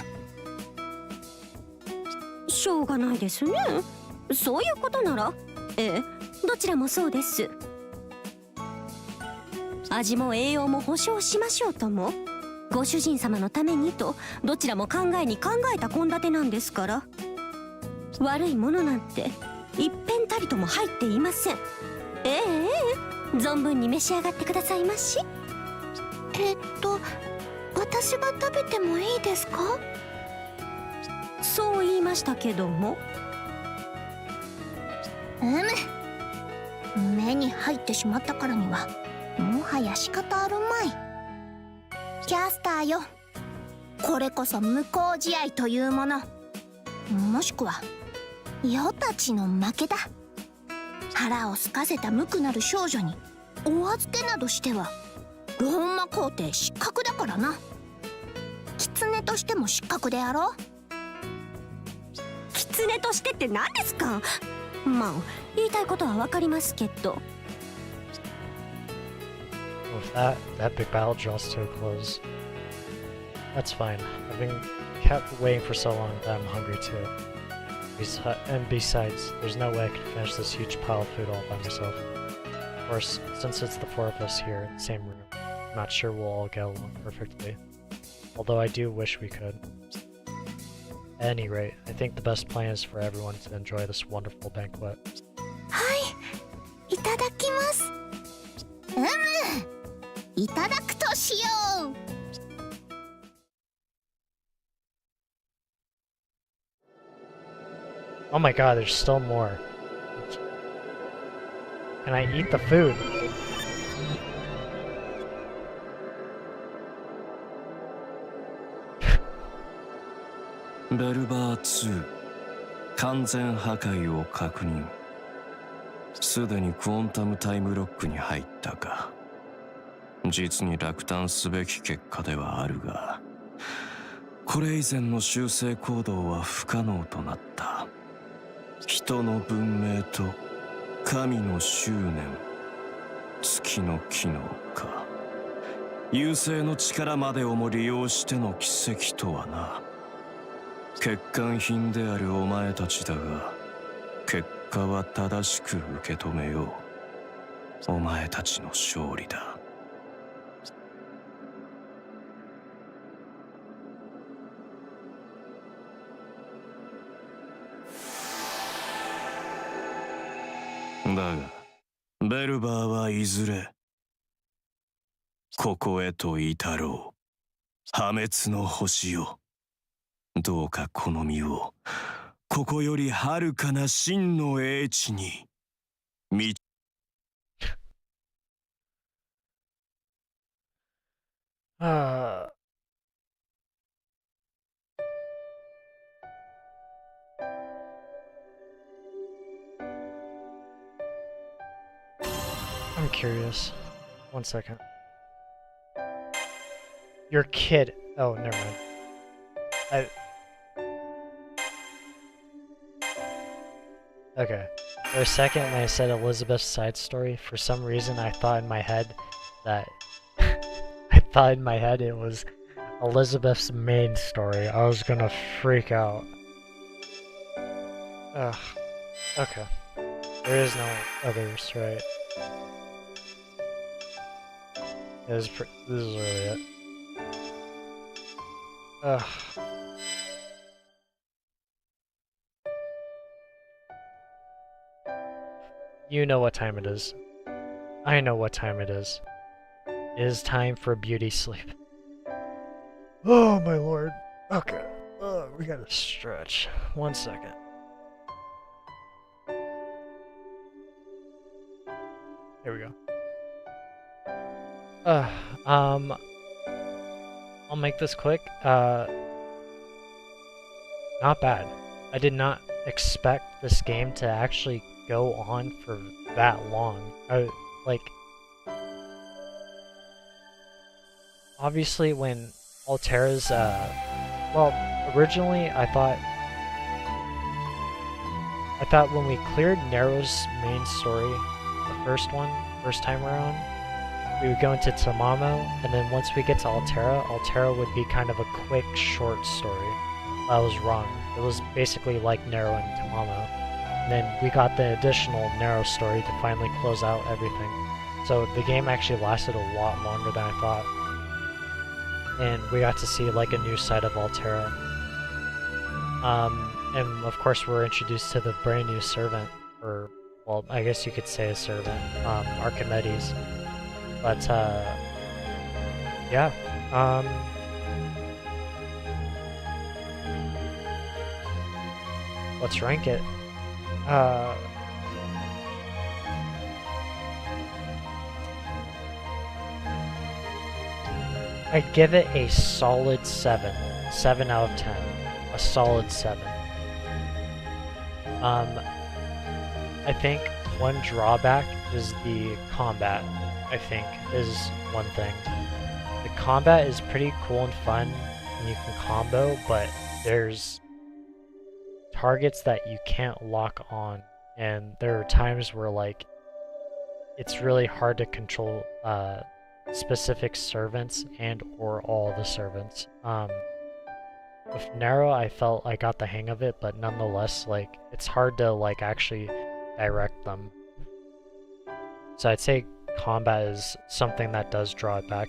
しょうがないですね。そういうことなら、ええ、どちらもそうです。味も栄養も保証しましょうとも、ご主人様のためにとどちらも考えに考えた献立なんですから。悪いものなんて一片たりとも入っていません。ええ、存分に召し上がってくださいまし。私が食べてもいいですか？そう言いましたけども。目に入ってしまったからにはもはや仕方あるまい。キャスターよ、これこそ無効試合というもの、もしくは余たちの負けだ。腹を空かせた無垢なる少女にお預けなどしてはローマ皇帝失格だからな。狐としても失格であろう。狐としてって何ですか？まあ言いたいことはわかりますけど。With that epic battle draws to a close. That's fine. I've been kept waiting for so long that I'm hungry too. And besides, there's no way I can finish this huge pile of food all by myself. Of course, since it's the four of us here in the same room, I'm not sure we'll all get along perfectly. Although I do wish we could. At any rate, I think the best plan is for everyone to enjoy this wonderful banquet. はい、いただきます。いただくとしよう。Oh my god, there's still more. Can I eat the food? Belber 2完全破壊を確認。すでにクォンタムタイムロックに入ったか。実に落胆すべき結果ではあるが、これ以前の修正行動は不可能となった。人の文明と神の執念、月の機能か。優勢の力までをも利用しての奇跡とはな。欠陥品であるお前たちだが、結果は正しく受け止めよう。お前たちの勝利だ。だが、ベルバーはいずれここへと至ろう。破滅の星よ。どうかこの身をここより遥かな真の英知に導I'm curious. One second. Your kid. Oh, never mind. Okay. For a second, when I said Elizabeth's side story, for some reason I thought in my head that it was Elizabeth's main story. I was gonna freak out. Ugh. Okay. There is no others, right? This is really it. Ugh. You know what time it is. I know what time it is. It is time for beauty sleep. Oh my lord. Okay. We gotta stretch. 1 second. Here we go. I'll make this quick. Not bad. I did not expect this game to actually go on for that long. Like, obviously when ALL-TERA's, well, originally I thought when we cleared Nero's main story, the first time around, we would go into Tamamo, and then once we get to ALL-TERA would be kind of a quick, short story. I was wrong. It was basically like Nero and Tamamo. And then we got the additional Nero story to finally close out everything. So the game actually lasted a lot longer than I thought. And we got to see like a new side of ALL-TERA. And of course we're introduced to the brand new servant, or, well, I guess you could say a servant, Archimedes. But, yeah, let's rank it. I'd give it a solid 7. 7 out of 10. A solid 7. I think one drawback is the combat, I think, is one thing. The combat is pretty cool and fun, and you can combo, but there's targets that you can't lock on, and there are times where, like, it's really hard to control specific servants and or all the servants. With Nero, I felt I got the hang of it, but nonetheless, like, it's hard to, like, actually direct them. So I'd say combat is something that does draw it back.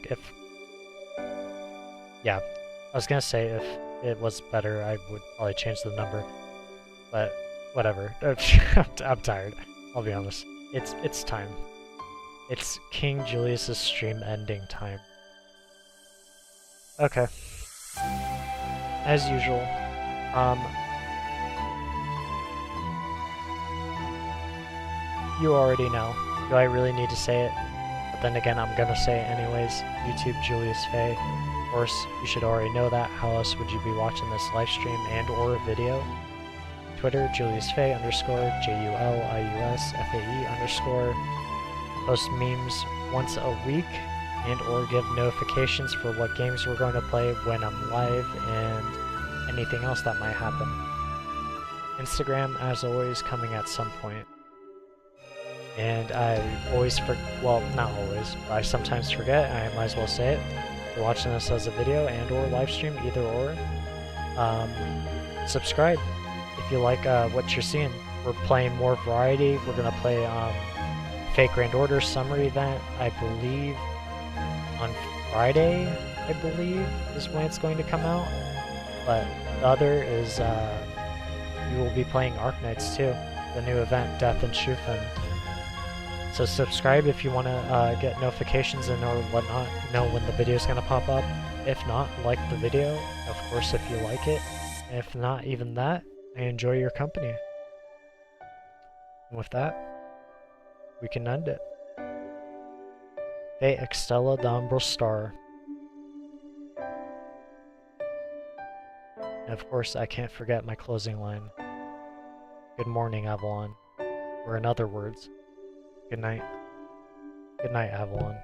Yeah, I was gonna say if it was better, I would probably change the number, but whatever. I'm tired, I'll be honest. It's time. It's King Julius's stream ending time. Okay. As usual, you already know. Do I really need to say it? But then again, I'm gonna say it anyways. YouTube Julius Faye. Of course, you should already know that. How else would you be watching this live stream and or video? Twitter, Julius Faye _ JULIUS FAE _. Post memes once a week and or give notifications for what games we're going to play when I'm live and anything else that might happen. Instagram, as always, coming at some point. And I always well, not always, but I sometimes forget, and I might as well say it. If you're watching this as a video and or live stream, either or, subscribe if you like what you're seeing. We're playing more variety. We're gonna play Fake Grand Order Summer Event, I believe, on Friday, I believe, is when it's going to come out. But the other is, we will be playing Arknights too, the new event, Death and Shufen. So subscribe if you want to get notifications and or whatnot, know when the video is going to pop up. If not, like the video, of course, if you like it. And if not even that, I enjoy your company. And with that, we can end it. Hey, EXTELLA the Umbral Star. And of course, I can't forget my closing line. Good morning, Avalon. Or in other words, good night. Good night, Avalon.